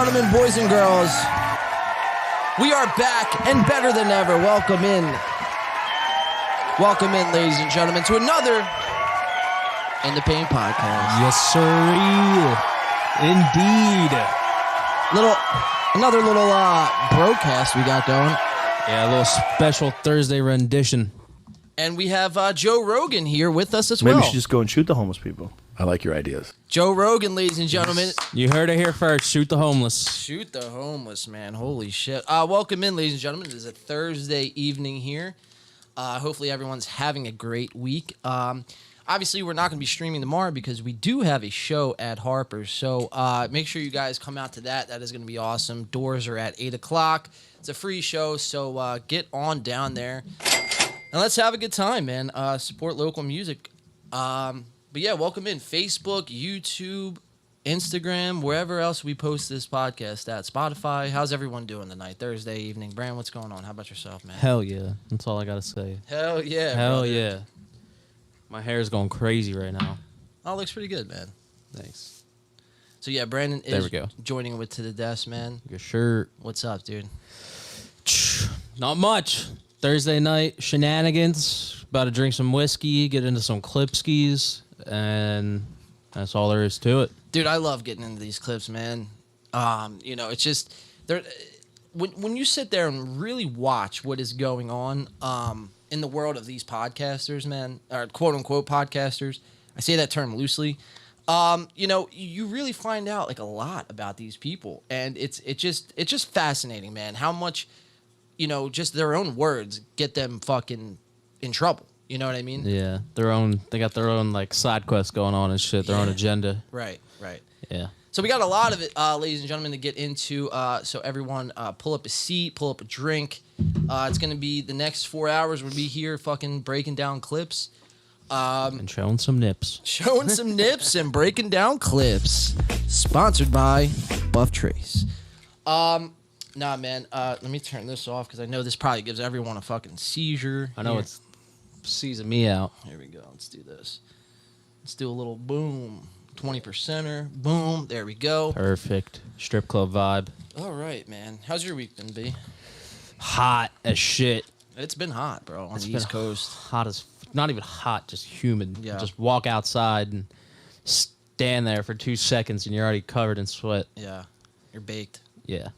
gentlemen, boys and girls, we are back and better than ever. Welcome in, ladies and gentlemen, to another In the Pain podcast. Yes, sir. Indeed. Another little broadcast we got going. Yeah, a little special Thursday rendition. And we have Joe Rogan here with us as Maybe well. we should just go and shoot the homeless people. I like your ideas. Joe Rogan, ladies and gentlemen. You heard it here first. Shoot the homeless. Shoot the homeless, man. Holy shit. Welcome in, ladies and gentlemen. It is a Thursday evening here. Hopefully everyone's having a great week. Obviously, we're not going to be streaming tomorrow because we do have a show at Harper's. So make sure you guys come out to that. That is going to be awesome. Doors are at 8 o'clock. It's a free show, so get on down there. And let's have a good time, man. Support local music. But yeah, welcome in. Facebook, YouTube, Instagram, wherever else we post this podcast at. Spotify. How's everyone doing tonight? Thursday evening. Brand, what's going on? How about yourself, man? Hell yeah. That's all I got to say. Hell yeah. Hell brother. yeah. My hair's going crazy right now. Oh, it looks pretty good, man. Thanks. So yeah, Brandon There is we go. joining with To The Desk, man. Your shirt. What's up, dude? Not much. Thursday night, shenanigans. About to drink some whiskey, get into some clipskis, and that's all there is to it. Dude, I love getting into these clips, man. It's just there. When you sit there and really watch what is going on in the world of these podcasters, man, or quote unquote podcasters, I say that term loosely. You really find out like a lot about these people, and it's just fascinating, man. How much, just their own words get them fucking in trouble. You know what I mean? Yeah, they got their own like side quests going on and shit, their own agenda. Right. Yeah. So we got a lot of it, ladies and gentlemen, to get into. So everyone, pull up a seat, pull up a drink. It's going to be the next 4 hours. We'll be here fucking breaking down clips. And showing some nips. Showing some nips and breaking down clips. Sponsored by Buff Trace. Nah, man, let me turn this off because I know this probably gives everyone a fucking seizure. I know it's seizing me out. Here we go. Let's do this. Let's do a little boom. 20%er. Boom. There we go. Perfect. Strip club vibe. All right, man. How's your week been, B? Hot as shit. It's been hot, bro, on It's the been East Coast. Hot as... Not even hot, just humid. Yeah. Just walk outside and stand there for 2 seconds and you're already covered in sweat. Yeah. You're baked. Yeah.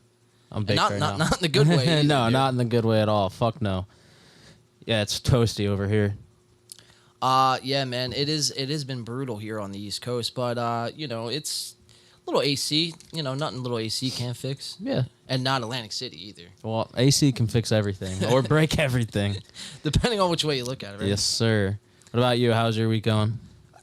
I'm baked right now. Not in the good way either, no, dude. not in the good way at all. Fuck no. Yeah, it's toasty over here. Yeah, man, it has been brutal here on the East Coast, but it's a little AC, nothing little AC can't fix. Yeah. And not Atlantic City either. Well, AC can fix everything or break everything. Depending on which way you look at it, right? Yes, sir. What about you? How's your week going?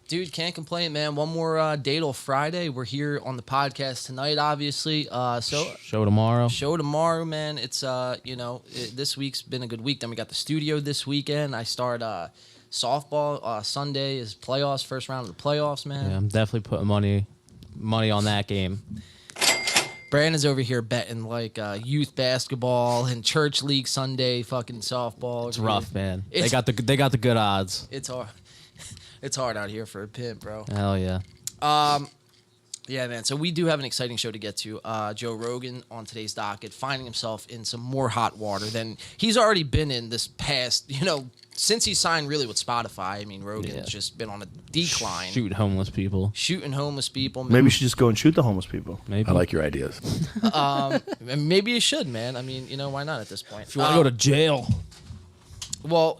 Dude, can't complain, man. One more day till Friday. We're here on the podcast tonight, obviously. Show tomorrow. Show tomorrow, man. It's this week's been a good week. Then we got the studio this weekend. I start softball Sunday is playoffs, first round of the playoffs, man. Yeah, I'm definitely putting money on that game. Brandon's over here betting like youth basketball and church league Sunday fucking softball. It's rough, man. They got the good odds. It's hard. It's hard out here for a pimp, bro. Hell yeah. Yeah, man. So we do have an exciting show to get to. Joe Rogan on today's docket, finding himself in some more hot water than he's already been in this past, since he signed really with Spotify. I mean, Rogan's just been on a decline. Shooting homeless people. Shooting homeless people. Maybe we should just go and shoot the homeless people. Maybe. I like your ideas. Maybe you should, man. I mean, why not at this point? If you want to go to jail. Well,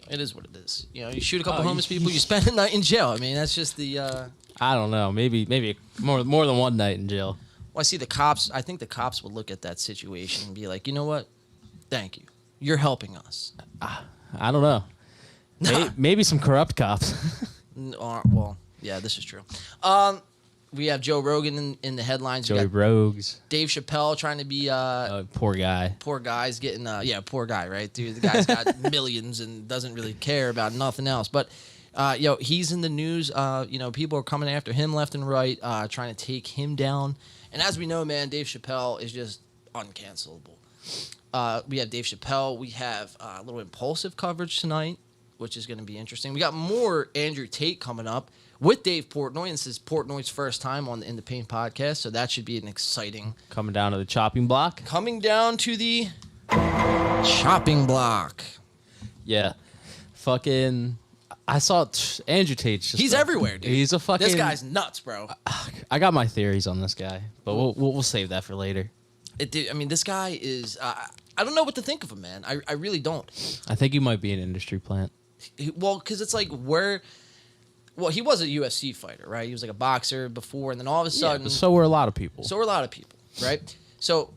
it is what it is. You shoot a couple homeless people, you spend a night in jail. I mean, that's just the... I don't know. Maybe more than one night in jail. Well, I see the cops. I think the cops would look at that situation and be like, you know what? Thank you. You're helping us. I don't know. Maybe some corrupt cops. Well, yeah, this is true. We have Joe Rogan in the headlines. Joey Rogues. Dave Chappelle trying to be Poor guy. poor guy's getting poor guy, right, dude? The guy's got millions and doesn't really care about nothing else. But he's in the news. People are coming after him left and right, trying to take him down. And as we know, man, Dave Chappelle is just uncancelable. We have Dave Chappelle. We have a little Impulsive coverage tonight. which is going to be interesting. We got more Andrew Tate coming up with Dave Portnoy. And this is Portnoy's first time on the In the Paint podcast, so that should be an exciting... Coming down to the chopping block. Coming down to the chopping block. Yeah. Fucking... I saw Andrew Tate's just... He's everywhere, dude. He's a fucking... This guy's nuts, bro. I got my theories on this guy, but we'll save that for later. This guy is... I don't know what to think of him, man. I really don't. I think he might be an industry plant. Well, because it's like where... Well, he was a UFC fighter, right? He was like a boxer before, and then all of a sudden... Yeah, but so were a lot of people. So were a lot of people, right? So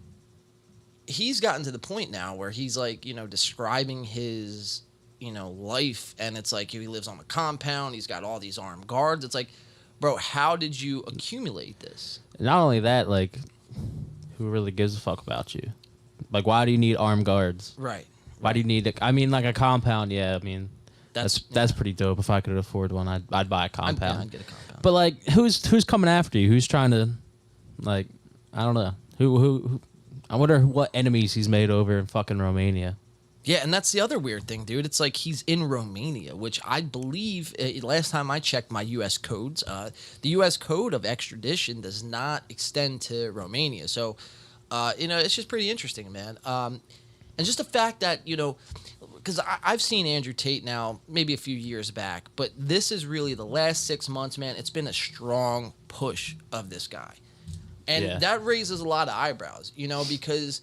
he's gotten to the point now where he's like, describing his... life, and it's like he lives on a compound, he's got all these armed guards. It's like, bro, how did you accumulate this? Not only that, like, who really gives a fuck about you? Like, why do you need armed guards? Right. Why do you need like a compound? Yeah, I mean, that's pretty dope. If I could afford one, I'd buy a compound. I'd get a compound. But like, who's coming after you? Who's trying to, like, I don't know. Who I wonder what enemies he's made over in fucking Romania. Yeah, and that's the other weird thing, dude. It's like he's in Romania, which I believe, last time I checked my U.S. codes, the U.S. code of extradition does not extend to Romania. So, it's just pretty interesting, man. And just the fact that, because I've seen Andrew Tate now maybe a few years back, but this is really the last 6 months, man. It's been a strong push of this guy. And that raises a lot of eyebrows, because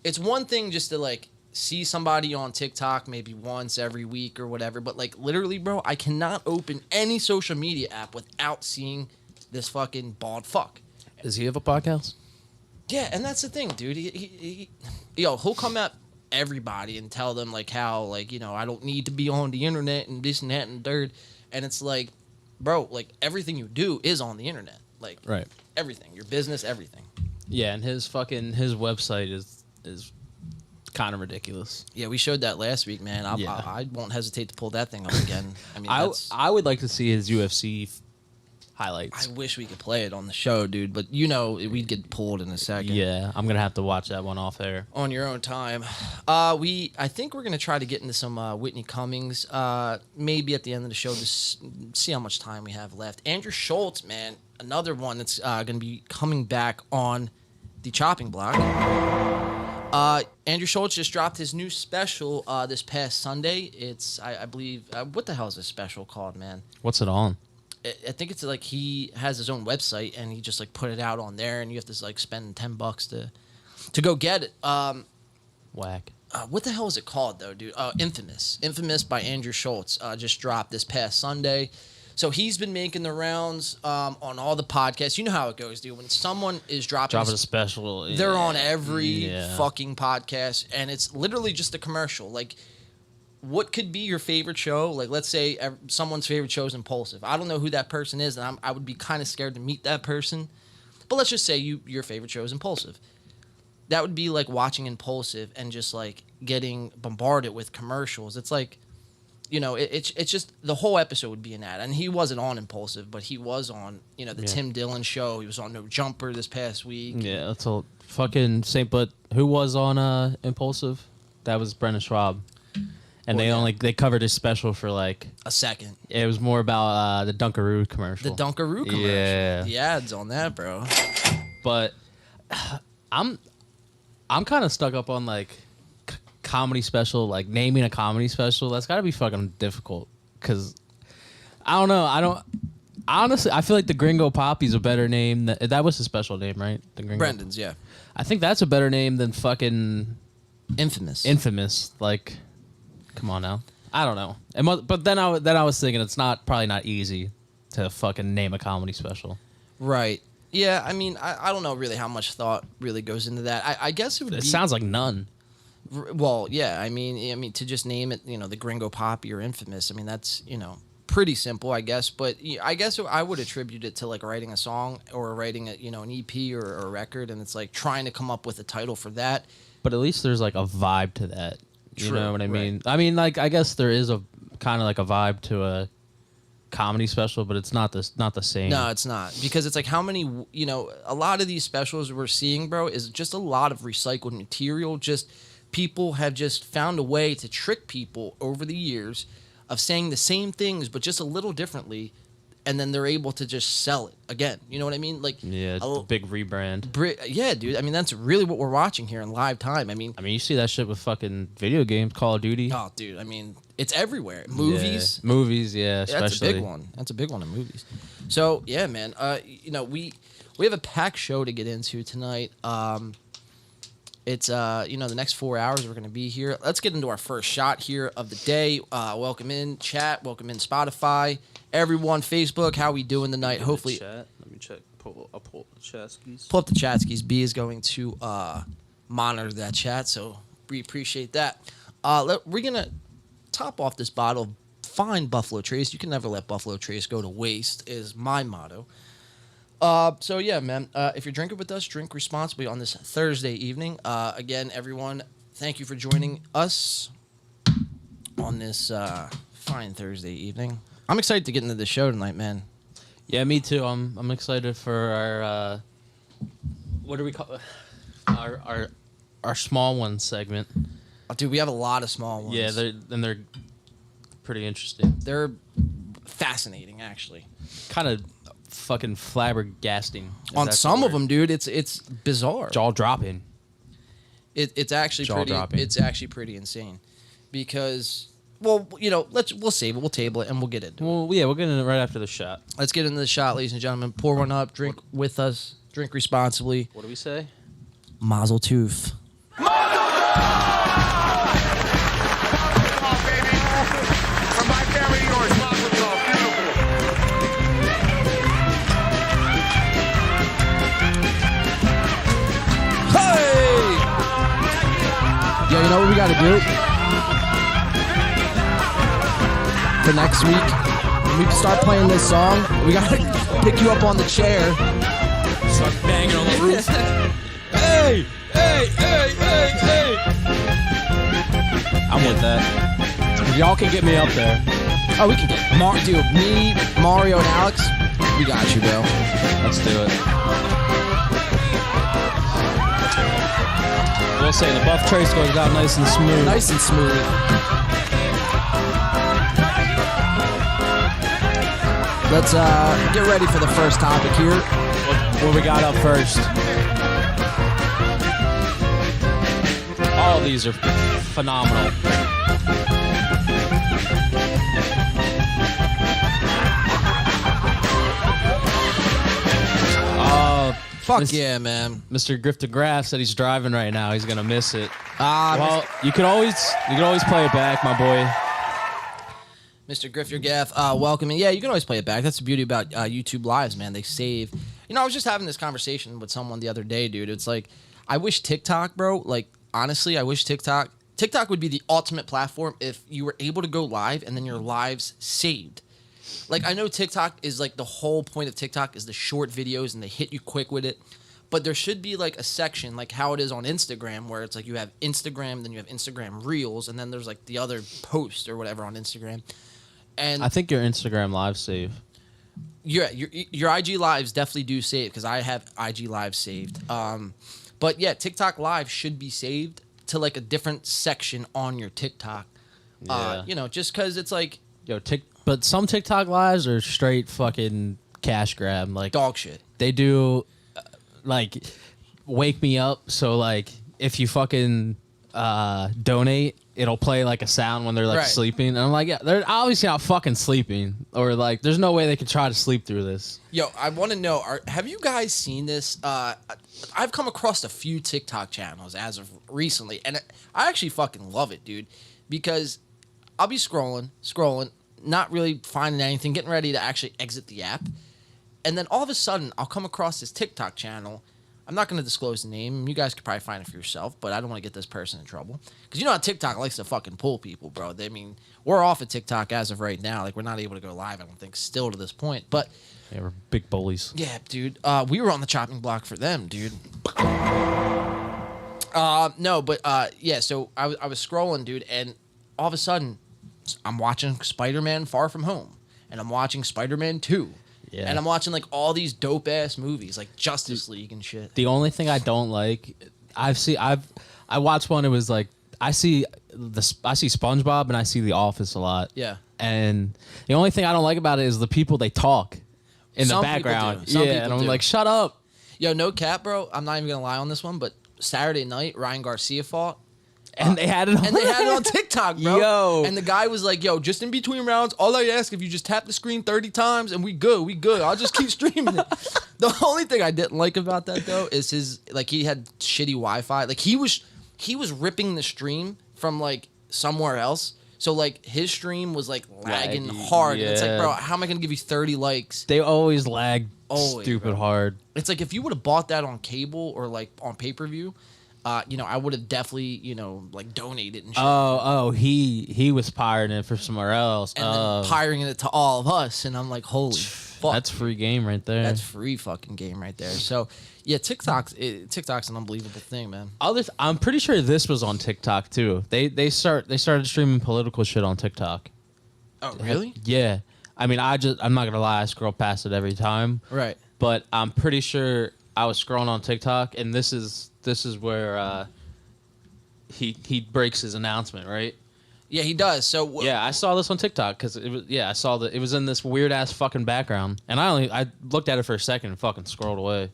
it's one thing just to, like, see somebody on TikTok maybe once every week or whatever, but like literally, bro, I cannot open any social media app without seeing this fucking bald fuck. Does he have a podcast? Yeah, and that's the thing, dude. He'll come at everybody and tell them like how like I don't need to be on the internet and this and that and third, and it's like, bro, like everything you do is on the internet, like right, everything, your business, everything. Yeah, and his website is kind of ridiculous. Yeah, we showed that last week, man. I won't hesitate to pull that thing up again. I mean, I would like to see his UFC highlights. I wish we could play it on the show, dude, but we'd get pulled in a second. Yeah, I'm gonna have to watch that one off air on your own time. I think we're gonna try to get into some Whitney Cummings, maybe at the end of the show to see how much time we have left. Andrew Schultz, man, another one that's gonna be coming back on the chopping block. Andrew Schultz just dropped his new special this past Sunday. It's, I believe, what the hell is this special called, man? What's it on? I think it's like he has his own website and he just like put it out on there, and you have to like spend $10 to go get it. Whack. What the hell is it called though, dude? Infamous by Andrew Schultz just dropped this past Sunday. So he's been making the rounds on all the podcasts. You know how it goes, dude. When someone is dropping a special, they're on every fucking podcast, and it's literally just a commercial. Like, what could be your favorite show? Like, let's say someone's favorite show is Impulsive. I don't know who that person is, and I would be kind of scared to meet that person. But let's just say your favorite show is Impulsive. That would be like watching Impulsive and just like getting bombarded with commercials. It's like, it's just the whole episode would be an ad. And he wasn't on Impulsive, but he was on, the Tim Dillon show. He was on No Jumper this past week. Yeah, that's a fucking same. But who was on Impulsive? That was Brendan Schwab. And they covered his special for like a second. It was more about the Dunkaroo commercial. The Dunkaroo commercial. Yeah. The ads on that, bro. But I'm kind of stuck up on like comedy special, like naming a comedy special. That's got to be fucking difficult because I don't know. Honestly, I feel like the Gringo Poppy's a better name. That was his special name, right? The Gringo. Brendan's, yeah. I think that's a better name than fucking Infamous. Like, come on now. I don't know. But then I was thinking it's probably not easy to fucking name a comedy special. Right. Yeah. I mean, I don't know really how much thought really goes into that. I guess it sounds like none. Well, yeah. I mean, to just name it, the Gringo Poppy or Infamous. I mean, that's pretty simple, I guess. But I guess I would attribute it to like writing a song or writing an EP or a record, and it's like trying to come up with a title for that. But at least there's like a vibe to that. You know what I mean? Right. I mean, like, I guess there is a kind of like a vibe to a comedy special, but it's not the same. No, it's not, because it's like how many a lot of these specials we're seeing, bro, is just a lot of recycled material. Just people have just found a way to trick people over the years of saying the same things but just a little differently, and then they're able to just sell it again. You know what I mean? Like, Yeah, it's a big rebrand. Yeah, dude. I mean, that's really what we're watching here in live time. I mean, you see that shit with fucking video games, Call of Duty. oh, dude. I mean, it's everywhere. Movies. Yeah. Movies, yeah, especially. That's a big one. That's a big one in movies. So yeah, man. You know, we have a packed show to get into tonight. It's you know, the next 4 hours we're gonna be here. Let's get into our first shot here of the day. Welcome in chat. Welcome in Spotify. Everyone, Facebook. How we doing tonight? Hopefully, Chat. Let me check. Pull the chat skis. pull up the chat skis. B is going to monitor that chat, so we appreciate that. We're gonna top off this bottle of fine Buffalo Trace. You can never let Buffalo Trace go to waste, is my motto. So yeah, man, if you're drinking with us, drink responsibly on this Thursday evening. Again, everyone, thank you for joining us on this fine Thursday evening. I'm excited to get into the show tonight, man. Yeah, me too. I'm excited for our what do we call our small one segment. Oh, dude, we have a lot of small ones. Yeah, they're pretty interesting. They're fascinating, actually. Kind of fucking flabbergasting. On some of them, dude, it's bizarre. Jaw dropping. It's actually pretty. Jaw-dropping. It's actually pretty insane, because, well, you know, we'll save it, we'll table it, and we'll get into it. Well, yeah, we'll get into it right after the shot. Let's get into the shot, ladies and gentlemen. Pour one up, drink with us, drink responsibly. What do we say? Mazel tooth. Yo, you know what we gotta do? For next week, when we start playing this song, we gotta pick you up on the chair. Start banging on the roof. Hey! Hey! Hey! Hey! Hey! I'm with that. If y'all can get me up there. Oh, we can get dude, me, Mario, and Alex. We got you, bro. Let's do it. We'll say the buff trace goes down nice and smooth. Nice and smooth. Let's get ready for the first topic here. What we got up first? All these are phenomenal. Fuck yeah, man. Mr. Griff DeGraff said he's driving right now. He's gonna miss it. Well, you could always play it back, my boy. Mr. Griff, your gaff, welcome. And yeah, you can always play it back. That's the beauty about YouTube Lives, man. They save. You know, I was just having this conversation with someone the other day, dude. It's like, I wish TikTok, bro, like, honestly, I wish TikTok would be the ultimate platform if you were able to go live and then your lives saved. Like, I know TikTok is like, the whole point of TikTok is the short videos and they hit you quick with it. But there should be like a section like how it is on Instagram, where it's like you have Instagram, then you have Instagram Reels, and then there's like the other post or whatever on Instagram. And I think your Instagram live save. Yeah, your IG lives definitely do save, because I have IG lives saved. But yeah, TikTok live should be saved to like a different section on your TikTok. Yeah. You know, just because it's like, but some TikTok lives are straight fucking cash grab. Like dog shit. They do like wake me up. So like if you fucking donate, it'll play like a sound when they're like sleeping. And I'm like, yeah, they're obviously not fucking sleeping, or like there's no way they could try to sleep through this. Yo, I want to know, have you guys seen this? I've come across a few TikTok channels as of recently, and I actually fucking love it, dude, because I'll be scrolling, not really finding anything, getting ready to actually exit the app, and then all of a sudden I'll come across this TikTok channel. I'm not going to disclose the name. You guys could probably find it for yourself, but I don't want to get this person in trouble. Because you know how TikTok likes to fucking pull people, bro. I mean, we're off of TikTok as of right now. Like, we're not able to go live, I don't think, still to this point. But yeah, we're big bullies. yeah, dude. We were on the chopping block for them, dude. Yeah, so I was scrolling, dude, and all of a sudden, I'm watching Spider-Man Far From Home, and I'm watching Spider-Man 2. Yeah. And I'm watching like all these dope ass movies, like Justice League and shit. The only thing I don't like, I watched one. It was like, I see SpongeBob and I see The Office a lot. Yeah. And the only thing I don't like about it is the people they talk in Some the people background. do. Some Yeah, people and I'm do. like, shut up. Yo, no cap, bro. I'm not even gonna lie on this one, but Saturday night, Ryan Garcia fought. And they had it on. And they had it on TikTok, bro. Yo. And the guy was like, yo, just in between rounds, all I ask if you just tap the screen 30 times and we good. I'll just keep streaming it. The only thing I didn't like about that though is his like he had shitty Wi-Fi. Like he was ripping the stream from like somewhere else. So like his stream was like lagging Laggy, hard. And it's like, yeah. bro, how am I gonna give you 30 likes? They always lag Always, stupid bro. hard. It's like if you would have bought that on cable or like on pay-per-view, I would have definitely, like donated and shit. He was pirating it for somewhere else. And then pirating it to all of us. And I'm like, holy fuck. That's free game right there. That's free fucking game right there. So, yeah, TikTok's an unbelievable thing, man. I'm pretty sure this was on TikTok too. They started streaming political shit on TikTok. Oh, really? Yeah. I mean, I'm not gonna lie, I scroll past it every time. Right. But I'm pretty sure I was scrolling on TikTok, and this is where he breaks his announcement, right? Yeah, he does. So Yeah, I saw this on TikTok because I saw that it was in this weird ass fucking background, and I looked at it for a second and fucking scrolled away.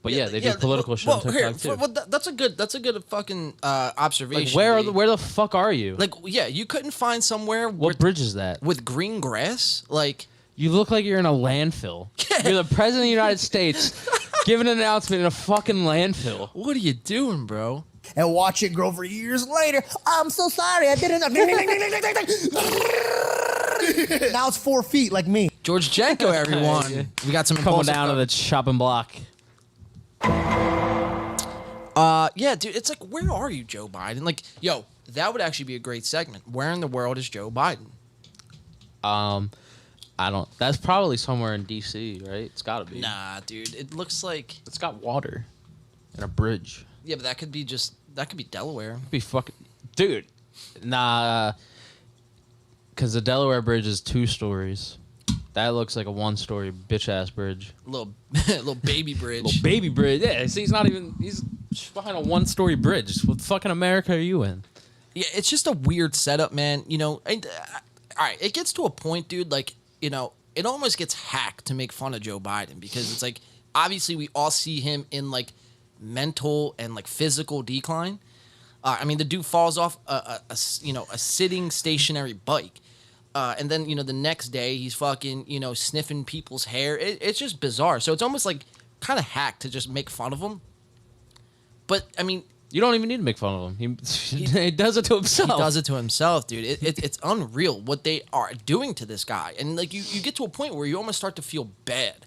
But yeah, they do political shit on TikTok too. That's a good fucking observation. Like dude. where the fuck are you? Like, yeah, you couldn't find somewhere What bridge is that? with green grass. Like, You look like you're in a landfill. You're the president of the United States giving an announcement in a fucking landfill. what are you doing, bro? And watch it grow for years later. I'm so sorry, I didn't. Now it's 4 feet like me. George Jenko, everyone. Yeah. We got some Coming impulsive down to the chopping block. yeah, dude, it's like, where are you, Joe Biden? Like, yo, that would actually be a great segment. Where in the world is Joe Biden? I don't. That's probably somewhere in D.C., right? It's got to be. Nah, dude, it looks like. It's got water and a bridge. Yeah, but that could be Delaware. Be fucking, dude. Nah, because the Delaware Bridge is 2 stories. That looks like a 1-story bitch ass bridge. Little baby bridge. Little baby bridge. Yeah, see, he's behind a 1-story bridge. What fucking America are you in? Yeah, it's just a weird setup, man. All right, it gets to a point, dude, like, it almost gets hacked to make fun of Joe Biden because it's like, obviously we all see him in like mental and like physical decline. I mean, the dude falls off a sitting stationary bike. And then, the next day he's fucking, sniffing people's hair. It's just bizarre. So it's almost like kind of hacked to just make fun of him. But, I mean, You don't even need to make fun of him. He does it to himself. he does it to himself, dude. It's unreal what they are doing to this guy. And, like, you get to a point where you almost start to feel bad.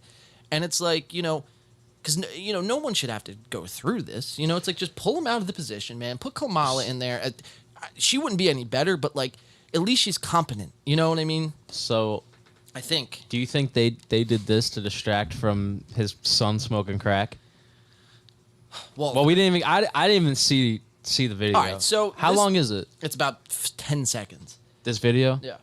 And it's like, because, no one should have to go through this. It's like, just pull him out of the position, man. Put Kamala in there. She wouldn't be any better, but, like, at least she's competent. You know what I mean? So, I think. do you think they did this to distract from his son smoking crack? Well, we didn't even. I didn't even see the video. All right, so how long is it? It's about 10 seconds. This video? Yeah.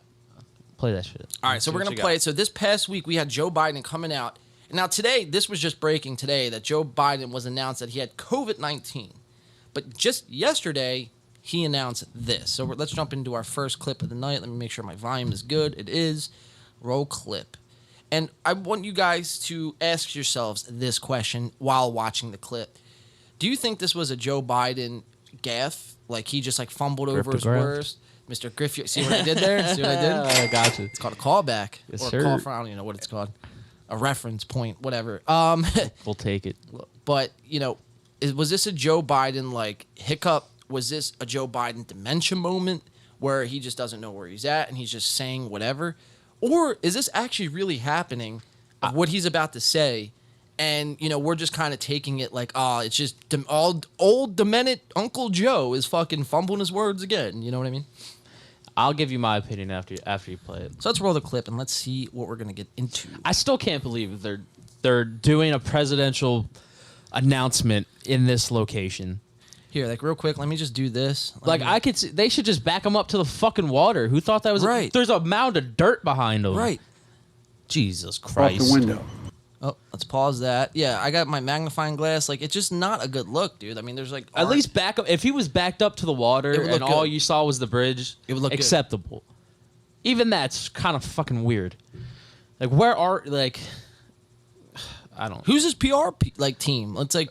Play that shit. All right, so we're going to play it. So this past week, we had Joe Biden coming out. Now, today, this was just breaking today that Joe Biden was announced that he had COVID-19. But just yesterday, he announced this. So let's jump into our first clip of the night. Let me make sure my volume is good. It is. Roll clip. And I want you guys to ask yourselves this question while watching the clip. Do you think this was a Joe Biden gaffe? Like, he just, like, fumbled over his words? Mr. Griffith, see what I did there? See what I did? I got you. It's called a callback. Yes, or sir. a call for, I don't even know what it's called. A reference point, whatever. We'll take it. But, was this a Joe Biden, like, hiccup? Was this a Joe Biden dementia moment where he just doesn't know where he's at and he's just saying whatever? Or is this actually really happening, what he's about to say, and, we're just kind of taking it like, it's just old demented Uncle Joe is fucking fumbling his words again. You know what I mean? I'll give you my opinion after you play it. So let's roll the clip and let's see what we're going to get into. I still can't believe they're doing a presidential announcement in this location. Here, like, real quick, let me just do this. I could see, they should just back him up to the fucking water. Who thought that was Right. There's a mound of dirt behind him. Right. Jesus Off Christ. the window. Oh, let's pause that. Yeah, I got my magnifying glass. Like, it's just not a good look, dude. I mean, there's like At least back up. If he was backed up to the water It would look and all good. you saw was the bridge, It would look good. acceptable. Even that's kind of fucking weird. Like, where are like? I don't. Who's his PR like team? It's like,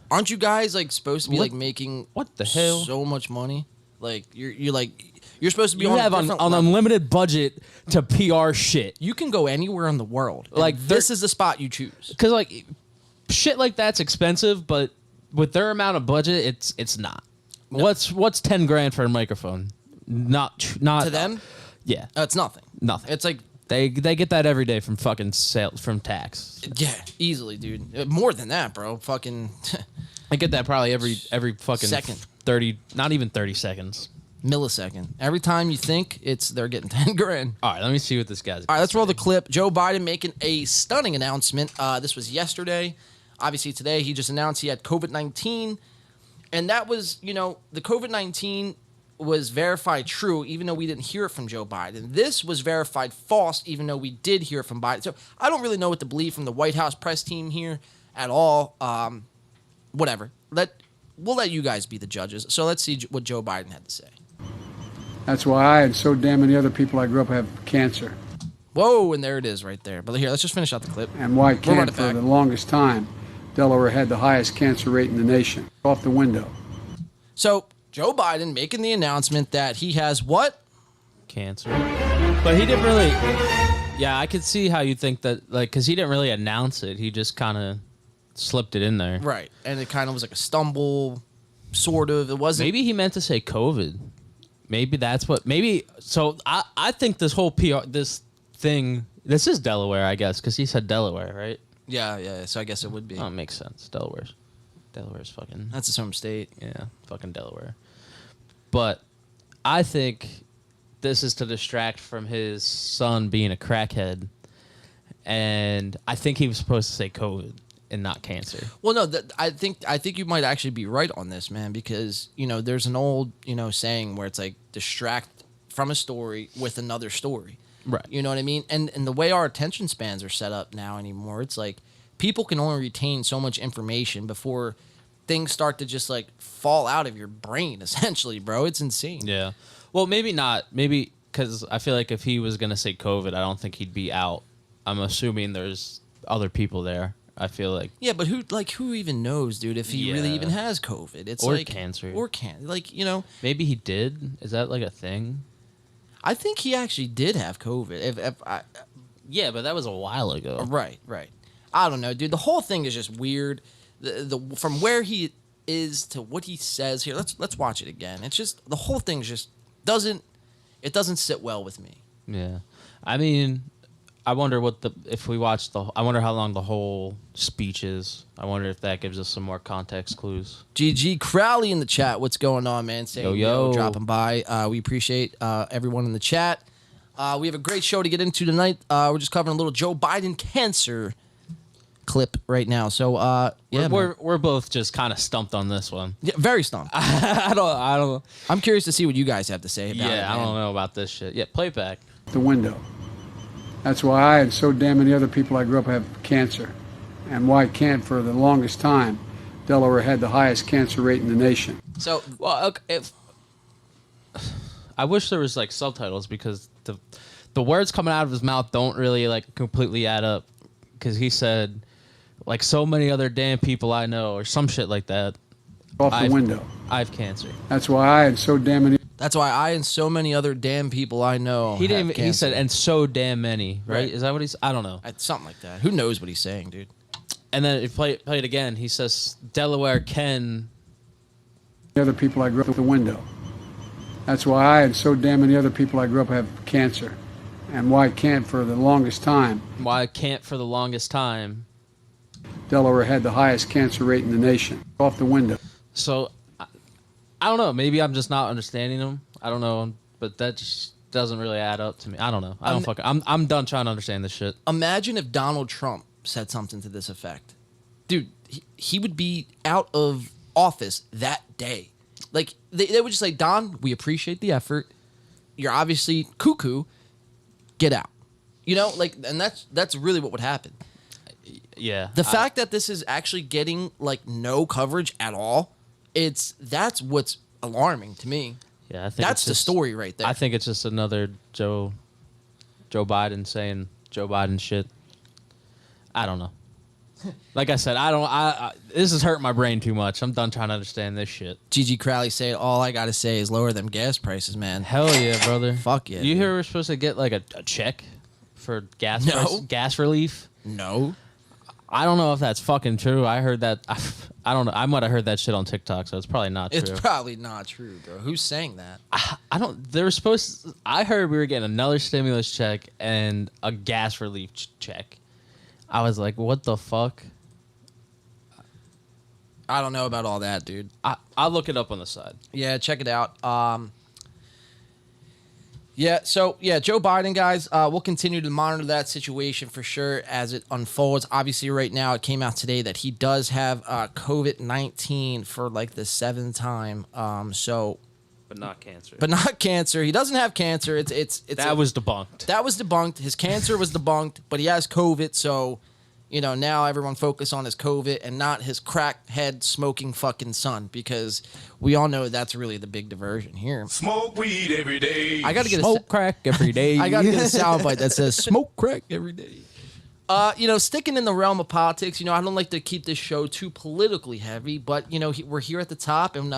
aren't you guys like supposed to be What- like making what the hell? so much money? Like you're supposed to be You on have a an different level. unlimited budget to PR shit. You can go anywhere in the world. And Like, this is the spot you choose. Because like shit like that's expensive, but with their amount of budget, it's not. What's $10,000 for a microphone? Not To them, Yeah, it's nothing. nothing. It's like They get that every day from fucking sales from tax. yeah, easily, dude. More than that, bro. Fucking I get that probably every fucking Second. 30, not even 30 seconds. millisecond. Every time you think they're getting 10 grand. All right, let me see what this guy's. All right, let's roll the clip. Joe Biden making a stunning announcement. This was yesterday. Obviously, today he just announced he had COVID-19. And that was, the COVID-19 was verified true, even though we didn't hear it from Joe Biden. This was verified false, even though we did hear it from Biden. So I don't really know what to believe from the White House press team here at all. Whatever. We'll let you guys be the judges. So let's see what Joe Biden had to say. That's why I and so damn many other people I grew up have cancer. Whoa, and there it is right there. But here, let's just finish out the clip. And why We'll run can't it for back. the longest time, Delaware had the highest cancer rate in the nation. Off the window. So Joe Biden making the announcement that he has what? cancer, but he didn't really. Yeah, I could see how you think that, like, because he didn't really announce it. He just kind of slipped it in there. Right. And it kind of was like a stumble, sort of. It wasn't. Maybe he meant to say COVID. Maybe that's what. Maybe so. I think this whole this thing. This is Delaware, I guess, because he said Delaware, right? Yeah. So I guess it would be. Oh, it makes sense. Delaware's fucking. That's his home state. Yeah, fucking Delaware. But I think this is to distract from his son being a crackhead, and I think he was supposed to say COVID and not cancer. Well, no, I think you might actually be right on this, man, because there's an old saying where it's like distract from a story with another story. Right. You know what I mean? And the way our attention spans are set up now anymore, it's like people can only retain so much information before things start to just like fall out of your brain, essentially, bro. It's insane. Yeah. Well, maybe not. Maybe because I feel like if he was gonna say COVID, I don't think he'd be out. I'm assuming there's other people there. I feel like. Yeah, but who even knows, dude, if he really Yeah. even has COVID? It's Or like cancer. Or like, Maybe he did. Is that like a thing? I think he actually did have COVID. If I Yeah, but that was a while ago. Right. I don't know, dude. The whole thing is just weird. The from where he is to what he says here. Let's watch it again. It's just the whole thing just doesn't sit well with me. Yeah. I mean, I wonder if we watch I wonder how long the whole speech is. I wonder if that gives us some more context clues. GG Crowley in the chat. What's going on, man? Saying Yo. dropping by. We appreciate everyone in the chat. We have a great show to get into tonight. We're just covering a little Joe Biden cancer clip right now. So yeah, we're both just kind of stumped on this one. yeah, very stumped. I don't. I'm curious to see what you guys have to say about it. Yeah, I man. don't know about this shit. Yeah, play it back. The window. That's why I and so damn many other people I grew up have cancer. And why can't for the longest time, Delaware had the highest cancer rate in the nation. So Well, okay, I wish there was like subtitles because the words coming out of his mouth don't really like completely add up. Because he said, like so many other damn people I know, or some shit like that. Off the window. I have cancer. That's why I and so damn many that's why I and so many other damn people I know. He didn't. have He said, cancer. and so damn many. Right? Right. Is that what he's? I don't know. Something like that. Who knows what he's saying, dude? And then if play it again. He says Delaware can. other people I grew up the window. That's why I and so damn many other people I grew up have cancer. And why can't for the longest time, Why can't for the longest time. Delaware had the highest cancer rate in the nation. Off the window. So I don't know. Maybe I'm just not understanding him. I don't know, but that just doesn't really add up to me. I don't know. I'm done trying to understand this shit. Imagine if Donald Trump said something to this effect. Dude, he would be out of office that day. Like, they would just say, Don, we appreciate the effort. You're obviously cuckoo. Get out. You know, like, and that's really what would happen. Yeah. The fact that this is actually getting like no coverage at all, that's what's alarming to me. Yeah, I think That's the story right there. I think it's just another Joe Biden saying Joe Biden shit. I don't know. Like I said, I this is hurting my brain too much. I'm done trying to understand this shit. Gigi Crowley said, all I got to say is lower them gas prices, man. Hell yeah, brother. Fuck yeah. You hear we're supposed to get like a check for gas No. gas relief? No. I don't know if that's fucking true. I heard that. I don't know. I might have heard that shit on TikTok, so it's probably not true. It's probably not true, bro. Who's saying that? I don't. They were supposed. I heard we were getting another stimulus check and a gas relief check. I was like, what the fuck? I don't know about all that, dude. I'll look it up on the side. Yeah, check it out. So Joe Biden, guys, we'll continue to monitor that situation for sure as it unfolds. Obviously, right now, it came out today that he does have COVID-19 for like the 7th time. But not cancer. But not cancer. He doesn't have cancer. That was debunked. That was debunked. His cancer was debunked, but he has COVID. So, now everyone focus on his COVID and not his crackhead smoking fucking son, because we all know that's really the big diversion here. Smoke weed every day. I got to get Smoke crack every day. I got to get a soundbite that says smoke crack every day. Sticking in the realm of politics, I don't like to keep this show too politically heavy, but, we're here at the top, and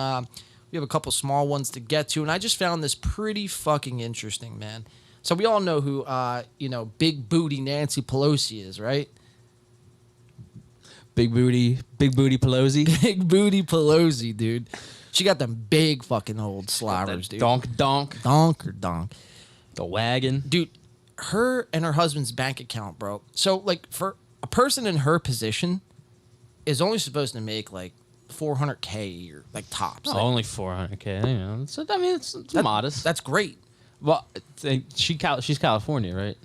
we have a couple small ones to get to, and I just found this pretty fucking interesting, man. So we all know who, big booty Nancy Pelosi is, right? Big booty Pelosi. Big booty Pelosi, dude. She got them big fucking old slavers, dude. Donk. Donk. The wagon. Dude, her and her husband's bank account, bro. So, like, for a person in her position is only supposed to make, like, $400K a year, like, tops. Oh, Like, only $400K. It's modest. That's great. Well, she's California, right?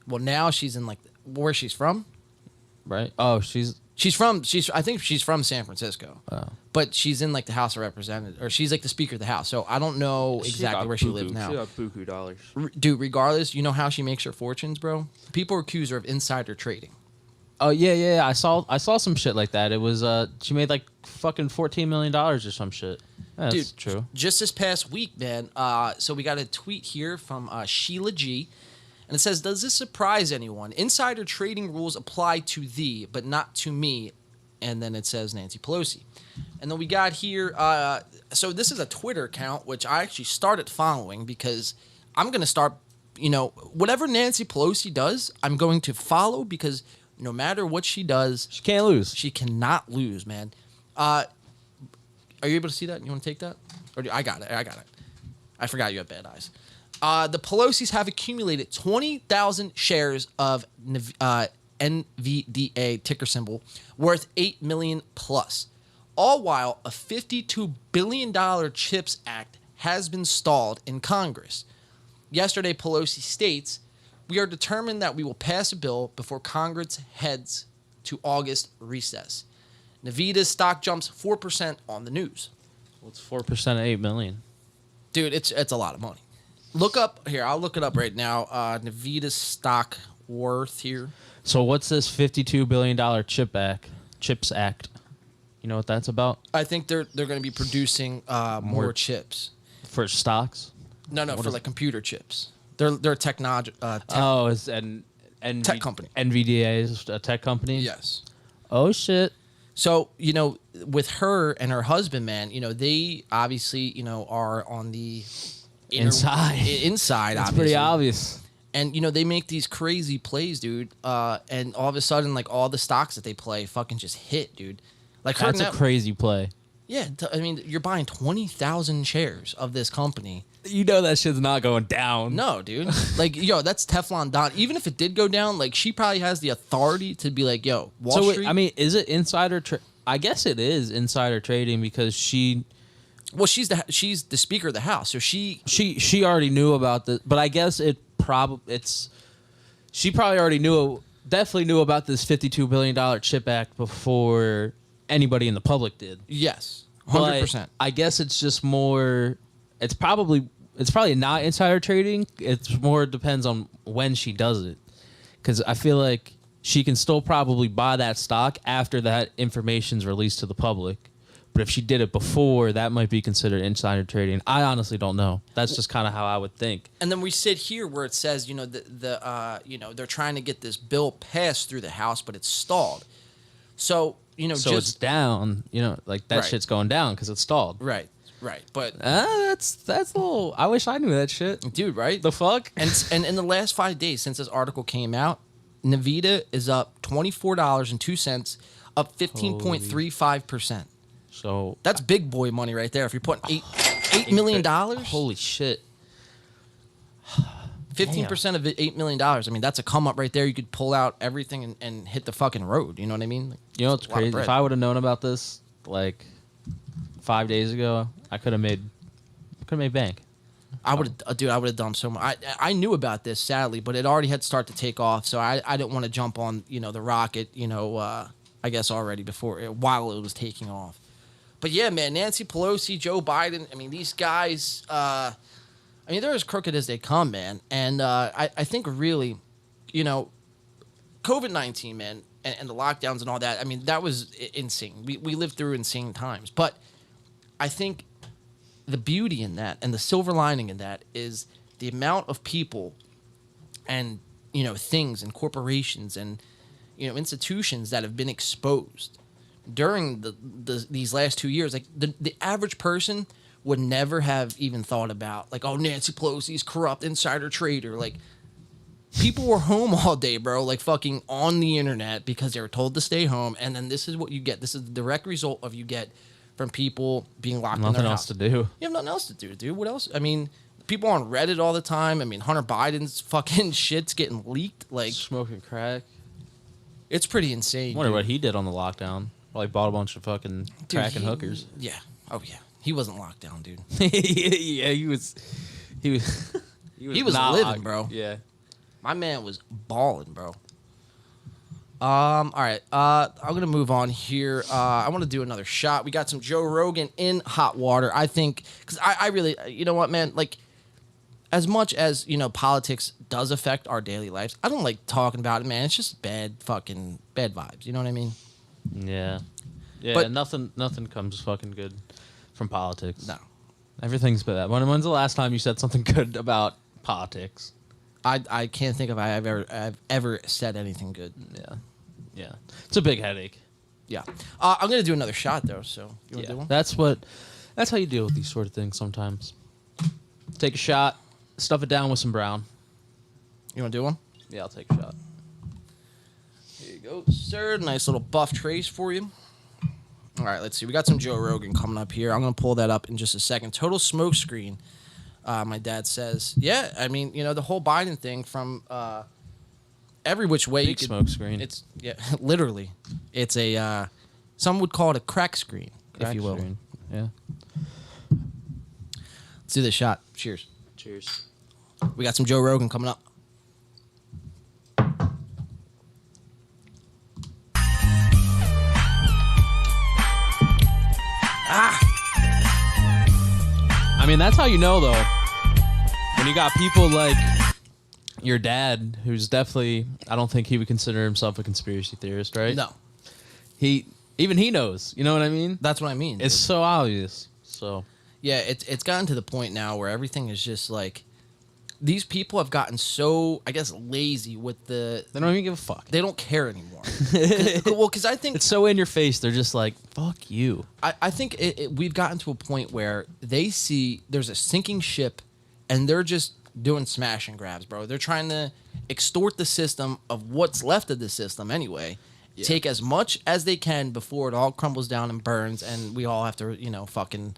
Well, now she's in, like, where she's from. Right? Oh, I think she's from San Francisco. Oh. But she's in, like, the House of Representatives, or she's, like, the Speaker of the House. So I don't know exactly where she lives now. She got buku dollars. Dude, regardless, you know how she makes her fortunes, bro? People accuse her of insider trading. Oh yeah. I saw some shit like that. It was she made like fucking $14 million or some shit. That's Dude, true. Just this past week, man. So we got a tweet here from Sheila G. And it says, does this surprise anyone? Insider trading rules apply to thee, but not to me. And then it says Nancy Pelosi. And then we got here, so this is a Twitter account, which I actually started following because I'm going to start, whatever Nancy Pelosi does, I'm going to follow because no matter what she does, She can't lose. she cannot lose, man. Are you able to see that? You want to take that? I got it. I forgot you have bad eyes. The Pelosi's have accumulated 20,000 shares of NVDA ticker symbol worth $8 million plus, all while a $52 billion CHIPS Act has been stalled in Congress. Yesterday, Pelosi states, "We are determined that we will pass a bill before Congress heads to August recess." Navida's stock jumps 4% on the news. What's 4% of 8 million? Dude, it's a lot of money. Look up here. I'll look it up right now. Navida's stock worth here. So what's this $52 billion CHIPS Act? You know what that's about? I think they're going to be producing more chips. For stocks? No, for like computer chips. They're a technology. It's an Tech company. NVDA is a tech company? Yes. Oh, shit. So, with her and her husband, man, they obviously, are on the Inside. Inside, It's obviously. pretty obvious. And, they make these crazy plays, dude. And all of a sudden, like, all the stocks that they play fucking just hit, dude. Like, That's a crazy play. Yeah, you're buying 20,000 shares of this company. You know that shit's not going down. No, dude. Like, that's Teflon Don. Even if it did go down, like, she probably has the authority to be like, yo, Wall Street. Is it insider I guess it is insider trading because she... Well, she's the Speaker of the House, so she already knew about this, but I guess she probably already definitely knew about this $52 billion CHIP Act before anybody in the public did. Yes, 100%. I guess it's just more. It's probably it's probably not insider trading. It's more depends on when she does it, because I feel like she can still probably buy that stock after that information's released to the public. But if she did it before, that might be considered insider trading. I honestly don't know. That's just kind of how I would think. And then we sit here where it says, they're trying to get this bill passed through the House, but it's stalled. So, So it's down, like that Right. shit's going down because it's stalled. Right. But That's a little. I wish I knew that shit. dude, right? The fuck? And in the last 5 days since this article came out, Nvidia is up $24.02, up 15.35%. So That's big boy money right there. If you're putting $8 million, holy shit. 15% of it, $8 million. I mean, that's a come up right there. You could pull out everything and hit the fucking road. You know what I mean? Like, You know what's it's a lot of crazy? bread. If I would have known about this like 5 days ago, I could have made bank. I would have done so much. I knew about this, sadly, but it already had started to take off. So I didn't want to jump on, the rocket, I guess already while it was taking off. But yeah, man, Nancy Pelosi, Joe Biden, I mean, these guys, they're as crooked as they come, man. And I think really, COVID-19, man, and the lockdowns and all that, I mean, that was insane. We lived through insane times. But I think the beauty in that and the silver lining in that is the amount of people and, things and corporations and, institutions that have been exposed during these last 2 years. Like the average person would never have even thought about like, oh, Nancy Pelosi's corrupt insider trader. Like people were home all day, bro, like fucking on the internet because they were told to stay home. And then this is what you get. This is the direct result of you get from people being locked in Nothing their else house. to do. You have nothing else to do, dude. What else? I mean, people on Reddit all the time. I mean, Hunter Biden's fucking shit's getting leaked. Like, Smoking crack. it's pretty insane. I wonder dude. what he did on the lockdown. Probably bought a bunch of fucking Dude, crack and hookers. Yeah. Oh, yeah. He wasn't locked down, dude. Yeah, he was He was not living, locked- bro. Yeah. My man was balling, bro. All right. I'm going to move on here. I want to do another shot. We got some Joe Rogan in hot water. I think, because I really, you know what, man? Like, as much as, politics does affect our daily lives, I don't like talking about it, man. It's just bad vibes. You know what I mean? Yeah. Yeah, But- nothing comes fucking good from politics. No. Everything's bad. When's the last time you said something good about politics? I can't think if I've ever said anything good. Yeah. It's a big headache. Yeah. I'm going to do another shot, though, so you want to do one? That's how you deal with these sort of things sometimes. Take a shot, stuff it down with some brown. You want to do one? Yeah, I'll take a shot. Here you go, sir. Nice little buff trace for you. All right, let's see. We got some Joe Rogan coming up here. I'm going to pull that up in just a second. Total smoke screen, my dad says. Yeah, I mean, the whole Biden thing from every which way you Big could. smoke screen. It's, yeah, literally. It's a, some would call it a crack screen, if you will. Screen. Yeah. Let's do this shot. Cheers. Cheers. We got some Joe Rogan coming up. I mean, that's how you know, though. When you got people like your dad, who's definitely, I don't think he would consider himself a conspiracy theorist, right? No, Even he knows. You know what I mean? that's what I mean. It's dude. so obvious. So Yeah, it's gotten to the point now where everything is just like, these people have gotten so, I guess, lazy with they don't even give a fuck. they don't care anymore. Because I think It's so in your face. They're just like, fuck you. I think we've gotten to a point where they see there's a sinking ship, and they're just doing smash and grabs, bro. They're trying to extort the system of what's left of the system anyway. Yeah. Take as much as they can before it all crumbles down and burns, and we all have to, fucking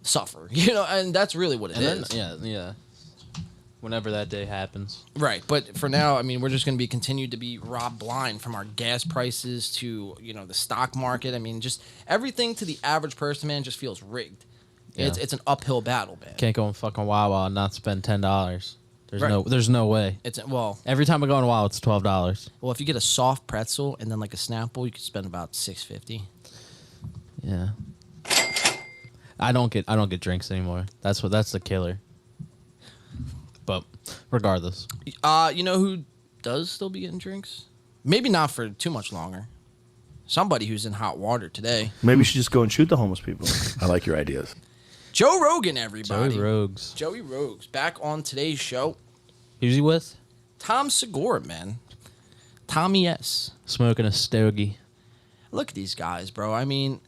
suffer. And that's really what it is. Yeah. Whenever that day happens. Right, but for now, I mean, we're just going to be continued to be robbed blind from our gas prices to, the stock market. I mean, just everything to the average person, man, just feels rigged. Yeah. It's an uphill battle, man. Can't go in fucking Wawa and not spend $10. Right. There's no way. Every time I go in Wawa, it's $12. Well, if you get a soft pretzel and then like a Snapple, you could spend about $6.50. Yeah. I don't get drinks anymore. That's the killer. But regardless, You know who does still be getting drinks? Maybe not for too much longer. Somebody who's in hot water today. Maybe you should just go and shoot the homeless people. I like your ideas. Joe Rogan, everybody. Joey Rogues. Back on today's show. Who's he with? Tom Segura, man. Tommy S. Smoking a stogie. Look at these guys, bro. I mean,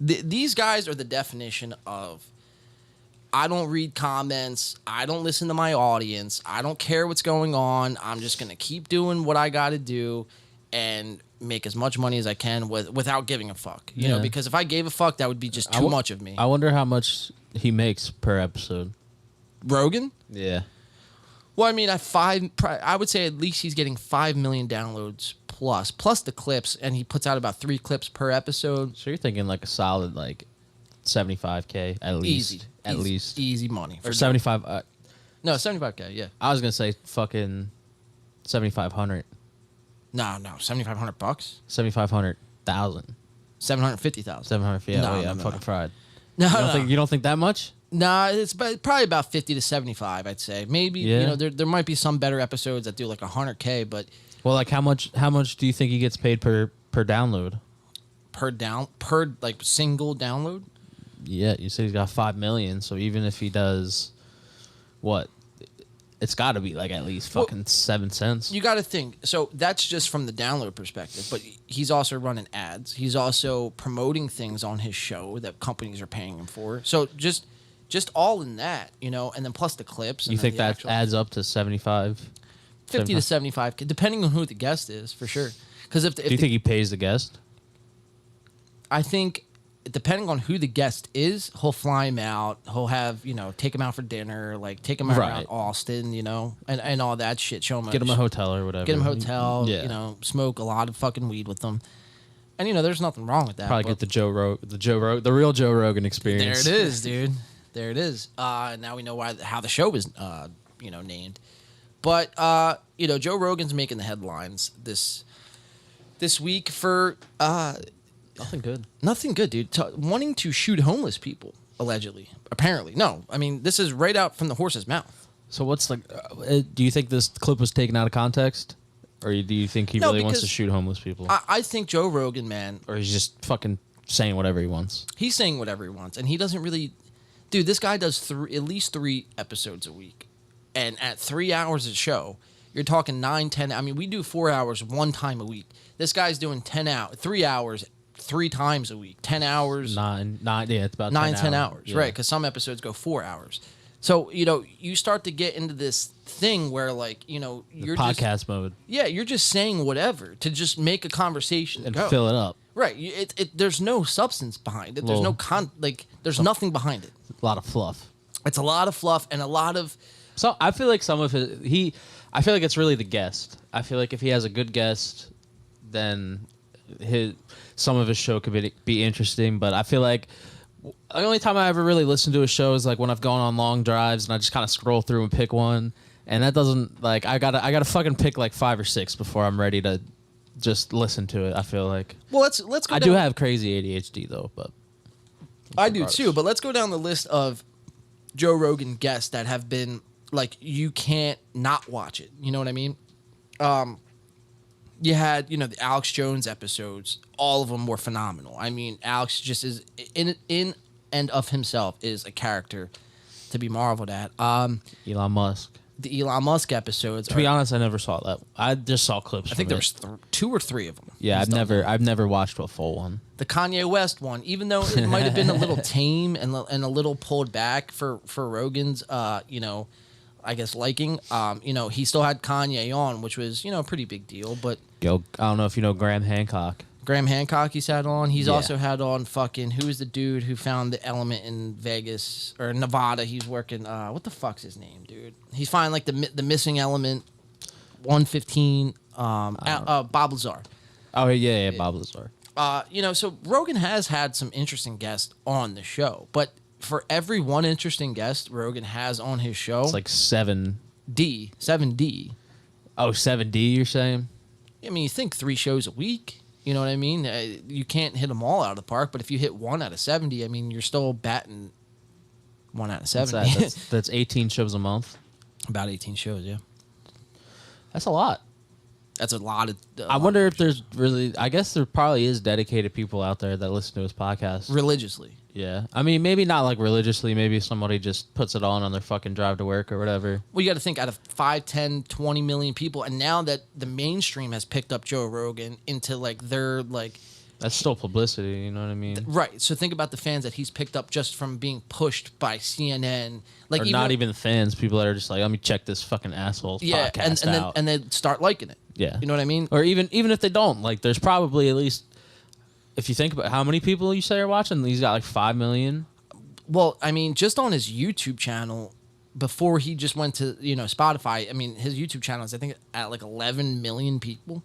these guys are the definition of I don't read comments. I don't listen to my audience. I don't care what's going on. I'm just going to keep doing what I got to do and make as much money as I can without giving a fuck. You know, because if I gave a fuck, that would be just too much of me. I wonder how much he makes per episode. Rogan? Yeah. Well, I mean, I would say at least he's getting 5 million downloads plus the clips, and he puts out about 3 clips per episode. So you're thinking like a solid like 75K at least. Easy money. Or 75. No, 75K, yeah. I was going to say fucking 7,500. No, $7,500. 7,500,000. 750,000. 700. Yeah, No, I'm no. fucking fried. No, You don't think that much? Nah, it's probably about 50 to 75, I'd say. Maybe, you know, there might be some better episodes that do like 100K, but... Well, like how much do you think he gets paid per download? Per like single download? Yeah, you said he's got 5 million, so even if he does what? It's got to be like at least fucking 7 cents. You got to think. So that's just from the download perspective, but he's also running ads. He's also promoting things on his show that companies are paying him for. So just all in that, you know, and then plus the clips. You think that adds up to 75? 50 to 75, depending on who the guest is, for sure. Because if do you think he pays the guest? I think depending on who the guest is, he'll fly him out. He'll have, you know, take him out for dinner, like take him around Austin, you know, and all that shit. Show him, get him a hotel or whatever. Get him a hotel. You know, smoke a lot of fucking weed with them. And you know, there's nothing wrong with that. Probably get the real Joe Rogan experience. There it is, dude. There it is. Now we know how the show was, you know, named. But you know, Joe Rogan's making the headlines this week for Nothing good. Nothing good, dude. Wanting to shoot homeless people, allegedly. Apparently. No. I mean, this is right out from the horse's mouth. So what's like, do you think this clip was taken out of context? Or do you think he really wants to shoot homeless people? I think Joe Rogan, man. Or he's just fucking saying whatever he wants? He's saying whatever he wants. And he doesn't really... Dude, this guy does at least 3 episodes a week. And at 3 hours a show, you're talking 9, 10... I mean, we do 4 hours 1 time a week. This guy's doing 3 hours 3 times a week. 10 hours. 9, yeah, it's about 10 hours. Yeah. Right, because some episodes go 4 hours. So, you know, you start to get into this thing where, like, you know, you're podcast mode. Yeah, you're just saying whatever to just make a conversation and fill it up. Right. There's no substance behind it. There's there's nothing behind it. A lot of fluff. It's a lot of fluff and a lot of... So I feel like some of it, I feel like it's really the guest. I feel like if he has a good guest, then some of his show could be interesting. But I feel like the only time I ever really listen to a show is like when I've gone on long drives and I just kind of scroll through and pick one. And that doesn't, like, I gotta fucking pick like 5 or 6 before I'm ready to just listen to it. I feel like. Well, let's go. I do have crazy ADHD though, but I do too. But let's go down the list of Joe Rogan guests that have been like you can't not watch it. You know what I mean? You had, you know, the Alex Jones episodes. All of them were phenomenal. I mean, Alex just is in and of himself is a character to be marveled at. Elon Musk. The Elon Musk episodes. To be honest, I never saw that. I just saw clips. I think there was 2 or 3 of them. Yeah, I've never watched a full one. The Kanye West one, even though it might have been a little tame and a little pulled back for Rogan's, you know, I guess liking. You know, he still had Kanye on, which was, you know, a pretty big deal. But I don't know if you know Graham Hancock. Graham Hancock he's had on. He's also had on fucking, who is the dude who found the element in Vegas or Nevada? He's working, what the fuck's his name, dude? He's finding like the missing element, 115, Bob Lazar. Oh, yeah, Bob Lazar. You know, so Rogan has had some interesting guests on the show, but for every one interesting guest Rogan has on his show, it's like 7D. Oh, 7D, you're saying? I mean, you think 3 shows a week. You know what I mean? You can't hit them all out of the park, but if you hit 1 out of 70, I mean, you're still batting 1 out of 70. That's 18 shows a month. About 18 shows, yeah. That's a lot. That's a lot of. I wonder if there's really. I guess there probably is dedicated people out there that listen to his podcast religiously. Yeah, I mean, maybe not like religiously. Maybe somebody just puts it on their fucking drive to work or whatever. Well, you got to think out of 5, 10, 20 million people, and now that the mainstream has picked up Joe Rogan into like their like. That's still publicity, you know what I mean? Right. So think about the fans that he's picked up just from being pushed by CNN. Like or not even fans, people that are just like, let me check this fucking asshole's podcast out. And they start liking it. Yeah. You know what I mean? Or even if they don't, like there's probably at least, if you think about how many people you say are watching, he's got like 5 million. Well, I mean, just on his YouTube channel, before he just went to, Spotify, I mean, his YouTube channel is, I think, at like 11 million people.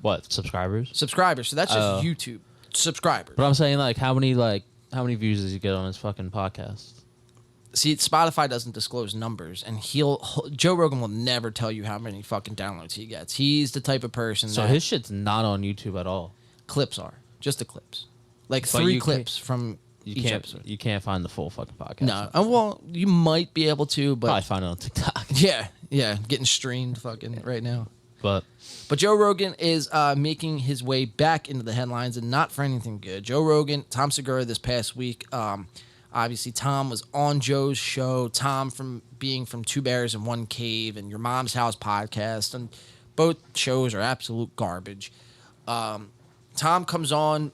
What, subscribers? Subscribers. So that's just YouTube subscribers. But I'm saying, like, how many views does he get on his fucking podcast? See, Spotify doesn't disclose numbers, and Joe Rogan will never tell you how many fucking downloads he gets. He's the type of person So his shit's not on YouTube at all. Clips are. Just the clips. Like But 3 clips from You each episode. You can't find the full fucking podcast. No. Well, you might be able to, but... Probably find it on TikTok. Yeah. Getting streamed fucking right now. But Joe Rogan is making his way back into the headlines, and not for anything good. Joe Rogan, Tom Segura this past week. Obviously, Tom was on Joe's show. Tom from Two Bears in One Cave and Your Mom's House podcast, and both shows are absolute garbage. Tom comes on.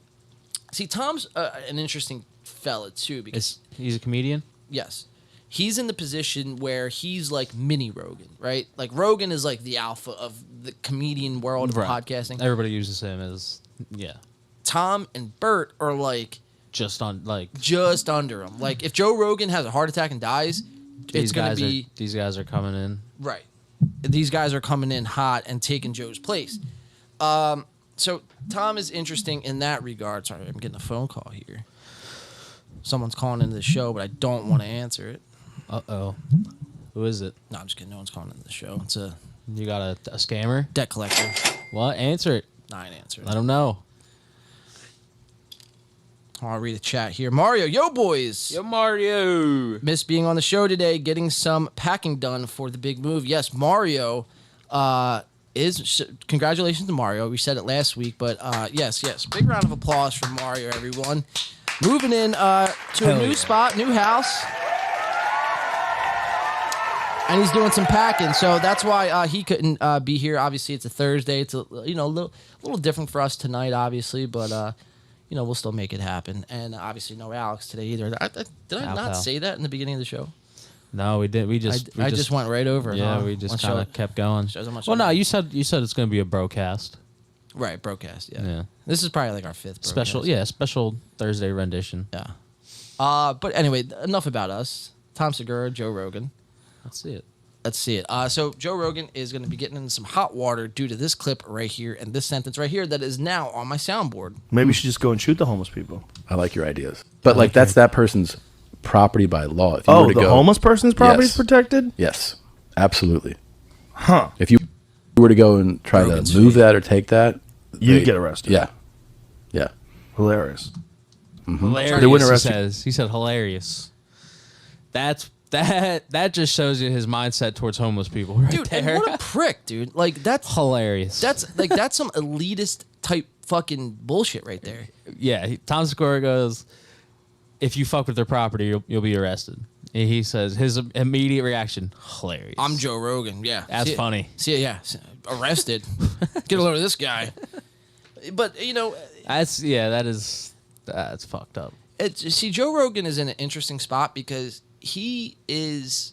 See, Tom's an interesting fella too because he's a comedian. Yes. He's in the position where he's like mini Rogan, right? Like Rogan is like the alpha of the comedian world of podcasting. Everybody uses him as Tom and Bert are like just under him. Like if Joe Rogan has a heart attack and dies, it's going to be these guys are coming in. Right. These guys are coming in hot and taking Joe's place. So Tom is interesting in that regard. Sorry, I'm getting a phone call here. Someone's calling into the show, but I don't want to answer it. Uh-oh. Who is it? No, I'm just kidding. No one's calling into the show. It's a... You got a scammer? Debt collector. What? Answer it. No, I ain't answering. Let him know. I'll read the chat here. Mario, yo boys. Yo, Mario. Miss being on the show today, getting some packing done for the big move. Yes, Mario congratulations to Mario. We said it last week, but yes. Big round of applause for Mario, everyone. Moving in to a new spot, new house. And he's doing some packing, so that's why he couldn't be here. Obviously, it's a Thursday. It's a little different for us tonight, obviously, but we'll still make it happen. And obviously, no Alex today either. Did I not say that in the beginning of the show? No, we did. We just went right over it. Yeah, huh? we just kind of kept going. Well, no, you said it's going to be a broadcast. Right, broadcast. Yeah. Yeah. This is probably like our 5th broadcast. Special Thursday rendition. Yeah. But anyway, enough about us. Tom Segura, Joe Rogan. Let's see it. So Joe Rogan is going to be getting into some hot water due to this clip right here and this sentence right here that is now on my soundboard. Maybe you should just go and shoot the homeless people. I like your ideas. But that's that person's property by law. If you were to the homeless person's property is protected? Yes, absolutely. Huh. If you were to go and try to move that or take that, you'd get arrested. Yeah. Hilarious. Mm-hmm. Hilarious, he said hilarious. That just shows you his mindset towards homeless people right dude, there. And what a prick, dude. Like, that's hilarious. That's some elitist type fucking bullshit right there. Yeah, Tom Segura goes, if you fuck with their property, you'll be arrested. And he says his immediate reaction, hilarious. I'm Joe Rogan. Yeah, that's funny. Arrested. Get a load of this guy. But that's fucked up. Joe Rogan is in an interesting spot because he is,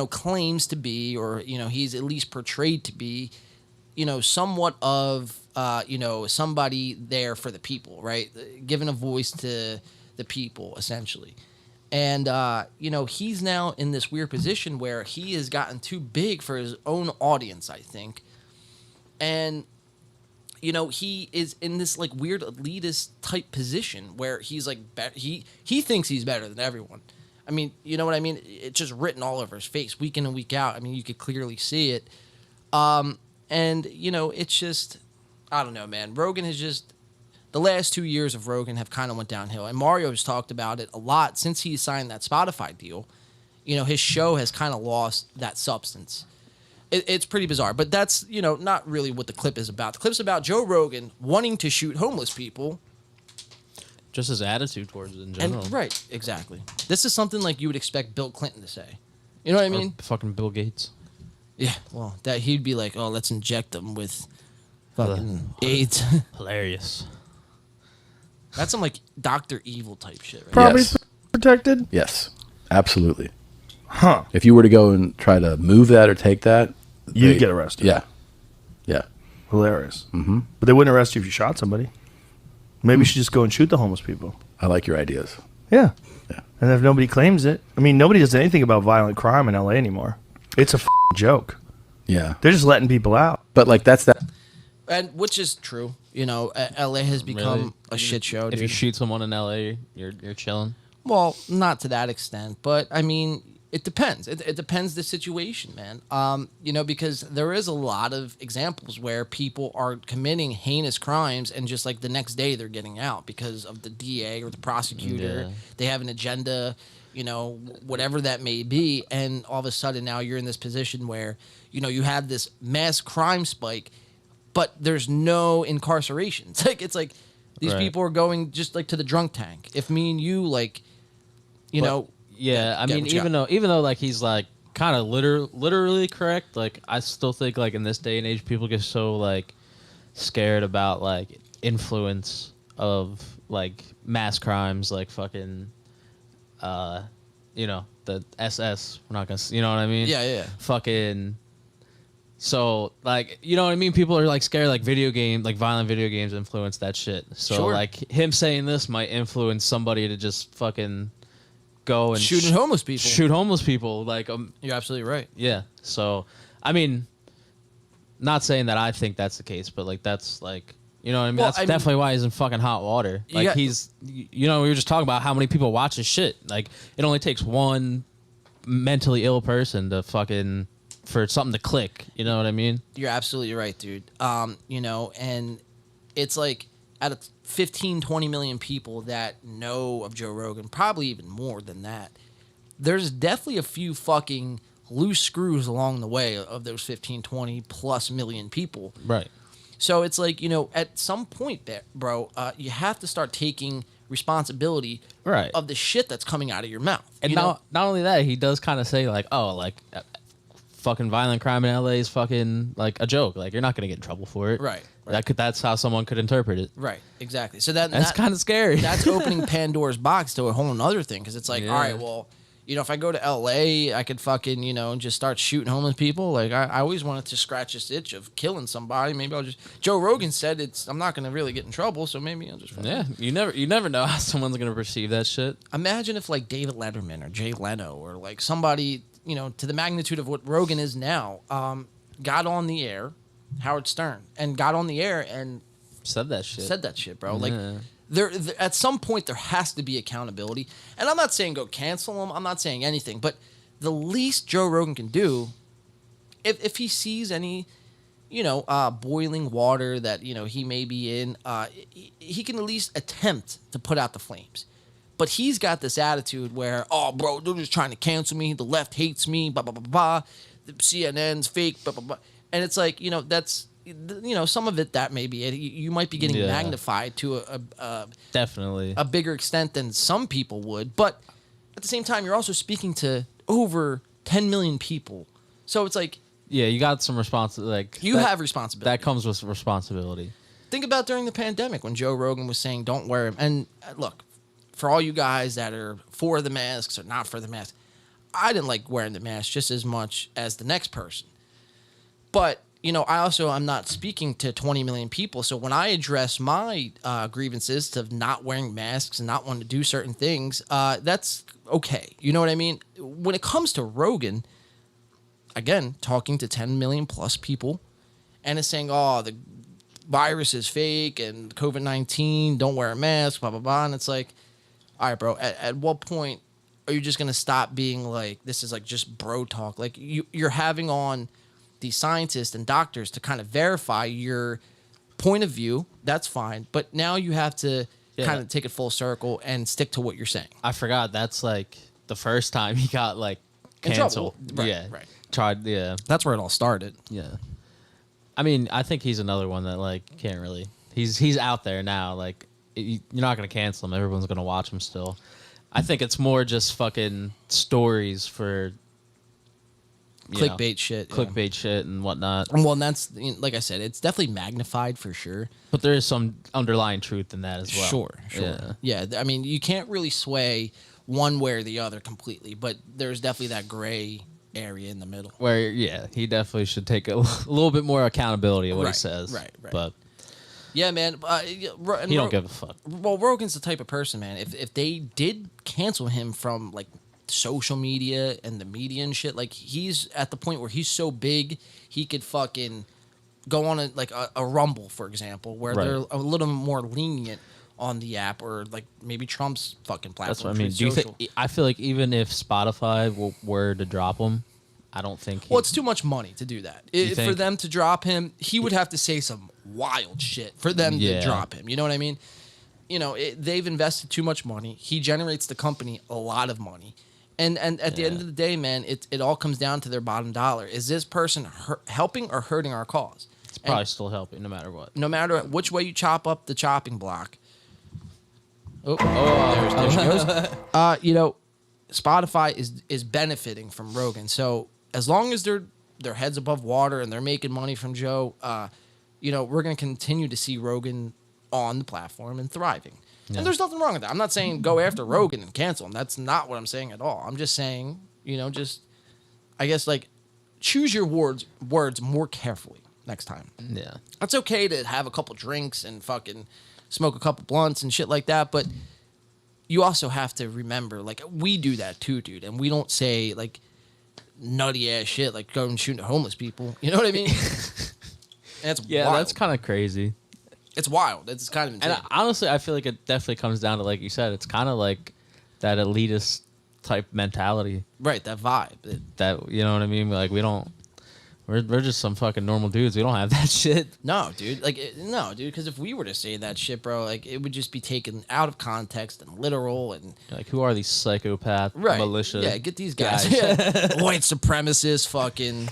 claims to be, or he's at least portrayed to be, somewhat of, somebody there for the people, right? Giving a voice to the people, essentially. And, he's now in this weird position where he has gotten too big for his own audience, I think. And, he is in this, like, weird elitist type position where he's, like, he thinks he's better than everyone. I mean, you know what I mean? It's just written all over his face, week in and week out. I mean, you could clearly see it. And, it's just, I don't know, man. Rogan has just... The last 2 years of Rogan have kind of went downhill, and Mario's talked about it a lot since he signed that Spotify deal. his show has kind of lost that substance. It's pretty bizarre, but that's, not really what the clip is about. The clip's about Joe Rogan wanting to shoot homeless people. Just his attitude towards it in general. And, right, exactly. This is something like you would expect Bill Clinton to say. You know what I mean? Or fucking Bill Gates. Yeah, well, that he'd be like, oh, let's inject them with fucking AIDS. Hilarious. That's some like Dr. Evil type shit, right? Property's Yes. protected? Yes, absolutely. Huh. If you were to go and try to move that or take that, You'd get arrested. Yeah. Yeah. Hilarious. Mm-hmm. But they wouldn't arrest you if you shot somebody. Maybe you should just go and shoot the homeless people. I like your ideas. Yeah. Yeah. And if nobody claims it, I mean, nobody does anything about violent crime in LA anymore. It's a joke. Yeah. They're just letting people out. But like that's that. And which is true. LA has become Really? a shit show. If Dude. you shoot someone in LA, you're chilling. Well, not to that extent, but I mean, it depends. It depends the situation, man. Because there is a lot of examples where people are committing heinous crimes and just like the next day they're getting out because of the DA or the prosecutor. Yeah. They have an agenda, whatever that may be, and all of a sudden now you're in this position where you have this mass crime spike, but there's no incarceration. It's like these Right. people are going just like to the drunk tank. If me and you Yeah, I mean, what you even though like he's like kind of literally correct, like I still think like in this day and age, people get so like scared about like influence of like mass crimes, like fucking, the SS. We're not gonna, you know what I mean? Yeah. Fucking. So like, you know what I mean? People are like scared, like violent video games influence that shit. So Sure. like him saying this might influence somebody to just fucking go and Shooting homeless people. shoot homeless people. Like, You're absolutely right. yeah. So, I mean, not saying that I think that's the case, but like that's like, you know what I mean? Well, That's I mean- definitely why he's in fucking hot water. You Like got- we were just talking about how many people watch his shit. Like it only takes one mentally ill person to fucking for something to click. You know what I mean? You're absolutely right, dude. And it's like out of 15, 20 million people that know of Joe Rogan, probably even more than that, there's definitely a few fucking loose screws along the way of those 15, 20 plus million people. Right. So it's like, at some point, bro, you have to start taking responsibility Right. of the shit that's coming out of your mouth. And not only that, he does kind of say like, oh, like fucking violent crime in LA is fucking like a joke. Like you're not gonna get in trouble for it. Right. That's how someone could interpret it. Right, exactly. So that's kind of scary. That's opening Pandora's box to a whole other thing because it's like, Yeah. all right, well, if I go to LA, I could fucking, just start shooting homeless people. Like I always wanted to scratch this itch of killing somebody. Maybe I'll just. Joe Rogan said I'm not gonna really get in trouble, so maybe I'll just. Fucking, Yeah, you never know how someone's gonna perceive that shit. Imagine if like David Letterman or Jay Leno or like somebody, to the magnitude of what Rogan is now, got on the air, Howard Stern, and got on the air and Said that shit. bro. Like, there at some point there has to be accountability. And I'm not saying go cancel him. I'm not saying anything. But the least Joe Rogan can do, if he sees any, boiling water that he may be in, he can at least attempt to put out the flames. But he's got this attitude where, oh, bro, they're just trying to cancel me. The left hates me. Blah blah blah blah. The CNN's fake. Blah blah blah. And it's like, that's. Some of it that may be it. You might be getting magnified to Definitely a bigger extent than some people would, but at the same time, you're also speaking to over 10 million people. So it's like you got some responsibility. Like you have responsibility. That comes with responsibility. Think about during the pandemic when Joe Rogan was saying, "Don't wear them." And look, for all you guys that are for the masks or not for the mask, I didn't like wearing the mask just as much as the next person, but. I'm not speaking to 20 million people. So when I address my grievances to not wearing masks and not wanting to do certain things, that's okay. You know what I mean? When it comes to Rogan, again, talking to 10 million plus people and is saying, oh, the virus is fake and COVID-19, don't wear a mask, blah, blah, blah. And it's like, all right, bro, at what point are you just going to stop being like, this is like just bro talk? Like you're having on these scientists and doctors to kind of verify your point of view. That's fine. But now you have to kind of take it full circle and stick to what you're saying. I forgot that's like the first time he got like In cancel. trouble. Right, yeah, right. Tried. Yeah, That's where it all started. yeah. I mean, I think he's another one that like can't really. He's out there now. Like you're not gonna cancel him. Everyone's gonna watch him still. I think it's more just fucking stories for Clickbait shit. clickbait shit and whatnot. Well, and that's, like I said, it's definitely magnified for sure. But there is some underlying truth in that as well. Sure. Yeah, I mean, you can't really sway one way or the other completely, but there's definitely that gray area in the middle. Where he definitely should take a little bit more accountability of what he Right, says. right. But Yeah, man. he don't give a fuck. Well, Rogan's the type of person, man. If they did cancel him from like social media and the media and shit, like he's at the point where he's so big he could fucking go on a Rumble, for example, where Right. they're a little more lenient on the app, or like maybe Trump's fucking platform. That's what I mean. Truth Do you Social. think? I feel like even if Spotify were to drop him, I don't think. Well, it's too much money to do that. For think? them to drop him, he would have to say some wild shit for them to Yeah. drop him. You know what I mean? They've invested too much money. He generates the company a lot of money. And at the end of the day, man, it all comes down to their bottom dollar. Is this person helping or hurting our cause? It's probably still helping no matter what. No matter which way you chop up the chopping block. There she goes. Spotify is benefiting from Rogan. So as long as their heads above water and they're making money from Joe, we're going to continue to see Rogan on the platform and thriving. Yeah. And there's nothing wrong with that. I'm not saying go after Rogan and cancel him. That's not what I'm saying at all. I'm just saying, choose your words more carefully next time. Yeah. It's okay to have a couple drinks and fucking smoke a couple blunts and shit like that, but you also have to remember, like, we do that too, dude, and we don't say, like, nutty ass shit like go and shoot homeless people. You know what I mean? And it's wild. That's kind of crazy. It's wild. It's kind of insane. And honestly, I feel like it definitely comes down to, like you said, it's kind of like that elitist type mentality. Right, that vibe. That, you know what I mean? Like, we're just some fucking normal dudes. We don't have that shit. No, dude. Because if we were to say that shit, bro, like, it would just be taken out of context and literal and... Like, who are these psychopath militia Yeah, get these guys. White supremacist fucking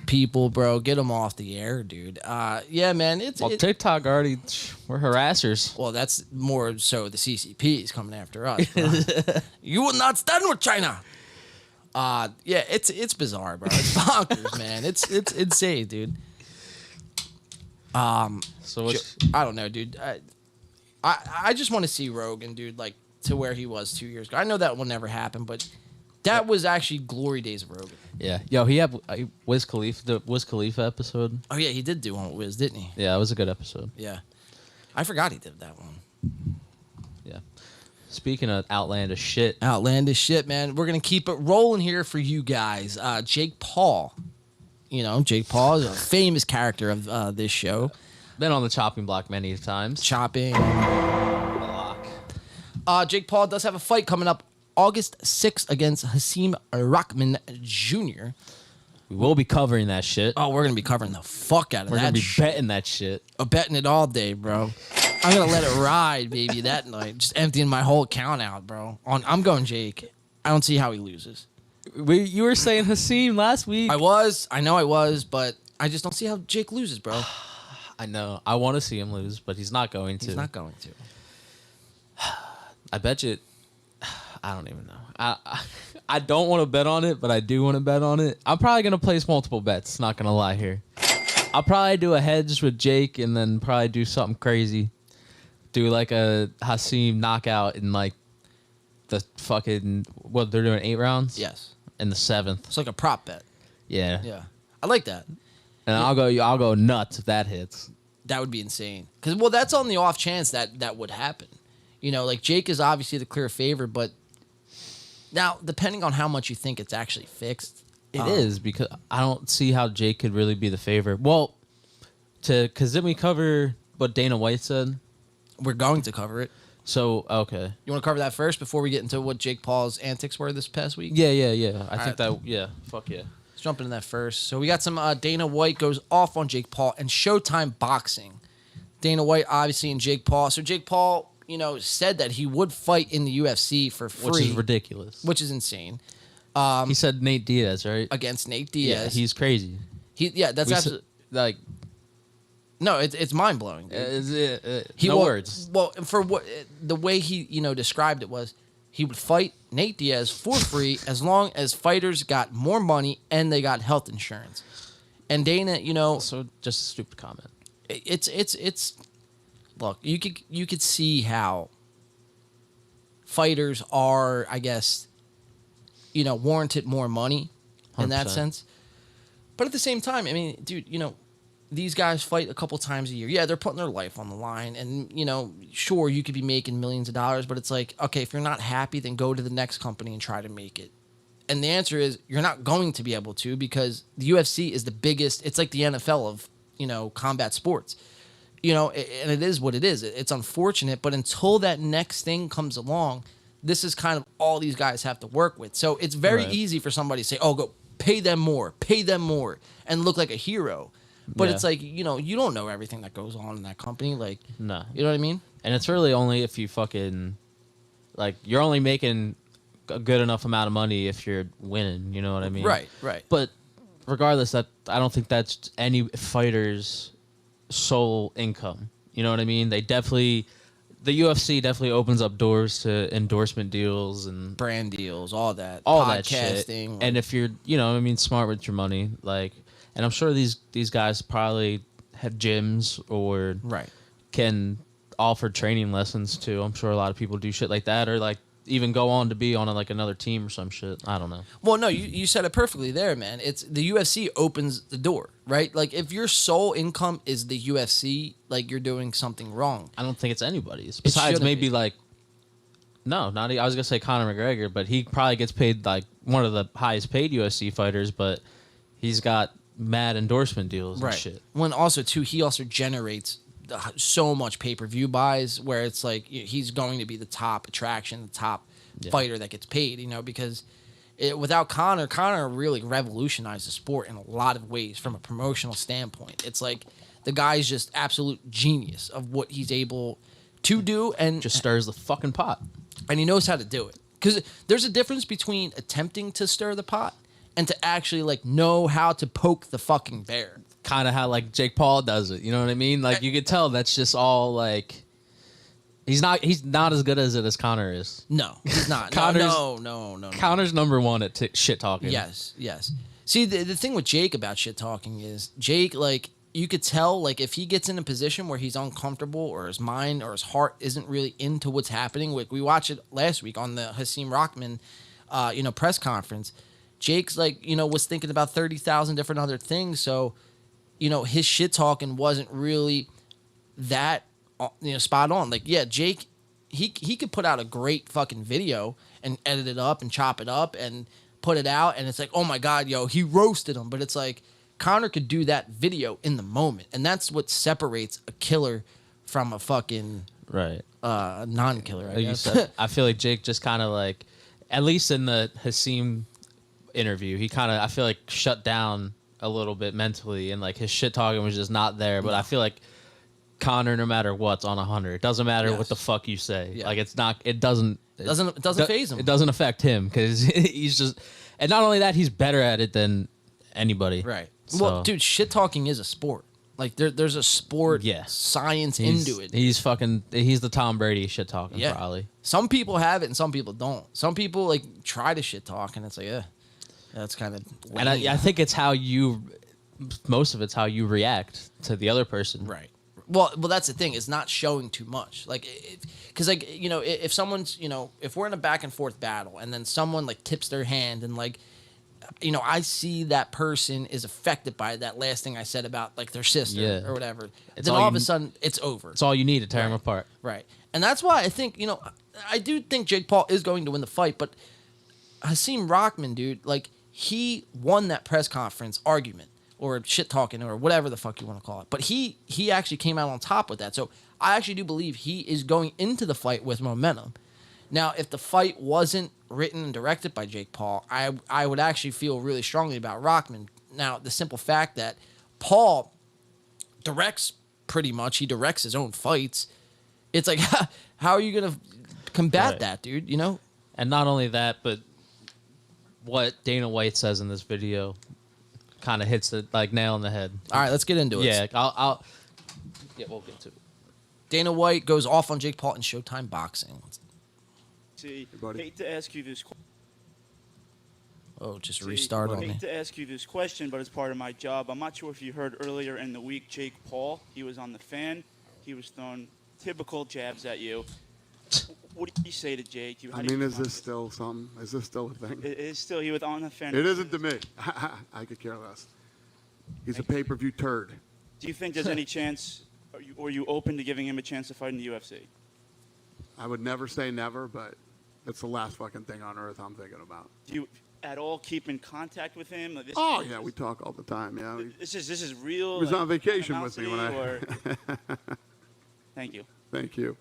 people, bro. Get them off the air, dude. Yeah, man. TikTok already... We're harassers. Well, that's more so the CCP is coming after us, bro. You will not stand with China. Yeah, it's bizarre, bro. It's bonkers, man. It's insane, dude. So I don't know, dude. I just want to see Rogan, dude, like to where he was 2 years ago. I know that will never happen, but that was actually glory days of Rogan. Yeah. Yo, he had Wiz Khalifa, the Wiz Khalifa episode. Oh yeah, he did do one with Wiz, didn't he? Yeah, it was a good episode. Yeah, I forgot he did that one. Yeah. Speaking of outlandish shit. Outlandish shit, man. We're going to keep it rolling here for you guys. Jake Paul. Jake Paul is a famous character of this show. Been on the chopping block many times. Chopping. Block. Jake Paul does have a fight coming up August 6th against Hasim Rahman Jr. We will be covering that shit. Oh, we're going to be covering the fuck out of We're that going to be shit. betting that shit. I'm betting it all day, bro. I'm going to let it ride, baby, that night. Just emptying my whole account out, bro. I'm going Jake. I don't see how he loses. You were saying Hasim last week. I know I was, but I just don't see how Jake loses, bro. I know. I want to see him lose, but he's not going to. He's not going to. I bet you. I don't even know. I don't want to bet on it, but I do want to bet on it. I'm probably going to place multiple bets, not going to lie here. I'll probably do a hedge with Jake and then probably do something crazy. Do like a Hasim knockout in like the fucking... What, they're doing 8 rounds? Yes. In the 7th. It's like a prop bet. Yeah. Yeah. I like that. And I'll go nuts if that hits. That would be insane. Because, well, that's on the off chance that would happen. Like Jake is obviously the clear favorite, but now, depending on how much you think it's actually fixed. It is, because I don't see how Jake could really be the favorite. Well, because then we cover what Dana White said. We're going to cover it. So, okay. You want to cover that first before we get into what Jake Paul's antics were this past week? Yeah. I right. think that, fuck yeah. Let's jump into that first. So we got some Dana White goes off on Jake Paul and Showtime Boxing. Dana White, obviously, and Jake Paul. So Jake Paul, said that he would fight in the UFC for free. Which is ridiculous. Which is insane. He said Nate Diaz, right? against Nate Yeah, Diaz. he's crazy. That's We absolutely like no. It's mind blowing. no words. Well, for what the way he described it was, he would fight Nate Diaz for free as long as fighters got more money and they got health insurance. And Dana, So just a stupid comment. it's look, you could see how fighters are, I guess, warranted more money in that 100%. sense. But at the same time, I mean, dude, these guys fight a couple times a year. Yeah, they're putting their life on the line. And, sure, you could be making millions of dollars, but it's like, okay, if you're not happy, then go to the next company and try to make it. And the answer is you're not going to be able to, because the UFC is the biggest. It's like the NFL of, combat sports. And it is what it is. It's unfortunate, but until that next thing comes along, this is kind of all these guys have to work with. So it's very Right. easy for somebody to say, oh, go pay them more, and look like a hero. But Yeah. it's like, you don't know everything that goes on in that company. Like, No. you know what I mean? And it's really only if you fucking like you're only making a good enough amount of money if you're winning, you know what I mean? Right. But regardless, that I don't think that's any fighter's sole income. You know what I mean? The UFC definitely opens up doors to endorsement deals and Brand deals, all that. all that shit. podcasting. And if you're, smart with your money, like, and I'm sure these guys probably have gyms or right. can offer training lessons too. I'm sure a lot of people do shit like that, or like even go on to be on another team or some shit. I don't know. Well, no, you said it perfectly there, man. It's the UFC opens the door, right? Like, if your sole income is the UFC, like, you're doing something wrong. I don't think it's anybody's. Besides shouldn't maybe be. like, no, not. I was gonna say Conor McGregor, but he probably gets paid like one of the highest paid UFC fighters, but he's got mad endorsement deals and shit. When also, too, he also generates so much pay-per-view buys where it's like he's going to be the top attraction, the top fighter that gets paid, because without Conor really revolutionized the sport in a lot of ways from a promotional standpoint. It's like the guy's just absolute genius of what he's able to do, and Just stirs the fucking pot. and he knows how to do it. Because there's a difference between attempting to stir the pot and to actually like know how to poke the fucking bear. Kind of how like Jake Paul does it. You know what I mean? Like you could tell that's just all like he's not as good as it as Conor is. No, he's not. Conor's- No. Conor's number one at shit talking. Yes. See, the thing with Jake about shit talking is Jake, like, you could tell, like, if he gets in a position where he's uncomfortable or his mind or his heart isn't really into what's happening. Like, we watched it last week on the Hasim Rahman, press conference. Jake's, like, was thinking about 30,000 different other things. So, his shit talking wasn't really that, spot on. Like, yeah, Jake, he could put out a great fucking video and edit it up and chop it up and put it out, and it's like, oh my God, yo, he roasted him. But it's like, Conor could do that video in the moment, and that's what separates a killer from a fucking Right. non-killer, I Like you guess. said, I feel like Jake just kind of like, at least in the Hasim interview, he kind of, I feel like, shut down a little bit mentally, and like his shit talking was just not there. But I feel like Conor, no matter what's on 100, it doesn't matter Yes. what the fuck you say. Yeah. Like it's not, it doesn't phase him. It doesn't affect him because he's just, and not only that, he's better at it than anybody. Right. So, Well, dude, shit talking is a sport. Like there's a sport science into it. He's the Tom Brady shit talking probably. Some people have it and some people don't. Some people like try to shit talk and it's like, that's kind of. And I think it's most of it's how you react to the other person. Right. Well, that's the thing. It's not showing too much. Like, because like if someone's if we're in a back and forth battle and then someone like tips their hand and like. I see that person is affected by that last thing I said about like their sister or whatever. It's then all all of you- a sudden it's over. It's all you need to tear him apart. Right. And that's why I think, I do think Jake Paul is going to win the fight, but Hasim Rahman, dude, like he won that press conference argument or shit talking or whatever the fuck you want to call it. But he actually came out on top with that. So I actually do believe he is going into the fight with momentum. Now, if the fight wasn't written and directed by Jake Paul, I would actually feel really strongly about Rahman. Now, the simple fact that Paul directs pretty much, he directs his own fights. It's like, how are you going to combat Right. that, dude? And not only that, but what Dana White says in this video kind of hits it like nail on the head. All right, let's get into it. Yeah, yeah, we'll get to it. Dana White goes off on Jake Paul in Showtime Boxing. See, hate to ask you this. Just restart on me. Hate to ask you this question, but it's part of my job. I'm not sure if you heard earlier in the week, Jake Paul. He was on the fan. He was throwing typical jabs at you. What do you say to Jake? Is this still something? Is this still a thing? It is still. He was on the fan. It isn't to me. I could care less. He's a pay-per-view turd. Do you think there's any chance, are you open to giving him a chance to fight in the UFC? I would never say never, but it's the last fucking thing on earth I'm thinking about. Do you at all keep in contact with him? Like Yeah, we talk all the time. Yeah. This is real. He was on vacation with me when I. Thank you. Thank you.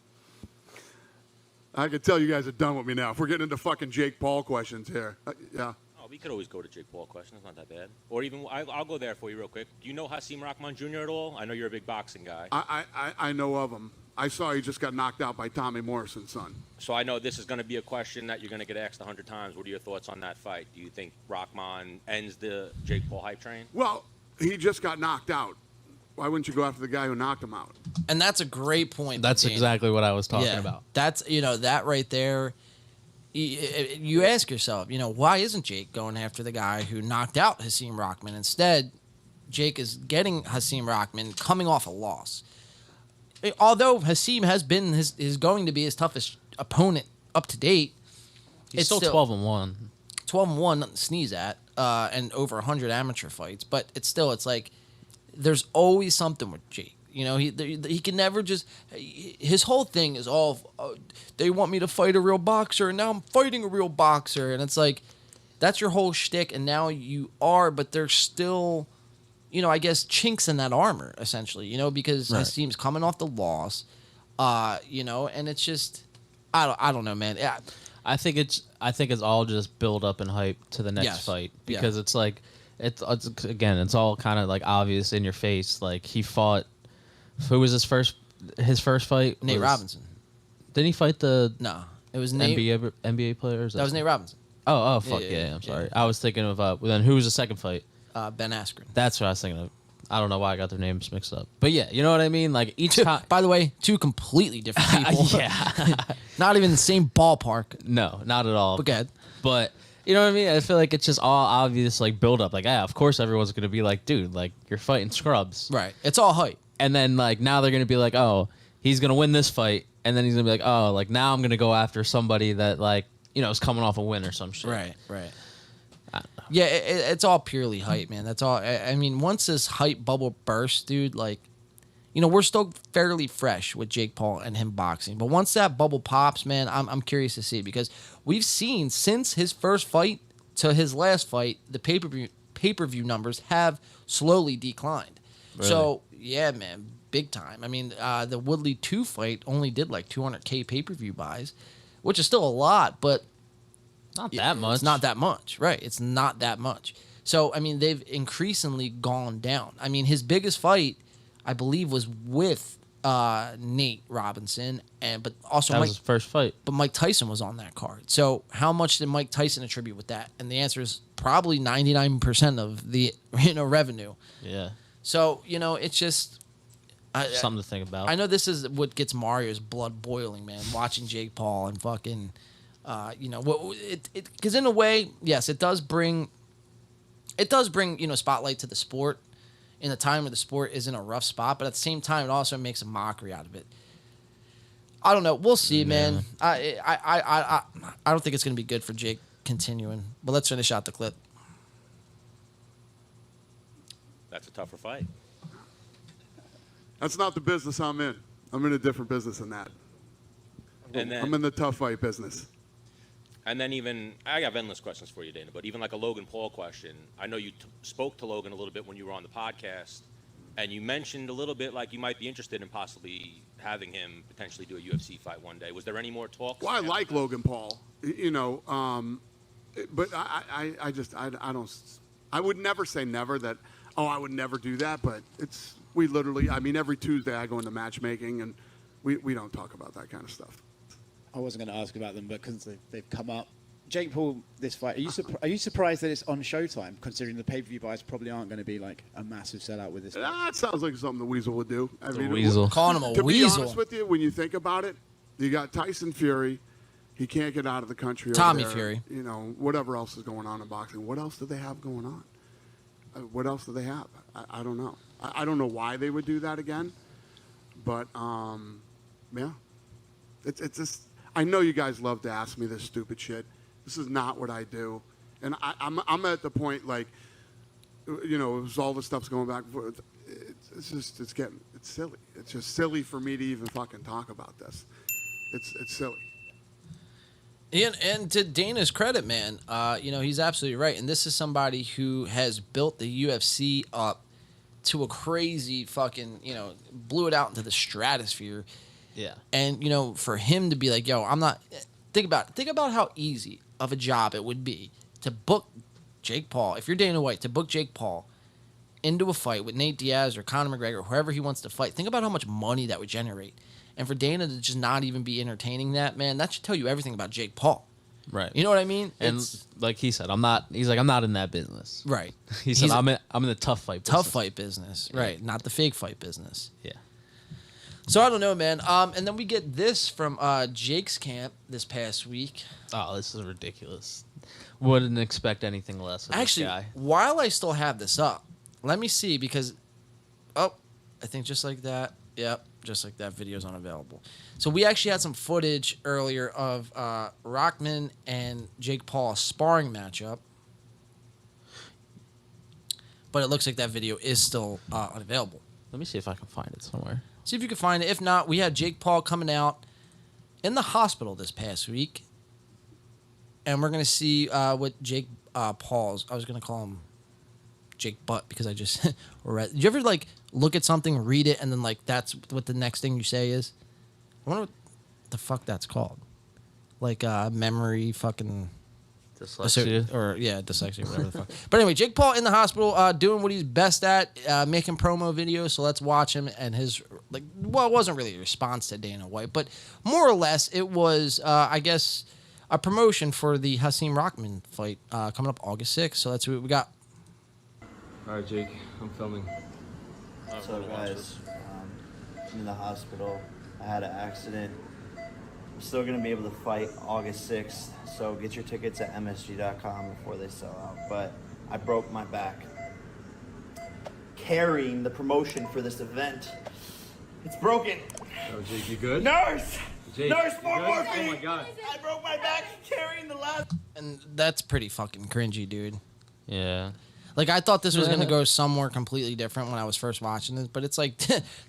I can tell you guys are done with me now. If we're getting into fucking Jake Paul questions here, yeah. Oh, we could always go to Jake Paul questions. It's not that bad. Or even I'll go there for you real quick. Do you know Hasim Rahman Jr. at all? I know you're a big boxing guy. I know of him. I saw he just got knocked out by Tommy Morrison's son. So I know this is going to be a question that you're going to get asked 100 times. What are your thoughts on that fight? Do you think Rahman ends the Jake Paul hype train? Well, he just got knocked out. Why wouldn't you go after the guy who knocked him out? And that's a great point. That's Dana. exactly what I was talking about. That's, that right there. You ask yourself, why isn't Jake going after the guy who knocked out Hasim Rahman? Instead, Jake is getting Hasim Rahman coming off a loss. Although Hasim has been is going to be his toughest opponent up to date, he's still 12-1. 12-1, nothing to sneeze at, and over 100 amateur fights. But it's like there's always something with Jake. He can never just. His whole thing is all. They want me to fight a real boxer, and now I'm fighting a real boxer, and it's like that's your whole shtick, and now you are, but there's still, I guess chinks in that armor essentially, because Right. Hasim's coming off the loss, and it's just, I don't know, man. Yeah. I think it's all just build up and hype to the next Yes. fight because it's like it's all kind of like obvious in your face. Like he fought. Who was his first fight? Nate Robinson. Didn't he fight the No, it was Nate. NBA players? That was Nate Robinson. Oh, fuck Yeah, yeah! yeah, I'm sorry. yeah. I was thinking of then who was the second fight? Ben Askren. That's what I was thinking of. I don't know why I got their names mixed up, but yeah, you know what I mean. Like each time. By the way, two completely different people. Yeah. Not even the same ballpark. No, not at all. But go ahead. But you know what I mean? I feel like it's just all obvious, like build up. Like, of course everyone's gonna be like, dude, like you're fighting scrubs, Right. It's all hype. and then like now they're gonna be like, oh, he's gonna win this fight, and then he's gonna be like, oh, like now I'm gonna go after somebody that like is coming off a win or some shit. Right. Yeah, it's all purely hype, man. That's all. I mean, once this hype bubble bursts, dude, like, we're still fairly fresh with Jake Paul and him boxing. But once that bubble pops, man, I'm curious to see because we've seen since his first fight to his last fight, the pay-per-view numbers have slowly declined. Really? So, yeah, man, big time. I mean, the Woodley 2 fight only did like 200K pay-per-view buys, which is still a lot, but Not that much. It's not that much, right? It's not that much. So, I mean, they've increasingly gone down. I mean, his biggest fight, I believe, was with Nate Robinson, but also That was his first fight. But Mike Tyson was on that card. So, how much did Mike Tyson attribute with that? And the answer is probably 99% of the revenue. Yeah. So, it's just Something to think about. I know this is what gets Mario's blood boiling, man. Watching Jake Paul and fucking. Because in a way, yes, it does bring spotlight to the sport in a time where the sport is in a rough spot, but at the same time, it also makes a mockery out of it. I don't know. We'll see, man. I don't think it's gonna be good for Jake continuing. But let's finish out the clip. That's a tougher fight. That's not the business I'm in. I'm in a different business than that. And then, I'm in the tough fight business. And then I have endless questions for you, Dana, but even like a Logan Paul question. I know you spoke to Logan a little bit when you were on the podcast, and you mentioned a little bit like you might be interested in possibly having him potentially do a UFC fight one day. Was there any more talk? Well, I like Logan Paul, but I would never say never that, I would never do that, but every Tuesday I go into matchmaking, and we don't talk about that kind of stuff. I wasn't going to ask about them, but because they've come up Jake Paul, this fight. Are you surprised that it's on Showtime, considering the pay-per-view buys probably aren't going to be like a massive sellout with this? That sounds like something the Weasel would do. I mean, Weasel. Calling him a to weasel. be honest with you, when you think about it, you got Tyson Fury. He can't get out of the country. over Tommy there. Fury. You know, whatever else is going on in boxing. What else do they have going on? What else do they have? I don't know. I don't know why they would do that again. But, yeah. It's just, I know you guys love to ask me this stupid shit. This is not what I do. And I'm at the point, like, you know, it was all the stuff's going back and forth. It's silly. It's just silly for me to even fucking talk about this. It's silly. And to Dana's credit, man, you know, he's absolutely right. And this is somebody who has built the UFC up to a crazy fucking, you know, blew it out into the stratosphere. Yeah. And, you know, for him to be like, yo, I'm not... Think about how easy of a job it would be to book Jake Paul. If you're Dana White, to book Jake Paul into a fight with Nate Diaz or Conor McGregor, or whoever he wants to fight. Think about how much money that would generate. And for Dana to just not even be entertaining that, man, that should tell you everything about Jake Paul. Right. You know what I mean? And like he said, I'm not in that business. Right. He said, I'm in the tough fight business. Tough fight business. Yeah. Right. Not the fake fight business. Yeah. So I don't know, man. And then we get this from Jake's camp this past week. Oh, this is ridiculous. Wouldn't expect anything less of Actually, this guy. while I still have this up, let me see because, I think just like that. Yep, just like that, video's unavailable. So we actually had some footage earlier of Rockman and Jake Paul sparring matchup. But it looks like that video is still unavailable. Let me see if I can find it somewhere. See if you can find it. If not, we had Jake Paul coming out in the hospital this past week. And we're going to see what Jake Paul's... I was going to call him Jake Butt because I just read... Did you ever, like, look at something, read it, and then, like, that's what the next thing you say is? I wonder what the fuck that's called. Like, memory fucking... Dyslexia. Dyslexia, whatever the fuck. But anyway, Jake Paul in the hospital doing what he's best at, making promo videos. So let's watch him and his, it wasn't really a response to Dana White, but more or less it was, I guess, a promotion for the Hasim Rockman fight coming up August 6th. So that's what we got. All right, Jake, I'm filming. So guys, I'm in the hospital. I had an accident. I'm still going to be able to fight August 6th, so get your tickets at msg.com before they sell out. But I broke my back carrying the promotion for this event. It's broken. Oh, Jake, you good? Nurse! Jake, Nurse, you more good? morphine! Oh, my God. I broke my back carrying the last... And that's pretty fucking cringy, dude. Yeah. Like, I thought this was going to go somewhere completely different when I was first watching this, but it's like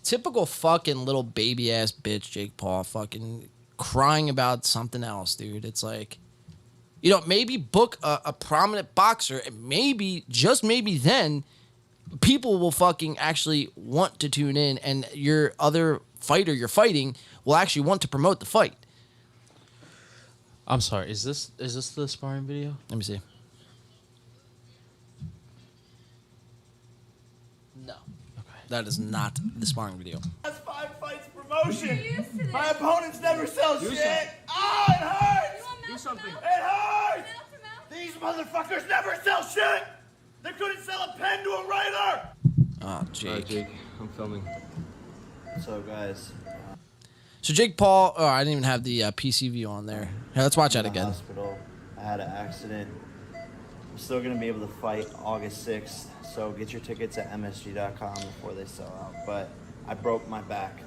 typical fucking little baby-ass bitch Jake Paul fucking... crying about something else, dude. It's like, you know, maybe book a prominent boxer, and maybe, just maybe then, people will fucking actually want to tune in, and your other fighter you're fighting will actually want to promote the fight. I'm sorry. Is this the sparring video? Let me see. No. Okay. That is not the sparring video. Last 5 fights promotion. My opponents never sell shit. Oh, it hurts. Do something. It hurts. These motherfuckers never sell shit. They couldn't sell a pen to a writer. Oh, Jake. All right, Jake, I'm filming. So guys. So Jake Paul, I didn't even have the PC view on there. Here, let's watch that again. Hospital. I had an accident. I'm still going to be able to fight August 6th, so get your tickets at msg.com before they sell out. But I broke my back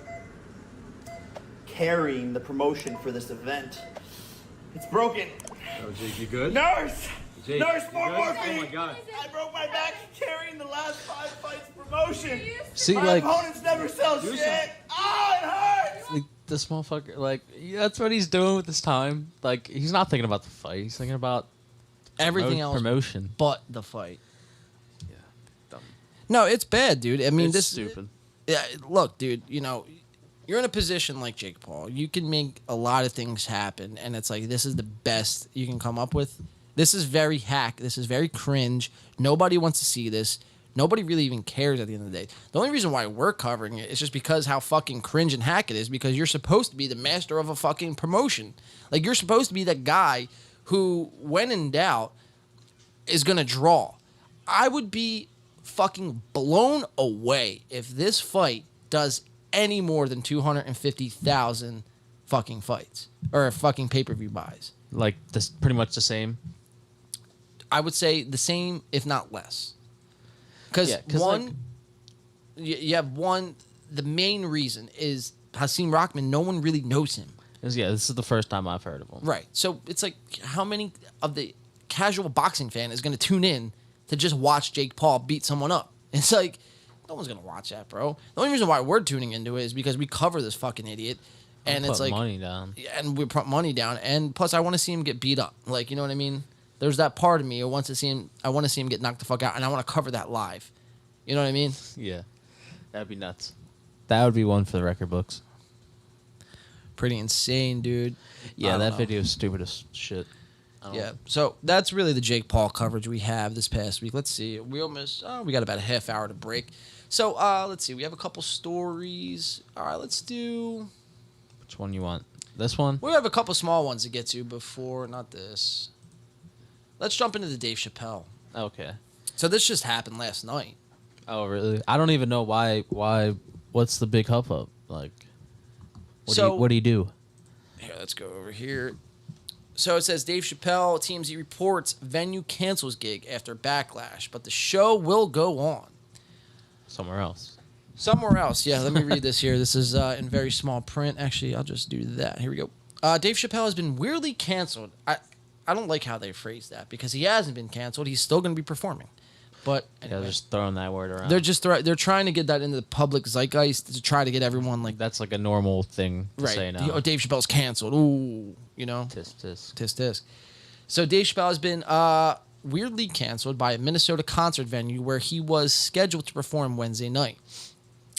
carrying the promotion for this event. It's broken. Oh, Jake, you good? Nurse! Jake, Nurse, you more good? morphine! Oh, my God. I broke my back carrying the last 5 fights promotion. See, my like- opponents never sell shit. Oh, it hurts! Like, this motherfucker, like, that's what he's doing with his time. Like, he's not thinking about the fight. He's thinking about Everything else promotion. but the fight. Yeah. Dumb. No, it's bad, dude. I mean, It's this stupid. Yeah, look, dude. You know, you're in a position like Jake Paul. You can make a lot of things happen, and it's like this is the best you can come up with. This is very hack. This is very cringe. Nobody wants to see this. Nobody really even cares at the end of the day. The only reason why we're covering it is just because how fucking cringe and hack it is, because you're supposed to be the master of a fucking promotion. Like, you're supposed to be that guy who, when in doubt, is going to draw. I would be fucking blown away if this fight does any more than 250,000 fucking fights or fucking pay-per-view buys. Like this, pretty much the same. I would say the same, if not less. Because one, like, you have one. The main reason is Hasim Rahman. No one really knows him. Yeah, this is the first time I've heard of him. Right. So it's like, how many of the casual boxing fan is going to tune in to just watch Jake Paul beat someone up? It's like, no one's going to watch that, bro. The only reason why we're tuning into it is because we cover this fucking idiot. And it's like money down. And we put money down. And plus, I want to see him get beat up. Like, you know what I mean? There's that part of me who wants to see him. I want to see him get knocked the fuck out, and I want to cover that live. You know what I mean? Yeah, that'd be nuts. That would be one for the record books. Pretty insane, dude. Yeah, that video is stupid as shit. Yeah, so that's really the Jake Paul coverage we have this past week. Let's see. We got about a half hour to break. So let's see. We have a couple stories. All right, let's do. Which one you want? This one? We have a couple small ones to get to before, not this. Let's jump into the Dave Chappelle. Okay. So this just happened last night. Oh, really? I don't even know why. What's the big huff up? Like, what do you do? Here, let's go over here. So it says Dave Chappelle, TMZ reports venue cancels gig after backlash, but the show will go on. Somewhere else. Somewhere else. Yeah, let me read this here. This is in very small print. Actually, I'll just do that. Here we go. Dave Chappelle has been weirdly canceled. I don't like how they phrase that because he hasn't been canceled. He's still going to be performing. But anyway, yeah, just throwing that word around. They're trying to get that into the public zeitgeist to try to get everyone like that's like a normal thing to say now. Oh, Dave Chappelle's canceled. Ooh, you know. Tisk tisk. Tisk tisk. So Dave Chappelle has been weirdly canceled by a Minnesota concert venue where he was scheduled to perform Wednesday night.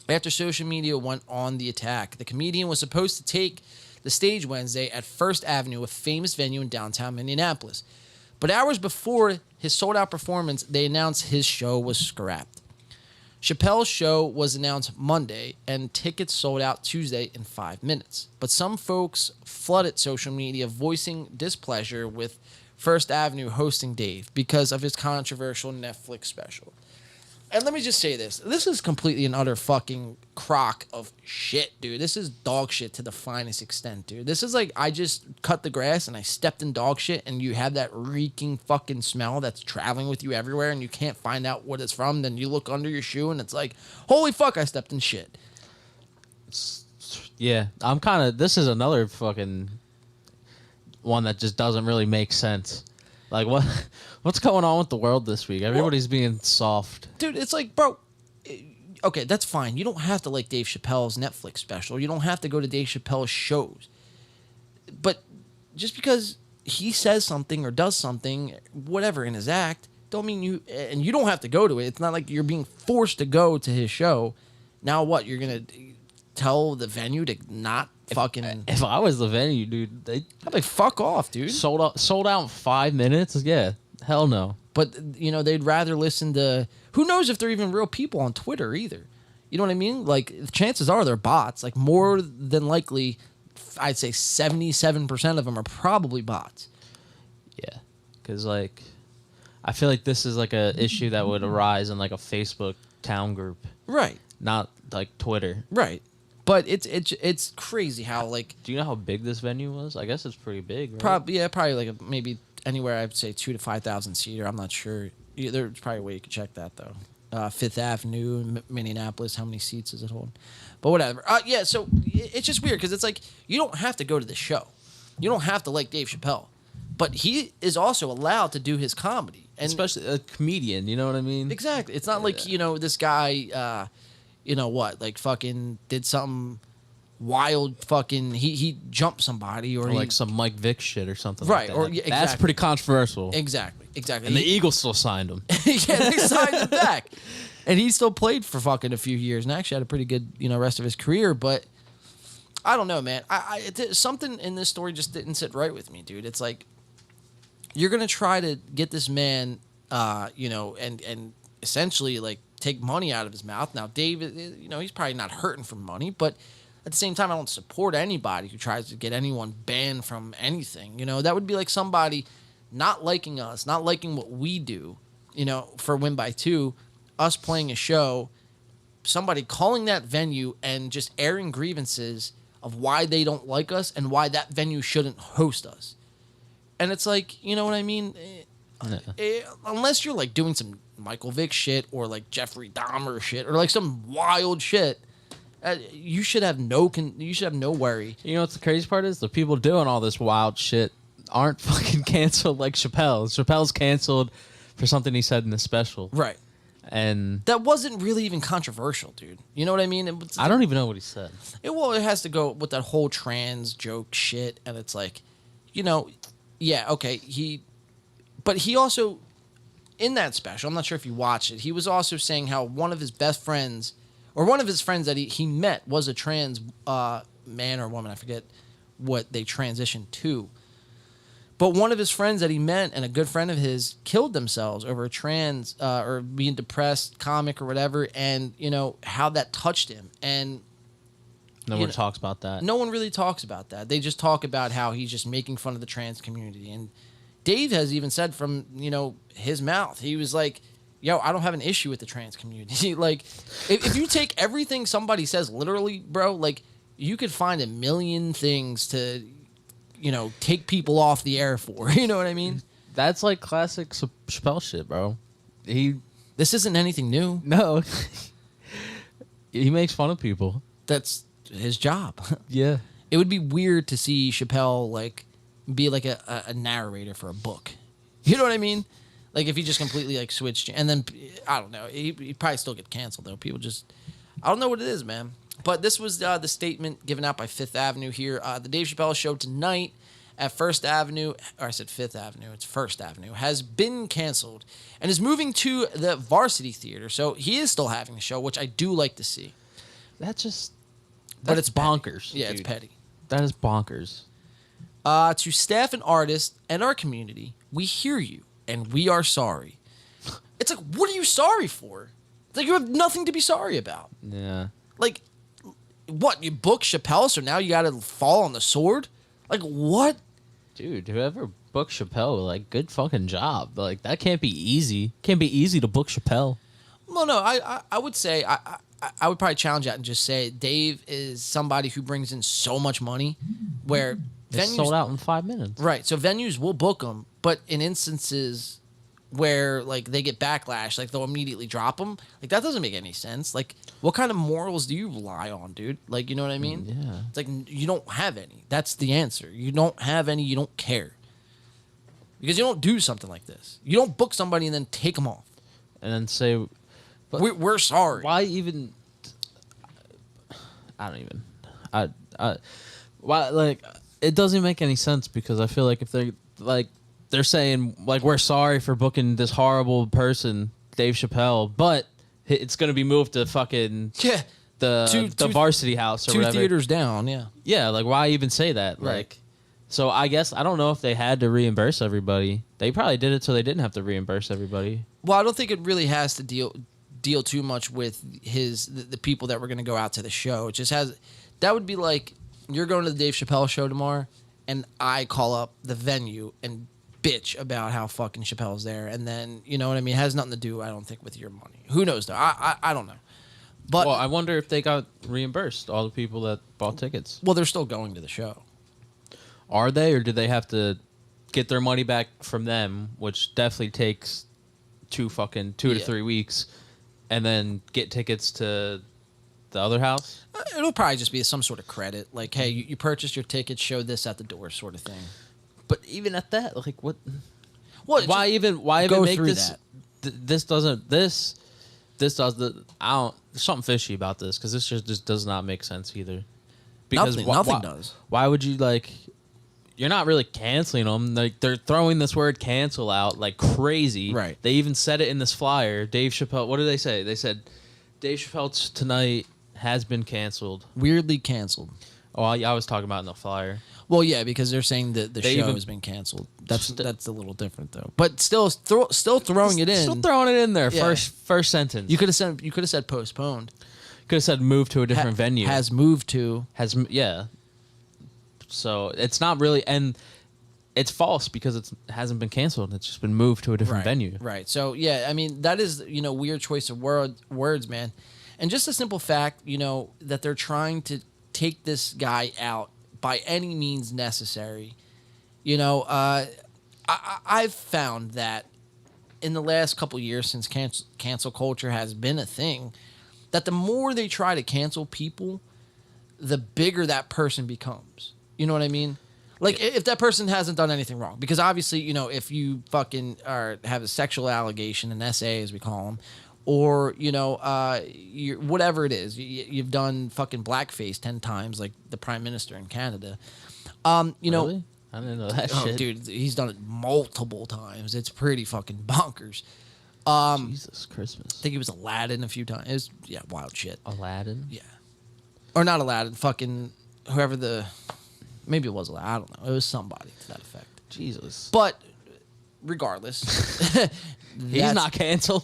After social media went on the attack, the comedian was supposed to take the stage Wednesday at First Avenue, a famous venue in downtown Minneapolis. But hours before his sold-out performance, they announced his show was scrapped. Chappelle's show was announced Monday, and tickets sold out Tuesday in 5 minutes. But some folks flooded social media voicing displeasure with First Avenue hosting Dave because of his controversial Netflix special. And let me just say this. This is completely an utter fucking crock of shit, dude. This is dog shit to the finest extent, dude. This is like I just cut the grass and I stepped in dog shit and you have that reeking fucking smell that's traveling with you everywhere and you can't find out what it's from. Then you look under your shoe and it's like, holy fuck, I stepped in shit. Yeah, I'm kind of... This is another fucking one that just doesn't really make sense. Like, what's going on with the world this week? Everybody's being soft. Dude, it's like, bro, okay, that's fine. You don't have to like Dave Chappelle's Netflix special. You don't have to go to Dave Chappelle's shows. But just because he says something or does something, whatever, in his act, don't mean you... And you don't have to go to it. It's not like you're being forced to go to his show. Now what? You're going to tell the venue to not... fucking. If I was the venue, dude, I'd be like, fuck off, dude. Sold out in 5 minutes. Yeah, hell no. But you know, they'd rather listen to who knows if they're even real people on Twitter either. You know what I mean? Like, chances are they're bots. Like, more than likely, I'd say 77% of them are probably bots. Yeah, because like, I feel like this is like a issue that would arise in like a Facebook town group, right? Not like Twitter, right? But it's crazy how like. Do you know how big this venue was? I guess it's pretty big. Right? Probably like maybe anywhere I'd say 2,000 to 5,000 seater. I'm not sure. There's probably a way you could check that though. Fifth Avenue, Minneapolis. How many seats does it hold? But whatever. Yeah. So it's just weird because it's like you don't have to go to the show. You don't have to like Dave Chappelle, but he is also allowed to do his comedy, and especially a comedian. You know what I mean? Exactly. It's not like this guy. You know what? Like fucking did something wild. Fucking he jumped somebody or like some Mike Vick shit or something. Right. Like that. Or exactly. That's pretty controversial. Exactly. And the Eagles still signed him. Yeah, they signed him back, and he still played for fucking a few years and actually had a pretty good rest of his career. But I don't know, man. Something in this story just didn't sit right with me, dude. It's like you're gonna try to get this man, and essentially like. Take money out of his mouth. Now, David, he's probably not hurting for money, but at the same time, I don't support anybody who tries to get anyone banned from anything. That would be like somebody not liking us, not liking what we do, you know, for Win by Two, us playing a show, somebody calling that venue and just airing grievances of why they don't like us and why that venue shouldn't host us. And it's like, you know what I mean? Unless you're like doing some Michael Vick shit or like Jeffrey Dahmer shit or like some wild shit, you should have no worry. You know what the crazy part is? The people doing all this wild shit aren't fucking canceled like Chappelle. Chappelle's canceled for something he said in the special. Right. And that wasn't really even controversial, dude. You know what I mean? I don't even know what he said. It has to go with that whole trans joke shit. And it's like, you know, yeah, okay. But he also, in that special, I'm not sure if you watched it, he was also saying how one of his best friends, or one of his friends that he met was a trans man or woman. I forget what they transitioned to. But one of his friends that he met and a good friend of his killed themselves over a trans or being depressed comic or whatever. And, you know, how that touched him. And no one talks about that. No one really talks about that. They just talk about how he's just making fun of the trans community. And Dave has even said from, you know, his mouth, he was like, yo, I don't have an issue with the trans community. Like, if you take everything somebody says literally, bro, like, you could find a million things to, you know, take people off the air for. You know what I mean? That's like classic Chappelle shit, bro. This isn't anything new. No. He makes fun of people. That's his job. Yeah. It would be weird to see Chappelle, like, be like a narrator for a book. You know what I mean? Like, if he just completely, like, switched. And then, I don't know. He'd probably still get canceled, though. People just... I don't know what it is, man. But this was the statement given out by Fifth Avenue here. The Dave Chappelle show tonight at First Avenue, or I said Fifth Avenue, it's First Avenue, has been canceled and is moving to the Varsity Theater. So he is still having the show, which I do like to see. But it's bonkers. Yeah, dude. it's petty. That is bonkers. To staff and artists and our community, we hear you and we are sorry. It's like, what are you sorry for? It's like you have nothing to be sorry about. Yeah. Like, what, you booked Chappelle, so now you gotta fall on the sword? Like, what? Dude, whoever booked Chappelle, like, good fucking job. Like, that can't be easy. Can't be easy to book Chappelle. Well, no, I would say, I would probably challenge that and just say Dave is somebody who brings in so much money where It's sold out in 5 minutes. Right, so venues will book them, but in instances where, like, they get backlash, like, they'll immediately drop them. Like, that doesn't make any sense. Like, what kind of morals do you rely on, dude? Like, you know what I mean? Yeah. It's like, you don't have any. That's the answer. You don't have any, you don't care. Because you don't do something like this. You don't book somebody and then take them off. And then say... But we're sorry. Why even... I don't even... Why, like... It doesn't make any sense because I feel like if they're... Like... They're saying, like, we're sorry for booking this horrible person, Dave Chappelle, but it's going to be moved to fucking the Varsity House or whatever. 2 theaters down, yeah. Yeah, like, why even say that? Right. Like, so I guess, I don't know if they had to reimburse everybody. They probably did it so they didn't have to reimburse everybody. Well, I don't think it really has to deal too much with the people that were going to go out to the show. It just has... That would be like, you're going to the Dave Chappelle show tomorrow, and I call up the venue and bitch about how fucking Chappelle's there, and then, you know what I mean? It has nothing to do, I don't think, with your money. Who knows, though? I don't know. But well, I wonder if they got reimbursed, all the people that bought tickets. Well, they're still going to the show. Are they, or did they have to get their money back from them, which definitely takes 2 to 3 weeks, and then get tickets to the other house? It'll probably just be some sort of credit. Like, hey, you purchased your ticket, show this at the door sort of thing. But even at that, like, what? Well, why even go make through this? that? This doesn't. This does the. I don't. There's something fishy about this because this just does not make sense either. Because nothing does. Why would you like? You're not really canceling them. Like, they're throwing this word "cancel" out like crazy. Right. They even said it in this flyer. Dave Chappelle. What did they say? They said Dave Chappelle tonight has been canceled. Weirdly canceled. Oh, I was talking about in the flyer. Well, yeah, because they're saying that the show has been canceled. That's a little different though. But still throwing it in. Still throwing it in there. Yeah. First sentence. You could have said postponed. Could have said moved to a different venue. Has moved to. Yeah. So it's not really, and it's false because it hasn't been canceled. It's just been moved to a different venue. Right. So yeah, I mean that is weird choice of words, man, and just a simple fact that they're trying to take this guy out by any means necessary. I've found that in the last couple years since cancel culture has been a thing, that the more they try to cancel people, the bigger that person becomes. You know what I mean? Like, if that person hasn't done anything wrong. Because obviously, if you fucking have a sexual allegation, an SA as we call them, or, you're, whatever it is, you've done fucking blackface 10 times like the Prime Minister in Canada. Really? I didn't know that shit. Dude, he's done it multiple times. It's pretty fucking bonkers. Jesus Christmas. I think he was Aladdin a few times. It was, wild shit. Aladdin? Yeah. Or not Aladdin, fucking whoever maybe it was Aladdin. I don't know. It was somebody to that effect. Jesus. But regardless. He's not canceled.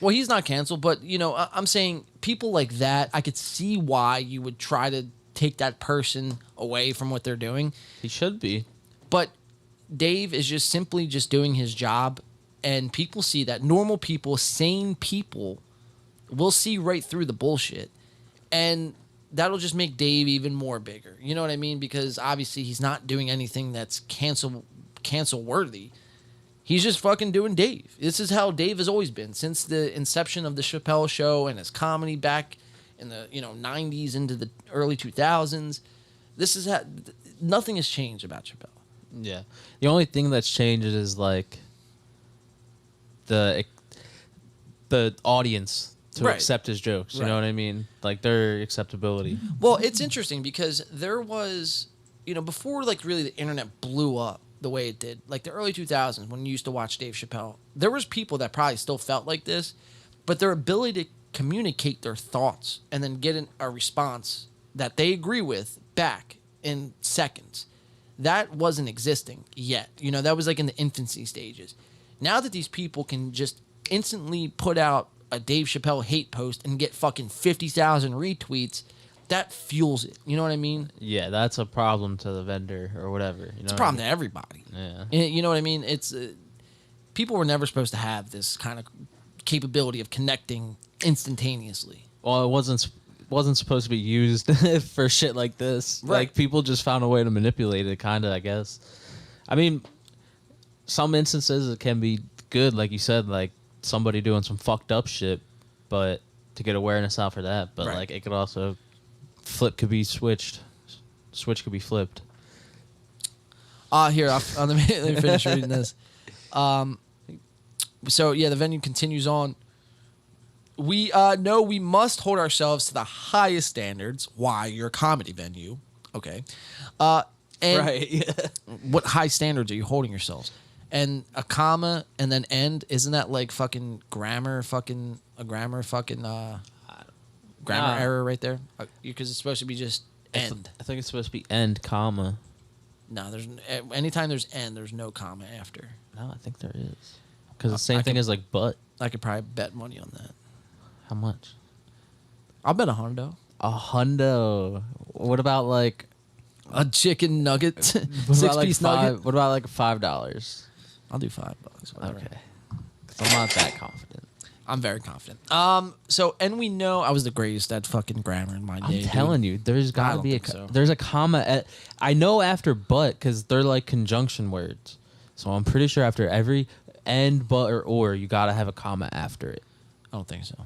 Well, he's not canceled, but, I'm saying people like that, I could see why you would try to take that person away from what they're doing. He should be. But Dave is just simply just doing his job, and people see that. Normal people, sane people, will see right through the bullshit. And that'll just make Dave even more bigger. You know what I mean? Because obviously he's not doing anything that's cancel worthy. He's just fucking doing Dave. This is how Dave has always been since the inception of the Chappelle show and his comedy back in the 90s into the early 2000s. This is how nothing has changed about Chappelle. Yeah. The only thing that's changed is like the audience to accept his jokes. You know what I mean? Like their acceptability. Well, it's interesting because there was, before like really the internet blew up the way it did, like the early 2000s when you used to watch Dave Chappelle, there was people that probably still felt like this, but their ability to communicate their thoughts and then get a response that they agree with back in seconds. That wasn't existing yet. That was like in the infancy stages. Now that these people can just instantly put out a Dave Chappelle hate post and get fucking 50,000 retweets, that fuels it. You know what I mean? Yeah, that's a problem to the vendor or whatever. It's a problem to everybody. Yeah. You know what I mean? It's people were never supposed to have this kind of capability of connecting instantaneously. Well, it wasn't supposed to be used for shit like this. Right. Like people just found a way to manipulate it, kind of. I guess. I mean, some instances it can be good, like you said, like somebody doing some fucked up shit, but to get awareness out for that. But like it could also could be switched. Switch could be flipped. Here, let me finish reading this. So yeah, the venue continues on. We know we must hold ourselves to the highest standards. Why? You're a comedy venue. Okay. And what high standards are you holding yourselves? And a comma and then end, isn't that like fucking grammar error right there? Because it's supposed to be just end. I think it's supposed to be end, comma. No, anytime there's end, there's no comma after. No, I think there is. Because the same thing is like but. I could probably bet money on that. How much? I'll bet $100. $100. What about like a chicken nugget? What about like nugget? What about like $5? I'll do $5. Whatever. Okay. Because I'm not that confident. I'm very confident. So and we know I was the greatest at fucking grammar in my day. I'm telling you, there's got to be there's a comma. I know after but because they're like conjunction words. So I'm pretty sure after every end, but or you got to have a comma after it. I don't think so.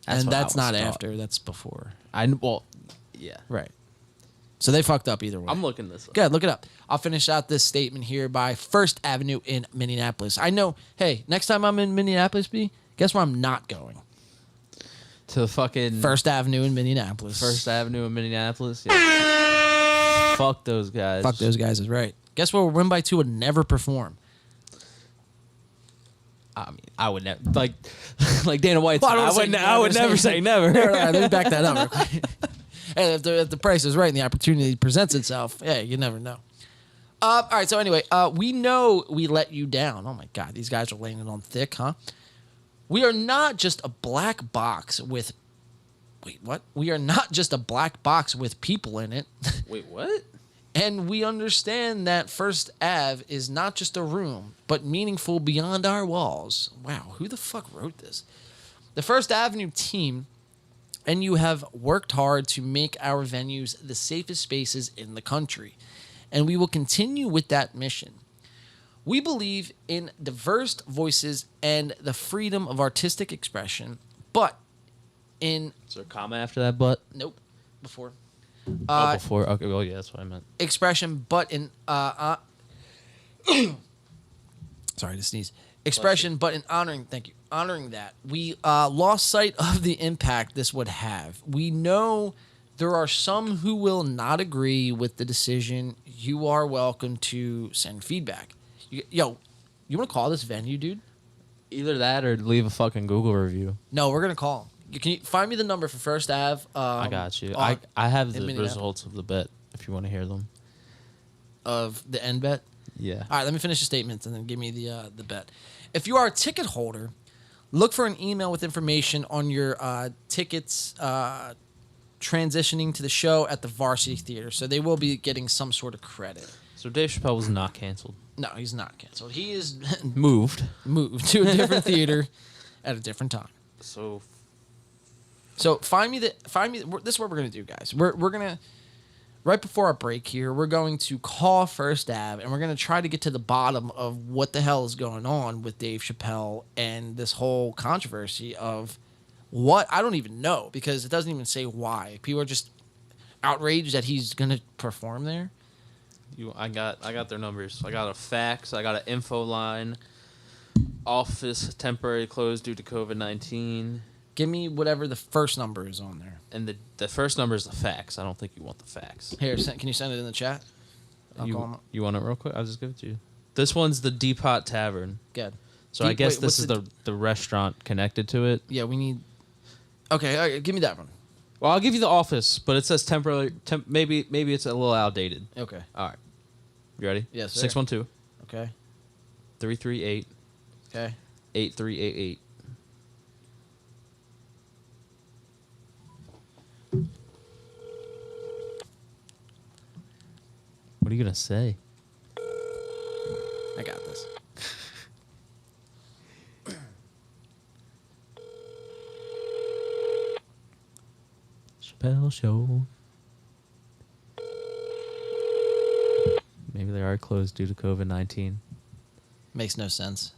That's not after. That's before. Yeah. Right. So they fucked up either way. I'm looking this up. Good, look it up. I'll finish out this statement here by First Avenue in Minneapolis. I know, hey, next time I'm in Minneapolis, guess where I'm not going? To the fucking... First Avenue in Minneapolis. First Avenue in Minneapolis? Yeah. Fuck those guys. Fuck those guys is right. Guess what? Win by Two would never perform. I mean, I would never... Like Dana White Well, said, I would never say never. Let me back that up real quick. Hey, if the price is right and the opportunity presents itself, yeah, you never know. All right, so anyway, we know we let you down. Oh, my God, these guys are laying it on thick, huh? We are not just a black box with... Wait, what? We are not just a black box with people in it. Wait, what? And we understand that First Ave is not just a room, but meaningful beyond our walls. Wow, who the fuck wrote this? The First Avenue team and you have worked hard to make our venues the safest spaces in the country. And we will continue with that mission. We believe in diverse voices and the freedom of artistic expression, but in... Is there a comma after that, but? Nope. Before. Before. Okay, well, yeah, that's what I meant. Expression, but in... sorry to sneeze. Expression, but in honoring... Thank you. Honoring that. We lost sight of the impact this would have. We know there are some who will not agree with the decision. You are welcome to send feedback. Yo, you want to call this venue, dude? Either that or leave a fucking Google review. No, we're going to call. Can you find me the number for First Ave? I got you. I have the results of the bet if you want to hear them. Of the end bet? Yeah. All right, let me finish the statements and then give me the bet. If you are a ticket holder, look for an email with information on your tickets transitioning to the show at the Varsity Theater. So they will be getting some sort of credit. So Dave Chappelle was not canceled. No, he's not canceled. He is moved to a different theater at a different time. So find me. This is what we're gonna do, guys. We're gonna right before our break here. We're going to call First Ave and we're gonna try to get to the bottom of what the hell is going on with Dave Chappelle and this whole controversy of what I don't even know because it doesn't even say why. People are just outraged that he's gonna perform there. I got their numbers. I got a fax. I got an info line. Office temporarily closed due to COVID-19. Give me whatever the first number is on there. And the first number is the fax. I don't think you want the fax. Here, can you send it in the chat? You want it real quick? I'll just give it to you. This one's the Deep Hot Tavern. Good. So I guess this is the restaurant connected to it. Yeah, we need... Okay, all right, give me that one. Well, I'll give you the office, but it says temporarily... maybe it's a little outdated. Okay. All right. You ready? Yes, sir. 612. Okay. 338. Okay. 8388. What are you gonna say? I got this. Chappelle Show. Maybe they are closed due to COVID-19. Makes no sense.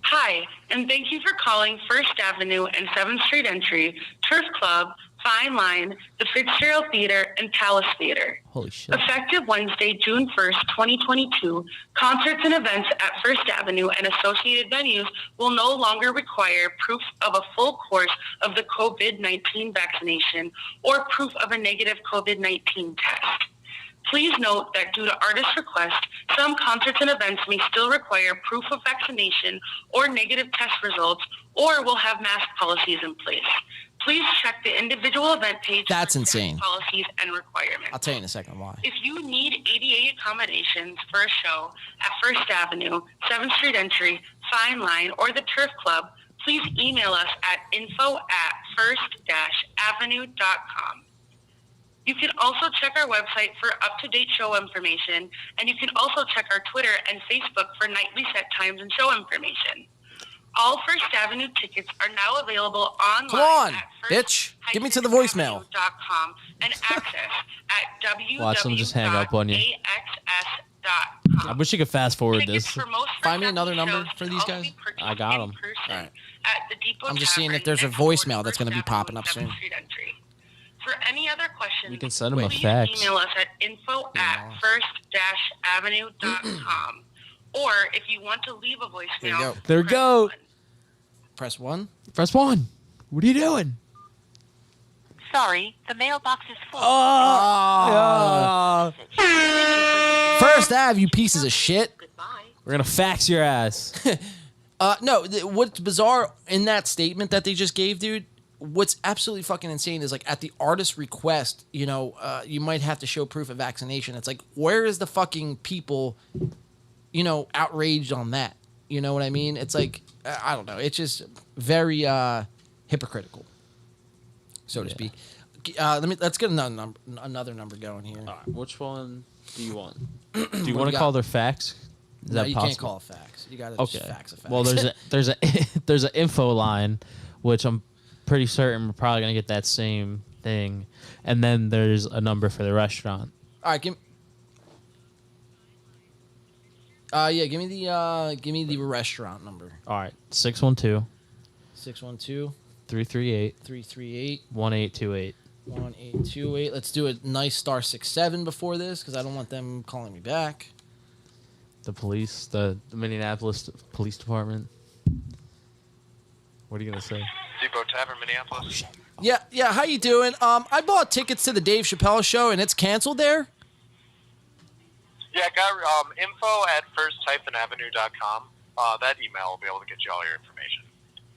Hi, and thank you for calling First Avenue and 7th Street Entry, Turf Club, Fine Line, the Fitzgerald Theater, and Palace Theater. Holy shit. Effective Wednesday, June 1st, 2022, concerts and events at First Avenue and associated venues will no longer require proof of a full course of the COVID-19 vaccination or proof of a negative COVID-19 test. Please note that due to artist request, some concerts and events may still require proof of vaccination or negative test results or will have mask policies in place. Please check the individual event page That's for insane. policies and requirements. I'll tell you in a second why. If you need ADA accommodations for a show at First Avenue, 7th Street Entry, Fine Line, or the Turf Club, please email us at info@first-avenue.com. You can also check our website for up-to-date show information, and you can also check our Twitter and Facebook for nightly set times and show information. All First Avenue tickets are now available online Come on, at bitch. Give me to the voicemail. .com and access at Watch them just hang up on you. www.axs.com. I wish you could fast forward Tickets this. for most Find me another shows number for can these also guys. be purchased I got in them. person All right. at the Depot I'm just seeing if Tavern there's a next door to voicemail that's going to be First popping up Avenue, soon. 7th Street Entry. For any other questions, You can send them a please fax. email us at info@first-avenue.com. Or if you want to leave a voicemail, There you go. There we go. Press 1. Press 1. What are you doing? Sorry, the mailbox is full. Oh. First Ave, you pieces of shit. We're gonna fax your ass. No, what's bizarre in that statement that they just gave, dude, what's absolutely fucking insane is, like, at the artist's request, you might have to show proof of vaccination. It's like, where is the fucking people, outraged on that? You know what I mean? It's like, I don't know. It's just very hypocritical, so to speak. Let's get another number going here. All right, which one do you want? Do you want to call their facts? Is that you possible? can't call it facts. You got to just facts of facts. Well, there's an info line, which I'm pretty certain we're probably gonna get that same thing, and then there's a number for the restaurant. All right, give me the restaurant number. All right, 612 612 338 338 1828. 1828. Let's do a nice *67 before this because I don't want them calling me back. The police, the Minneapolis Police Department. What are you gonna say? Depot Tavern, Minneapolis. Yeah. How you doing? I bought tickets to the Dave Chappelle show and it's canceled there. Yeah, I got info at first-avenue.com. That email will be able to get you all your information.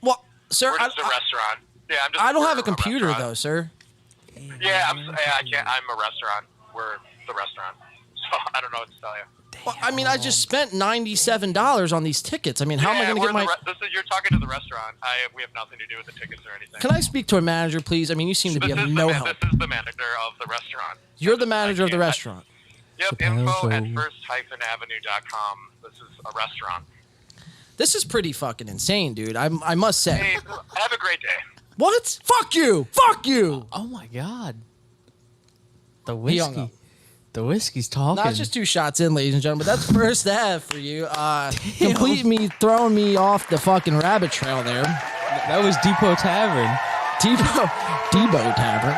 Well, sir, We're just a restaurant. Yeah, I don't have a computer though, sir. Yeah, I can't. I'm a restaurant. We're the restaurant, so I don't know what to tell you. Well, I mean, I just spent $97 on these tickets. I mean, how am I going to get my? You're talking to the restaurant. We have nothing to do with the tickets or anything. Can I speak to a manager, please? I mean, you seem to be of no help. This is the manager of the restaurant. You're the manager of the restaurant. Yep, info at first-avenue.com. This is a restaurant. This is pretty fucking insane, dude. I must say. Hey, have a great day. What? Fuck you! Fuck you! Oh my god. The He hung whiskey. up. The whiskey's talking. Not just 2 shots in, ladies and gentlemen. That's first half for you. Complete me throwing me off the fucking rabbit trail there. That was Depot Tavern. Depot Tavern.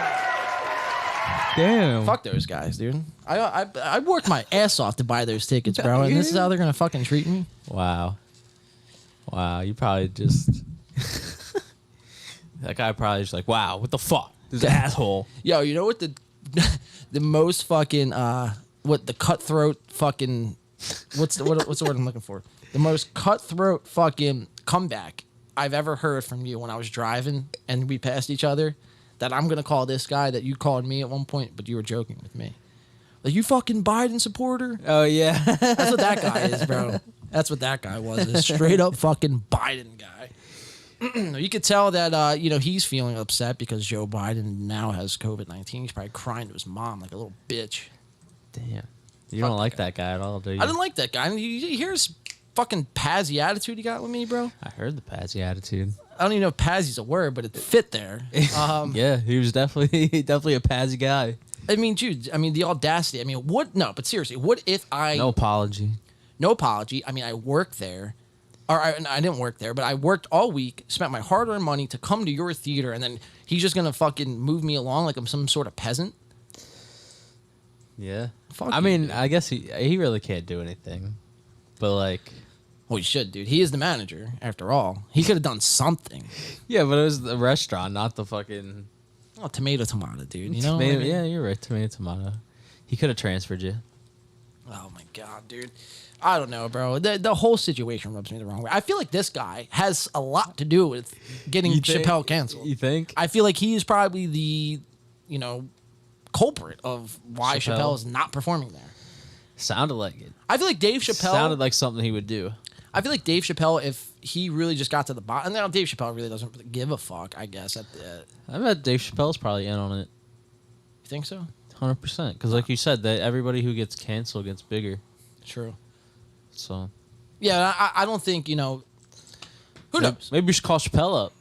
Damn. Fuck those guys, dude. I worked my ass off to buy those tickets, bro, and this is how they're gonna fucking treat me. Wow. You probably just that guy probably just like, wow, what the fuck? This asshole. Yo, you know what the most fucking what the cutthroat fucking what's the word I'm looking for? The most cutthroat fucking comeback I've ever heard from you when I was driving and we passed each other. That I'm gonna call this guy that you called me at one point, but you were joking with me. Like, you fucking Biden supporter? Oh yeah. That's what that guy is, bro. That's what that guy was. A straight up fucking Biden guy. You could tell that he's feeling upset because Joe Biden now has COVID-19. He's probably crying to his mom like a little bitch. Damn. You don't like that guy at all, do you? I didn't like that guy. You hear his fucking pazzy attitude he got with me, bro? I heard the pazzy attitude. I don't even know if pazzy's a word, but it fit there. Yeah, he was definitely a pazzy guy. I mean, dude, the audacity. I mean, what? No, but seriously, what if I... No apology. No apology. I mean, I worked there. I didn't work there, but I worked all week, spent my hard-earned money to come to your theater, and then he's just going to fucking move me along like I'm some sort of peasant? Yeah. Fuck I you, mean, dude. I guess he really can't do anything. But, like... Well, he should, dude. He is the manager, after all. He could have done something. Yeah, but it was the restaurant, not the fucking... Oh, tomato, dude. You know? Tomato, yeah, you're right. Tomato. He could have transferred you. Oh, my God, dude. I don't know, bro. The whole situation rubs me the wrong way. I feel like this guy has a lot to do with getting Chappelle canceled. You think? I feel like he is probably the, culprit of why Chappelle is not performing there. Sounded like it. I feel like Dave Chappelle... Sounded like something he would do. I feel like Dave Chappelle, if he really just got to the bottom... Now, Dave Chappelle really doesn't give a fuck, I guess. I bet Dave Chappelle's probably in on it. You think so? 100%. Because like you said, that everybody who gets canceled gets bigger. True. So... Yeah, I don't think, Who knows? Maybe we should call Chappelle up.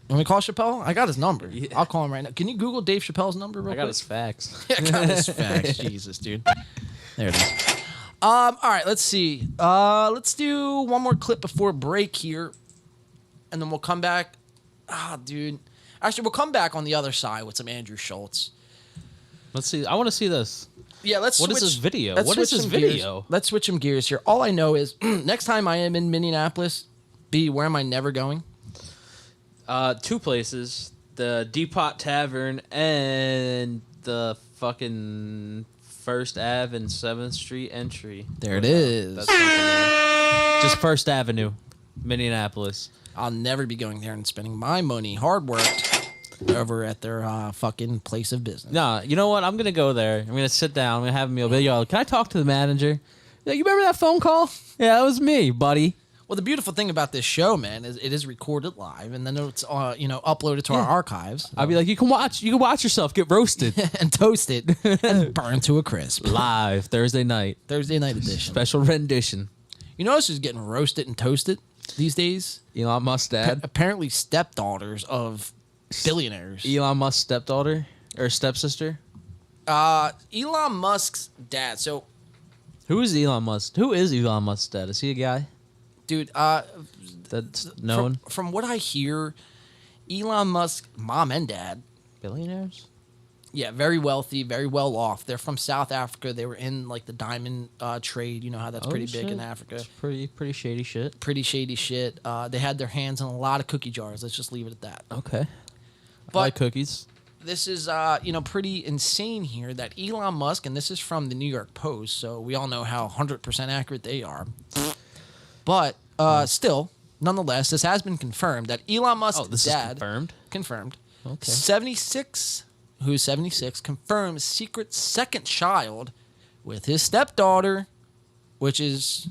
When we call Chappelle? I got his number. Yeah. I'll call him right now. Can you Google Dave Chappelle's number real quick? I got his facts. I got his facts. Jesus, dude. There it is. All right, let's see. Let's do one more clip before break here, and then we'll come back. Dude. Actually, we'll come back on the other side with some Andrew Schultz. Let's see. I want to see this. Yeah, let's What switch. is this video? Let's What is switch this some gears. video? Let's switch some gears here. All I know is next time I am in Minneapolis, where am I never going? 2 places. The Depot Tavern and the fucking First Ave and 7th Street entry. There it is. That's just First Avenue, Minneapolis. I'll never be going there and spending my money, hard worked, over at their fucking place of business. Nah, you know what? I'm going to go there. I'm going to sit down. I'm going to have a meal. Yo, can I talk to the manager? Yeah, you remember that phone call? Yeah, that was me, buddy. Well, the beautiful thing about this show, man, is it is recorded live, and then it's uploaded to our archives. I'd be like, you can watch yourself get roasted and toasted and burned to a crisp. Live Thursday night edition, special rendition. You notice who's getting roasted and toasted these days? Elon Musk's dad. Apparently, stepdaughters of billionaires. Elon Musk's stepdaughter or stepsister. Elon Musk's dad. So, who is Elon Musk? Who is Elon Musk's dad? Is he a guy? Dude, that's known. From what I hear, Elon Musk's mom and dad, billionaires. Yeah, very wealthy, very well off. They're from South Africa. They were in like the diamond trade. You know how that's pretty big in Africa. It's pretty shady shit. Pretty shady shit. They had their hands in a lot of cookie jars. Let's just leave it at that. Okay. But I like cookies. This is pretty insane here that Elon Musk, and this is from the New York Post, so we all know how 100% accurate they are. But still, nonetheless, this has been confirmed that Elon Musk's dad... is confirmed. Okay. 76, who's 76, confirms secret second child with his stepdaughter, which is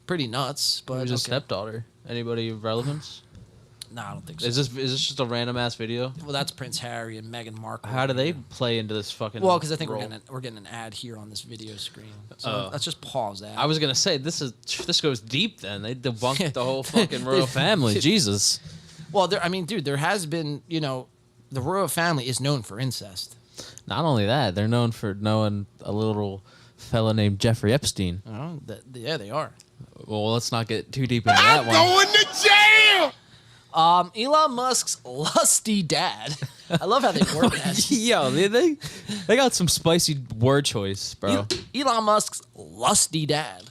pretty nuts. But Who's his stepdaughter? Anybody of relevance? No, I don't think so. Is this just a random ass video? Well, that's Prince Harry and Meghan Markle. How do they play into this fucking? Well, because I think role? we're getting an ad here on this video screen. So let's just pause that. I was gonna say this goes deep. Then they debunked the whole fucking royal family. Jesus. Well, dude, there has been the royal family is known for incest. Not only that, they're known for knowing a little fella named Jeffrey Epstein. Oh, yeah, they are. Well, let's not get too deep into that one. Going to jail! Elon Musk's lusty dad. I love how they word that. Yo, they got some spicy word choice, bro. Elon Musk's lusty dad,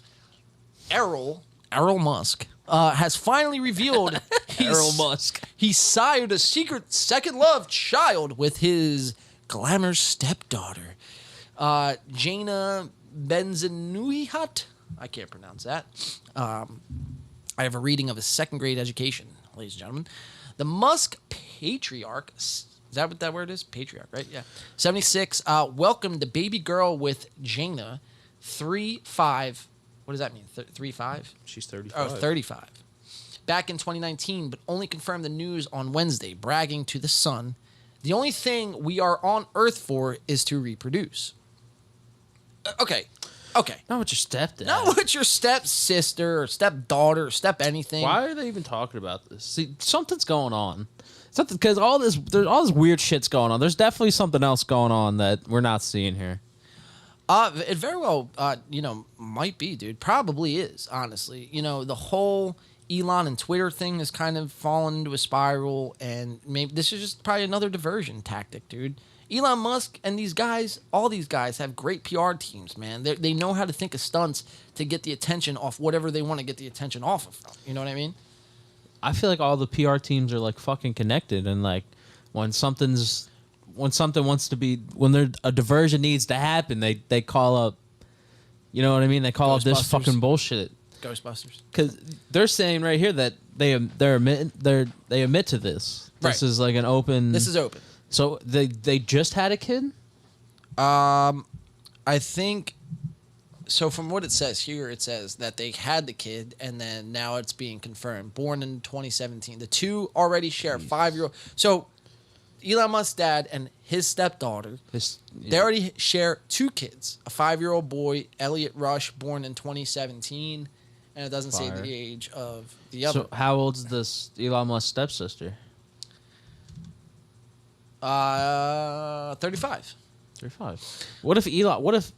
Errol Musk, has finally revealed Errol Musk. He sired a secret second love child with his glamour stepdaughter, Jaina Benzenuihat. I can't pronounce that. I have a reading of his second grade education. Ladies and gentlemen, the Musk patriarch, is that what that word is? Patriarch, right? Yeah. 76, welcomed the baby girl with Jaina, 3'5". What does that mean? 3'5"? She's 35. Oh, 35. Back in 2019, but only confirmed the news on Wednesday, bragging to The Sun, "The only thing we are on Earth for is to reproduce." Okay. Not with your stepdad. Not with your stepsister or stepdaughter or step anything. Why are they even talking about this? See, something's going on. Something, because all this weird shit's going on. There's definitely something else going on that we're not seeing here. It very well, might be, dude. Probably is, honestly. The whole Elon and Twitter thing has kind of fallen into a spiral, and maybe this is just probably another diversion tactic, dude. Elon Musk and these guys, all these guys have great PR teams, man. They know how to think of stunts to get the attention off whatever they want to get the attention off of. You know what I mean? I feel like all the PR teams are like fucking connected, and like when something wants to be, when a diversion needs to happen, they call up. You know what I mean? They call up this fucking bullshit. Ghostbusters. Because they're saying right here that they admit to this. Right. This is like an open. This is open. So they just had a kid? I think so. From what it says here, it says that they had the kid, and then now it's being confirmed. Born in 2017. The two already share a 5-year-old. So Elon Musk's dad and his stepdaughter, they already share 2 kids. A 5-year-old boy, Elliot Rush, born in 2017, and it doesn't say the age of the other. So how old's this Elon Musk's stepsister? 35. 35. What if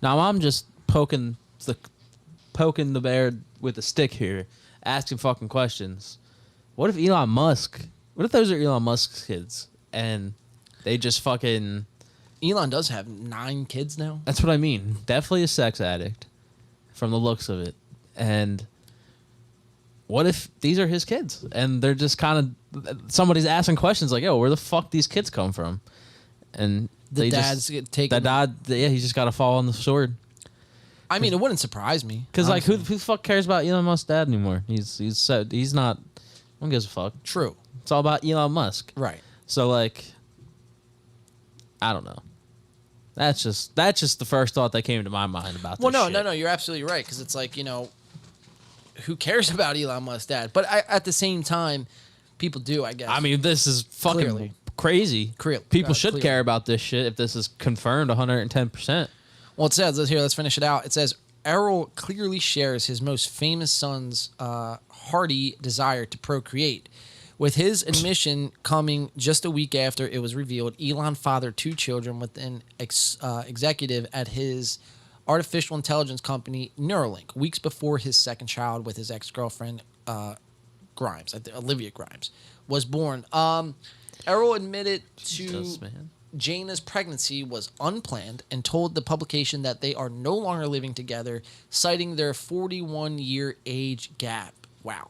now I'm just poking the bear with a stick here, asking fucking questions. What if those are Elon Musk's kids and they just fucking... Elon does have 9 kids now. That's what I mean. Definitely a sex addict from the looks of it. And what if these are his kids and they're just kind of... Somebody's asking questions like, yo, where the fuck these kids come from? And the dad's taking... The dad, he's just got to fall on the sword. I mean, it wouldn't surprise me. Because, like, who the fuck cares about Elon Musk's dad anymore? He's not... No one gives a fuck. True. It's all about Elon Musk. Right. So, like... I don't know. That's just the first thought that came to my mind about this shit. No, you're absolutely right. Because it's like, who cares about Elon Musk's dad? But at the same time, people do, I guess. I mean, this is fucking Clearly. crazy. People should care about this shit if this is confirmed 110%. Well, it says, let's finish it out. It says, Errol clearly shares his most famous son's hearty desire to procreate. With his admission coming just a week after it was revealed, Elon fathered 2 children with an executive at his artificial intelligence company Neuralink, weeks before his second child with his ex-girlfriend Grimes, Olivia Grimes, was born. Errol admitted to Jana's pregnancy was unplanned and told the publication that they are no longer living together, citing their 41-year age gap. Wow.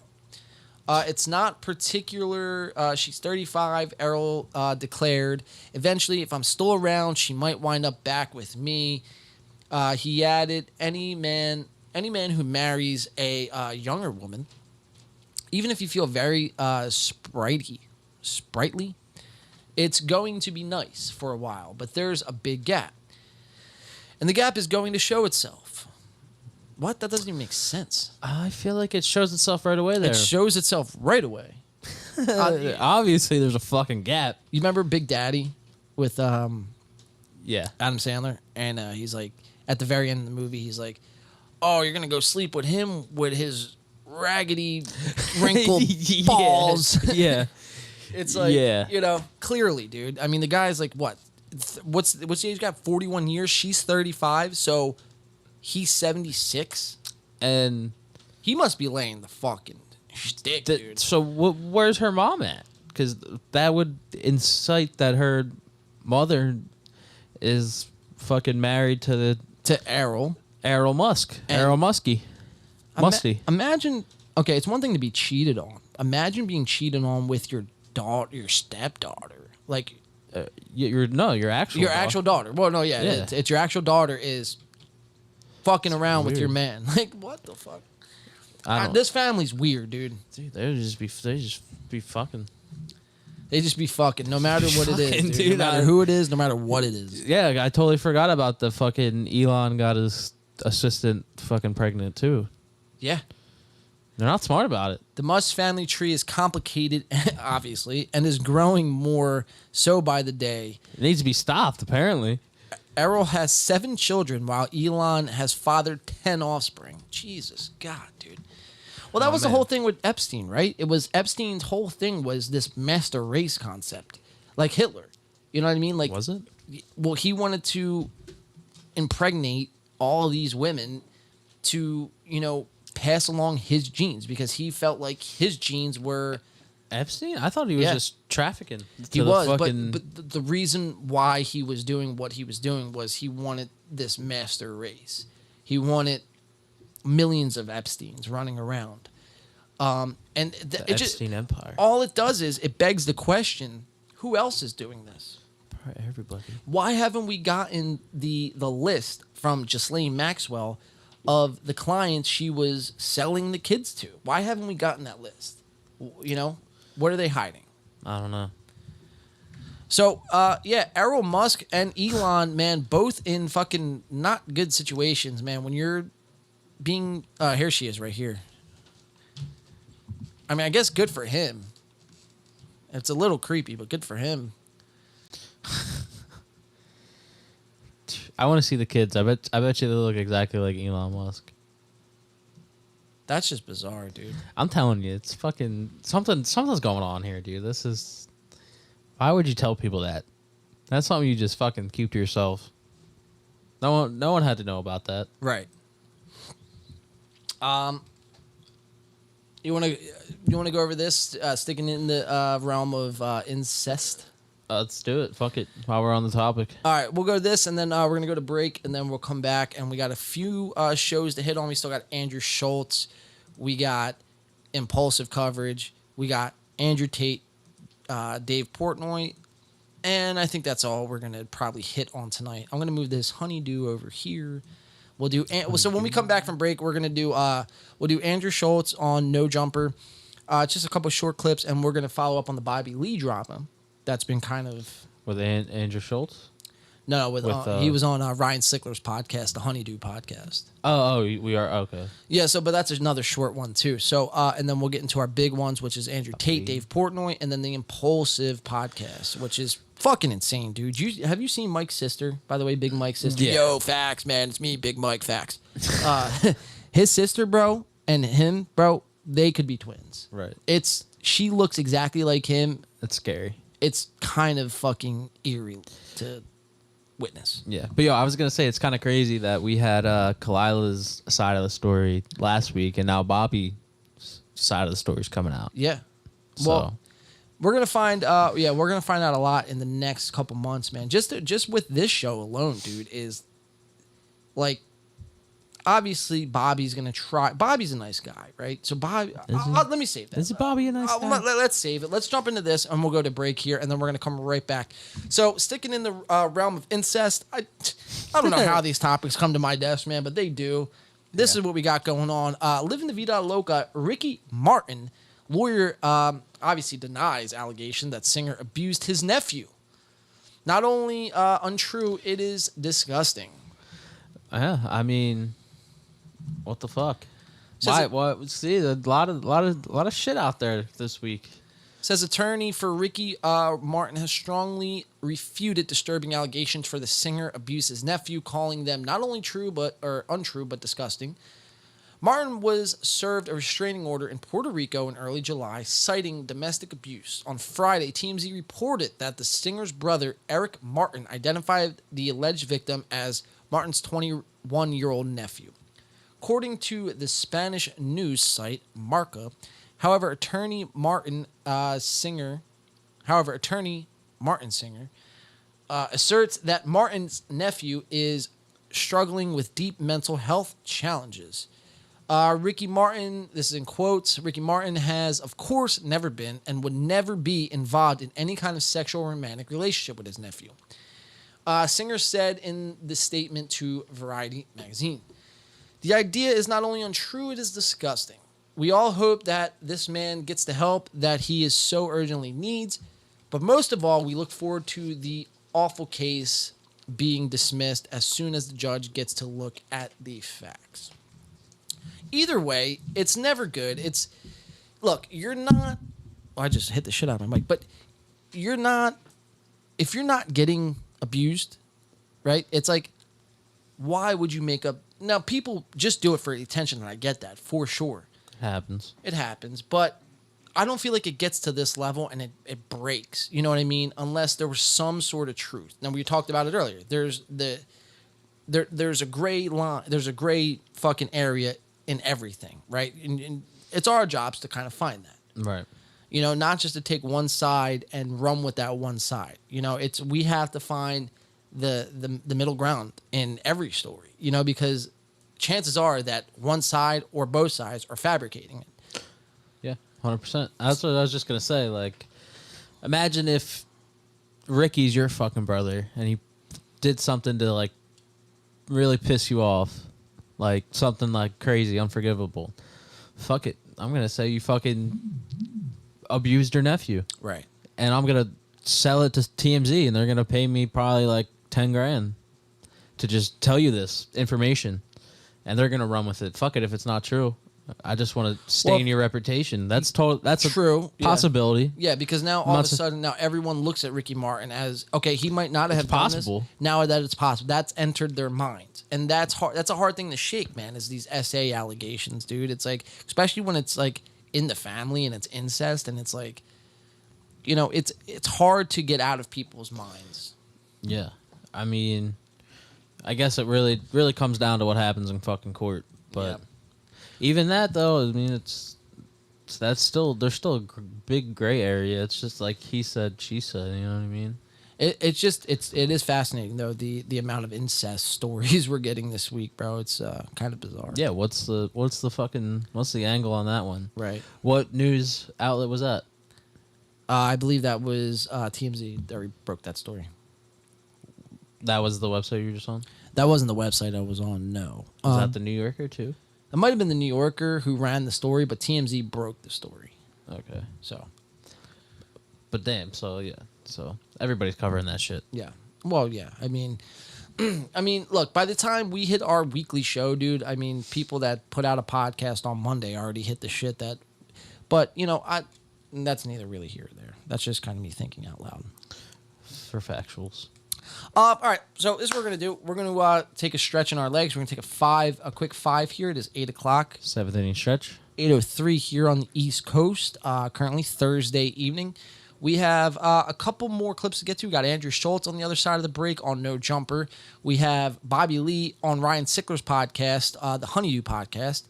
It's not particular. She's 35. Errol declared, eventually, if I'm still around, she might wind up back with me. He added, any man who marries a younger woman, even if you feel very sprightly, it's going to be nice for a while, but there's a big gap. And the gap is going to show itself. What? That doesn't even make sense. I feel like it shows itself right away there. It shows itself right away. Obviously, there's a fucking gap. You remember Big Daddy with Adam Sandler? And he's like, at the very end of the movie, he's like, oh, you're going to go sleep with him with his raggedy, wrinkled balls. Yeah. It's like, clearly, dude. I mean, the guy's like, what? What's the age gap? 41 years. She's 35. So he's 76. And he must be laying the fucking shtick, dude. So where's her mom at? Because that would incite that her mother is fucking married to Errol Musk. Errol Muskie. Imagine, okay, it's one thing to be cheated on. Imagine being cheated on with your stepdaughter. Like, your actual daughter. Well, no, yeah. It's your actual daughter is fucking around with weird. your man. Like, what the fuck? This family's weird, dude. Dude, they just be fucking. They just be fucking, no matter what it is, dude. No matter who it is, no matter what it is. Yeah, I totally forgot about the fucking Elon got his assistant fucking pregnant too. Yeah. They're not smart about it. The Musk family tree is complicated, obviously, and is growing more so by the day. It needs to be stopped, apparently. Errol has 7 children, while Elon has fathered 10 offspring. Jesus God, dude. Well, that was the whole thing with Epstein, right? It was Epstein's whole thing was this master race concept, like Hitler. You know what I mean? Like, was it? Well, he wanted to impregnate all these women to, pass along his genes because he felt like his genes were Epstein. I thought he was just trafficking. He was, but the reason why he was doing what he was doing was he wanted this master race. He wanted millions of Epsteins running around, and the it Epstein empire. All it does is it begs the question: who else is doing this? Probably everybody. Why haven't we gotten the list from Ghislaine Maxwell of the clients she was selling the kids to? Why haven't we gotten that list? What are they hiding? I don't know. So, Errol Musk and Elon, man, both in fucking not good situations, man. When you're being... here she is right here. I mean, I guess good for him. It's a little creepy, but good for him. I want to see the kids. I bet you they look exactly like Elon Musk. That's just bizarre, dude. I'm telling you, it's fucking something's going on here, dude. This is... Why would you tell people that? That's something you just fucking keep to yourself. No one had to know about that. Right. You want to go over this? Sticking in the realm of incest. Let's do it. Fuck it. While we're on the topic. All right, we'll go to this, and then we're gonna go to break, and then we'll come back, and we got a few shows to hit on. We still got Andrew Schultz, we got Impulsive coverage, we got Andrew Tate, Dave Portnoy, and I think that's all we're gonna probably hit on tonight. I'm gonna move this Honeydew over here. We'll do so when we come back from break, we're gonna do we'll do Andrew Schultz on No Jumper, just a couple of short clips, and we're gonna follow up on the Bobby Lee drama. That's been kind of... With Andrew Schultz? No, he was on Ryan Sickler's podcast, the Honeydew podcast. Oh, we are okay. Yeah, but that's another short one too. So, and then we'll get into our big ones, which is Andrew Tate, Dave Portnoy, and then the Impulsive podcast, which is fucking insane, dude. Have you seen Mike's sister? By the way, Big Mike's sister. Yeah. Yo, facts, man. It's me, Big Mike. Facts. His sister, bro, and him, bro, they could be twins. Right. She looks exactly like him. It's scary. It's kind of fucking eerie to witness. Yeah, but I was gonna say it's kind of crazy that we had Kalila's side of the story last week, and now Bobby's side of the story is coming out. Yeah. So. Well, we're gonna find out a lot in the next couple months, man. Just with this show alone, dude, is like obviously Bobby's gonna try. Bobby's a nice guy, right? So Bobby, let me save that. Is Bobby a nice guy? Let's save it. Let's jump into this, and we'll go to break here, and then we're gonna come right back. So sticking in the realm of incest, I don't know how these topics come to my desk, man, but they do. This is what we got going on. Living the Vida Loca, Ricky Martin, lawyer, obviously denies allegation that singer abused his nephew. Not only untrue, it is disgusting. Yeah, I mean, what the fuck? Says See, a lot of shit out there this week. Says attorney for Ricky Martin has strongly refuted disturbing allegations for the singer abused his nephew, calling them not only untrue but disgusting. Martin was served a restraining order in Puerto Rico in early July, citing domestic abuse. On Friday, TMZ reported that the singer's brother, Eric Martin, identified the alleged victim as Martin's 21-year-old nephew. According to the Spanish news site Marca, however, attorney Martin Singer asserts that Martin's nephew is struggling with deep mental health challenges. Ricky Martin, this is in quotes, Ricky Martin has, of course, never been and would never be involved in any kind of sexual or romantic relationship with his nephew. Singer said in the statement to Variety magazine, "The idea is not only untrue, it is disgusting. We all hope that this man gets the help that he is so urgently needs, but most of all, we look forward to the awful case being dismissed as soon as the judge gets to look at the facts." Either way, it's never good. You're not, I just hit the shit out of my mic, but if you're not getting abused, right? It's like, why would you make up? Now, people just do it for attention, and I get that, for sure. It happens, but I don't feel like it gets to this level and it breaks. You know what I mean? Unless there was some sort of truth. Now, we talked about it earlier. There's a gray line. There's a gray fucking area in everything, right? And it's our jobs to kind of find that. Right. You know, not just to take one side and run with that one side. You know, we have to find the middle ground in every story, you know, because chances are that one side or both sides are fabricating it. Yeah, 100%. That's what I was just going to say. Like, imagine if Ricky's your fucking brother and he did something to, like, really piss you off. Like, something, like, crazy, unforgivable. Fuck it. I'm going to say you fucking abused your nephew. Right. And I'm going to sell it to TMZ, and they're going to pay me probably, like, $10,000 to just tell you this information. And they're going to run with it. Fuck it if it's not true. I just want to stain your reputation. That's true. A possibility. Yeah, because now all of a sudden everyone looks at Ricky Martin as, okay, he might not have done possible. This. Now that it's possible, that's entered their minds, and that's hard. That's a hard thing to shake, man. Is these SA allegations, dude? It's like, especially when it's like in the family and it's incest, and it's like, you know, it's hard to get out of people's minds. Yeah, I mean, I guess it really comes down to what happens in fucking court, but. Even that though, I mean, there's still a big gray area. It's just like he said, she said. You know what I mean? It is fascinating though, the amount of incest stories we're getting this week, bro. It's kind of bizarre. Yeah. What's the angle on that one? Right. What news outlet was that? I believe that was TMZ that broke that story. That was the website you were just on? That wasn't the website I was on. No. Was that the New Yorker too? It might have been the New Yorker who ran the story, but TMZ broke the story. Okay. So. But damn, so yeah. So everybody's covering that shit. Yeah. Well, yeah. I mean, look, by the time we hit our weekly show, dude, I mean, people that put out a podcast on Monday already hit the shit that. But, you know, that's neither really here or there. That's just kind of me thinking out loud. For factuals. All right, so this is what we're going to do. We're going to take a stretch in our legs. We're going to take a quick 5 here. It is 8 o'clock. 7th inning stretch. 8:03 here on the East Coast. Currently Thursday evening. We have a couple more clips to get to. We got Andrew Schultz on the other side of the break on No Jumper. We have Bobby Lee on Ryan Sickler's podcast, the Honeydew podcast.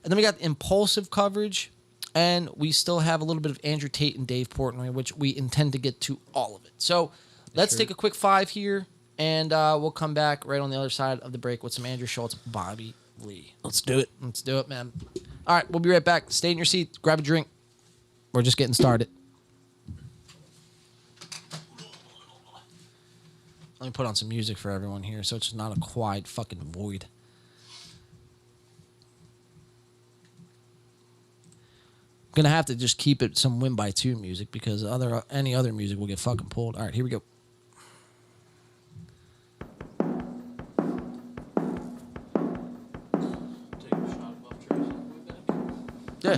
And then we got the Impulsive coverage. And we still have a little bit of Andrew Tate and Dave Portnoy, which we intend to get to all of it. So let's take a quick 5 here, and we'll come back right on the other side of the break with some Andrew Schultz, Bobby Lee. Let's do it. Let's do it, man. All right, we'll be right back. Stay in your seat. Grab a drink. We're just getting started. Let me put on some music for everyone here so it's not a quiet fucking void. I'm going to have to just keep it some Win by 2 music because any other music will get fucking pulled. All right, here we go. Yeah,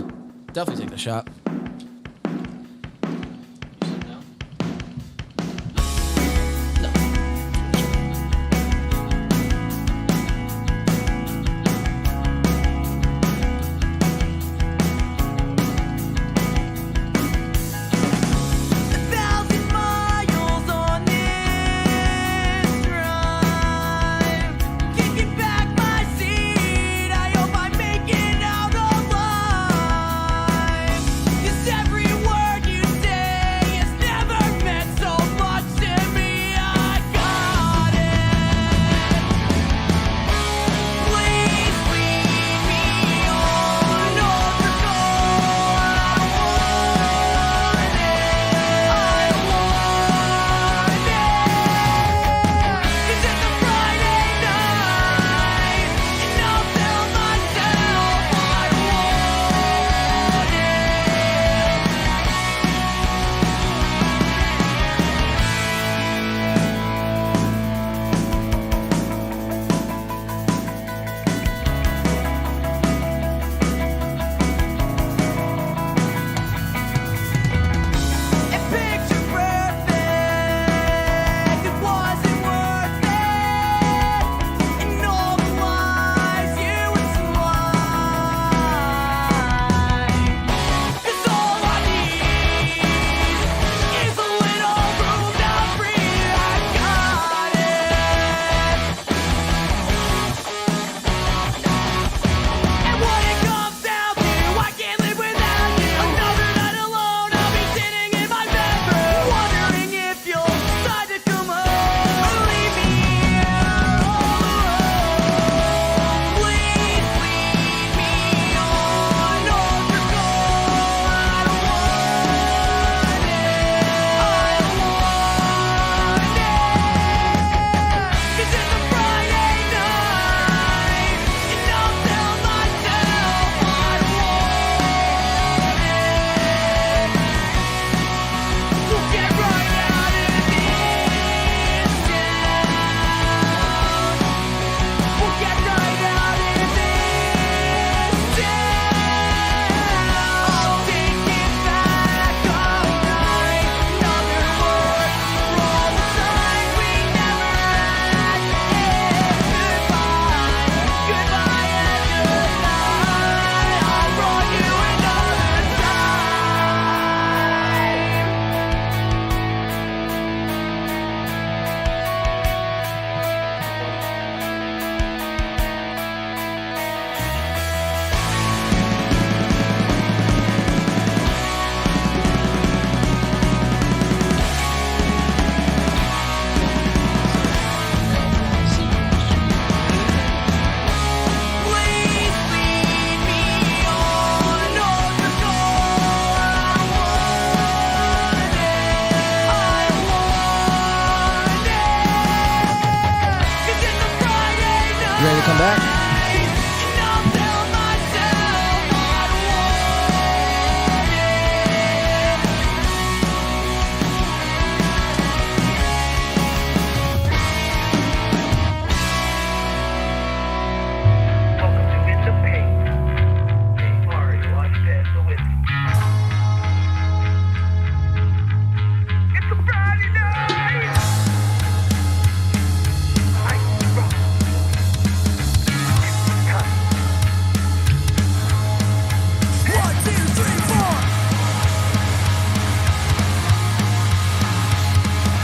definitely take the shot. Making out alive.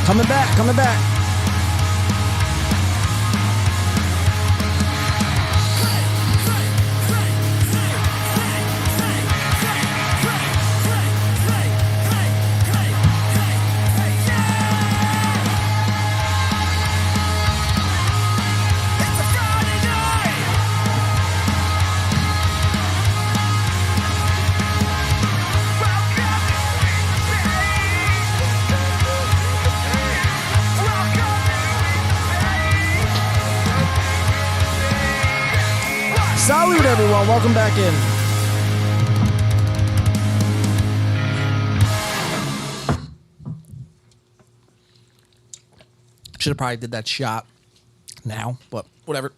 Coming back, coming back. Salute, everyone. Welcome back in. Should have probably did that shot now, but whatever.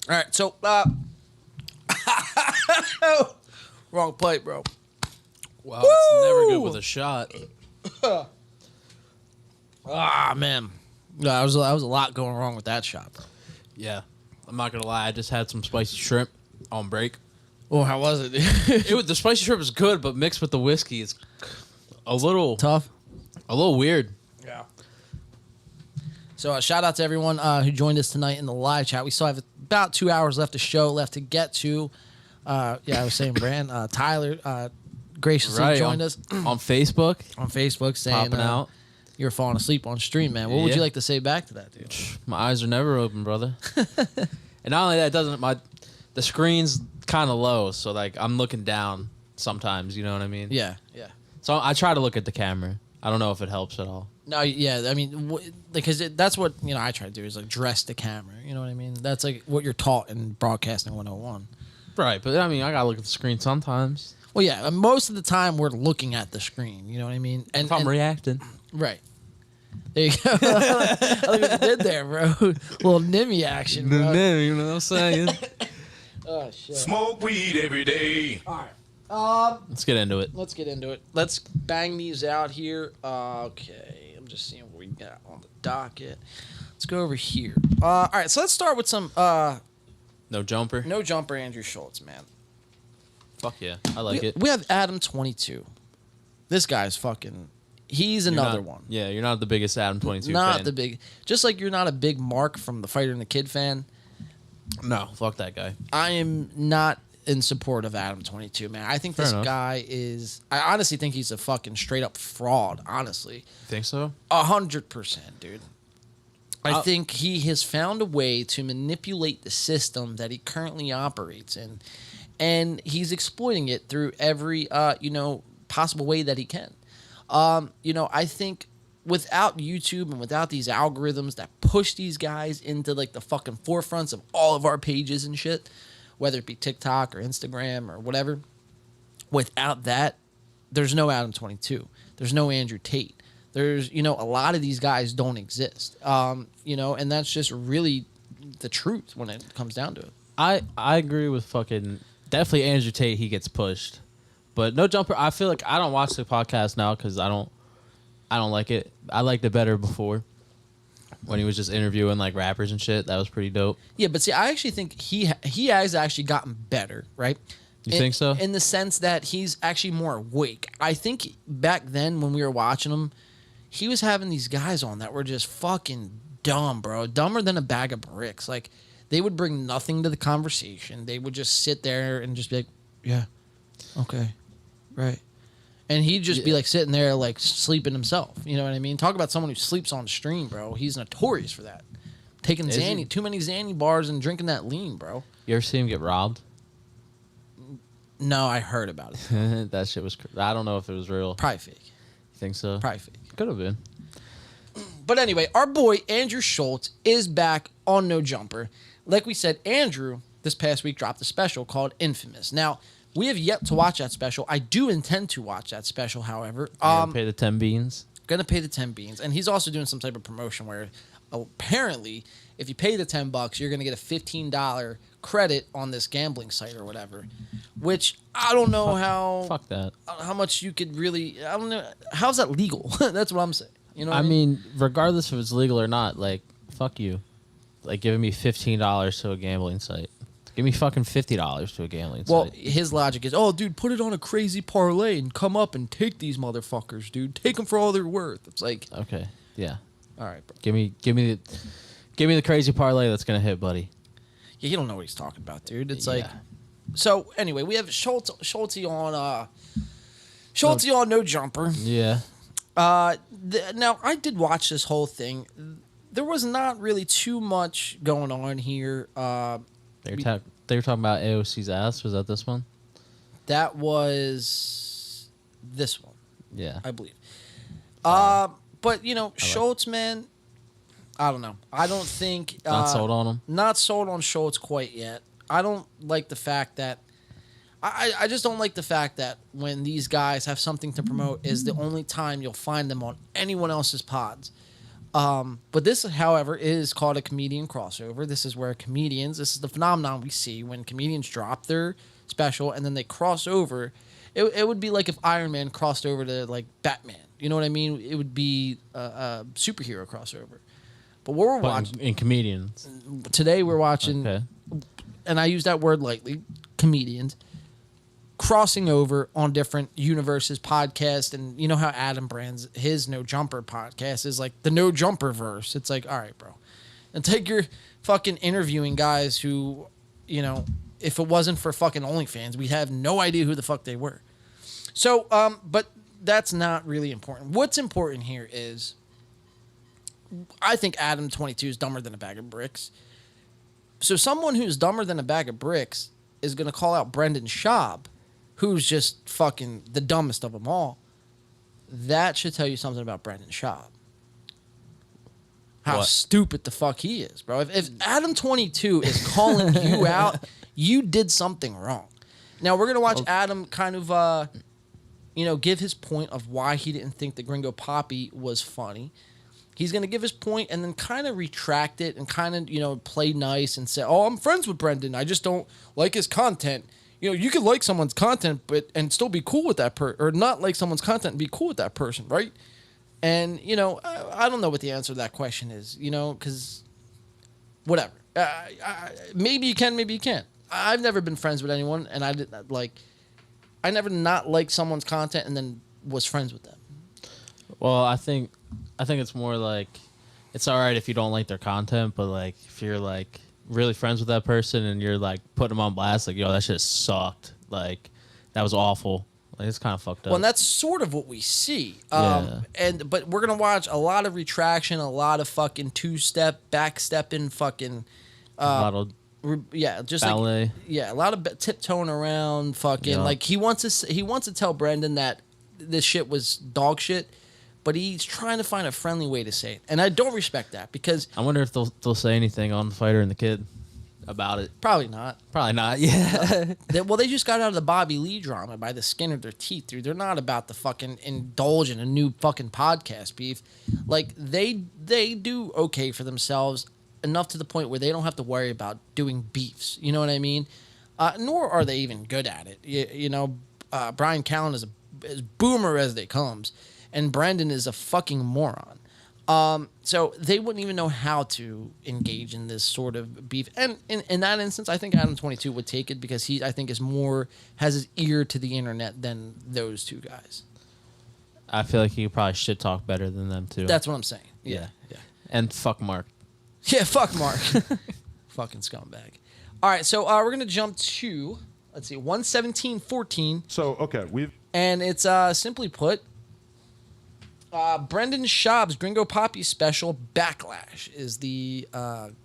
All right, so wrong plate, bro. Wow, it's never good with a shot. Man, that was a lot going wrong with that shot, bro. Yeah, I'm not gonna lie. I just had some spicy shrimp on break. Oh, how was it? The spicy shrimp was good, but mixed with the whiskey, it's a little tough, a little weird. Yeah. So shout out to everyone who joined us tonight in the live chat. We still have about 2 hours left of show left to get to. I was saying, Brand, Tyler graciously joined us on Facebook. On Facebook, saying Popping out. You're falling asleep on stream, man. What would you like to say back to that, dude? My eyes are never open, brother. And not only that, the screen's kind of low, so like I'm looking down sometimes. You know what I mean? Yeah. So I try to look at the camera. I don't know if it helps at all. No, yeah. I mean, because that's what I try to do is like dress the camera. You know what I mean? That's like what you're taught in broadcasting 101. Right, but I mean, I gotta look at the screen sometimes. Well, yeah. Most of the time, we're looking at the screen. You know what I mean? And if I'm reacting. Right. There you go. I like what you did there, bro. Little Nimmy action, bro. You know what I'm saying? Oh, shit. Smoke weed every day. All right. Let's get into it. Let's get into it. Let's bang these out here. Okay. I'm just seeing what we got on the docket. Let's go over here. All right. So let's start with some... No jumper? No jumper, Andrew Schultz, man. Fuck yeah. I like it. We have Adam 22. This guy's fucking... He's another one. Yeah, you're not the biggest Adam 22 Not fan. the big... Just like you're not a big Mark from The Fighter and the Kid fan. No, fuck that guy. I am not in support of Adam 22, man. I think Fair this enough. guy is... I honestly think he's a fucking straight up fraud, honestly. Think so? 100%, dude. I think he has found a way to manipulate the system that he currently operates in. And he's exploiting it through every, possible way that he can. I think without YouTube and without these algorithms that push these guys into like the fucking forefronts of all of our pages and shit, whether it be TikTok or Instagram or whatever, without that, there's no Adam 22. There's no Andrew Tate. There's, a lot of these guys don't exist. And that's just really the truth when it comes down to it. I agree with fucking definitely Andrew Tate. He gets pushed, but no jumper. I feel like I don't watch the podcast now because I don't like it. I liked it better before when he was just interviewing like rappers and shit. That was pretty dope. Yeah, but see, I actually think he has actually gotten better, right? You think so? In the sense that he's actually more awake. I think back then when we were watching him, he was having these guys on that were just fucking dumb, bro. Dumber than a bag of bricks. Like, they would bring nothing to the conversation. They would just sit there and just be like, yeah, okay, right. And he'd just be like sitting there like sleeping himself. You know what I mean? Talk about someone who sleeps on stream, bro. He's notorious for that. Taking too many Xanny bars and drinking that lean, bro. You ever see him get robbed? No, I heard about it. That shit was... I don't know if it was real. Probably fake. You think so? Probably fake. Could have been. But anyway, our boy Andrew Schultz is back on No Jumper. Like we said, Andrew this past week dropped a special called Infamous. Now, we have yet to watch that special. I do intend to watch that special, however. Gonna pay the 10 beans. Gonna pay the 10 beans. And he's also doing some type of promotion where apparently if you pay the $10, you're gonna get a $15 credit on this gambling site or whatever. Which I don't know Fuck that. How much you could really... I don't know. How's that legal? That's what I'm saying. You know what I mean, regardless if it's legal or not, like, fuck you. Like, giving me $15 to a gambling site. Give me fucking $50 to a gambling site. Well, his logic is, oh, dude, put it on a crazy parlay and come up and take these motherfuckers, dude. Take them for all they're worth. It's like... Okay, yeah. All right, bro. Give me the crazy parlay that's gonna hit, buddy. Yeah, you don't know what he's talking about, dude. It's like, so anyway, we have Schultz on No Jumper. Yeah. Now I did watch this whole thing. There was not really too much going on here. They were talking about AOC's ass. Was that this one? That was this one. Yeah, I believe. But Schultz, man, I don't know. I don't think Not sold on him? Not sold on Schultz quite yet. I don't like the fact that I just don't like the fact that when these guys have something to promote is the only time you'll find them on anyone else's pods. But this, however, is called a comedian crossover. This is where this is the phenomenon we see when comedians drop their special and then they cross over. It would be like if Iron Man crossed over to like Batman. You know what I mean? It would be a superhero crossover. But what we're watching in comedians today, we're watching, and I use that word lightly, comedians crossing over on different universes podcast. And you know how Adam brands his No Jumper podcast is like the No Jumper verse. It's like, all right, bro, and take your fucking interviewing guys who, if it wasn't for fucking OnlyFans, we have no idea who the fuck they were. So, but that's not really important. What's important here is I think Adam 22 is dumber than a bag of bricks. So someone who's dumber than a bag of bricks is going to call out Brendan Schaub, who's just fucking the dumbest of them all. That should tell you something about Brendan Schaub. How stupid the fuck he is, bro. If Adam 22 is calling you out, you did something wrong. Now, we're going to watch Adam kind of, give his point of why he didn't think the Gringo Poppy was funny. He's going to give his point and then kind of retract it and kind of, play nice and say, oh, I'm friends with Brendan. I just don't like his content. You could like someone's content and still be cool with that person, or not like someone's content and be cool with that person, right? And, I don't know what the answer to that question is, because whatever. Maybe you can, maybe you can't. I've never been friends with anyone, and I never not liked someone's content and then was friends with them. Well, I think it's more like it's all right if you don't like their content, but like if you're like really friends with that person and you're like putting them on blast, like, yo, that shit sucked. Like, that was awful. Like, it's kind of fucked up. Well, and that's sort of what we see. Yeah. But we're gonna watch a lot of retraction, a lot of fucking two-step, backstepping, fucking. A lot of just ballet. A lot of tiptoeing around, fucking. Like he wants to tell Brendan that this shit was dog shit, but he's trying to find a friendly way to say it, and I don't respect that because I wonder if they'll say anything on the Fighter and the Kid about it. Probably not. Yeah. They just got out of the Bobby Lee drama by the skin of their teeth, dude. They're not about to fucking indulge in a new fucking podcast beef. Like they do okay for themselves enough to the point where they don't have to worry about doing beefs. You know what I mean? Nor are they even good at it. Brian Callen is as boomer as they comes, and Brandon is a fucking moron. So they wouldn't even know how to engage in this sort of beef. And in that instance, I think Adam 22 would take it because he, I think, has his ear to the internet than those two guys. I feel like he could probably shit talk better than them too. That's what I'm saying. Yeah. And fuck Mark. Yeah, fuck Mark. Fucking scumbag. All right, so we're going to jump to, let's see, 117.14. So, okay, And it's simply put, Brendan Schaub's Gringo Poppy special Backlash is the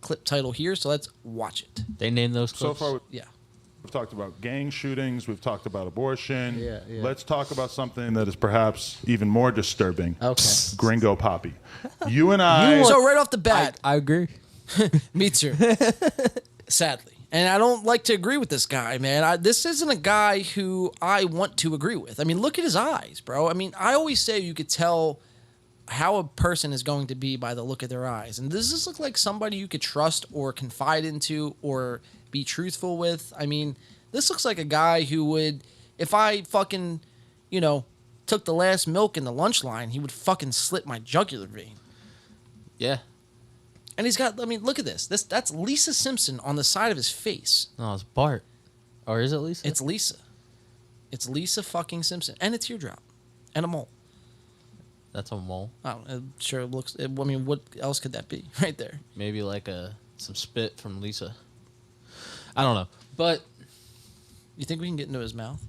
clip title here, so let's watch it. They named those clips? So far, yeah. We've talked about gang shootings. We've talked about abortion. Yeah. Let's talk about something that is perhaps even more disturbing. Okay. Gringo Poppy. You and I... So right off the bat... I agree. Me too. Sadly. And I don't like to agree with this guy, man. This isn't a guy who I want to agree with. I mean, look at his eyes, bro. I mean, I always say you could tell how a person is going to be by the look of their eyes. And does this look like somebody you could trust or confide into or be truthful with? I mean, this looks like a guy who would, if I fucking, took the last milk in the lunch line, he would fucking slit my jugular vein. Yeah. And he's got, I mean, look at this. That's Lisa Simpson on the side of his face. No, it's Bart. Or is it Lisa? It's Lisa. It's Lisa fucking Simpson. And a teardrop. And a mole. That's a mole. I don't know. It sure looks. I mean, what else could that be? Right there. Maybe like some spit from Lisa. I don't know, but you think we can get into his mouth?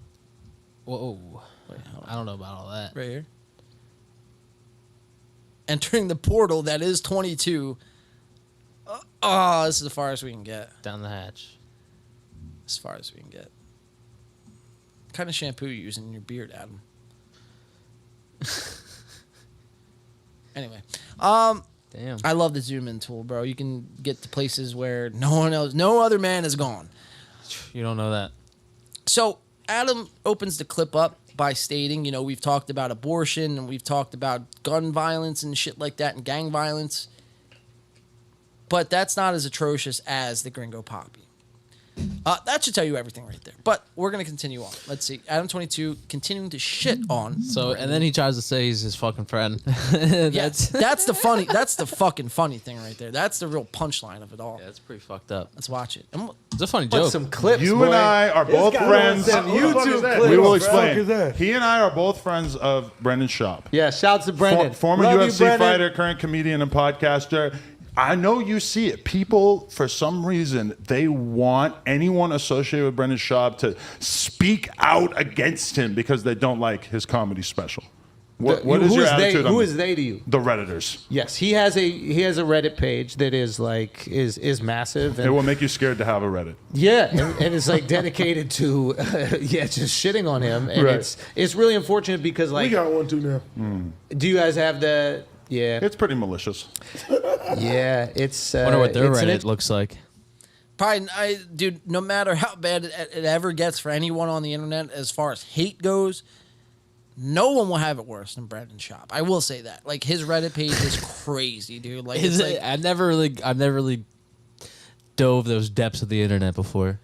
Whoa! Wait, I don't know about all that. Right here. Entering the portal that is 22. Oh, this is as far as we can get. Down the hatch. As far as we can get. What kind of shampoo you using in your beard, Adam? Anyway, damn. I love the zoom in tool, bro. You can get to places where no other man has gone. You don't know that. So Adam opens the clip up by stating, we've talked about abortion and we've talked about gun violence and shit like that and gang violence, but that's not as atrocious as the Gringo Poppy. That should tell you everything right there. But we're going to continue on. Let's see. Adam 22 continuing to shit on. So, and then he tries to say he's his fucking friend. That's the fucking funny thing right there. That's the real punchline of it all. Yeah, it's pretty fucked up. Let's watch it. It's a funny joke. Some clips, You boy. and I are This both guy friends. wants them YouTube clips. We will Bro. explain. He and I are both friends of Brendan Schaub. Yeah, shouts to Brendan. Former Love you, UFC Brendan. fighter, current comedian and podcaster. I know you see it. People, for some reason, they want anyone associated with Brendan Schaub to speak out against him because they don't like his comedy special. What is your attitude on Who is they to you? the Redditors? Yes, he has a Reddit page that is like is massive. And It will make you scared to have a Reddit. yeah, and it's like dedicated to just shitting on him, and Right. it's really unfortunate because like We got one too now. do you guys have the It's pretty malicious. yeah, it's Wonder what their it's an Reddit looks like. Probably, dude, no matter how bad it ever gets for anyone on the internet as far as hate goes, no one will have it worse than Brendan Schaub. I will say that. Like, his Reddit page is crazy, dude. Like, it's like I've never really dove those depths of the internet before.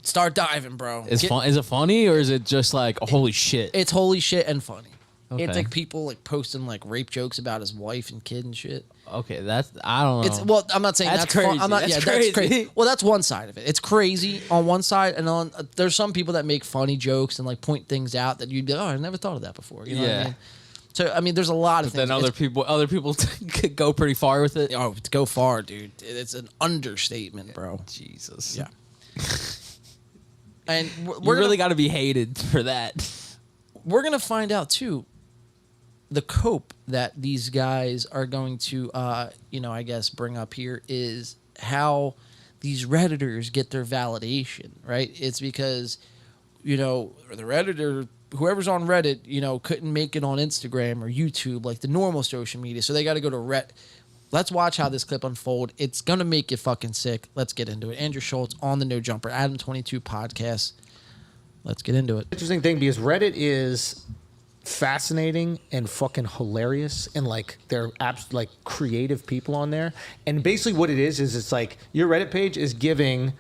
start diving, bro. Is it funny or is it just like holy shit? It's holy shit and funny. Okay. It's like people like posting like rape jokes about his wife and kid and shit. Okay, I don't know. I'm not saying that's crazy. I'm not, That's that's crazy. Well, that's one side of it. It's crazy on one side, and on there's some people that make funny jokes and like point things out that you'd be like, oh, I never thought of that before. You know what I mean? So I mean, there's a lot of But things. then other people could go pretty far with it. Oh, go far, dude. It's an understatement, bro. Jesus. Yeah. And We're really got to be hated for that. We're gonna find out too. The cope that these guys are going to, I guess, bring up here is how these Redditors get their validation, right? It's because, the Redditor, whoever's on Reddit, couldn't make it on Instagram or YouTube, like the normal social media. So they got to go to Reddit. Let's watch how this clip unfold. It's going to make you fucking sick. Let's get into it. Andrew Schultz on the No Jumper, Adam 22 podcast. Let's get into it. interesting thing because Reddit is fascinating and fucking hilarious, and like they're like creative people on there. And basically what it is it's like your Reddit page is giving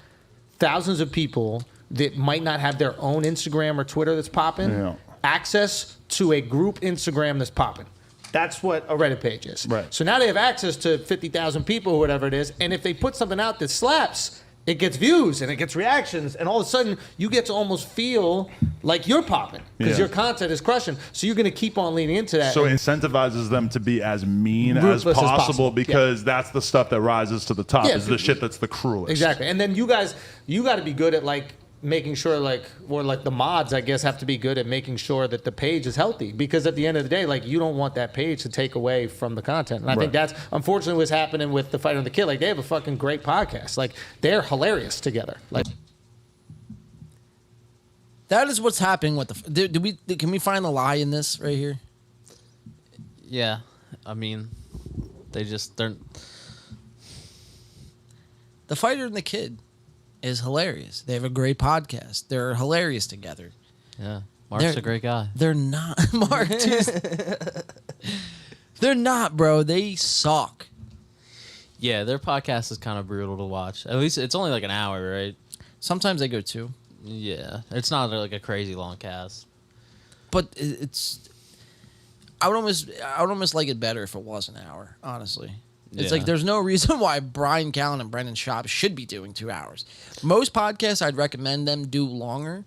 thousands of people that might not have their own Instagram or Twitter that's popping access to a group Instagram that's popping. That's what a Reddit page is. Right. So now they have access to 50,000 people or whatever it is, and if they put something out that slaps, it gets views and it gets reactions, and all of a sudden you get to almost feel like you're popping because your content is crushing. So you're going to keep on leaning into that. So it incentivizes them to be as mean as Ruthless as possible, possible. because that's the stuff that rises to the top. Yeah. Is the shit that's the cruelest. Exactly. And then you got to be good at like making sure the mods, I guess, have to be good at making sure that the page is healthy, because at the end of the day, like, you don't want that page to take away from the content. And I think that's unfortunately what's happening with The Fighter and the Kid. Like, they have a fucking great podcast. Like, they're hilarious together. Like, that is what's happening with the. Can we find the lie in this right here? Yeah, I mean, they're. The Fighter and the Kid is hilarious. They have a great podcast. They're hilarious together. Yeah, Mark's a great guy. They're not Mark. They're not, bro. They suck. Yeah, their podcast is kind of brutal to watch. At least it's only like an hour, right? Sometimes they go 2. Yeah, it's not like a crazy long cast. But it's. I would almost like it better if it was an hour. Honestly. It's like there's no reason why Brian Callen and Brendan Schaub should be doing 2 hours. Most podcasts, I'd recommend them do longer,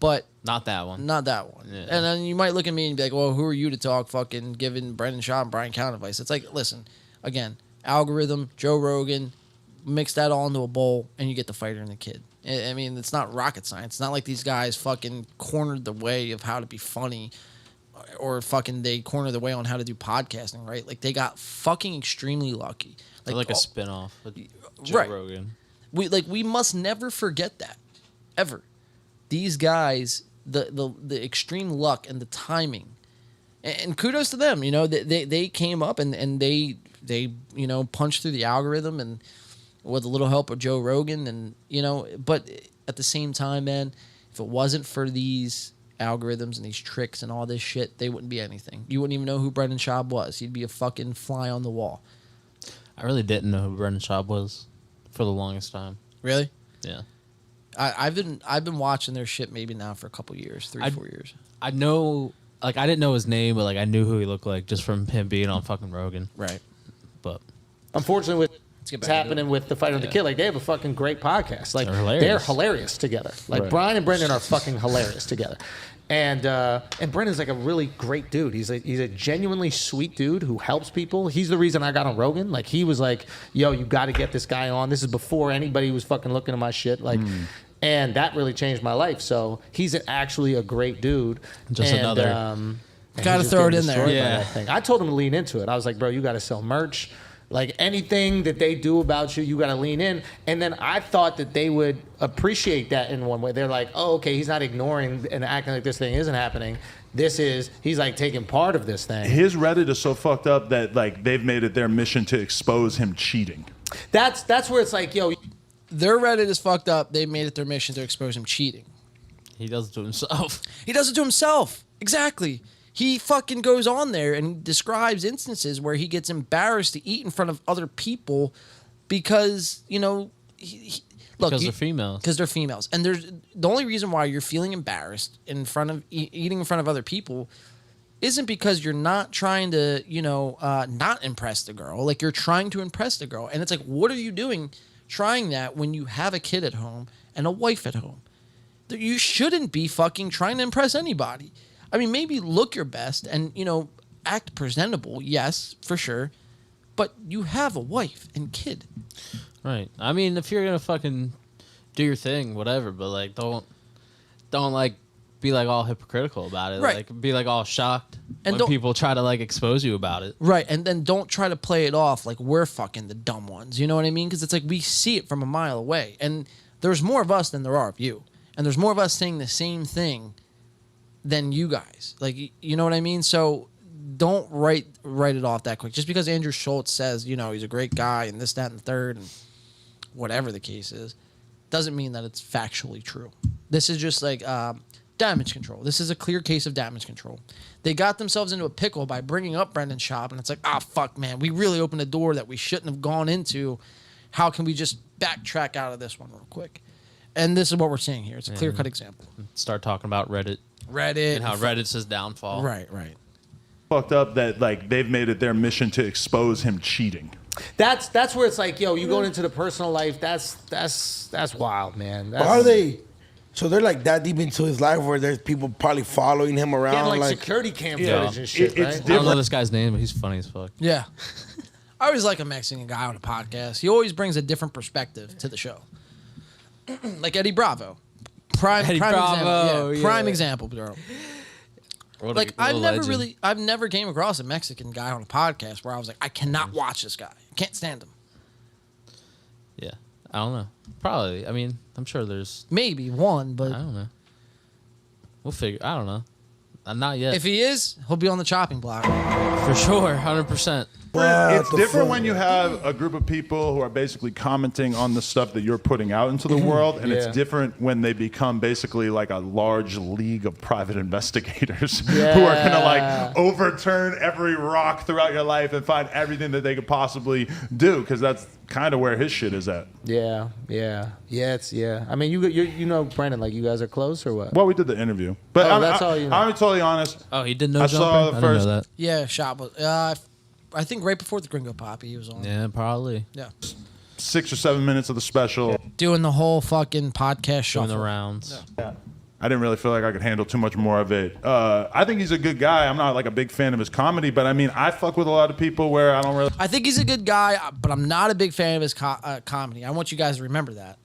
but not that one. Not that one. Yeah. And then you might look at me and be like, well, who are you to talk fucking giving Brendan Schaub and Brian Count advice? It's like, listen, again, algorithm, Joe Rogan, mix that all into a bowl, and you get the fighter and the kid. I mean, it's not rocket science. It's not like these guys fucking cornered the way of how to be funny, or fucking they cornered the way on how to do podcasting, right? Like, they got fucking extremely lucky. They're like a spinoff of Joe right. Rogan. We must never forget that, ever. These guys, the extreme luck and the timing, and kudos to them. You know, they came up and they you know, punched through the algorithm and with a little help of Joe Rogan, and you know, but at the same time, man, if it wasn't for these algorithms and these tricks and all this shit, they wouldn't be anything. You wouldn't even know who Brendan Schaub was. He'd be a fucking fly on the wall. I really didn't know who Brendan Schaub was for the longest time. Really? Yeah. I've been watching their shit maybe now for a couple years, 4 years. I know, like, I didn't know his name, but like I knew who he looked like just from him being on fucking Rogan. Right. But unfortunately, with get what's back happening with the Fighter and the Kid, like they have a fucking great podcast. Like They're hilarious. they're hilarious together. Like Right. Brian and Brendan are fucking hilarious together. And Brendan's like a really great dude. He's a genuinely sweet dude who helps people. He's the reason I got on Rogan. Like he was like, "Yo, you got to get this guy on." This is before anybody was fucking looking at my shit. Like, and that really changed my life. So he's actually a great dude. Just another. and Gotta he's just throw it getting in there. destroyed by Yeah. that thing. I told him to lean into it. I was like, "Bro, you got to sell merch." Like anything that they do about you, you got to lean in. And then I thought that they would appreciate that in one way. They're like, oh, okay, he's not ignoring and acting like this thing isn't happening. He's like taking part of this thing. His Reddit is so fucked up that like they've made it their mission to expose him cheating. That's where it's like, yo, their Reddit is fucked up. They made it their mission to expose him cheating. He does it to himself. He does it to himself. Exactly. He fucking goes on there and describes instances where he gets embarrassed to eat in front of other people because, you know, Because they're females. Because they're females. And there's the only reason why you're feeling embarrassed in front of eating in front of other people isn't because you're not trying to, you know, not impress the girl. Like, you're trying to impress the girl. And it's like, what are you doing trying that when you have a kid at home and a wife at home? You shouldn't be fucking trying to impress anybody. I mean, maybe look your best and, you know, act presentable. Yes, for sure. But you have a wife and kid. Right. I mean, if you're gonna fucking do your thing, whatever. But like, don't like be like all hypocritical about it. Right. Like, be like all shocked And when don't- people try to like expose you about it. Right. And then don't try to play it off like we're fucking the dumb ones. You know what I mean? Because it's like we see it from a mile away. And there's more of us than there are of you. And there's more of us saying the same thing than you guys. Like, you know what I mean? So don't write it off that quick. Just because Andrew Schultz says, you know, he's a great guy and this, that, and the third, and whatever the case is, doesn't mean that it's factually true. This is just like damage control. This is a clear case of damage control. They got themselves into a pickle by bringing up Brendan Schaub, and it's like, fuck, man, we really opened a door that we shouldn't have gone into. How can we just backtrack out of this one real quick? And this is what we're seeing here. It's a clear-cut example. Start talking about Reddit. And how Reddit's his downfall. Right. Fucked up that like they've made it their mission to expose him cheating. That's where it's like, yo, you going into the personal life. That's wild, man. But are they? So they're like that deep into his life where there's people probably following him around, Getting like like security cam footage and shit, I right? don't know this guy's name, but he's funny as fuck. Yeah. I always like a Mexican guy on a podcast. He always brings a different perspective to the show. Like Eddie Bravo. Prime Bravo, example. Prime example, bro. Like, I've never came across a Mexican guy on a podcast where I was like, I cannot watch this guy. I can't stand him. Yeah. I don't know. Probably. I mean, I'm sure there's maybe one, but I don't know. We'll figure. I don't know. Not yet. If he is, he'll be on the chopping block. For sure, 100%. It's different when you have a group of people who are basically commenting on the stuff that you're putting out into the world, and it's different when they become basically like a large league of private investigators who are going to like overturn every rock throughout your life and find everything that they could possibly do, because that's kind of where his shit is at. Yeah. I mean, you know Brandon, like you guys are close or what? Well, we did the interview, but that's all you know. I'm totally honest. Oh, he didn't know I Jumper? saw the I didn't first. know that. Yeah, Schaub was. I think right before the Gringo Poppy he was on. Yeah, probably. Yeah. 6 or 7 minutes of the special. Doing the whole fucking podcast show. Doing the rounds. Yeah. I didn't really feel like I could handle too much more of it. I think he's a good guy. I'm not like a big fan of his comedy, but I mean, I fuck with a lot of people where I don't really. I think he's a good guy, but I'm not a big fan of his comedy. I want you guys to remember that.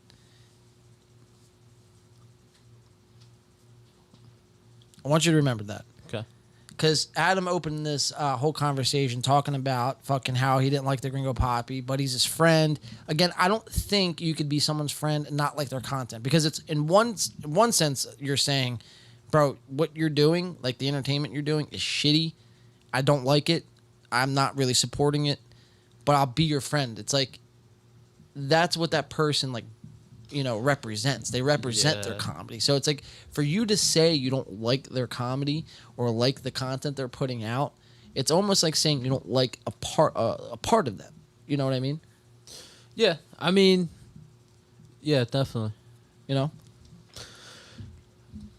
I want you to remember that. Okay. Because Adam opened this whole conversation talking about fucking how he didn't like the Gringo Poppy, but he's his friend. Again, I don't think you could be someone's friend and not like their content, because it's in one sense you're saying, bro, what you're doing, like the entertainment you're doing, is shitty. I don't like it. I'm not really supporting it, but I'll be your friend. It's like that's what that person like, you know, represents. They represent their comedy. So it's like for you to say you don't like their comedy or like the content they're putting out, it's almost like saying you don't like a part of them. You know what I mean? Yeah, I mean, yeah, definitely. You know,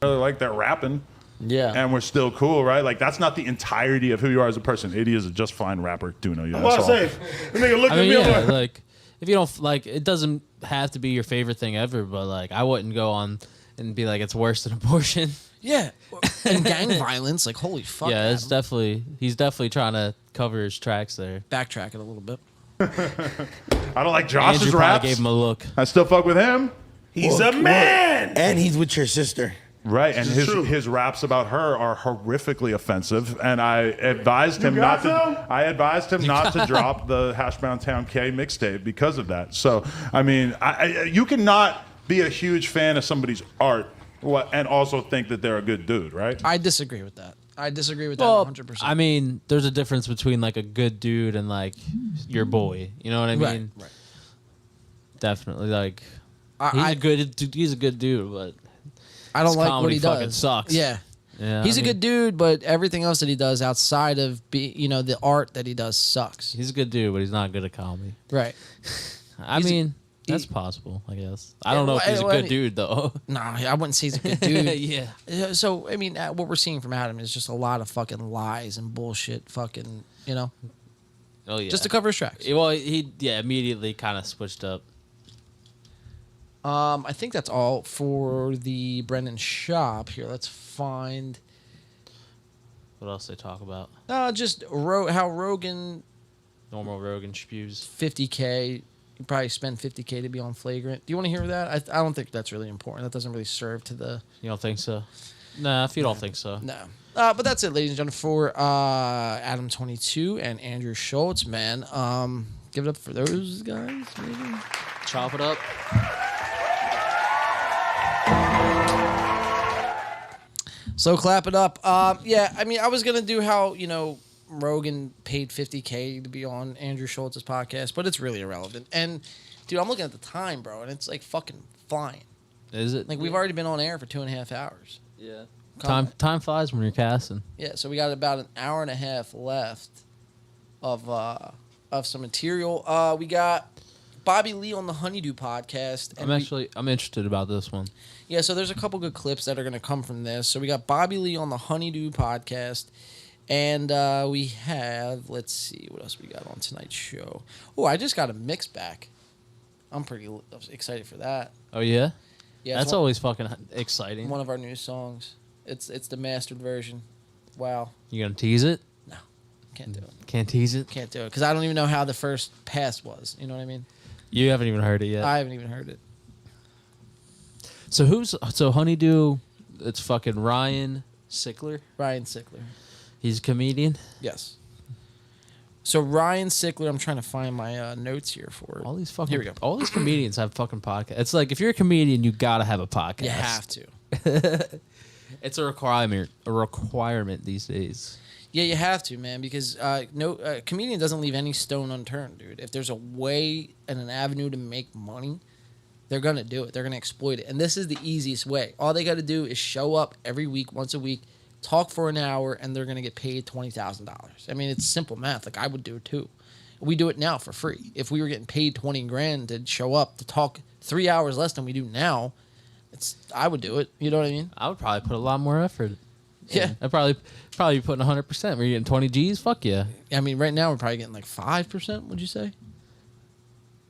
really like that rapping. Yeah. And we're still cool, right? Like, that's not the entirety of who you are as a person. Eddie is a just fine rapper. Do know you. I'm about to say, the nigga looked at me like, if you don't like, it doesn't have to be your favorite thing ever, but like, I wouldn't go on and be like, it's worse than abortion. Yeah, and gang violence, like holy fuck. Yeah, it's Adam. definitely, he's definitely trying to cover his tracks there. Backtrack it a little bit. I don't like Josh's Andrew raps. probably gave him a look. I still fuck with him. He's a man, and he's with your sister. Right, and his raps about her are horrifically offensive, and I advised him not to. I advised him not to drop the Hashbound Town K mixtape because of that. So, I mean, you cannot be a huge fan of somebody's art and also think that they're a good dude, right? I disagree with that. I disagree with Well, that 100%. I mean, there's a difference between like a good dude and like your boy. You know what I mean? Right. Definitely, like I- he's a good dude, but I don't his like what comedy he fucking does. Sucks. Yeah. Yeah, He's I a mean, good dude, but everything else that he does outside of the art that he does sucks. He's a good dude, but he's not good at comedy. Right. I mean, that's possible, I guess. I don't know if he's a good dude though. No, I wouldn't say he's a good dude. Yeah. So I mean, what we're seeing from Adam is just a lot of fucking lies and bullshit. Fucking, you know. Oh yeah. Just to cover his tracks. Well, he immediately kind of switched up. I think that's all for the Brendan Schaub here. Let's find. What else they talk about? Just how Rogan. Normal Rogan spews. 50K. You probably spend 50K to be on Flagrant. Do you want to hear that? I don't think that's really important. That doesn't really serve to the. You don't think so? Nah, if you don't think so. No. But that's it, ladies and gentlemen, for Adam 22 and Andrew Schultz, man. Give it up for those guys, maybe. Chop it up. So clap it up. Yeah, I mean, I was gonna do how Rogan paid 50K to be on Andrew Schultz's podcast, but it's really irrelevant. And dude, I'm looking at the time, bro, and it's like fucking flying. Is it? Like we've already been on air for 2.5 hours. Yeah. Time flies when you're casting. Yeah, so we got about an hour and a half left of some material. We got Bobby Lee on the Honeydew podcast. And I'm interested about this one. Yeah, so there's a couple good clips that are going to come from this. So we got Bobby Lee on the Honeydew podcast. And we have, let's see, what else we got on tonight's show. Oh, I just got a mix back. I'm pretty excited for that. Oh, yeah? Yeah, That's always fucking exciting. One of our new songs. It's the mastered version. Wow. You gonna tease it? No. Can't do it. Can't tease it? Can't do it. Because I don't even know how the first pass was. You know what I mean? You haven't even heard it yet. I haven't even heard it. So Honeydew, it's fucking Ryan Sickler. Ryan Sickler. He's a comedian? Yes. So Ryan Sickler, I'm trying to find my notes here for it. All these fucking Here we go. All these comedians have fucking podcasts. It's like if you're a comedian, you gotta have a podcast. You have to. It's a requirement these days. Yeah, you have to, man, because no comedian doesn't leave any stone unturned, dude. If there's a way and an avenue to make money, they're gonna do it. They're gonna exploit it, and this is the easiest way. All they got to do is show up every week, once a week, talk for an hour, and they're gonna get paid $20,000. I mean, it's simple math. Like I would do it too. We do it now for free. If we were getting paid $20,000 to show up to talk 3 hours less than we do now, I would do it. You know what I mean? I would probably put a lot more effort. Yeah. I'd probably be putting 100%. We're getting 20 G's? Fuck yeah. I mean, right now we're probably getting like 5%, would you say?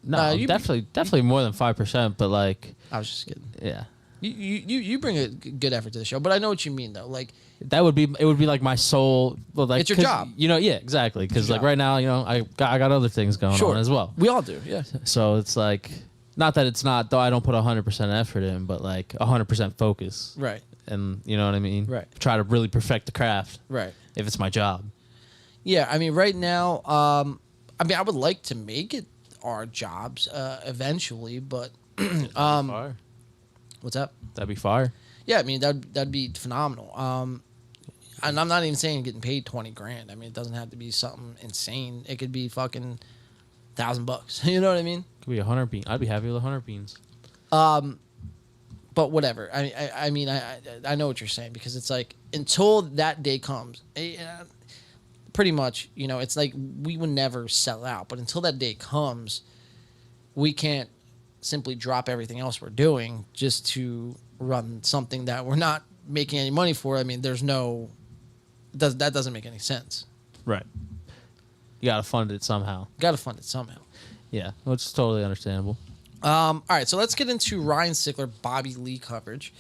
No, definitely more than 5%, but like... I was just kidding. Yeah. You bring a good effort to the show, but I know what you mean though. Like it would be like my sole. Well, like it's your 'cause, job. Yeah, exactly. Because like job. right now, I got other things going on as well. We all do. Yeah. So it's like, not that it's not though. I don't put 100% effort in, but like 100% focus. Right. And you know what I mean. Right. Try to really perfect the craft. Right. If it's my job. Yeah, I mean, right now, I would like to make it our jobs eventually, but Fire. What's up? That'd be fire. Yeah, I mean that'd be phenomenal. And I'm not even saying getting paid $20,000. I mean, it doesn't have to be something insane. It could be fucking $1,000. You know what I mean? Could be 100 beans. I'd be happy with 100 beans. But whatever. I mean, I know what you're saying because it's like until that day comes, pretty much, it's like we would never sell out. But until that day comes, we can't simply drop everything else we're doing just to run something that we're not making any money for. I mean, that doesn't make any sense. Right. You gotta fund it somehow. Yeah, which is totally understandable. All right, so let's get into Ryan Sickler, Bobby Lee coverage.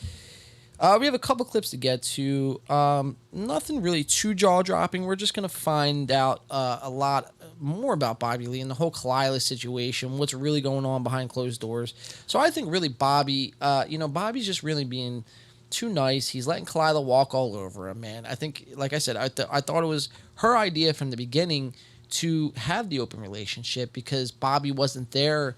We have a couple clips to get to. Nothing really too jaw-dropping. We're just going to find out a lot more about Bobby Lee and the whole Kalila situation, what's really going on behind closed doors. So I think really Bobby, Bobby's just really being too nice. He's letting Kalila walk all over him, man. I think, like I said, I thought it was her idea from the beginning to have the open relationship because Bobby wasn't there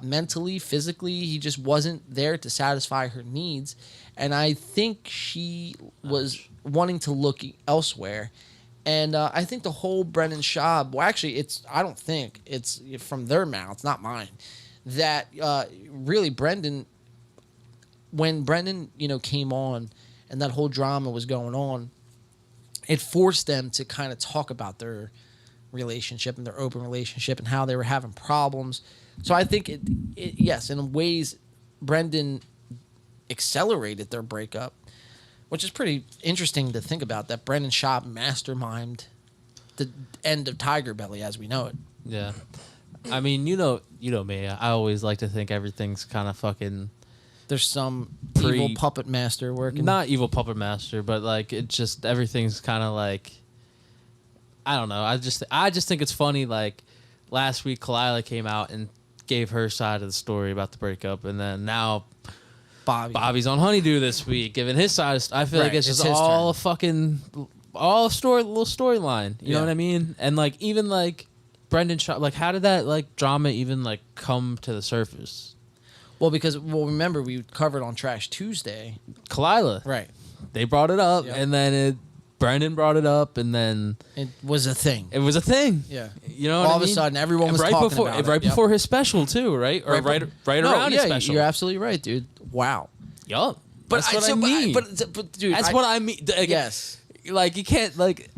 mentally, physically. He just wasn't there to satisfy her needs. And I think she was wanting to look elsewhere. And I think the whole Brendan Schaub, well, actually, I don't think it's from their mouths, not mine, that really Brendan, when Brendan, came on and that whole drama was going on, it forced them to kind of talk about their relationship and their open relationship and how they were having problems. So I think yes, in ways, Brendan accelerated their breakup, which is pretty interesting to think about. That Brendan Schaub masterminded the end of TigerBelly as we know it. Yeah, I mean, you know me. I always like to think everything's kind of fucking. There's some evil puppet master working. Not evil puppet master, but like it just everything's kind of like. I don't know. I just think it's funny. Like last week, Kalila came out and gave her side of the story about the breakup, and then now Bobby's on Honeydew this week giving his side. I feel like it's just all a fucking little storyline. You know what I mean? And like even like Brendan Schaub, like how did that like drama even like come to the surface? Well, remember we covered on Trash Tuesday. Kalila, right? They brought it up, and then Brendan brought it up, and then it was a thing. Yeah, you know, all of a sudden, everyone was talking about it. Right before his special too, right? Or right around his special. You're absolutely right, dude. Wow. Yup. But that's what I mean. But dude, that's what I mean. Yes. Like you can't like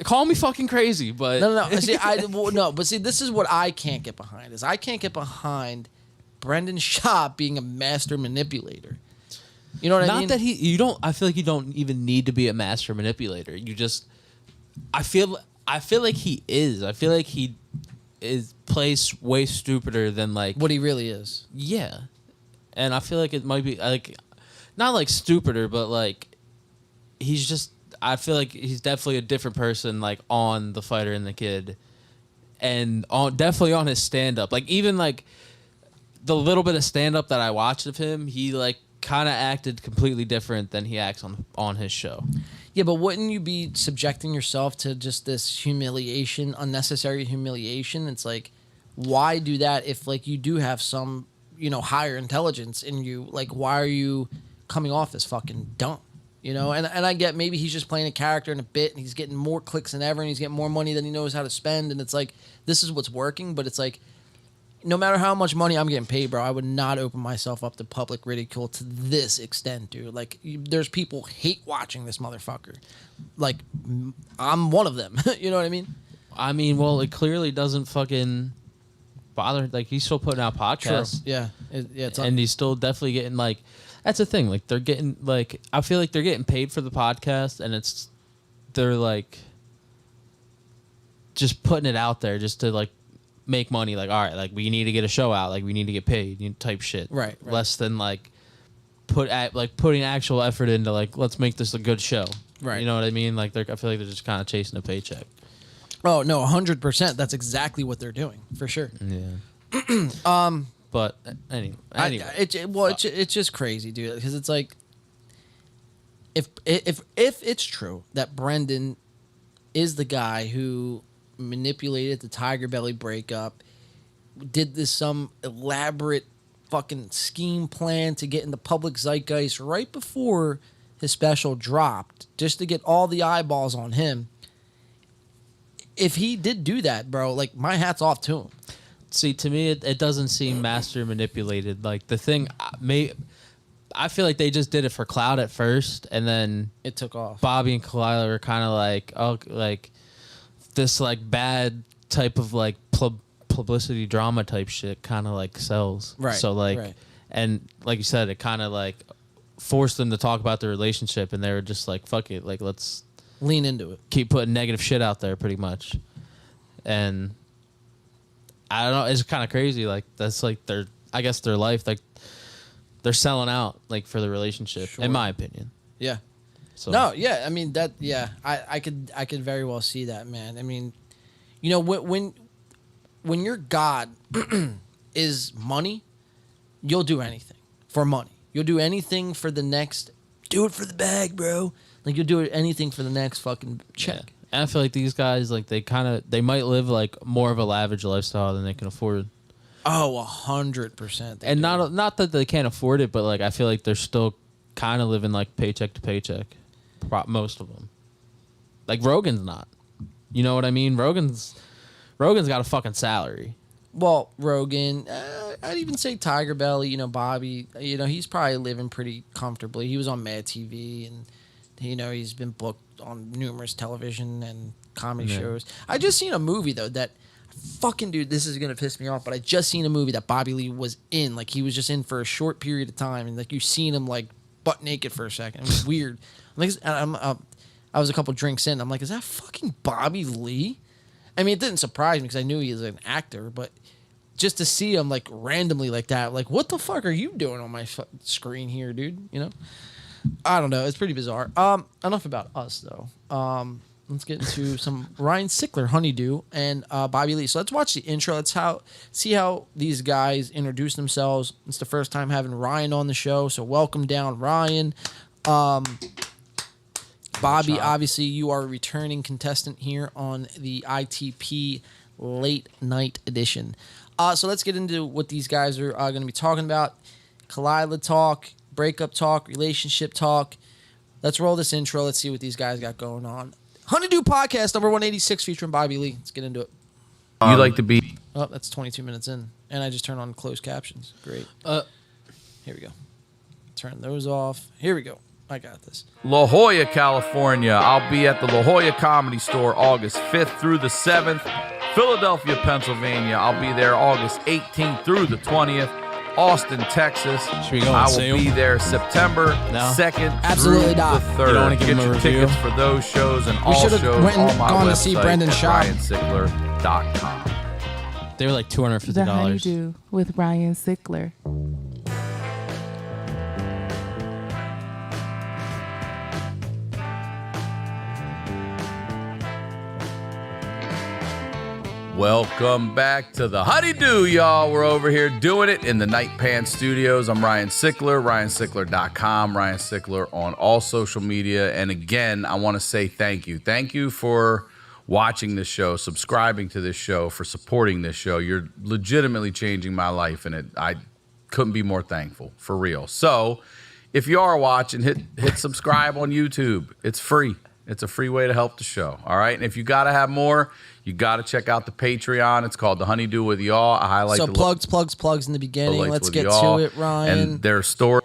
call me fucking crazy, but no. See, this is what I can't get behind. I can't get behind Brendan Schaub being a master manipulator. You know what I mean? Not that you don't. I feel like you don't even need to be a master manipulator. You just. I feel like he is. I feel like he plays way stupider than like what he really is. Yeah, and I feel like it might be like, not like stupider, but like, he's just. I feel like he's definitely a different person, like on The Fighter and the Kid, and definitely on his stand up. Like even like, the little bit of stand up that I watched of him, he like. Kind of acted completely different than he acts on his show. Yeah, but wouldn't you be subjecting yourself to just this humiliation, unnecessary humiliation? It's like, why do that if like you do have some, higher intelligence in you? Like, why are you coming off as fucking dumb? And I get maybe he's just playing a character in a bit and he's getting more clicks than ever and he's getting more money than he knows how to spend. And it's like, this is what's working, but it's like, no matter how much money I'm getting paid, bro, I would not open myself up to public ridicule to this extent, dude. Like, there's people hate watching this motherfucker. Like, I'm one of them. You know what I mean? I mean, well, it clearly doesn't fucking bother. Like, he's still putting out podcasts. True. Yeah. And he's still definitely getting, like, that's the thing. Like, they're getting, like, I feel like they're getting paid for the podcast, and they're, like, just putting it out there just to, like, make money. Like, all right, like we need to get a show out, like we need to get paid, type shit. Right. Less than like, putting actual effort into like let's make this a good show. Right. You know what I mean? Like I feel like they're just kind of chasing a paycheck. Oh no, 100%. That's exactly what they're doing for sure. Yeah. But anyway, it's just crazy, dude. Because it's like, if it's true that Brendan is the guy who manipulated the TigerBelly breakup, did this some elaborate fucking scheme plan to get in the public zeitgeist right before his special dropped, just to get all the eyeballs on him. If he did do that, bro, like my hat's off to him. See, to me, it doesn't seem master manipulated. Like the thing, I feel like they just did it for clout at first, and then it took off. Bobby and Kalila were kind of like, oh, like this like bad type of like publicity drama type shit kind of like sells. Right. So like, right. And like you said, it kind of like forced them to talk about their relationship, and they were just like, fuck it, like let's lean into it. Keep putting negative shit out there, pretty much, and. I don't know. It's kind of crazy. Like that's like I guess their life. Like they're selling out like for the relationship, in my opinion. Yeah. So no, yeah. I mean that. Yeah, I could very well see that, man. I mean, you know, when your God is money, you'll do anything for money. You'll do anything for the next. Do it for the bag, bro. Like you'll do anything for the next fucking check. Yeah. And I feel like these guys, like they might live like more of a lavish lifestyle than they can afford. Oh, 100%. And not that they can't afford it, but like I feel like they're still kind of living like paycheck to paycheck. Most of them. Like Rogan's not. You know what I mean? Rogan's got a fucking salary. Well, Rogan, I'd even say TigerBelly. You know, Bobby. You know, he's probably living pretty comfortably. He was on Mad TV, and you know he's been booked on numerous television and comedy shows. I just seen a movie though that fucking dude, this is gonna piss me off, but I just seen a movie that Bobby Lee was in. Like he was just in for a short period of time, and like you seen him like butt naked for a second. It was weird. I'm like, I was a couple drinks in. I'm like, is that fucking Bobby Lee? I mean, it didn't surprise me because I knew he was an actor, but just to see him like randomly like that, like what the fuck are you doing on my screen here, dude? You know. I don't know. It's pretty bizarre. Enough about us, though. Let's get into some Ryan Sickler, Honeydew, and Bobby Lee. So let's watch the intro. Let's see how these guys introduce themselves. It's the first time having Ryan on the show, so welcome down, Ryan. Bobby, obviously, you are a returning contestant here on the ITP Late Night Edition. So let's get into what these guys are going to be talking about. Kalila talk. Breakup talk, relationship talk. Let's roll this intro. Let's see what these guys got going on. Honeydew podcast number 186 featuring Bobby Lee. Let's get into it. You like to be... Oh, that's 22 minutes in. And I just turned on closed captions. Great. Here we go. Turn those off. Here we go. I got this. La Jolla, California. I'll be at the La Jolla Comedy Store August 5th through the 7th. Philadelphia, Pennsylvania. I'll be there August 18th through the 20th. Austin, Texas. Should we go I and will see be there September 2nd Absolutely through not. the You don't wanna 3rd. give Get them a your review? tickets for those shows and all should've shows went and on my gone to website see Brendan at Schaub. ryansickler.com. They were like $250. The Honeydew with Ryan Sickler. Welcome back to the Honeydew, y'all. We're over here doing it in the Night Pants Studios. I'm Ryan Sickler, ryansickler.com, Ryan Sickler on all social media. And again, I want to say thank you. Thank you for watching this show, subscribing to this show, for supporting this show. You're legitimately changing my life, and I couldn't be more thankful, for real. So if you are watching, hit subscribe on YouTube. It's free. It's a free way to help the show, all right? And if you got to have more, you got to check out the Patreon. It's called The Honeydew with Y'all. I highlight so the plugs in the beginning. Let's get y'all. to it, Ryan. And there are stories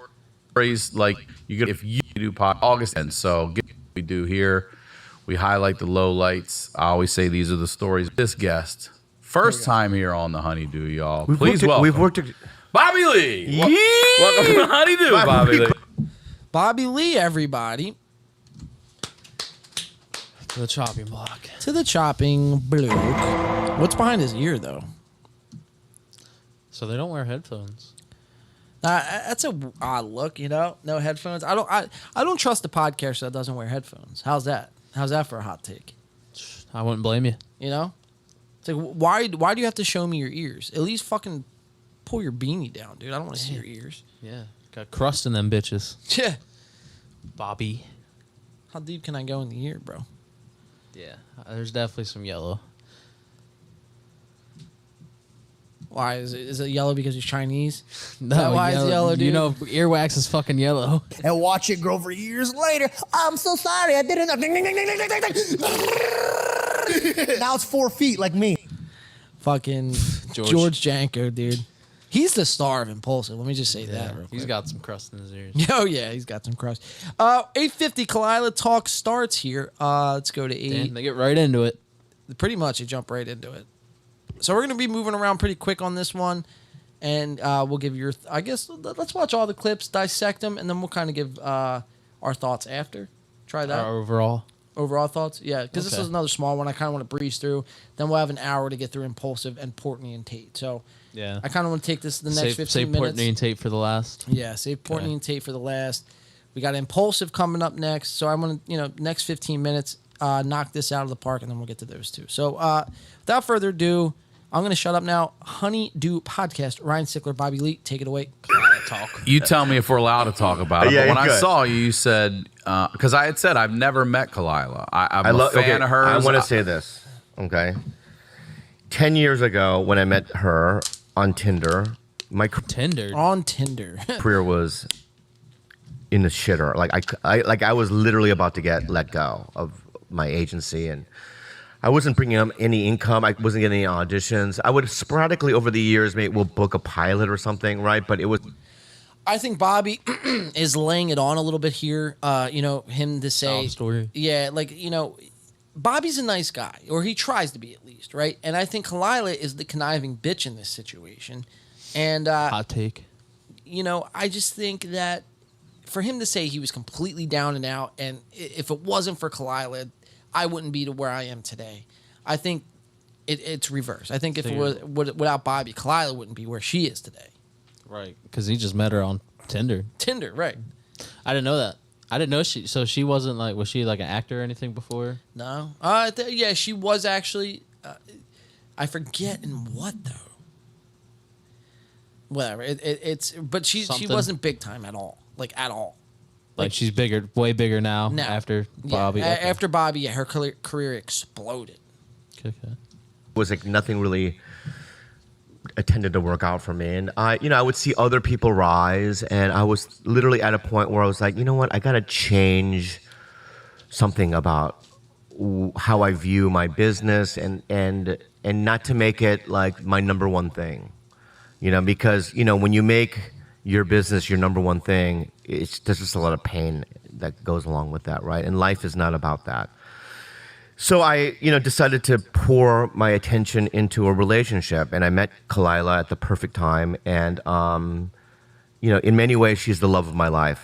like you get if you do August, and so get what we do here. We highlight the lowlights. I always say these are the stories. This guest, first time here on The Honeydew, y'all. Please welcome. We've worked. Bobby Lee. Welcome to The Honeydew, Bobby Lee. Bobby Lee, everybody. To the chopping block. To the chopping block. What's behind his ear, though? So they don't wear headphones. That's a odd look, No headphones. I don't trust the podcaster that doesn't wear headphones. How's that? How's that for a hot take? I wouldn't blame you. It's like why do you have to show me your ears? At least fucking pull your beanie down, dude. I don't want to see your ears. Yeah, got crust in them bitches. Yeah, Bobby. How deep can I go in the ear, bro? Yeah, there's definitely some yellow. Why is it yellow because he's Chinese? No, why is it yellow, dude? Earwax is fucking yellow. And watch it grow for years later. I'm so sorry, I didn't. Now it's 4 feet like me. Fucking George Janko, dude. He's the star of Impulsive. Let me just say that real quick. He's got some crust in his ears. Oh, yeah, he's got some crust. 8:50 Kalila talk starts here. Let's go to 8. Damn, they get right into it. Pretty much, they jump right into it. So we're going to be moving around pretty quick on this one. And we'll give your, I guess, let's watch all the clips, dissect them, and then we'll kind of give our thoughts after. Try that. Our overall thoughts? Yeah, because this is another small one I kind of want to breeze through. Then we'll have an hour to get through Impulsive and Portnoy and Tate. So yeah, I kind of want to take this the next 15 save minutes. Portnoy and Tate for the last. Yeah, save Portnoy and Tate for the last. We got Impulsive coming up next. So I'm going to, next 15 minutes, knock this out of the park, and then we'll get to those two. So without further ado, I'm going to shut up now. Honeydew Podcast, Ryan Sickler, Bobby Lee, take it away. Talk. You tell me if we're allowed to talk about it. Yeah, but when you're I good. saw you, you said, because I had said I've never met Kalila. I'm a fan of hers. I want to say this, okay? 10 years ago, when I met her on Tinder, my on Tinder career was in the shitter. I was literally about to get let go of my agency, and I wasn't bringing up any income. I wasn't getting any auditions. I would sporadically over the years, maybe we'll book a pilot or something, right? But it was. I think Bobby is laying it on a little bit here. Him to say, story. Yeah, Bobby's a nice guy, or he tries to be at least, right? And I think Kalila is the conniving bitch in this situation. And hot take. I just think that for him to say he was completely down and out, and if it wasn't for Kalila, I wouldn't be to where I am today. I think it's reverse. I think if it was without Bobby, Kalila wouldn't be where she is today. Right, because he just met her on Tinder. Tinder, right. I didn't know that. I didn't know she wasn't was she like an actor or anything before? No. Yeah, she was actually, I forget in what though. Whatever. But she wasn't big time at all. At all. Like she's bigger, way bigger now. After Bobby. Yeah, after Bobby, her career exploded. Okay. Was nothing really tended to work out for me, and I would see other people rise, and I was literally at a point where I was like, you know what, I gotta change something about how I view my business, and not to make it like my number one thing, because when you make your business your number one thing, there's just a lot of pain that goes along with that, right? And life is not about that. So I, decided to pour my attention into a relationship, and I met Kalila at the perfect time. And, in many ways, she's the love of my life.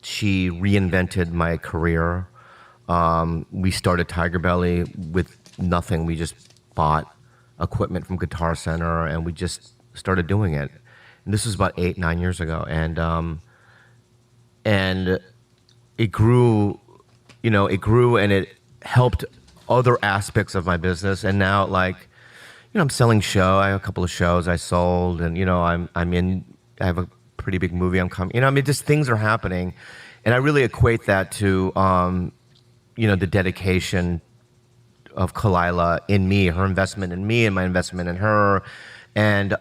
She reinvented my career. We started TigerBelly with nothing. We just bought equipment from Guitar Center, and we just started doing it. And this was about 8-9 years ago, and it grew, and it helped other aspects of my business. And now, I'm selling show. I have a couple of shows I sold, and I have a pretty big movie I'm coming. Just things are happening, and I really equate that to, the dedication of Kalila in me, her investment in me, and my investment in her. And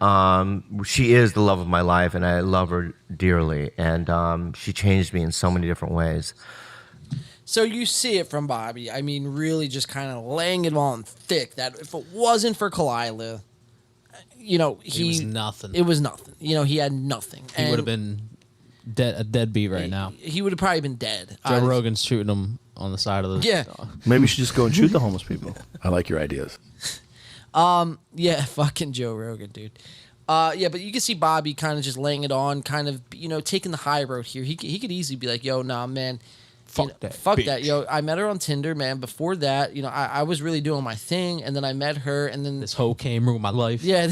she is the love of my life, and I love her dearly. And she changed me in so many different ways. So you see it from Bobby. I mean, really just kind of laying it on thick that if it wasn't for Kalila, he was nothing. It was nothing. He had nothing. He would have been a deadbeat right now. He would have probably been dead. Joe Rogan's shooting him on the side of the. Yeah. Maybe you should just go and shoot the homeless people. I like your ideas. Yeah, fucking Joe Rogan, dude. Yeah, but you can see Bobby kind of just laying it on, kind of, taking the high road here. He could easily be like, yo, nah, man. Fuck that. Fuck bitch. that, yo. I met her on Tinder, man. Before that, I was really doing my thing, and then I met her, and then This hoe came ruined my life. yeah,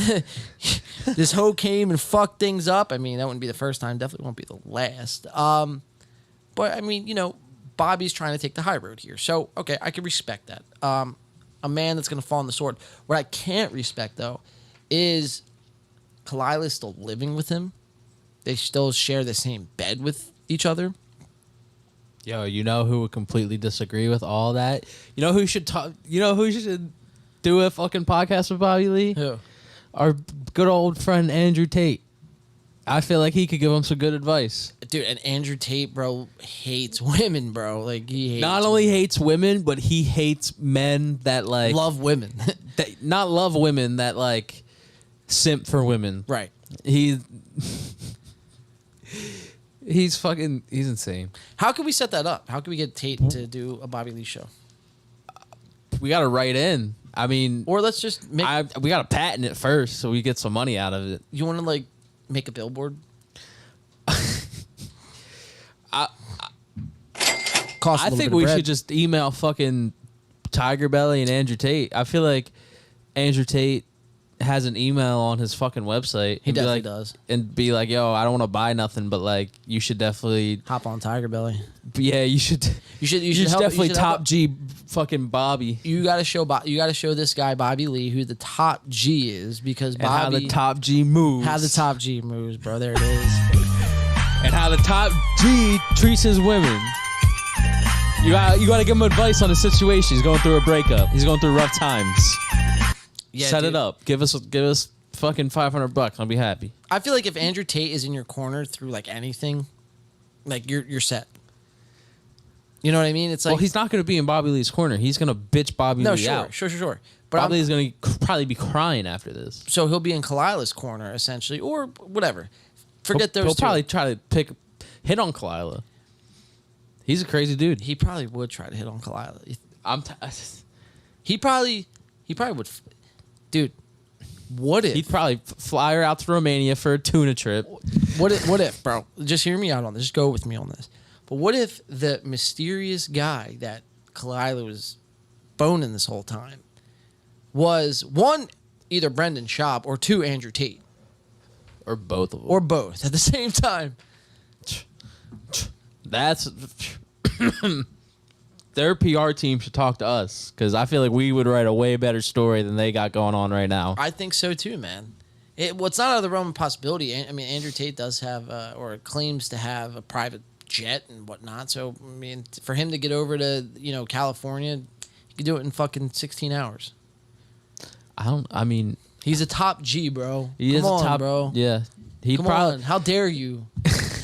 this hoe came and fucked things up. I mean, that wouldn't be the first time. Definitely won't be the last. But I mean, Bobby's trying to take the high road here. So, okay, I can respect that. A man that's going to fall on the sword. What I can't respect, though, is Kalila's still living with him. They still share the same bed with each other. Yo, you know who would completely disagree with all that? You know who should talk? You know who should do a fucking podcast with Bobby Lee? Who? Our good old friend Andrew Tate. I feel like he could give him some good advice. Dude, and Andrew Tate, bro, hates women, bro. Like, he hates Not only hates women, but he hates men that like love women. that not love women, that like simp for women. Right. He's insane. How can we set that up? How can we get Tate to do a Bobby Lee show? We got to write in. I mean, or let's just make. We got to patent it first so we get some money out of it. You want to like make a billboard? I think we should just email fucking TigerBelly and Andrew Tate. I feel like Andrew Tate has an email on his fucking website. He definitely like, does. And be like, yo, I don't want to buy nothing, but like, you should definitely hop on TigerBelly. Yeah, you should. You should definitely top G fucking Bobby. You got to show. You got to show this guy Bobby Lee who the top G is, because Bobby, how the top G moves. How the top G moves, bro. There it is. And how the top G treats his women. You got to give him advice on the situation. He's going through a breakup. He's going through rough times. Yeah, Set dude. it up. Give us fucking $500. I'll be happy. I feel like if Andrew Tate is in your corner through like anything, like you're set. You know what I mean? It's like, well, he's not going to be in Bobby Lee's corner. He's going to bitch Bobby Lee out. Sure. But Bobby Lee's going to probably be crying after this. So he'll be in Kalila's corner essentially, or whatever. Forget those. He'll two. probably try to hit on Kalila. He's a crazy dude. He probably would try to hit on Kalila. He probably would. Dude, what if he'd probably fly her out to Romania for a tuna trip? What if, bro? Just hear me out on this. Just go with me on this. But what if the mysterious guy that Kalila was boning this whole time was, one, either Brendan Schaub, or two, Andrew Tate? Or both of them. Or both at the same time. That's their PR team should talk to us, because I feel like we would write a way better story than they got going on right now. I think so too, man. It's not out of the realm of possibility. I mean, Andrew Tate does have, or claims to have, a private jet and whatnot. So, I mean, for him to get over to, California, he could do it in fucking 16 hours. He's a top G, bro. He is a top, bro. Yeah. Come on. How dare you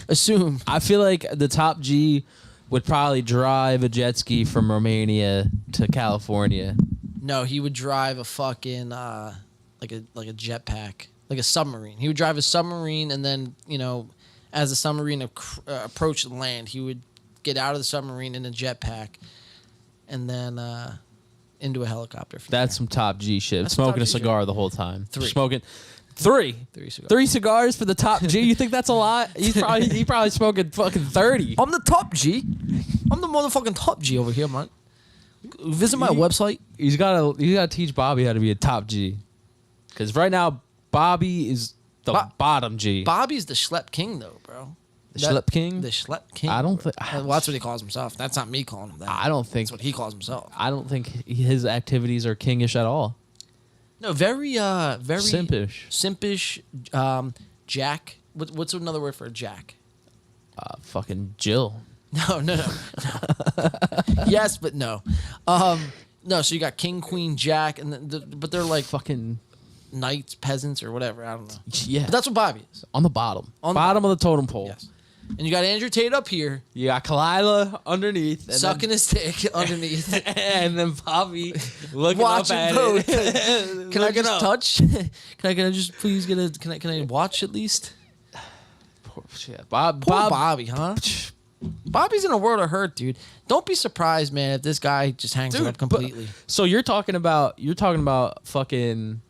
assume? I feel like the top G would probably drive a jet ski from Romania to California. No, he would drive a fucking like a jetpack, like a submarine. He would drive a submarine, and then as the submarine approached land, he would get out of the submarine in a jetpack, and then into a helicopter. That's some top G shit. That's some Smoking top a G cigar shit. the whole time. Three cigars. 3 cigars for the top G. You think that's a lot? He probably smoking fucking 30. I'm the top G. I'm the motherfucking top G over here, man. Visit my website. You gotta teach Bobby how to be a top G, because right now Bobby is the bottom G. Bobby's the schlep king, though, bro. The schlep king. The schlep king. I don't think. Well, that's what he calls himself. That's not me calling him that. I don't think that's what he calls himself. I don't think his activities are kingish at all. No, very simpish. Jack. What's another word for a jack? Fucking Jill. No. Yes, but no. No. So you got king, queen, jack, and but they're like fucking knights, peasants, or whatever. I don't know. Yeah, but that's what Bobby is. On the bottom. Of the totem pole. Yes. And you got Andrew Tate up here. You got Kalila underneath. And sucking his dick underneath. And then Bobby looking watching up at both. it. Can I just touch? Can I just please get a? Can I watch at least? Poor Bobby, huh? Bobby's in a world of hurt, dude. Don't be surprised, man, if this guy just hangs it up completely. So you're talking about fucking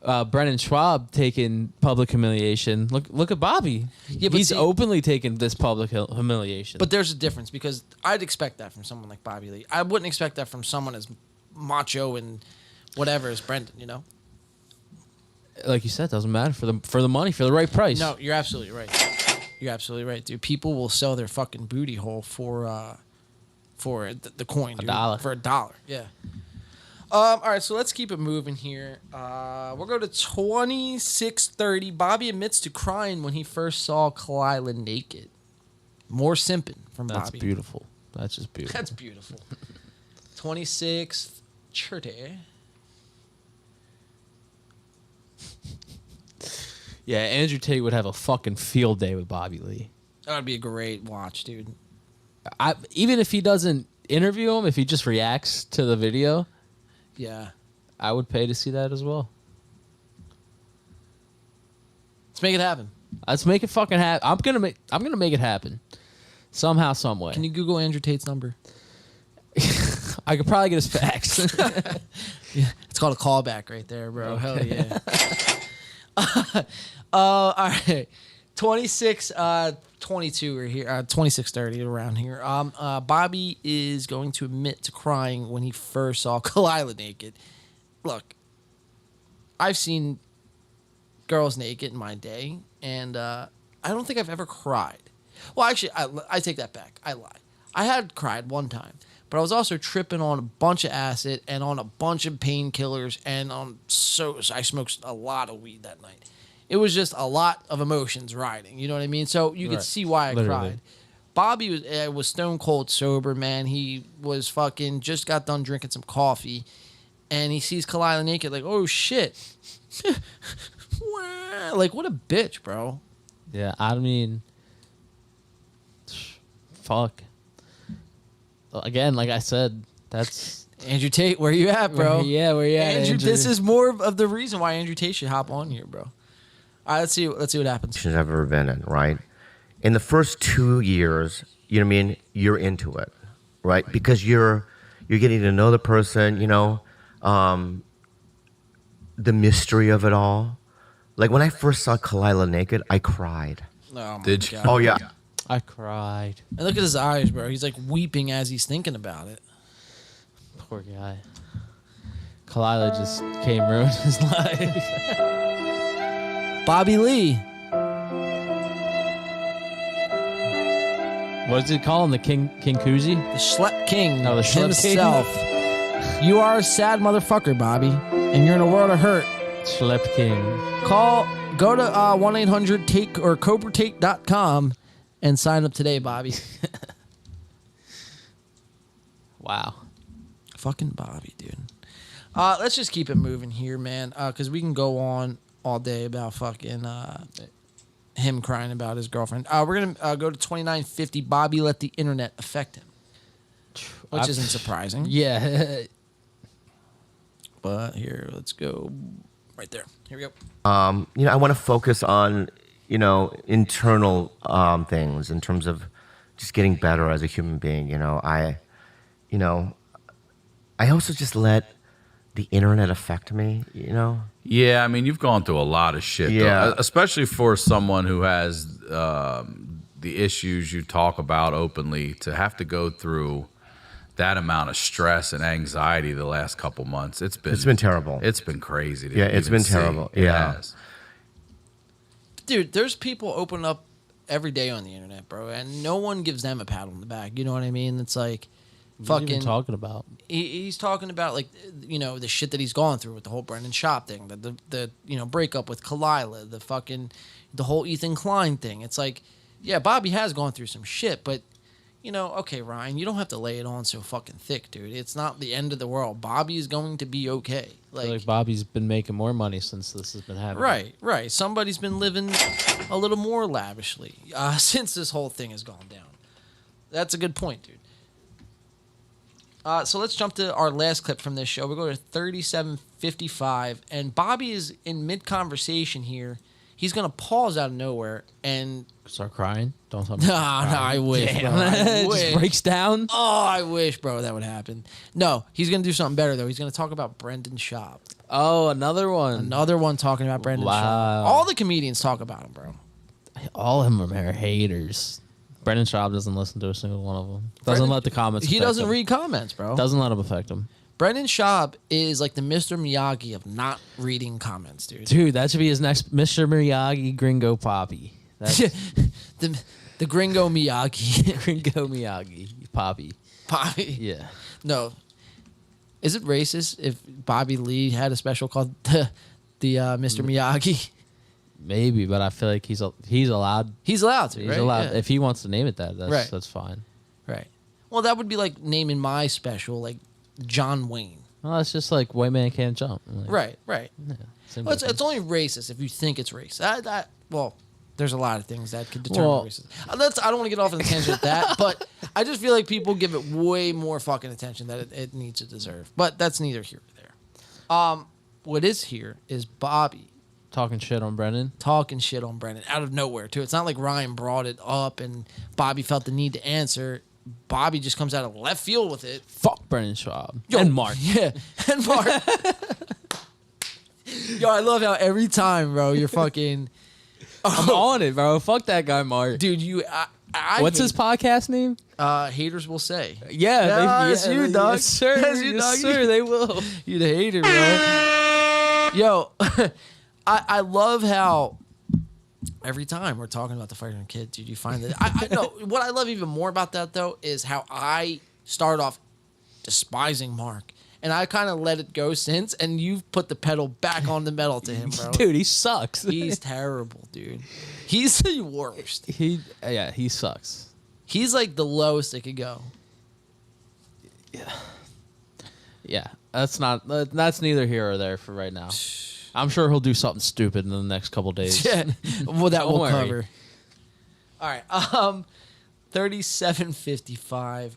Brennan Schwab taking public humiliation. Look at Bobby. Yeah, but he's see- openly taking this public humiliation. But there's a difference because I'd expect that from someone like Bobby Lee. I wouldn't expect that from someone as macho and whatever as Brendan, you know? like you said, doesn't matter for the money, for the right price. No, you're absolutely right. You're absolutely right, dude. People will sell their fucking booty hole for the coin, dude. $1. For $1, yeah. All right, so let's keep it moving here. We'll go to 2630. Bobby admits to crying when he first saw Kalila naked. More simping from That's Bobby. beautiful. That's just beautiful. That's beautiful. 2630. Yeah, Andrew Tate would have a fucking field day with Bobby Lee. That would be a great watch, dude. Even if he doesn't interview him, if he just reacts to the video, Yeah. I would pay to see that as well. Let's make it happen. Let's make it fucking happen. I'm gonna make it happen. Somehow, some way. Can you Google Andrew Tate's number? I could probably get his fax. Yeah, it's called a callback right there, bro. Hell yeah. All right. 22 we're here. 2630 around here. Bobby is going to admit to crying when he first saw Kalila naked. Look, I've seen girls naked in my day, and I don't think I've ever cried. Well, actually, I take that back. I lie. I had cried one time, but I was also tripping on a bunch of acid and on a bunch of painkillers, and I smoked a lot of weed that night. It was just a lot of emotions riding. You know what I mean? So you could Right. see why I Literally. cried. Bobby was stone cold sober, man. He was fucking just got done drinking some coffee, and he sees Kalila naked, like, oh shit. Like, what a bitch, bro. Yeah, I mean, fuck. Again, like I said, that's Andrew Tate. Where you at, bro? Where you at, Andrew? Andrew? This is more of the reason why Andrew Tate should hop on here, bro. All right, let's see what happens. I've ever been in, right? In the first 2 years, you know what I mean? You're into it, right? Because you're getting to know the person, you know, the mystery of it all. Like when I first saw Kalila naked, I cried. Oh, my Did you? God. Oh yeah. I cried. And look at his eyes, bro. He's like weeping as he's thinking about it. Poor guy. Kalila just came ruin his life. Bobby Lee. What does he call him? The King Koozie? The Schlep King. No, the Schlep King. himself. You are a sad motherfucker, Bobby, and you're in a world of hurt. Schlep King. Go to 1-800-TATE or CobraTate.com and sign up today, Bobby. Wow. Fucking Bobby, dude. Let's just keep it moving here, man, because we can go on all day about fucking him crying about his girlfriend. We're going to go to 2950. Bobby let the internet affect him, which isn't surprising. Yeah. But here, let's go right there. Here we go. You know, I want to focus on, you know, internal things in terms of just getting better as a human being. You know, I also just let the internet affect me, you know? Yeah, I mean, you've gone through a lot of shit, Yeah. though, especially for someone who has the issues you talk about openly, to have to go through that amount of stress and anxiety the last couple months. It's been terrible. It's been crazy. To Yeah, it's even been see. terrible. It Yeah. has. Dude, there's people open up every day on the internet, bro, and no one gives them a pat on the back. You know what I mean? It's like What are you fucking even talking about? He's talking about, like, you know, the shit that he's gone through with the whole Brendan Schaub thing, the you know, breakup with Kalila, the whole Ethan Klein thing. It's like, yeah, Bobby has gone through some shit, but you know, okay, Ryan, you don't have to lay it on so fucking thick, dude. It's not the end of the world. Bobby is going to be okay. I feel like Bobby's been making more money since this has been happening. Right. Somebody's been living a little more lavishly since this whole thing has gone down. That's a good point, dude. So let's jump to our last clip from this show. We'll go to 3755, and Bobby is in mid-conversation here. he's gonna pause out of nowhere and start crying. Don't tell me. No, I wish, bro. I wish. Just breaks down. Oh, I wish, bro, that would happen. No, he's gonna do something better though. He's gonna talk about Brendan Schaub. Oh, another one. Another one talking about Brendan Schaub. All the comedians talk about him, bro. All of them are haters. Brendan Schaub doesn't listen to a single one of them. Doesn't let the comments. He affect doesn't him. read comments, bro. Doesn't let them affect him. Brendan Schaub is like the Mr. Miyagi of not reading comments, dude. Dude, that should be his next Mr. Miyagi Gringo Poppy. That's the Gringo Miyagi. Gringo Miyagi Poppy. Poppy. Yeah. No. Is it racist if Bobby Lee had a special called the Mr. Miyagi? Maybe, but I feel like he's allowed. He's allowed to. He's right? allowed Yeah. if he wants to name it that. Right. That's fine. Right. Well, that would be like naming my special like John Wayne. Well, it's just like white man can't jump. Like, Right. Right. Yeah, same Well, it's difference. only racist if you think it's racist. Well, there's a lot of things that could determine Well- racism. I don't want to get off on a tangent with that, but I just feel like people give it way more fucking attention that it needs to deserve. But that's neither here nor there. What is here is Bobby talking shit on Brendan. Talking shit on Brendan out of nowhere too. It's not like Ryan brought it up and Bobby felt the need to answer. Bobby just comes out of left field with it. Fuck Brendan Schaub. Yo, And Mark. Yeah, and Mark. Yo, I love how every time, bro, you're fucking. I'm on it, bro. Fuck that guy, Mark. Dude, What's his podcast name? Haters will say. Yeah, That's you, dog. Yes, sir. That's you, Yes, dog. sir. They will. You the hater, bro. Yo, I love how every time we're talking about the fighting kid, dude, you find that. I know what I love even more about that though is how I start off despising Mark. And I kind of let it go since, and you've put the pedal back on the metal to him, bro. Dude, he sucks. He's terrible, dude. He's the worst. He sucks. He's like the lowest it could go. Yeah, that's neither here or there for right now. I'm sure he'll do something stupid in the next couple days. Yeah, well, that Don't we'll worry. cover. All right, 37:55.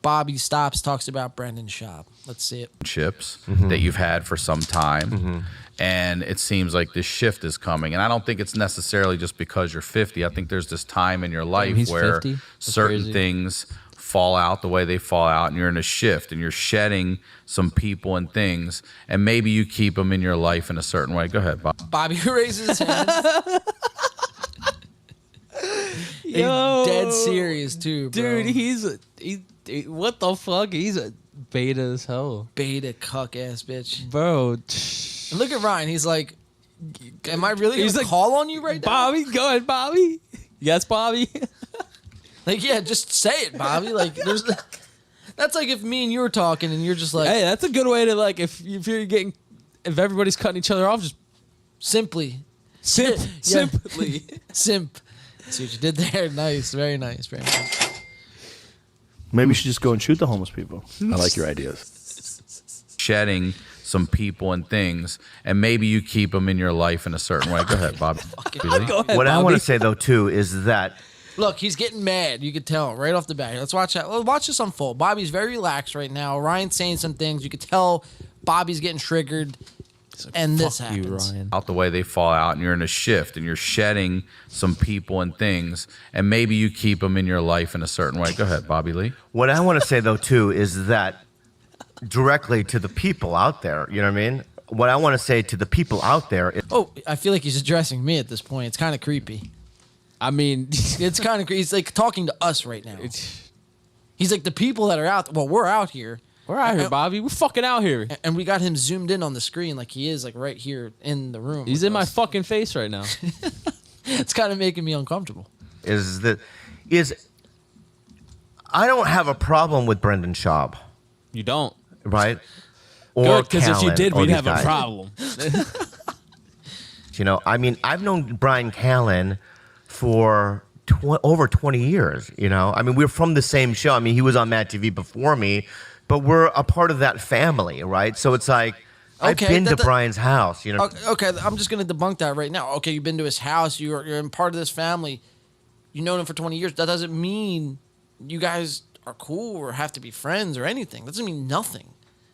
Bobby stops, talks about Brendan Schaub. Let's see it. Chips that you've had for some time. And it seems like this shift is coming. And I don't think it's necessarily just because you're 50. I think there's this time in your life he's where 50? That's certain crazy. things fall out the way they fall out, and you're in a shift and you're shedding some people and things. And maybe you keep them in your life in a certain way. Go ahead, Bob. Bobby raises his hand. Yo. Dead serious too, bro. Dude, he what the fuck? He's a beta as hell. Beta cuck ass bitch. Bro. And look at Ryan. He's like, am I really He's gonna like, call on you right now? Bobby, go ahead, Bobby. Yes, Bobby. Like, yeah, just say it, Bobby. Like, there's. That's like if me and you were talking and you're just like, Hey, that's a good way to like if if everybody's cutting each other off, just simply. simp, Yeah. simply. Simp. See what you did there? Nice. Very nice. Very nice. Maybe you should just go and shoot the homeless people. I like your ideas. Shedding some people and things, and maybe you keep them in your life in a certain way. Go ahead, Bob. What I want to say though too is that Look, he's getting mad. You could tell right off the bat. Let's watch that. Watch this unfold. Bobby's very relaxed right now. Ryan's saying some things. You could tell Bobby's getting triggered. And this Fuck you, happens. Ryan. Out the way they fall out, and you're in a shift, and you're shedding some people and things, and maybe you keep them in your life in a certain way. Go ahead, Bobby Lee. what I want to say though too is that directly to the people out there, you know what I mean? What I want to say to the people out there is Oh, I feel like he's addressing me at this point. It's kind of creepy. I mean, it's kind of creepy. He's like talking to us right now. He's like the people that are out. Well, we're out here. We're out here, Bobby. We're fucking out here. And we got him zoomed in on the screen like he is like right here in the room. He's in my fucking face right now. It's kind of making me uncomfortable. is I don't have a problem with Brendan Schaub, You don't. right? Good, because if you Callen, did, or we'd these have guys. a problem. You know, I mean, I've known Brian Callen for over 20 years, you know? I mean, we're from the same show. I mean, he was on Mad TV before me, but we're a part of that family, right? So it's like, I've Okay, been to that- Brian's house, you know? Okay, I'm just going to debunk that right now. Okay, you've been to his house. You're in part of this family. You've known him for 20 years. That doesn't mean you guys are cool or have to be friends or anything. That doesn't mean nothing.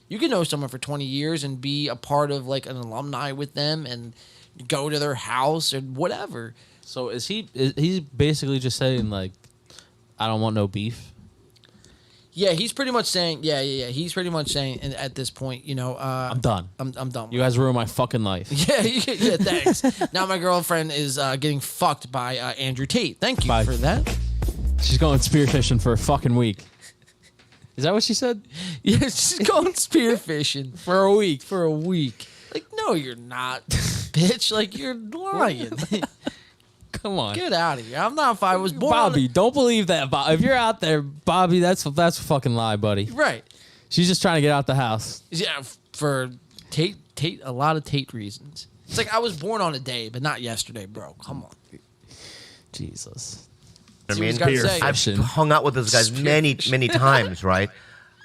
You can know someone for 20 years and be a part of like an alumni with them and go to their house or whatever. So he's basically just saying like, I don't want no beef. Yeah, he's pretty much saying. Yeah. He's pretty much saying, and at this point, I'm done. I'm done. You guys ruined my fucking life. Yeah. Thanks. Now my girlfriend is getting fucked by Andrew Tate. Thank you for that. She's going spearfishing for a fucking week. Is that what she said? Yeah, she's going spearfishing for a week. For a week. Like, no, you're not, bitch. Like, you're lying. Come on, get out of here. I'm not. If I was born, Bobby, don't believe that. If you're out there, Bobby, that's a fucking lie, buddy. Right. She's just trying to get out the house. Yeah, for Tate, a lot of Tate reasons. It's like I was born on a day, but not yesterday, bro. Come on. Jesus. I mean, I've hung out with those guys many times, right?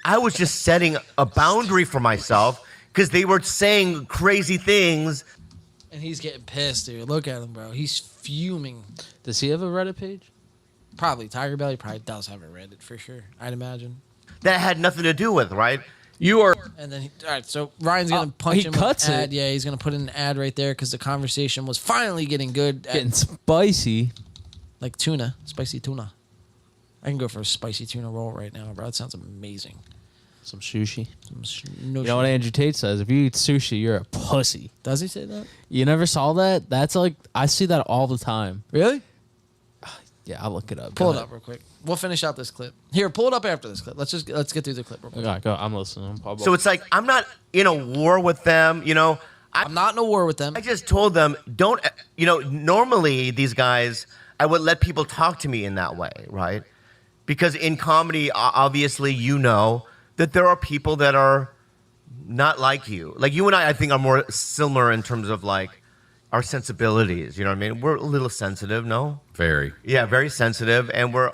I was just setting a boundary for myself because they were saying crazy things. And he's getting pissed, dude. Look at him, bro. He's fuming. Does he have a Reddit page? Probably. TigerBelly probably does have a Reddit for sure, I'd imagine. That had nothing to do with, right? You are. And then, all right, so Ryan's going to punch him cuts with an ad. it. Yeah, he's going to put in an ad right there because the conversation was finally getting good. Getting spicy. Like tuna. Spicy tuna. I can go for a spicy tuna roll right now, bro. That sounds amazing. Some sushi. No you know what Andrew Tate says? If you eat sushi, you're a pussy. Does he say that? You never saw that? That's like, I see that all the time. Really? Yeah, I'll look it up. Pull it up real quick. We'll finish out this clip. Here, pull it up after this clip. Let's get through the clip real quick. Okay, go. I'm listening. So it's like, I'm not in a war with them, I'm not in a war with them. I just told them, don't, normally these guys, I would let people talk to me in that way, right? Because in comedy, obviously, that there are people that are not like you. Like you and I think, are more similar in terms of like our sensibilities. You know what I mean? We're a little sensitive, no? Very. Yeah, very sensitive, and we're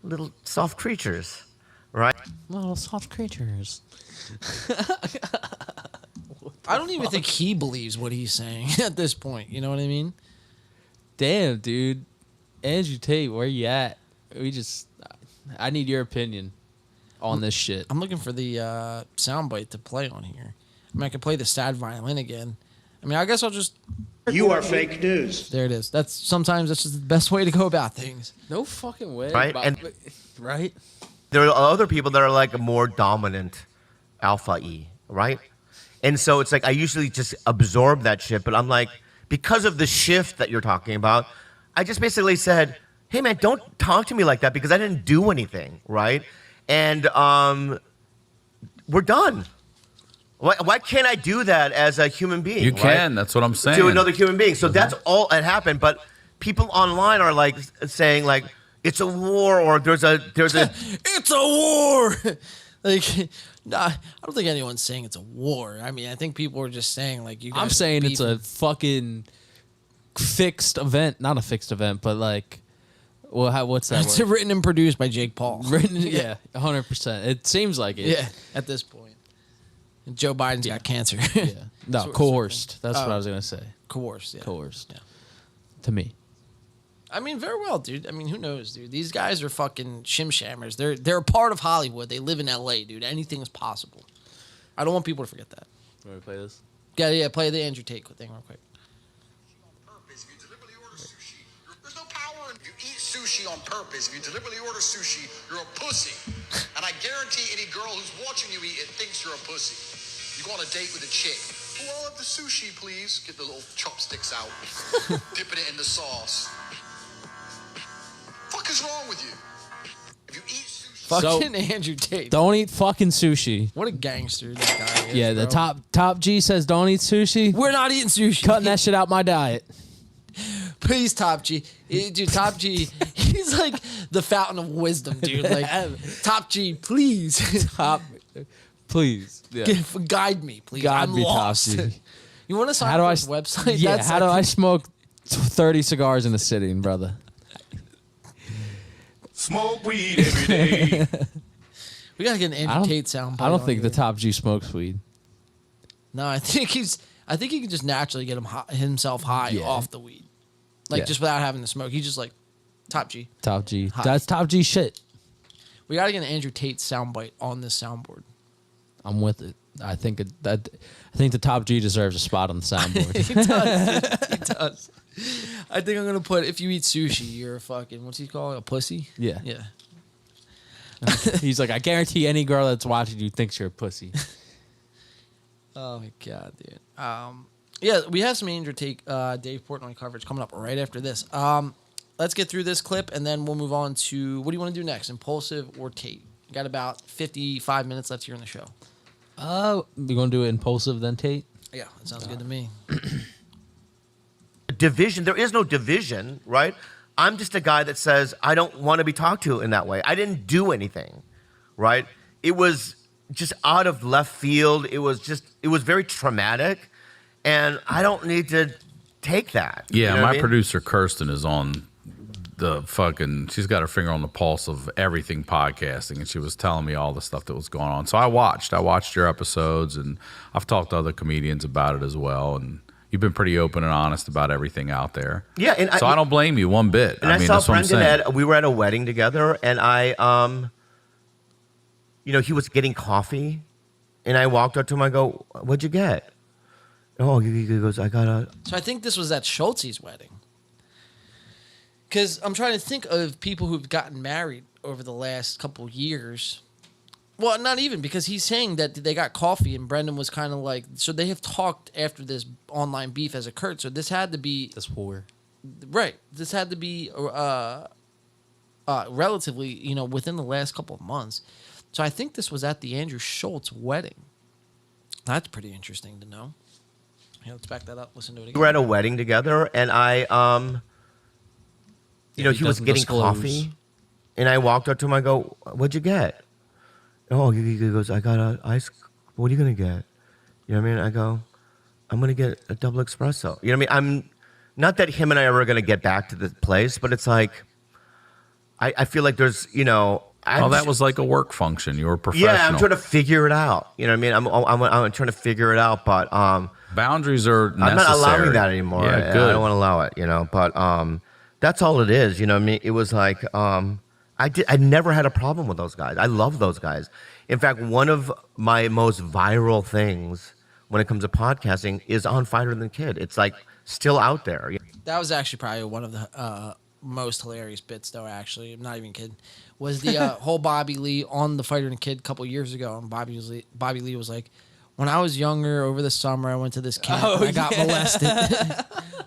little soft creatures, right? Little soft creatures. I don't even think he believes what he's saying at this point. You know what I mean? Damn, dude. Andrew Tate, where you at? I need your opinion on this shit. I'm looking for the soundbite to play on here. I mean, I could play the sad violin again. I mean, I guess I'll just... You are fake news. There it is. Sometimes that's just the best way to go about things. No fucking way. Right? Right? There are other people that are like more dominant alpha E, right? And so it's like I usually just absorb that shit, but I'm like, because of the shift that you're talking about, I just basically said, hey man, don't talk to me like that because I didn't do anything, right? And we're done. Why can't I do that as a human being? You right? can. That's what I'm saying. To another human being. So that's all that happened. But people online are like saying like it's a war or there's a it's a war. Like, nah, I don't think anyone's saying it's a war. I mean, I think people are just saying like you guys. I'm saying it's a fucking fixed event, not a fixed event, but like, well, what's that? It's word? written and produced by Jake Paul. Yeah, 100%. It seems like it. Yeah, at this point. And Joe Biden's got cancer. Yeah. No, coerced. That's what I was gonna say. Coerced. Yeah. Coerced. Yeah. To me. I mean, very well, dude. I mean, who knows, dude? These guys are fucking shim-shammers. They're a part of Hollywood. They live in L.A., dude. Anything is possible. I don't want people to forget that. Want me to play this? Yeah, play the Andrew Tate thing real quick. There's no power in you eat sushi on purpose. If you deliberately order sushi, you're a pussy. And I guarantee any girl who's watching you eat it thinks you're a pussy. You go on a date with a chick. Oh, I'll have the sushi, please. Get the little chopsticks out. Dipping it in the sauce. Fuck is wrong with you? If you eat sushi... Fucking Andrew Tate. Don't eat fucking sushi. What a gangster this guy is, Yeah, the bro. top G says don't eat sushi. We're not eating sushi. Cutting that shit out my diet. Please, Top G. Dude, Top G, he's like the fountain of wisdom, dude. Like, Top G, please. Please. Yeah. Guide me, please. Guide I'm me, lost. Top G. You want to sign up for his website? Yeah, That's how do I smoke 30 cigars in a sitting, brother? Smoke weed every day. We got to get an Andrew Tate soundbite. I don't think the Top G smokes weed. No, I think he can just naturally get himself high off the weed. Like, just without having to smoke. He's just like, Top G. Top G. High. That's Top G shit. We got to get an Andrew Tate soundbite on this soundboard. I'm with it. I think the top G deserves a spot on the soundboard. He does. He does. I think I'm gonna put if you eat sushi, you're a fucking what's he called? A pussy? Yeah. Yeah. He's like, I guarantee any girl that's watching you thinks you're a pussy. Oh my god, dude. Yeah, we have some Andrew Tate, Dave Portnoy coverage coming up right after this. Let's get through this clip and then we'll move on to what do you want to do next? Impulsive or Tate? Got about 55 minutes left here in the show. We're gonna do it Impulsive then Tate. Yeah, that sounds good to me. Division. There is no division, right? I'm just a guy that says I don't want to be talked to in that way. I didn't do anything, right? It was just out of left field. It was very traumatic, and I don't need to take that. Yeah, You know what my I mean? producer Kirsten is on the fucking. She's got her finger on the pulse of everything podcasting, and she was telling me all the stuff that was going on. So I watched your episodes, and I've talked to other comedians about it as well, and you've been pretty open and honest about everything out there. Yeah, and so I don't blame you one bit. And I mean, saw that's what I'm Brendan saying. we were at a wedding together, and he was getting coffee, and I walked up to him. I go, "What'd you get?" Oh, he goes, "I got a." So I think this was at Schultz's wedding. Because I'm trying to think of people who've gotten married over the last couple years. Well, not even, because he's saying that they got coffee, and Brendan was kind of like, so they have talked after this online beef has occurred. So this had to be this war, right? This had to be relatively, within the last couple of months. So I think this was at the Andrew Schultz wedding. That's pretty interesting to know. Yeah, let's back that up. Listen to it again. We were at a wedding together, and he was doesn't getting disclose. coffee, and I walked up to him. I go, "What'd you get?" Oh, he goes, "I got a ice. What are you gonna get?" You know what I mean? I go, "I'm gonna get a double espresso." You know what I mean? I'm not that him and I are gonna get back to the place, but it's like I feel like there's That was like a work function. You were professional. Yeah, I'm trying to figure it out. You know what I mean? I'm trying to figure it out, but boundaries are necessary. I'm not allowing that anymore. Yeah, I good. don't want to allow it, but that's all it is. You know what I mean? It was like I never had a problem with those guys. I love those guys. In fact, one of my most viral things when it comes to podcasting is on Fighter Than Kid. It's like still out there. That was actually probably one of the most hilarious bits, though, actually. I'm not even kidding. Was the whole Bobby Lee on the Fighter and Kid a couple years ago. And Bobby Lee was like, when I was younger, over the summer, I went to this camp and I got molested.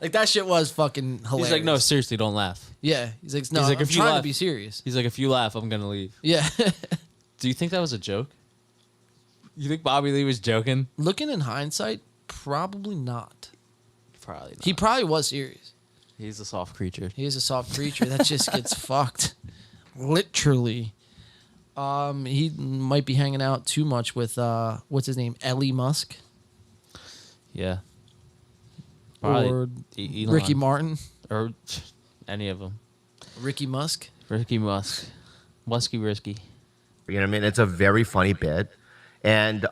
Like, that shit was fucking hilarious. He's like, no, seriously, don't laugh. Yeah. He's like, no, He's like, I'm if you trying to laugh- be serious. He's like, if you laugh, I'm gonna leave. Yeah. Do you think that was a joke? You think Bobby Lee was joking? Looking in hindsight, probably not. Probably not. He probably was serious. He's a soft creature. He is a soft creature that just gets fucked. Literally. He might be hanging out too much with what's his name, Elon Musk, Yeah. or Elon. Ricky Martin, Or any of them. Ricky Musk. Ricky Musk. Musky Risky. You know what I mean? It's a very funny bit. And,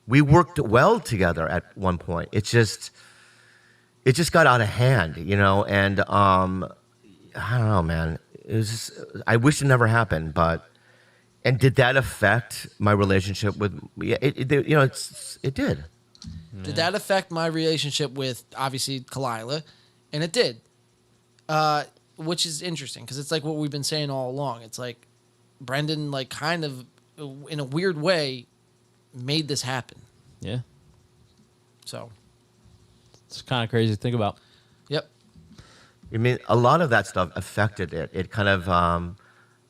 we worked well together at one point. It just got out of hand, and I don't know, man. It was just, I wish it never happened, and did that affect my relationship with, it did. Did that affect my relationship with, obviously, Kalila? And it did. Which is interesting, because it's like what we've been saying all along. It's like Brendan, like, kind of, in a weird way, made this happen. Yeah. So. It's kind of crazy to think about. Yep. I mean, a lot of that stuff affected it. It kind of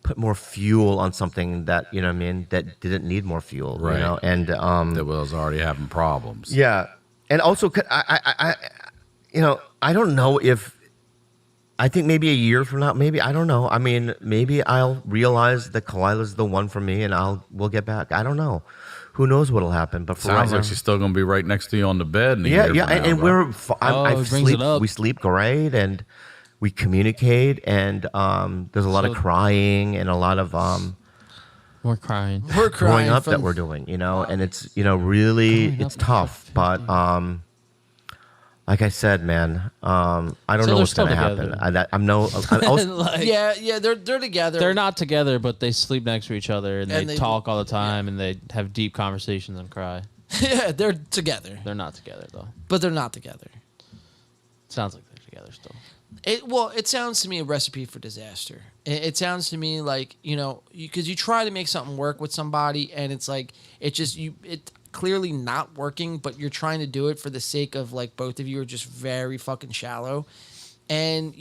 put more fuel on something that, that didn't need more fuel, Right. And that was already having problems. Yeah, and also I don't know if I think maybe a year from now, maybe I don't know. I mean, maybe I'll realize that Kalila's the one for me, and we'll get back. I don't know. Who knows what'll happen? But for Sounds right like now, she's still going to be right next to you on the bed. In a yeah, year yeah, from now, and bro. we sleep great, and we communicate, and there's a lot of crying and a lot of We're crying. We're growing crying up from- that we're doing, and it's really it's tough, but Like I said, man, I don't So know they're what's still going to happen. together. I'm no. I was, yeah, they're together. They're not together, but they sleep next to each other and, And they they- talk all the time and they have deep conversations and cry. Yeah, they're together. They're not together though. But they're not together. Sounds like they're together still. It sounds to me a recipe for disaster. It sounds to me like, because you try to make something work with somebody and it's like, it's clearly not working, but you're trying to do it for the sake of like both of you are just very fucking shallow. And,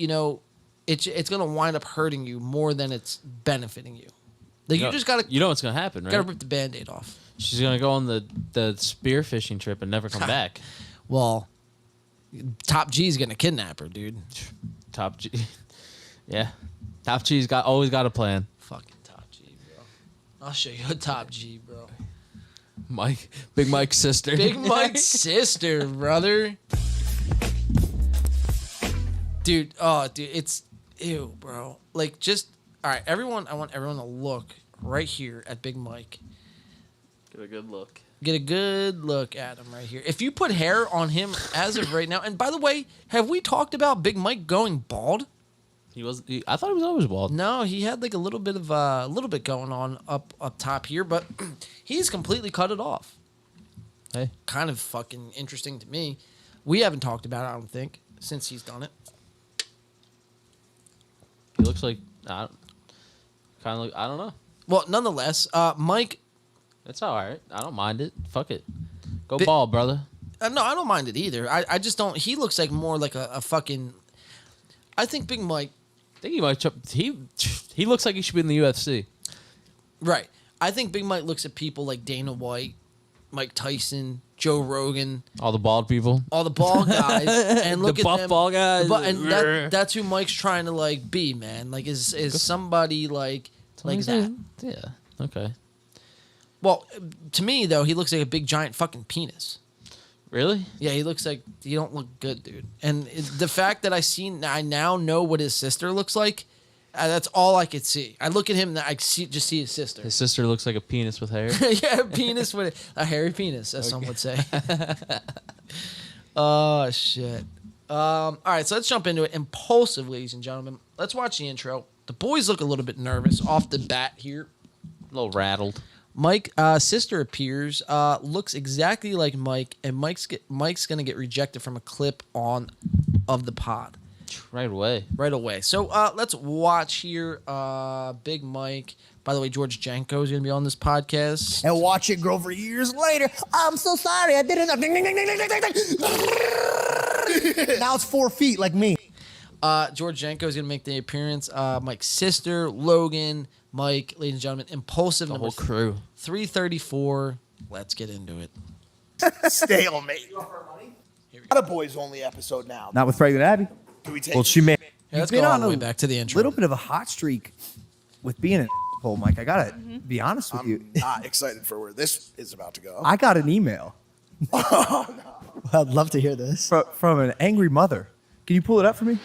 it's going to wind up hurting you more than it's benefiting you. Like you just got to. You know what's going to happen, right? Got to rip the Band-Aid off. She's going to go on the spearfishing trip and never come back. Well, Top G's going to kidnap her, dude. Top G. Yeah. Top G's always got a plan. Fucking Top G, bro. I'll show you a Top G, bro. Big Mike's sister. Big Mike's sister, brother. Dude, it's ew, bro. Like, just all right, everyone. I want everyone to look right here at Big Mike. Get a good look. Get a good look at him right here. If you put hair on him as of right now, and by the way, have we talked about Big Mike going bald? I thought he was always bald. No, he had like a little bit going on up top here, but he's completely cut it off. Hey, kind of fucking interesting to me. We haven't talked about it, I don't think, since he's done it. He looks like I don't know. Well, nonetheless, Mike. It's all right. I don't mind it. Fuck it. Go bald, brother. No, I don't mind it either. I just don't. He looks like more like a fucking. I think Big Mike. I think he might. He looks like he should be in the UFC. Right. I think Big Mike looks at people like Dana White, Mike Tyson, Joe Rogan, All the bald people. all the bald guys, and look The at buff them. bald guys. And that's who Mike's trying to like be, man. Like is somebody like that? Yeah. Okay. Well, to me though, he looks like a big giant fucking penis. Really? Yeah, he looks like you don't look good, dude. And the fact that I now know what his sister looks like, that's all I could see. I look at him, and I just see his sister. His sister looks like a penis with hair. Yeah, a penis with a hairy penis, as some would say. Oh shit. All right, so let's jump into it. Impulsive, ladies and gentlemen. Let's watch the intro. The boys look a little bit nervous off the bat here. A little rattled. Mike's sister appears, looks exactly like Mike, and Mike's gonna get rejected from a clip of the pod. Right away. So let's watch here. Big Mike. By the way, George Janko is gonna be on this podcast. And watch it grow for years later. I'm so sorry, I didn't. Now it's 4 feet like me. George Janko is gonna make the appearance. Mike's sister, Logan. Mike, ladies and gentlemen, Impulsive The number whole crew. 334. Let's get into it. Stalemate. Not a boys only episode now. Not with Pregnant Abby. Do we take Well, she may. Yeah, let's You've been go all on the way a back to the intro. little bit of a hot streak with being an asshole, Mike. I gotta be honest with you. I'm not excited for where this is about to go. I got an email I'd love to hear this. from an angry mother. Can you pull it up for me?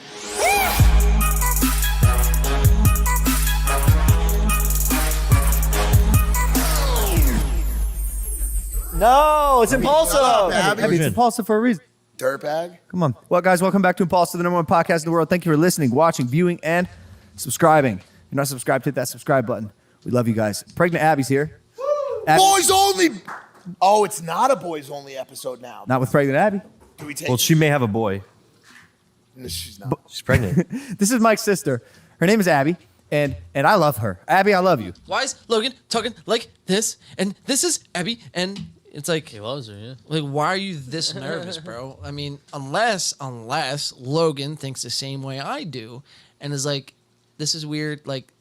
No, it's Impulsive. Abby, it's Impulsive for a reason. Dirtbag. Come on. Well, guys, welcome back to Impulsive, the number one podcast in the world. Thank you for listening, watching, viewing, and subscribing. If you're not subscribed, hit that subscribe button. We love you guys. Pregnant Abby's here. Abby, Boys only. Oh, it's not a boys only episode now. not with Pregnant Abby. Do we take? Well, she may have a boy. No, she's not. She's pregnant. This is Mike's sister. Her name is Abby, and I love her. Abby, I love you. Why is Logan talking like this? And this is Abby, and it's like He loves her, yeah. Like, why are you this nervous, bro? I mean, unless Logan thinks the same way I do, and is like, this is weird. Like,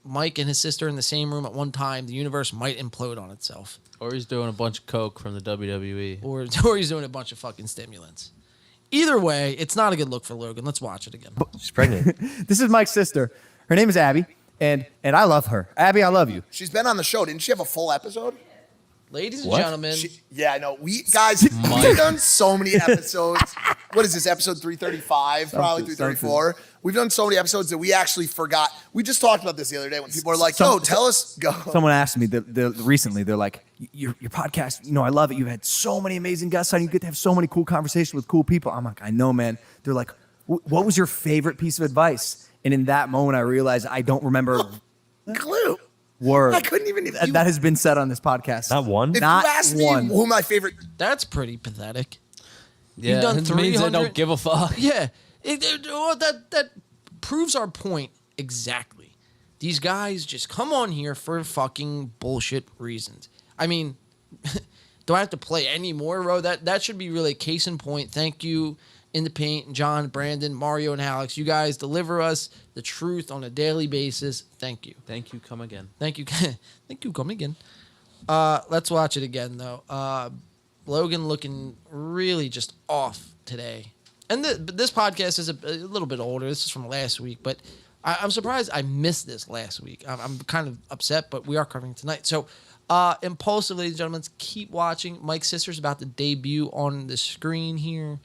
Mike and his sister in the same room at one time, the universe might implode on itself. Or he's doing a bunch of coke from the WWE. Or he's doing a bunch of fucking stimulants. Either way, it's not a good look for Logan. Let's watch it again. She's pregnant. This is Mike's sister. Her name is Abby, and I love her. Abby, I love you. She's been on the show. Didn't she have a full episode? Ladies and What? gentlemen. Yeah, I know. We guys, we've done so many episodes. What is this, episode 335? Probably 334. We've done so many episodes that we actually forgot. We just talked about this the other day when people are like, "Yo, tell us." Go. Someone asked me recently. They're like, "Your podcast, I love it. You've had so many amazing guests on. You get to have so many cool conversations with cool people." I'm like, "I know, man." They're like, "What was your favorite piece of advice?" And in that moment, I realized I don't remember clue. Word. I couldn't even. That has been said on this podcast. Not one. If Not you asked one. me who my favorite, That's pretty pathetic. Yeah, You've done it means they 300 don't give a fuck. Yeah, that proves our point exactly. These guys just come on here for fucking bullshit reasons. I mean, do I have to play any more, bro? That should be really a case in point. Thank you, In the Paint, John, Brandon, Mario, and Alex. You guys deliver us the truth on a daily basis. Thank you. Thank you. Come again. Thank you. Thank you. Come again. Let's watch it again, though. Logan looking really just off today. And this podcast is a little bit older. This is from last week, but I'm surprised I missed this last week. I'm kind of upset, but we are covering tonight. So, Impulsive, ladies and gentlemen, keep watching. Mike's sister's about to debut on the screen here,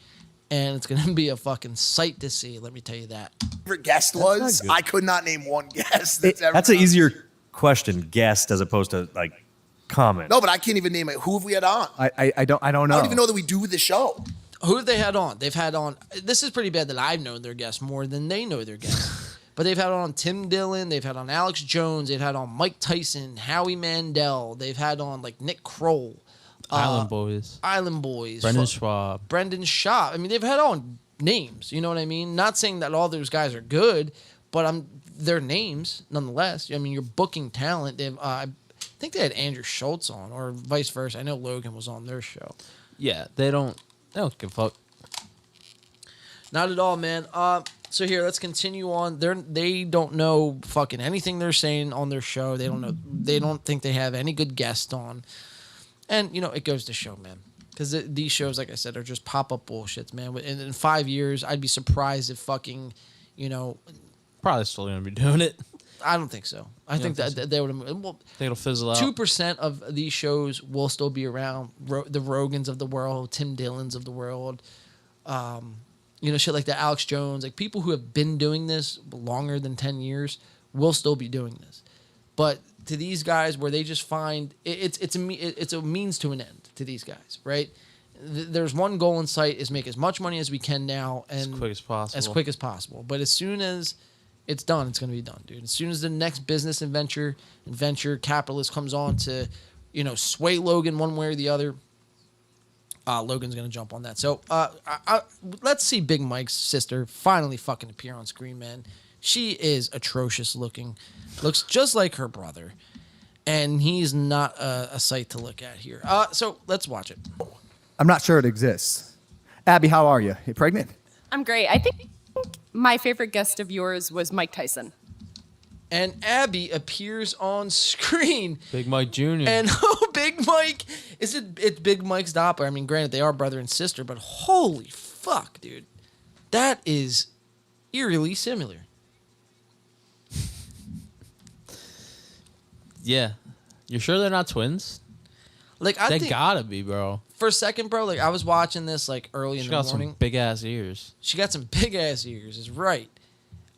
and it's going to be a fucking sight to see, let me tell you that. favorite guest was, I could not name one guest that's ever. That's an easier question, guest, as opposed to like comment. No, but I can't even name it. Who have we had on? I don't know. I don't even know that we do the show. Who have they had on? They've had on. This is pretty bad that I've known their guests more than they know their guests. But they've had on Tim Dillon. They've had on Alex Jones. They've had on Mike Tyson, Howie Mandel. They've had on like Nick Kroll, Island Boys, Brendan Schwab. I mean, they've had on names. You know what I mean? Not saying that all those guys are good, but they're names nonetheless. I mean, you're booking talent. I think they had Andrew Schultz on, or vice versa. I know Logan was on their show. Yeah, they don't give a fuck. Not at all, man. So here, let's continue on. They don't know fucking anything they're saying on their show. They don't know. They don't think they have any good guests on. And it goes to show, man. Because these shows, like I said, are just pop-up bullshits, man. In 5 years, I'd be surprised if fucking, probably still gonna be doing it. I don't think so. I think that they would. Well, think it'll fizzle out. 2% of these shows will still be around. The Rogans of the world, Tim Dillons of the world, shit like that. Alex Jones, like people who have been doing this longer than 10 years will still be doing this. But to these guys, where they just find it's a means to an end to these guys, right? There's one goal in sight: is make as much money as we can now and as quick as possible. But as soon as it's done, it's going to be done, dude. As soon as the next business venture capitalist comes on to, sway Logan one way or the other, Logan's going to jump on that. So let's see Big Mike's sister finally fucking appear on screen, man. She is atrocious looking. Looks just like her brother. And he's not a sight to look at here. So let's watch it. I'm not sure it exists. Abby, how are you? You pregnant? I'm great. I think my favorite guest of yours was Mike Tyson. And Abby appears on screen. Big Mike Jr. And Big Mike, it's Big Mike's doppler. I mean, granted, they are brother and sister, but holy fuck, dude. That is eerily similar. Yeah. You're sure they're not twins? Like they gotta be, bro. For a second, bro, like I was watching this like early in the morning. She got some big ass ears. She got some big ass ears, is right.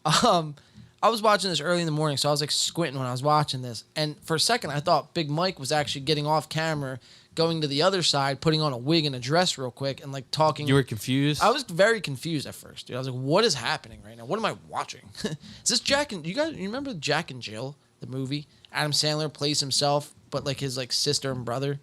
I was watching this early in the morning, so I was like squinting when I was watching this. And for a second, I thought Big Mike was actually getting off camera, going to the other side, putting on a wig and a dress real quick, and like talking. You were confused? I was very confused at first, dude. I was like, what is happening right now? What am I watching? Is this Jack and you remember Jack and Jill, the movie? Adam Sandler plays himself, but like his like sister and brother.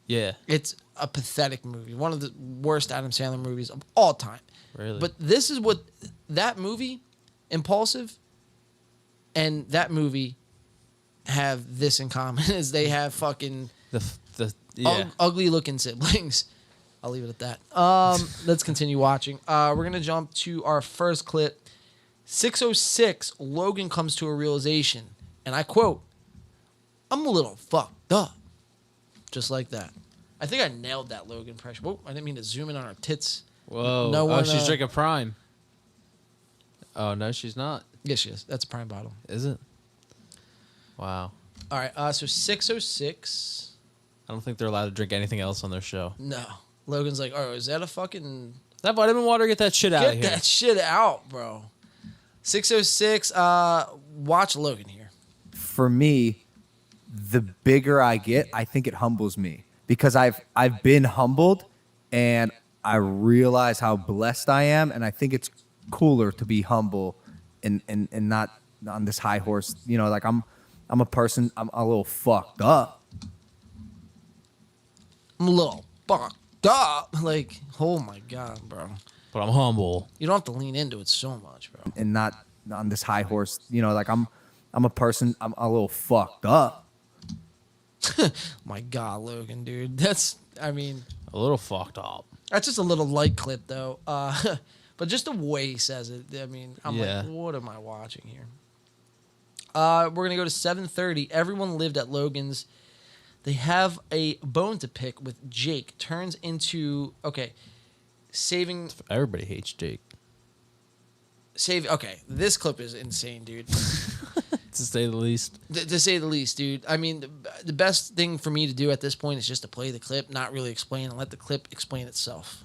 Yeah. It's a pathetic movie. One of the worst Adam Sandler movies of all time. Really? But this is what that movie, Impulsive, and that movie have this in common is they have fucking ugly looking siblings. I'll leave it at that. Let's continue watching. We're gonna jump to our first clip. 606, Logan comes to a realization, and I quote, "I'm a little fucked up." Just like that. I think I nailed that Logan impression. Whoa, I didn't mean to zoom in on her tits. Whoa. No one, she's drinking Prime. Oh, no, she's not. Yes, she is. That's a Prime bottle. Is it? Wow. All right, so 606. I don't think they're allowed to drink anything else on their show. No. Logan's like, oh, is that a fucking... That vitamin water, get that shit out of here. Get that shit out, bro. 606, watch Logan here. For me, the bigger I get, I think it humbles me because I've been humbled and I realize how blessed I am, and I think it's cooler to be humble and not on this high horse. You know, like I'm a person, I'm a little fucked up. I'm a little fucked up. Like, oh my God, bro. But I'm humble. You don't have to lean into it so much, bro. And not on this high horse. You know, like I'm a person, I'm a little fucked up. My God, Logan, dude. That's, I mean, a little fucked up. That's just a little light clip, though. But just the way he says it, I mean, I'm like, what am I watching here? We're going to go to 7:30. Everyone lived at Logan's. They have a bone to pick with Jake. Turns into, okay, saving. Everybody hates Jake. Okay, this clip is insane, dude. To say the least. To say the least, dude. I mean, the best thing for me to do at this point is just to play the clip, not really explain, and let the clip explain itself.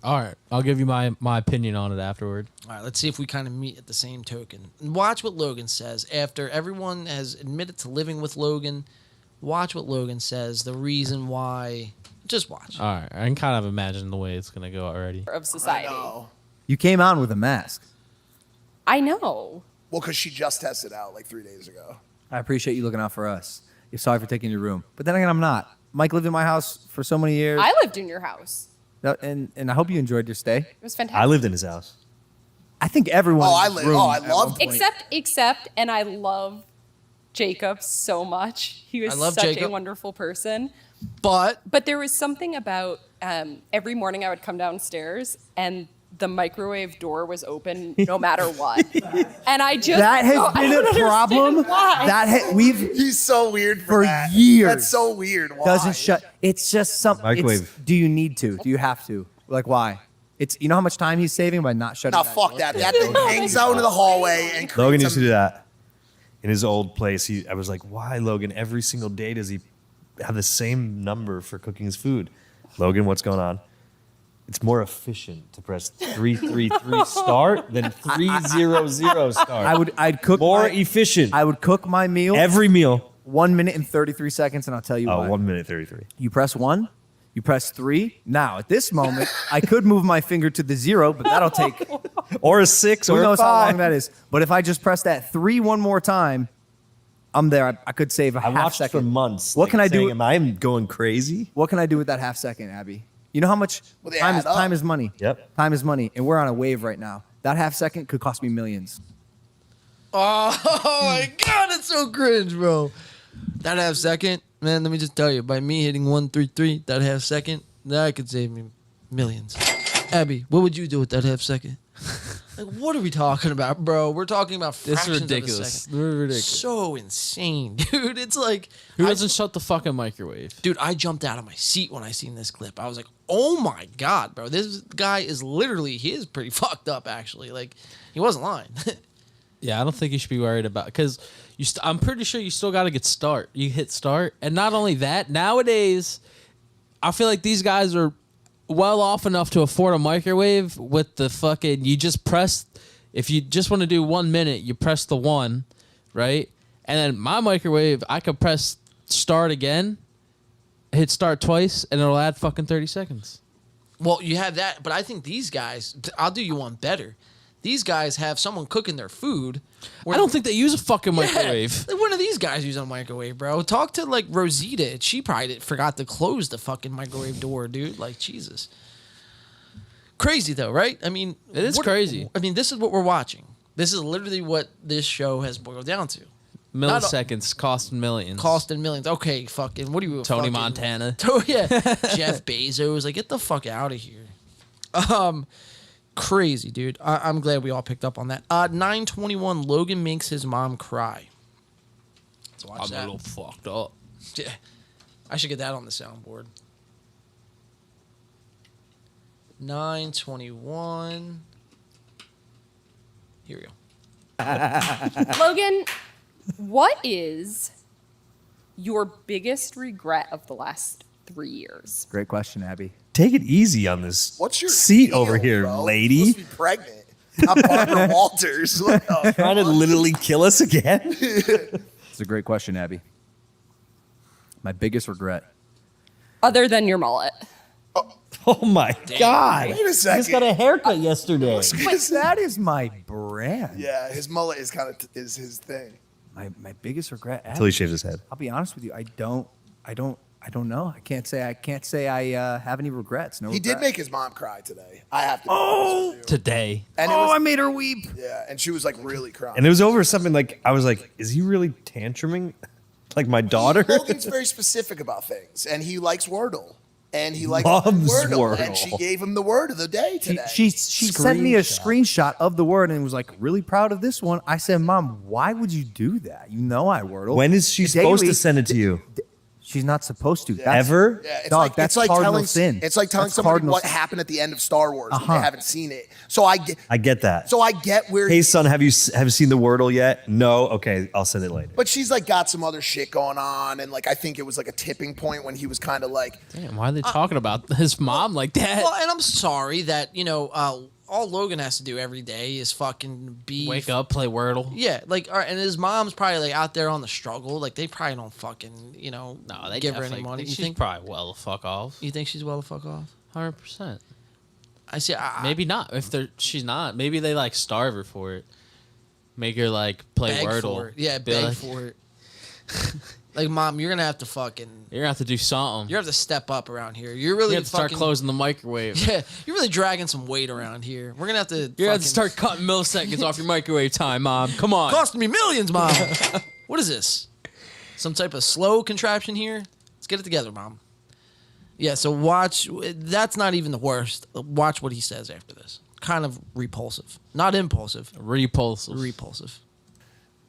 All right. I'll give you my opinion on it afterward. All right, let's see if we kind of meet at the same token. And watch what Logan says. After everyone has admitted to living with Logan, watch what Logan says, the reason why. Just watch. All right. I can kind of imagine the way it's going to go already. Of society. You came on with a mask. I know. Well, because she just tested out like 3 days ago. I appreciate you looking out for us. You're sorry for taking your room. But then again, I'm not. Mike lived in my house for so many years. I lived in your house. And I hope you enjoyed your stay. It was fantastic. I lived in his house. I think everyone. I loved it. Except, and I love Jacob so much. He was such a wonderful person. But there was something about every morning I would come downstairs and the microwave door was open no matter what. And I just that has been a problem. He's so weird for that. years. That's so weird. Why? Doesn't shut. It's just something. Microwave. Do you need to? Do you have to? Like why? It's you know how much time he's saving by not shutting. No, fuck that. That thing hangs out into the hallway and Logan used to do that in his old place. I was like, why, Logan? Every single day does he have the same number for cooking his food? Logan, what's going on? It's more efficient to press 333 start than 300 start. I'd cook more efficient. I would cook my meal every meal 1 minute and 33 seconds, and I'll tell you why. 1 minute 33. You press 1, you press 3. Now at this moment, I could move my finger to the 0, but that'll take or a 6 who or a knows 5. how long that is. But if I just press that 3 one more time, I'm there. I could save a half watched second for months. What can I do? Am I going crazy? What can I do with that half second, Abby? You know how much time is money. Yep. Time is money, and we're on a wave right now. That half second could cost me millions. Oh my God, it's so cringe, bro. That half second, man, let me just tell you, by me hitting 133, that half second, that could save me millions. Abby, what would you do with that half second? Like, what are we talking about, bro? We're talking about fractions of a second. Ridiculous. So insane, dude. It's like... Who doesn't shut the fucking microwave? Dude, I jumped out of my seat when I seen this clip. I was like, oh my God, bro. This guy is literally... He is pretty fucked up, actually. Like, he wasn't lying. Yeah, I don't think you should be worried about... Because I'm pretty sure you still got to get start. You hit start. And not only that, nowadays, I feel like these guys are... well off enough to afford a microwave with the fucking, you just press, if you just want to do 1 minute, you press the 1, right? And then my microwave, I could press start again, hit start twice, and it'll add fucking 30 seconds. Well, you have that, but I think these guys, I'll do you one better. These guys have someone cooking their food. I don't think they use a fucking microwave. Like, one of these guys use a microwave, bro. Talk to, like, Rosita. She probably forgot to close the fucking microwave door, dude. Like, Jesus. Crazy, though, right? I mean... It is crazy. I mean, this is what we're watching. This is literally what this show has boiled down to. Milliseconds costing millions. Costing millions. Okay, fucking... What are you... Tony Montana. Yeah. Jeff Bezos. Like, get the fuck out of here. Crazy, dude. I'm glad we all picked up on that. 9:21, Logan makes his mom cry. Let's watch that. I'm a little fucked up. Yeah. I should get that on the soundboard. 9:21. Here we go. Logan, what is your biggest regret of the last 3 years? Great question, Abby. Take it easy on this What's your seat deal, over here, bro? lady. You're supposed to be pregnant. Not Barbara Walters. Trying to literally kill us again? It's a great question, Abby. My biggest regret. Other than your mullet. Oh my God. Wait a second. He just got a haircut yesterday. But that is my brand. Yeah, his mullet is kind of is his thing. My biggest regret. Until he shaves his head. I'll be honest with you. I don't know. I can't say I have any regrets. No. He did regrets. make his mom cry today. I have to. Oh, today. And I made her weep. Yeah, and she was like really crying. And it was over something like, I was like, is he really tantruming? Like my daughter? Logan's very specific about things, and he likes Wordle. And he likes Loves Wordle. And Wordle. she gave him the word of the day today. She sent me a screenshot of the word and was like, really proud of this one. I said, Mom, why would you do that? You know I Wordle. When is she supposed to send it to you? She's not supposed to. Ever? Yeah, it's Dog, that's cardinal telling, sin. It's like telling That's somebody cardinal what sin. happened at the end of Star Wars when they haven't seen it. So I get that. So I get where. Hey son, have you seen the Wordle yet? No. Okay, I'll send it later. But she's like got some other shit going on, and like I think it was like a tipping point when he was kind of like. Damn, why are they talking about his mom like that? Well, and I'm sorry that all Logan has to do every day is fucking Wake up, play Wordle. Yeah, like, all right, and his mom's probably like out there on the struggle. Like, they probably don't fucking, No, they give her any definitely- money. You She's think? probably well the fuck off. You think she's well the fuck off? 100%. I see. Maybe not. She's not. Maybe they like starve her for it. Make her like play beg Wordle. for it. Yeah, Be beg like, for it. Like, Mom, you're gonna have to fucking. You're gonna have to do something. You have to step up around here. You're really You have to start fucking- closing the microwave. Yeah, you're really dragging some weight around here. We're gonna have to. You're gonna have to start cutting milliseconds off your microwave time, Mom. Come on. Costing me millions, Mom. What is this? Some type of slow contraption here? Let's get it together, Mom. Yeah, so watch. That's not even the worst. Watch what he says after this. Kind of repulsive. Not impulsive. Repulsive. Repulsive.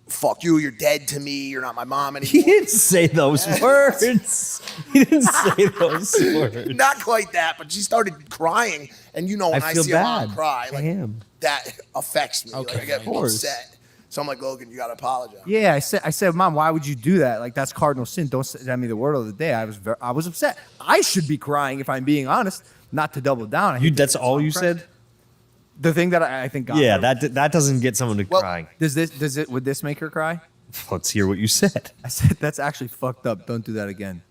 Fuck you, you're dead to me, you're not my mom anymore. He didn't say those words. He didn't say those words. Not quite that, but she started crying. And when I feel see a mom bad. cry, like Damn. that affects me. Okay, Like, I get of course. upset. So I'm like, Logan, you gotta apologize. Yeah, I said, Mom, why would you do that? Like, that's cardinal sin. Don't send me the word of the day. I was upset. I should be crying if I'm being honest. Not to double down. That's all you said? The thing that I think got Yeah, her. that doesn't get someone to crying. Would this make her cry? Let's hear what you said. I said, that's actually fucked up. Don't do that again.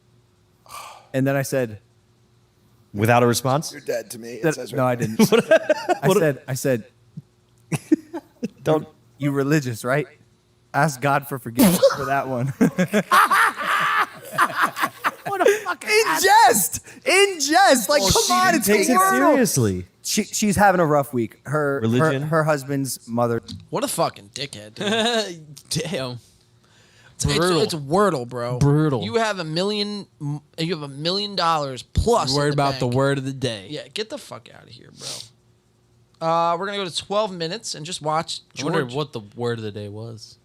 And then I said, without a response? You're dead to me. It that- says no, I right. didn't. I said, don't. You religious, right? Ask God for forgiveness for that one. What a fucking In jest. Like, come on, it's takes the it world. seriously. She's having a rough week. Religion? Her hud's mother. What a fucking dickhead, dude. Damn. Brutal. It's Wordle, bro. Brutal. You have $1 million plus. Worried in the about bank. the word of the day. Yeah, get the fuck out of here, bro. We're gonna go to 12 minutes and just watch I wonder George. what the word of the day was.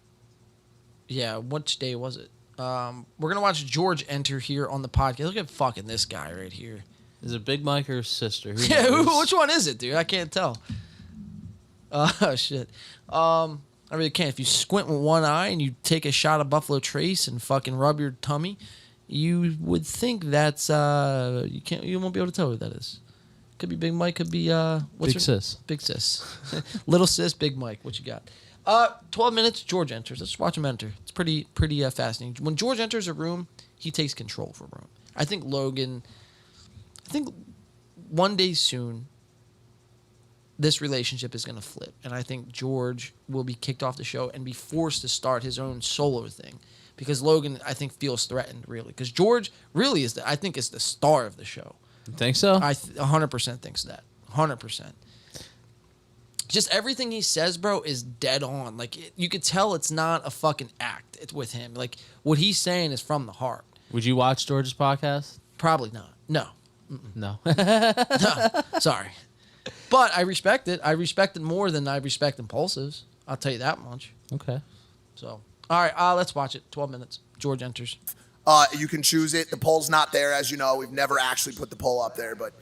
Yeah, which day was it? We're gonna watch George enter here on the podcast. Look at fucking this guy right here. Is it Big Mike or his sister? Who Yeah, knows? which one is it, dude? I can't tell. Oh shit. I really can't. If you squint with one eye and you take a shot of Buffalo Trace and fucking rub your tummy, you would think that's you won't be able to tell who that is. Could be Big Mike, could be what's Big her- Sis. Big Sis. Little Sis, Big Mike. What you got? 12 minutes, George enters. Let's watch him enter. It's pretty fascinating. When George enters a room, he takes control of a room. I think one day soon, this relationship is going to flip. And I think George will be kicked off the show and be forced to start his own solo thing. Because Logan, I think, feels threatened, really. Because George really is, I think, is the star of the show. You think so? I 100% thinks that. 100%. Just everything he says, bro, is dead on. Like, you could tell it's not a fucking act. It's with him. Like, what he's saying is from the heart. Would you watch George's podcast? Probably not. No. No. No. Sorry. But I respect it. I respect it more than I respect Impulsives. I'll tell you that much. Okay. So, all right, let's watch it. 12 minutes. George enters. You can choose it. The poll's not there, as you know. We've never actually put the poll up there, but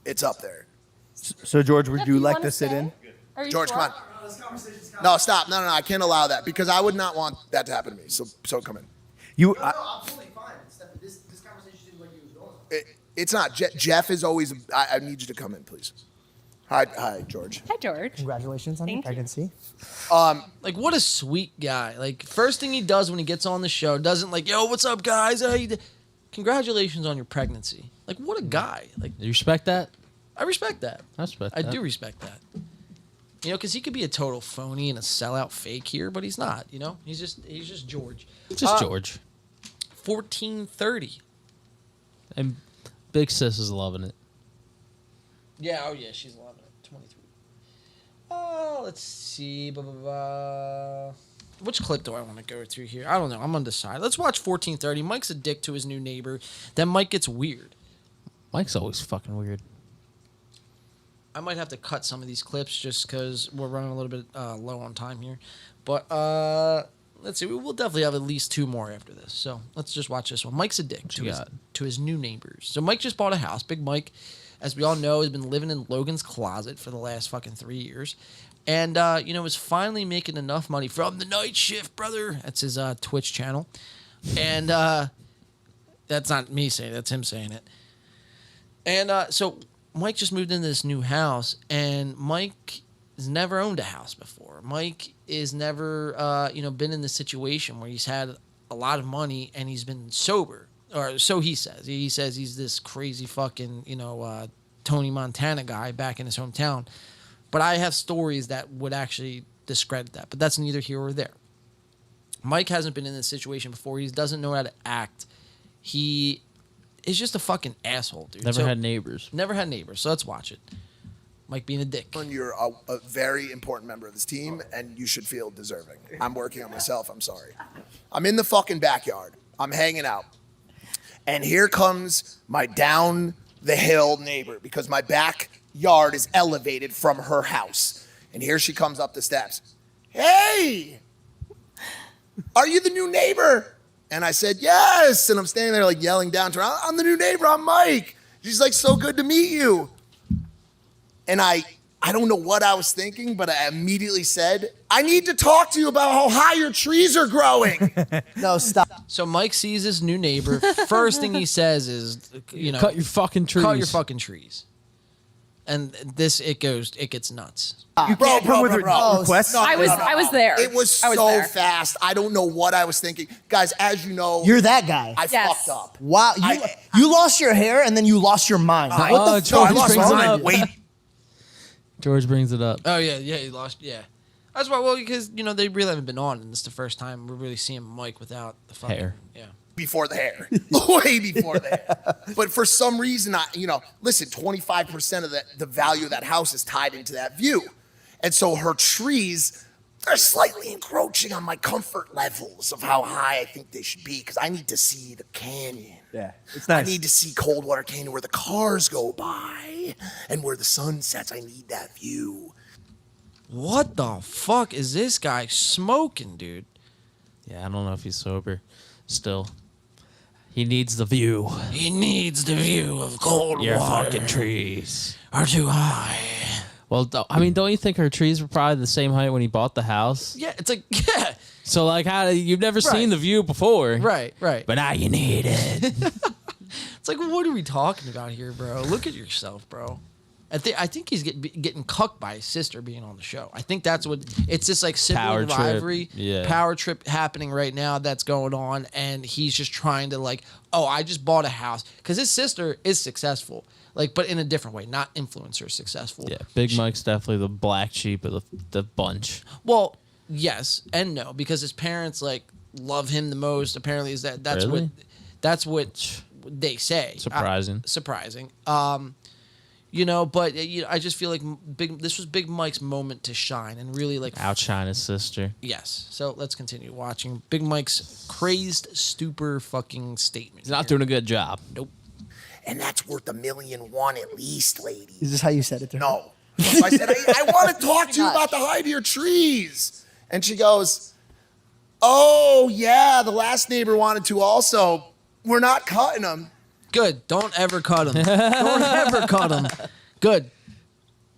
it's up there. So, George, would you like to sit in? George, come on. No, stop. No, I can't allow that because I would not want that to happen to me. So come in. absolutely fine. This conversation seems like he was going. It's not. Jeff is always. I need you to come in, please. Hi, George. Hi, George. Congratulations on your pregnancy. Like, what a sweet guy. Like, first thing he does when he gets on the show, doesn't like, yo, what's up, guys? How you do? Congratulations on your pregnancy. Like, what a guy. Like, You respect that? I respect that. I respect I that. do respect that. You know, because he could be a total phony and a sellout fake here, but he's not. You know, he's just George. Just George. 1430. And Big Sis is loving it. Yeah, oh yeah, she's loving it. 23. Let's see. Blah, blah, blah. Which clip do I want to go through here? I don't know. I'm undecided. Let's watch 1430. Mike's a dick to his new neighbor. Then Mike gets weird. Mike's always fucking weird. I might have to cut some of these clips just because we're running a little bit low on time here. But let's see. We'll definitely have at least 2 more after this. So let's just watch this one. Mike's a dick to his new neighbors. So Mike just bought a house. Big Mike, as we all know, has been living in Logan's closet for the last fucking 3 years. And, you know, is finally making enough money from the night shift, brother. That's his Twitch channel. And that's not me saying it. That's him saying it. And so Mike just moved into this new house. And Mike has never owned a house before. Mike is never, you know, been in this situation where he's had a lot of money and he's been sober. Or so he says. He says he's this crazy fucking, you know, Tony Montana guy back in his hometown. But I have stories that would actually discredit that. But that's neither here or there. Mike hasn't been in this situation before. He doesn't know how to act. He is just a fucking asshole, dude. Never had neighbors. Never had neighbors. So let's watch it. Mike being a dick. You're a very important member of this team, and you should feel deserving. I'm working on myself. I'm sorry. I'm in the fucking backyard. I'm hanging out. And here comes my down the hill neighbor because my backyard is elevated from her house. And here she comes up the steps. Hey, are you the new neighbor? And I said, yes. And I'm standing there like yelling down to her, I'm the new neighbor, I'm Mike. She's like, so good to meet you. And I don't know what I was thinking, but I immediately said, I need to talk to you about how high your trees are growing. No, stop. So Mike sees his new neighbor. First thing he says is, you know, cut your fucking trees. Cut your fucking trees. And it gets nuts. Bro. requests. I was there. It was so fast. I don't know what I was thinking. Guys, as you know, You're that guy. I fucked up. Wow, you lost your hair and then you lost your mind. What the fuck? I lost my mind. Wait. George brings it up. Oh, yeah, he lost, yeah. That's why, well, because, you know, they really haven't been on, and this is the first time we're really seeing Mike without the fucking hair. Yeah. Before the hair. Way before the hair. But for some reason, listen, 25% of the value of that house is tied into that view. And so her trees, they're slightly encroaching on my comfort levels of how high I think they should be because I need to see the canyon. Yeah, it's nice. I need to see Coldwater Canyon where the cars go by and where the sun sets. I need that view. What the fuck is this guy smoking, dude? Yeah, I don't know if he's sober. Still, he needs the view. He needs the view of Coldwater. Your fucking trees are too high. Well, I mean, don't you think her trees were probably the same height when he bought the house? Yeah, it's like, yeah. So, like, you've never seen the view before. Right. But now you need it. It's like, what are we talking about here, bro? Look at yourself, bro. I think he's getting cucked by his sister being on the show. I think that's what it's this like sibling rivalry, power trip happening right now that's going on, and he's just trying to like, oh, I just bought a house because his sister is successful, like, but in a different way, not influencer successful. Yeah, Big Mike's definitely the black sheep of the bunch. Well, yes and no, because his parents like love him the most. Apparently, that's really? what they say. Surprising. You know, but I just feel like this was Big Mike's moment to shine and really like outshine his sister. Yes. So let's continue watching Big Mike's crazed, stupor fucking statement. He's not doing a good job. Nope. And that's worth $1.1 million at least, ladies. Is this how you said it to her? No. So I said, I want to talk to you about the height of your trees. And she goes, oh, yeah, the last neighbor wanted to also. We're not cutting them. Good. Don't ever cut him. Don't ever cut him. Good.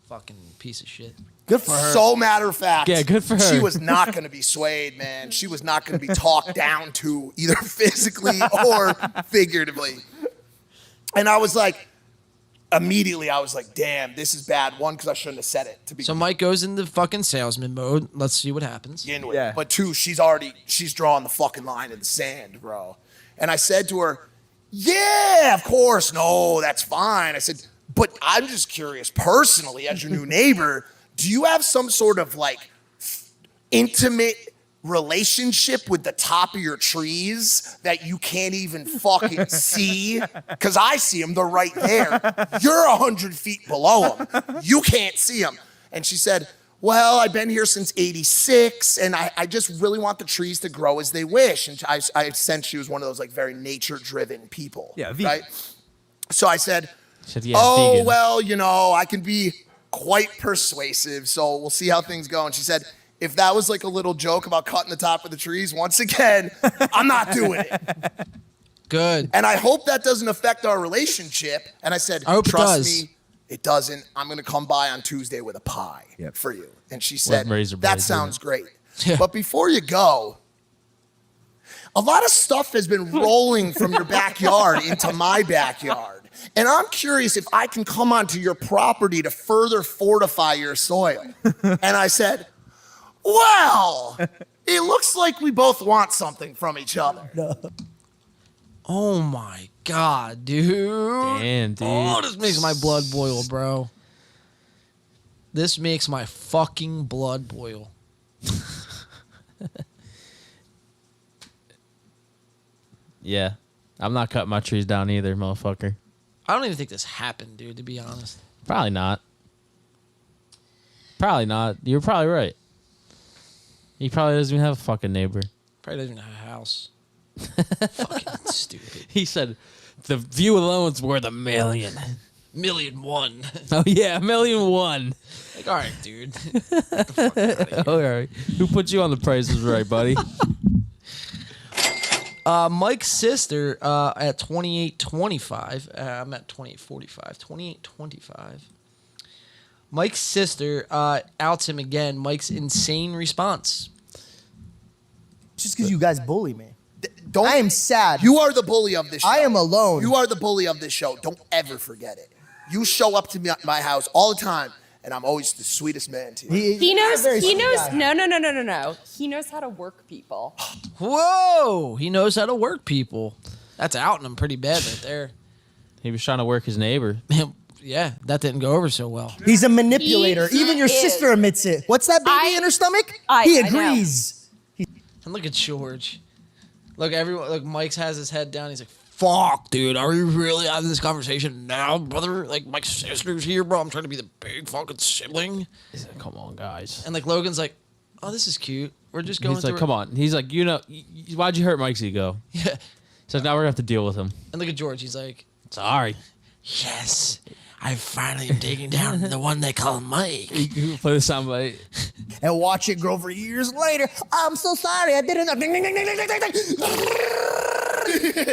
Fucking piece of shit. Good for her. So matter of fact. Yeah, good for her. She was not going to be swayed, man. She was not going to be talked down to either physically or figuratively. And I was like, immediately I was like, damn, this is bad. One, because I shouldn't have said it. So Mike goes into fucking salesman mode. Let's see what happens. Yeah. But two, she's drawing the fucking line in the sand, bro. And I said to her, yeah, of course. No, that's fine. I said, but I'm just curious personally, as your new neighbor, do you have some sort of like intimate relationship with the top of your trees that you can't even fucking see? Because I see them, they're right there. You're 100 feet below them. You can't see them. And she said, well, I've been here since 86, and I just really want the trees to grow as they wish. And I sensed she was one of those like very nature-driven people. Yeah, vegan. Right? So I said, yeah, oh, vegan. well, you know, I can be quite persuasive, so we'll see how things go. And she said, if that was like a little joke about cutting the top of the trees, once again, I'm not doing it. Good. And I hope that doesn't affect our relationship. And I said, I hope trust it does. me, it doesn't. I'm going to come by on Tuesday with a pie for you. And she said, razor that blades, sounds great. But before you go, a lot of stuff has been rolling from your backyard into my backyard. And I'm curious if I can come onto your property to further fortify your soil. And I said, well, it looks like we both want something from each other. Oh my God, dude. Damn, dude. Oh, this makes my blood boil, bro. This makes my fucking blood boil. Yeah. I'm not cutting my trees down either, motherfucker. I don't even think this happened, dude, to be honest. Probably not. Probably not. You're probably right. He probably doesn't even have a fucking neighbor. Probably doesn't even have a house. Fucking stupid. He said the view alone's worth $1 million. $1,000,001. Oh, yeah, $1,000,001. Like, all right, dude. Get the fuck out of here. All right. Who put you on the prices right, buddy? Mike's sister at 28.25. I'm at 28.45. 28.25. Mike's sister outs him again. Mike's insane response. Just because you guys bully me. Don't, I am sad. You are the bully of this show. I am alone. You are the bully of this show. Don't ever forget it. You show up to my house all the time, and I'm always the sweetest man to you. He knows. No. He knows how to work people. Whoa! He knows how to work people. That's outing him pretty bad right there. He was trying to work his neighbor. Yeah, that didn't go over so well. He's a manipulator. Even your sister admits it. What's that baby in her stomach? He agrees. And look at George. Look, everyone. Look, Mike's has his head down. He's like, "Fuck, dude, are you really having this conversation now, brother? Like, Mike's sister's here, bro. I'm trying to be the big fucking sibling." He's like, "Come on, guys." And like Logan's like, "Oh, this is cute. We're just going." He's like, "Come on." He's like, "You know, why'd you hurt Mike's ego?" Yeah. So now we're gonna have to deal with him. And look at George. He's like, "Sorry." Yes, I finally am taking down the one they call Mike. You play the soundbite. And watch it grow for years later. I'm so sorry. I didn't know.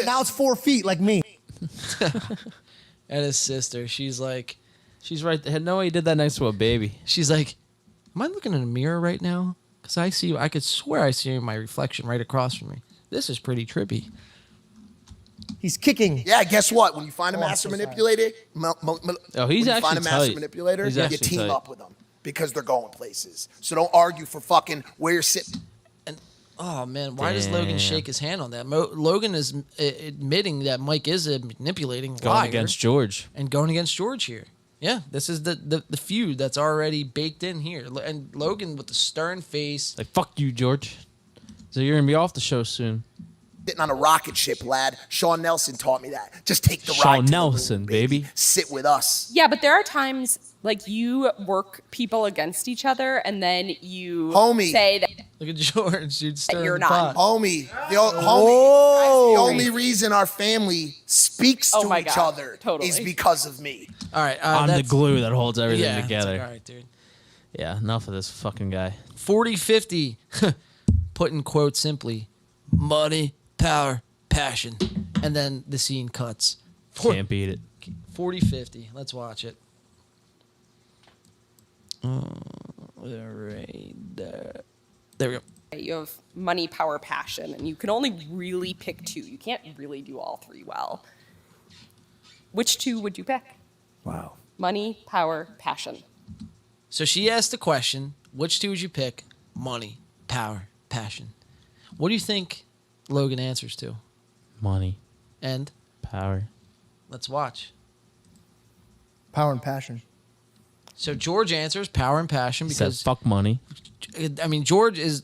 Now it's 4 feet like me. And his sister, she's like, she's right there. No way he did that next to a baby. She's like, am I looking in a mirror right now? Because I could swear I see my reflection right across from me. This is pretty trippy. He's kicking. Yeah, guess what? When you find a master manipulator, he's when actually you find a master tight. manipulator, He's you actually team tight. up with them because they're going places. So don't argue for fucking where you're sitting. And oh man, why does Logan shake his hand on that? Logan is admitting that Mike is a manipulating Going liar against George. and going against George here. Yeah, this is the feud that's already baked in here. And Logan with the stern face. Like, fuck you, George. So you're gonna be off the show soon. Sitting on a rocket ship, lad. Sean Nelson taught me that. Just take the ride. Sean to the Nelson, moon, baby. Sit with us. Yeah, but there are times like you work people against each other, and then you say that. Look at George, dude. That you're not. Homie. The only reason our family speaks to each other is because of me. All right, I'm the glue that holds everything yeah, together. it's like, all right, dude. Yeah, enough of this fucking guy. 40-50, put in quotes simply, money, power, passion. And then the scene cuts. Can't beat it. 40-50. Let's watch it. Right there. There we go. You have money, power, passion, and you can only really pick two. You can't really do all three well. Which two would you pick? Wow. Money, power, passion. So she asked the question, which two would you pick? Money, power, passion. What do you think Logan answers to? Money. And? Power. Let's watch. Power and passion. So George answers power and passion He because said, fuck money. I mean, George is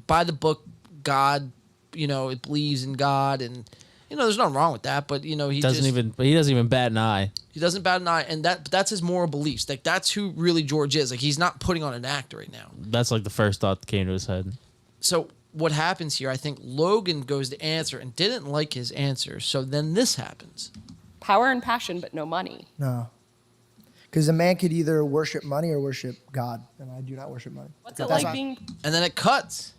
by the book God, it believes in God, and there's nothing wrong with that, but he doesn't even bat an eye. He doesn't bat an eye, and that's his moral beliefs. Like, that's who really George is. Like, he's not putting on an act right now. That's like the first thought that came to his head. So what happens here, I think Logan goes to answer and didn't like his answer, so then this happens. Power and passion, but no money. No. Because a man could either worship money or worship God, and I do not worship money. What's it like being And then it cuts.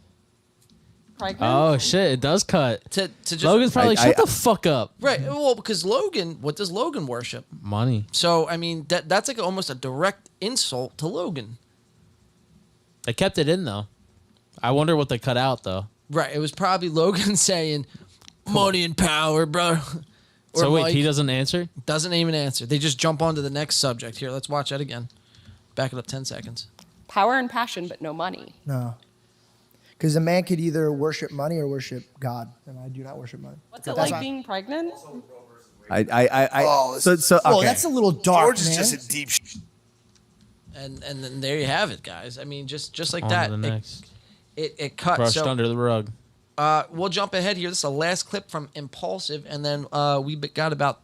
pregnant? Oh shit! It does cut. To just, Logan's probably shut the fuck up. Right. Well, because Logan, what does Logan worship? Money. So I mean, that's like almost a direct insult to Logan. They kept it in though. I wonder what they cut out though. Right. It was probably Logan saying, "Money and power, bro." So wait, Mike he doesn't answer? Doesn't even answer. They just jump on to the next subject. Here, let's watch that again. Back it up 10 seconds. Power and passion, but no money. No. Because a man could either worship money or worship God, and I do not worship money. What's it like being pregnant? Well, that's a little dark, George is man. just a deep. And then there you have it, guys. I mean, just like On that. to the next. It cut. Brushed So, under the rug. we'll jump ahead here. This is the last clip from Impulsive, and then we got about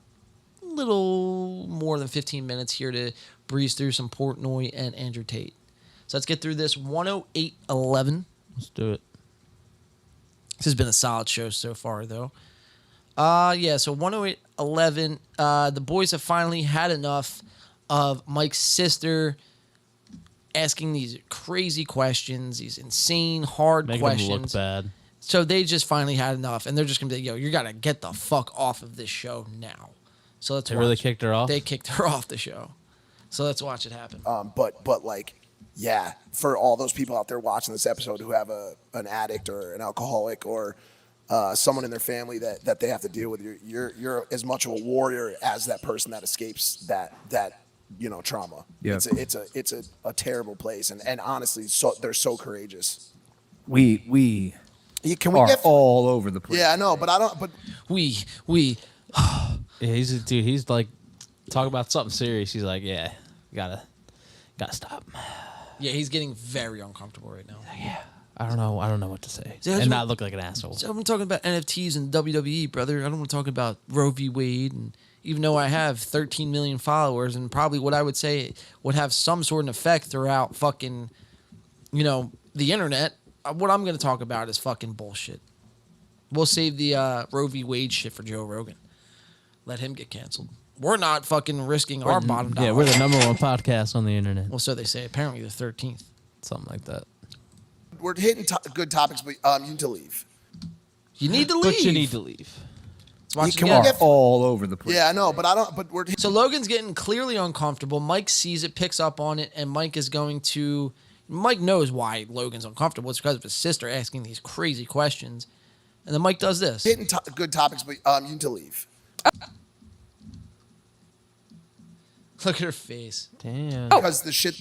a little more than 15 minutes here to breeze through some Portnoy and Andrew Tate. So let's get through this. 108.11. Let's do it. This has been a solid show so far, though. Yeah, so 108.11. The boys have finally had enough of Mike's sister asking these crazy questions, these insane, hard Making questions. him look bad. So they just finally had enough, and they're just gonna be like, "Yo, you gotta get the fuck off of this show now." So let's. They watch. really kicked her off? They kicked her off the show. So let's watch it happen. But like, yeah, for all those people out there watching this episode who have an addict or an alcoholic or someone in their family that they have to deal with, you're as much of a warrior as that person that escapes that trauma. Yeah. It's a terrible place, and honestly, they're so courageous. We Can we are get all over the place. Yeah, I know, but I don't. But we. Yeah, he's a dude. He's like, talk about something serious. He's like, yeah, gotta stop. Yeah, he's getting very uncomfortable right now. Yeah, I don't know what to say See, and not look like an asshole. So I'm talking about NFTs and WWE, brother. I don't want to talk about Roe v. Wade, and even though I have 13 million followers, and probably what I would say would have some sort of effect throughout fucking, the internet. What I'm going to talk about is fucking bullshit. We'll save the Roe v. Wade shit for Joe Rogan. Let him get canceled. We're not fucking risking our bottom dollar. Yeah, we're the number one podcast on the internet. Well, so they say. Apparently the 13th. Something like that. we're hitting good topics, but you need to leave. You need to leave. But you need to leave. Let's watch Can it again. we get all over the place? Yeah, I know, but I don't. But we're So Logan's getting clearly uncomfortable. Mike sees it, picks up on it, and Mike is going to. Mike knows why Logan's uncomfortable. It's because of his sister asking these crazy questions, and then Mike does this. hitting good topics, but you need to leave. Look at her face. Damn. Because the shit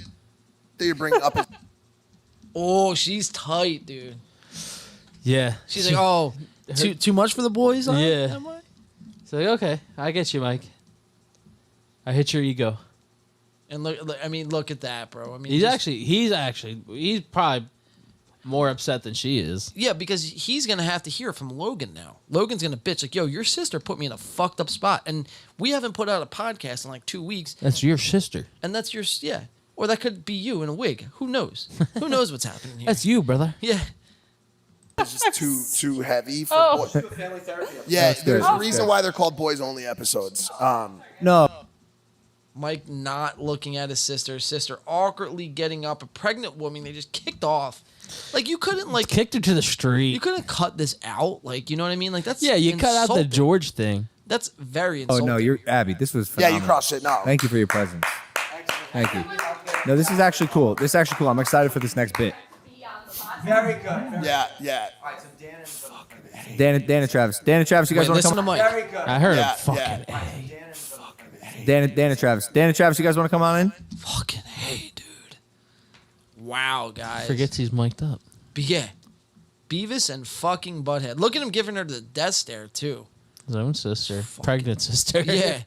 that you're bringing up is. Oh, she's tight, dude. Yeah. She's like, oh, too much for the boys? Huh? Yeah. Am I? So okay, I get you, Mike. I hit your ego. And look, I mean, look at that, bro. I mean, he's probably more upset than she is. Yeah, because he's gonna have to hear from Logan now. Logan's gonna bitch like, "Yo, your sister put me in a fucked up spot, and we haven't put out a podcast in like 2 weeks." That's your sister. And that's your or that could be you in a wig. Who knows? Who knows what's happening here? That's you, brother. Yeah. It's just too heavy for Oh. boys. Yeah, there's a reason why they're called boys only episodes. No. Mike not looking at his sister awkwardly getting up, a pregnant woman they just kicked off. Like you couldn't kicked her to the street. You couldn't cut this out. Like, you know what I mean? Like that's you cut out the insulting. George thing. That's very Oh insulting. no, you're Abby. This was Yeah, phenomenal. you crossed it. No. Thank you for your presence. Thank you. No, this is actually cool. This is actually cool. I'm excited for this next bit. Very good. Yeah. All right, so Dan and Dan and Travis. Dan and Travis, you guys want to listen come? to Mike. Very good. I heard Yeah, him fucking. yeah. Dan and Travis. Dan and Travis, you guys want to come on in? Fucking hey, dude. Wow, guys. Forgets he's mic'd up. But yeah, Beavis and fucking Butthead. Look at him giving her the death stare too. His own sister, pregnant sister. Yeah,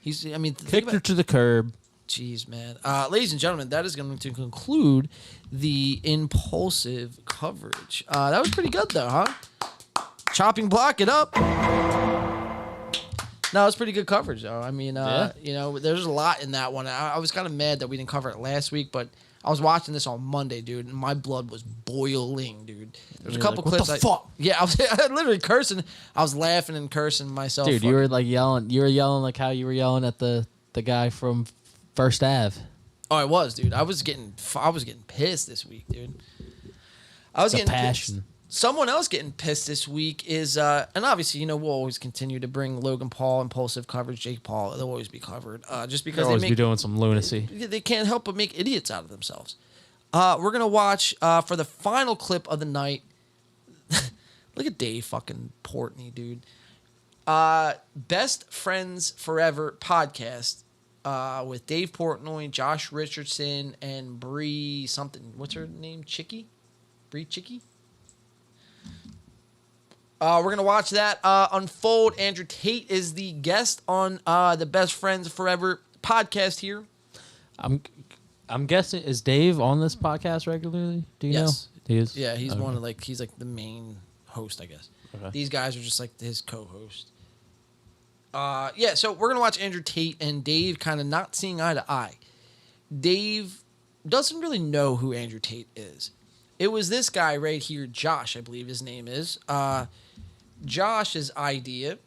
Kicked her to the curb. Jeez, man. Ladies and gentlemen, that is going to conclude the Impulsive coverage. That was pretty good, though, huh? Chopping block it up. No, it's pretty good coverage, though. I mean, there's a lot in that one. I was kind of mad that we didn't cover it last week, but I was watching this on Monday, dude, and my blood was boiling, dude. There's a couple clips. What the fuck? Yeah, I was literally cursing. I was laughing and cursing myself. Dude, you were like yelling. You were yelling like how you were yelling at the guy from First Ave. Oh, I was, dude. I was getting pissed this week, dude. I was The getting passion. pissed. Someone else getting pissed this week is, and obviously, we'll always continue to bring Logan Paul, Impulsive coverage, Jake Paul. They'll always be covered, just because They'll always be doing some lunacy. They can't help but make idiots out of themselves. We're gonna watch for the final clip of the night. Look at Dave fucking Portnoy, dude. Best Friends Forever podcast. With Dave Portnoy, Josh Richardson, and Bree something. What's her name? Bree Chicky? We're going to watch that unfold. Andrew Tate is the guest on the Best Friends Forever podcast here. I'm guessing, is Dave on this podcast regularly? Do you know? He is? Yeah, he's Okay. he's like the main host, I guess. Okay. These guys are just like his co-host. So we're going to watch Andrew Tate and Dave kind of not seeing eye to eye. Dave doesn't really know who Andrew Tate is. It was this guy right here, Josh, I believe his name is. Josh's idea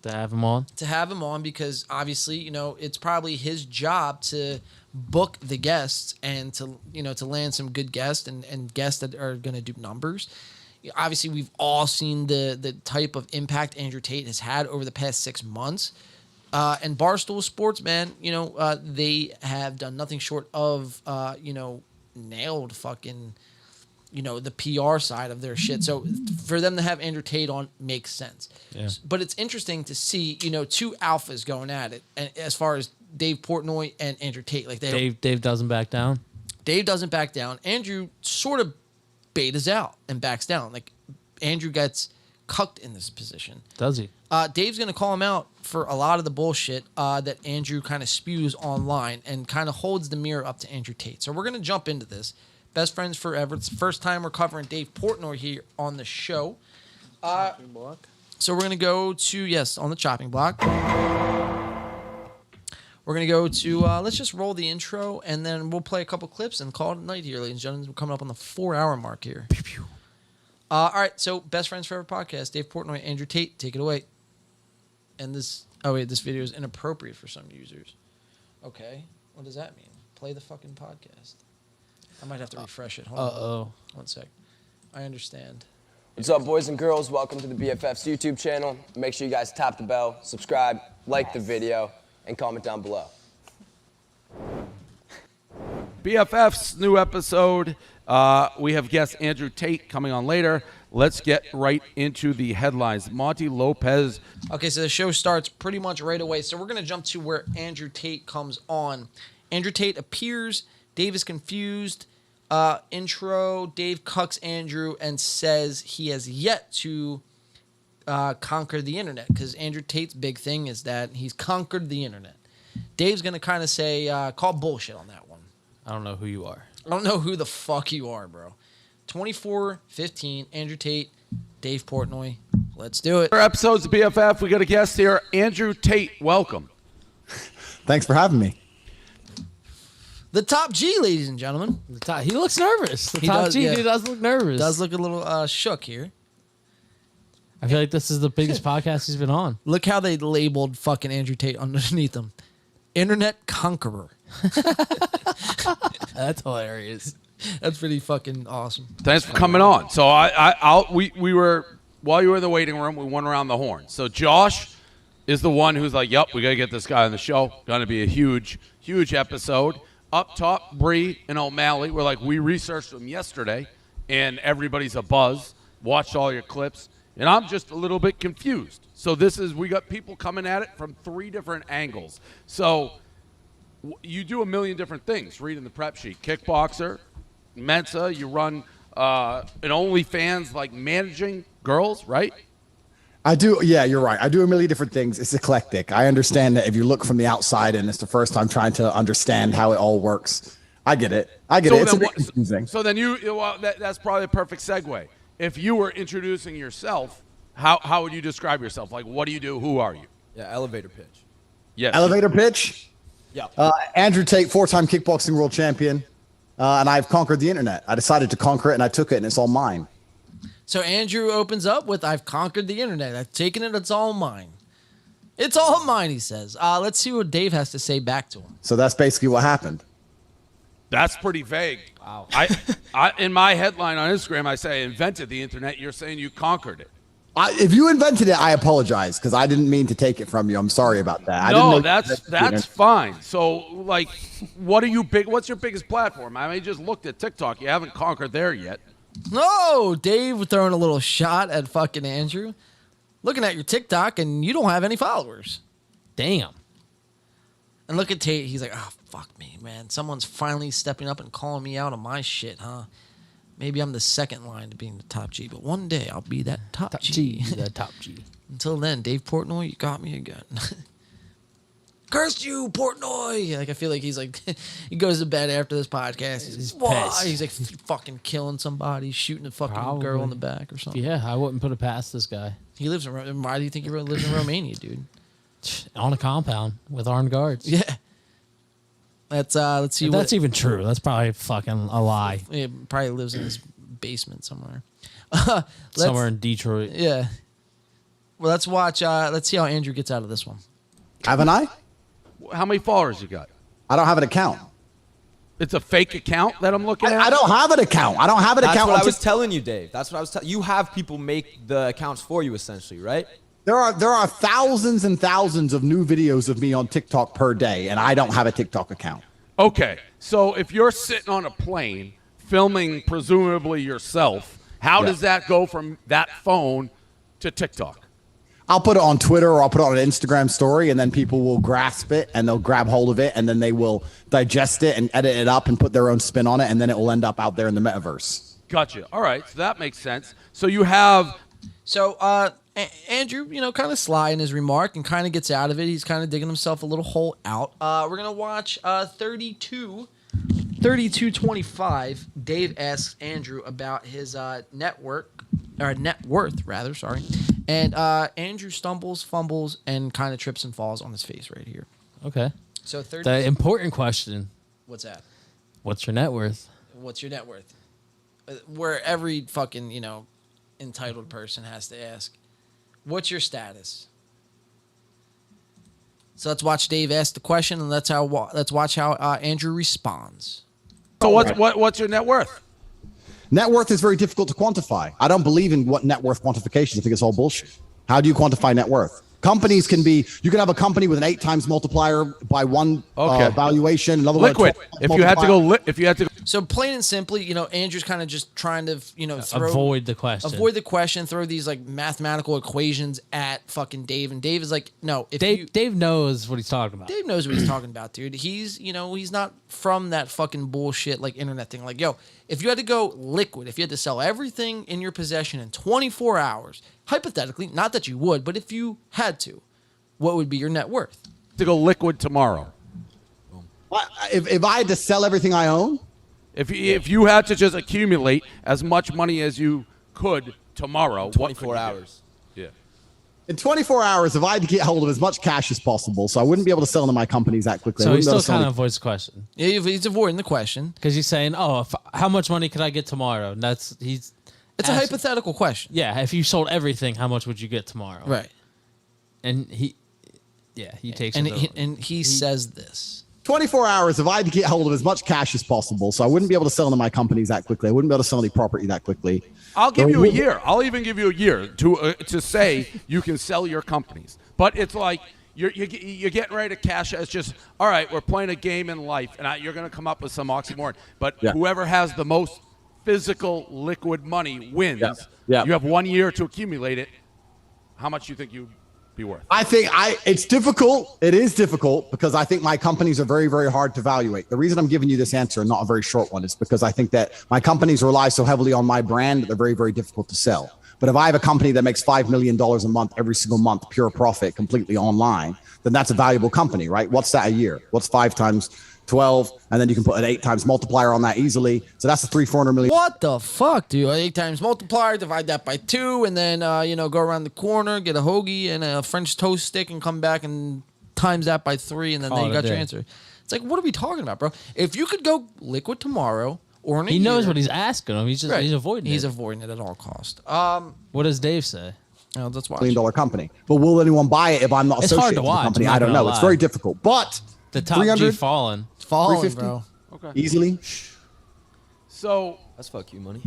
To have him on? to have him on because obviously, it's probably his job to book the guests and to land some good guests and guests that are going to do numbers. Obviously, we've all seen the type of impact Andrew Tate has had over the past 6 months. And Barstool Sports, man, they have done nothing short of, nailed fucking, the PR side of their shit. So for them to have Andrew Tate on makes sense. Yeah. But it's interesting to see, two alphas going at it. And as far as Dave Portnoy and Andrew Tate, like Dave doesn't back down? Dave doesn't back down. Andrew sort of betas out and backs down. Like Andrew gets cucked in this position. Does he? Dave's going to call him out for a lot of the bullshit that Andrew kind of spews online and kind of holds the mirror up to Andrew Tate. So we're going to jump into this. Best Friends Forever. It's the first time we're covering Dave Portnoy here on the show. So we're going to go to, on the chopping block. We're going to go to, let's just roll the intro, and then we'll play a couple clips and call it a night here, ladies and gentlemen. We're coming up on the 4-hour mark here. All right, so Best Friends Forever podcast, Dave Portnoy, Andrew Tate, take it away. And this video is inappropriate for some users. Okay, what does that mean? Play the fucking podcast. I might have to refresh it. Hold on. One sec. I understand. What's up, boys and girls? Welcome to the BFF's YouTube channel. Make sure you guys tap the bell, subscribe, like the video, and comment down below. BFF's new episode. We have guest Andrew Tate coming on later. Let's get right into the headlines. Monty Lopez. Okay, so the show starts pretty much right away. So we're going to jump to where Andrew Tate comes on. Andrew Tate appears. Dave is confused. Intro. Dave cucks Andrew and says he has yet to conquer the internet, because Andrew Tate's big thing is that he's conquered the internet. Dave's going to kind of say, call bullshit on that one. I don't know who you are. I don't know who the fuck you are, bro. 24-15, Andrew Tate, Dave Portnoy. Let's do it. Our episodes of BFF, we got a guest here, Andrew Tate. Welcome. Thanks for having me. The top G, ladies and gentlemen. He looks nervous. He does look nervous. Does look a little shook here. I feel like this is the biggest podcast he's been on. Look how they labeled fucking Andrew Tate underneath him. Internet conqueror. That's hilarious. That's pretty fucking awesome. Thanks for coming on. So we were, while you were in the waiting room, we went around the horn. So Josh is the one who's like, yep, we got to get this guy on the show. Going to be a huge, huge episode. Up top, Bree and O'Malley were like, we researched them yesterday, and everybody's a buzz. Watched all your clips. And I'm just a little bit confused. So we got people coming at it from 3 different angles. So you do a million different things. Reading the prep sheet. Kickboxer, Mensa, you run an OnlyFans, like managing girls, right? I do. Yeah, you're right. I do a million different things. It's eclectic. I understand that if you look from the outside and it's the first time trying to understand how it all works. I get it. It's a bit confusing. So then that's probably a perfect segue. If you were introducing yourself, how would you describe yourself? Like, what do you do? Who are you? Yeah, elevator pitch. Yes. Elevator pitch. Yeah. Andrew Tate, 4-time kickboxing world champion. And I've conquered the internet. I decided to conquer it and I took it and it's all mine. So Andrew opens up with, I've conquered the internet. I've taken it. It's all mine. It's all mine, he says. Let's see what Dave has to say back to him. So that's basically what happened. That's pretty vague. Wow. I in my headline on Instagram, I say I invented the internet. You're saying you conquered it. If you invented it, I apologize because I didn't mean to take it from you. I'm sorry about that. No, that's fine. So, like, what's your biggest platform? I mean, you just looked at TikTok. You haven't conquered there yet. No, Dave throwing a little shot at fucking Andrew. Looking at your TikTok and you don't have any followers. Damn. And look at Tate. He's like, oh, fuck me, man. Someone's finally stepping up and calling me out on my shit, huh? Maybe I'm the second line to being the top G, but one day I'll be that top G. That top G. Until then, Dave Portnoy, you got me again. Cursed you, Portnoy. Like, I feel like he's like, he goes to bed after this podcast. He's pissed. He's like fucking killing somebody, shooting a fucking girl in the back or something. Yeah, I wouldn't put it past this guy. He lives in. Why do you think he lives in Romania, dude? On a compound with armed guards. Yeah. Let's see. If that's even true. That's probably fucking a lie. He probably lives in his basement somewhere. Somewhere in Detroit. Yeah. Well, let's watch. Let's see how Andrew gets out of this one. Haven't I? How many followers you got? I don't have an account. It's a fake account that I'm looking at? I don't have an account. I don't have an account. That's what I was telling you, Dave. That's what I was telling you. You have people make the accounts for you, essentially, right? There are thousands and thousands of new videos of me on TikTok per day, and I don't have a TikTok account. Okay, so if you're sitting on a plane filming presumably yourself, how does that go from that phone to TikTok? I'll put it on Twitter or I'll put it on an Instagram story, and then people will grasp it and they'll grab hold of it, and then they will digest it and edit it up and put their own spin on it, and then it will end up out there in the metaverse. Gotcha. All right, so that makes sense. So you have... So, Andrew, kind of sly in his remark and kind of gets out of it. He's kind of digging himself a little hole out. We're going to watch 3225. Dave asks Andrew about his net worth, sorry. And Andrew stumbles, fumbles, and kind of trips and falls on his face right here. Okay. So the important question. What's that? What's your net worth? What's your net worth? Where every fucking, entitled person has to ask. What's your status? So let's watch Dave ask the question, and let's watch how Andrew responds. So what's your net worth? Net worth is very difficult to quantify. I don't believe in what net worth quantification. I think it's all bullshit. How do you quantify net worth? Companies you can have a company with an 8 times multiplier by one valuation. Another liquid. If you had to go. So plain and simply, Andrew's kind of just trying to, avoid the question. Throw these like mathematical equations at fucking Dave, and Dave is like, no. Dave knows what he's talking about. Dave knows what he's talking about, dude. He's, he's not from that fucking bullshit like internet thing. Like, yo, if you had to go liquid, if you had to sell everything in your possession in 24 hours, hypothetically, not that you would, but if you had to, what would be your net worth? To go liquid tomorrow. If I had to sell everything I own? If you had to just accumulate as much money as you could tomorrow, 24 hours. Yeah. In 24 hours, if I had to get hold of as much cash as possible, so I wouldn't be able to sell into my companies that quickly. So he still kind of avoids the question. Yeah, he's avoiding the question. Because he's saying, how much money could I get tomorrow? And it's a hypothetical question. Yeah, if you sold everything, how much would you get tomorrow? Right. And he takes it. And he says this. 24 hours, if I had to get hold of as much cash as possible, so I wouldn't be able to sell into my companies that quickly. I wouldn't be able to sell any property that quickly. I'll give you a year. I'll even give you a year to say you can sell your companies. But it's like you're getting ready to cash. It's just, all right, we're playing a game in life, and you're going to come up with some oxymoron. But whoever has the most physical liquid money wins, Yeah. you have 1 year to accumulate it. How much do you think you'd be worth? I think it's difficult. It is difficult because I think my companies are very, very hard to evaluate. The reason I'm giving you this answer, and not a very short one, is because I think that my companies rely so heavily on my brand that they're very, very difficult to sell. But if I have a company that makes $5 million a month, every single month, pure profit, completely online, then that's a valuable company, right? What's that a year? What's 5 times 12? And then you can put an 8 times multiplier on that easily. So that's a $300-400 million. What the fuck, dude? 8 times multiplier, divide that by 2, and then, go around the corner, get a hoagie and a French toast stick and come back and times that by 3, and then you got your answer. It's like, what are we talking about, bro? If you could go liquid tomorrow or in a He knows year- what he's asking him. He's just he's avoiding it. He's avoiding it at all costs. What does Dave say? Oh, that's why. $1 million company. But will anyone buy it if I'm not It's hard associated to with the watch, company? I'm not I don't gonna know. It's lie. very difficult. But The top G 300, falling. It's falling, 350, bro. Okay. easily. So that's fuck you money.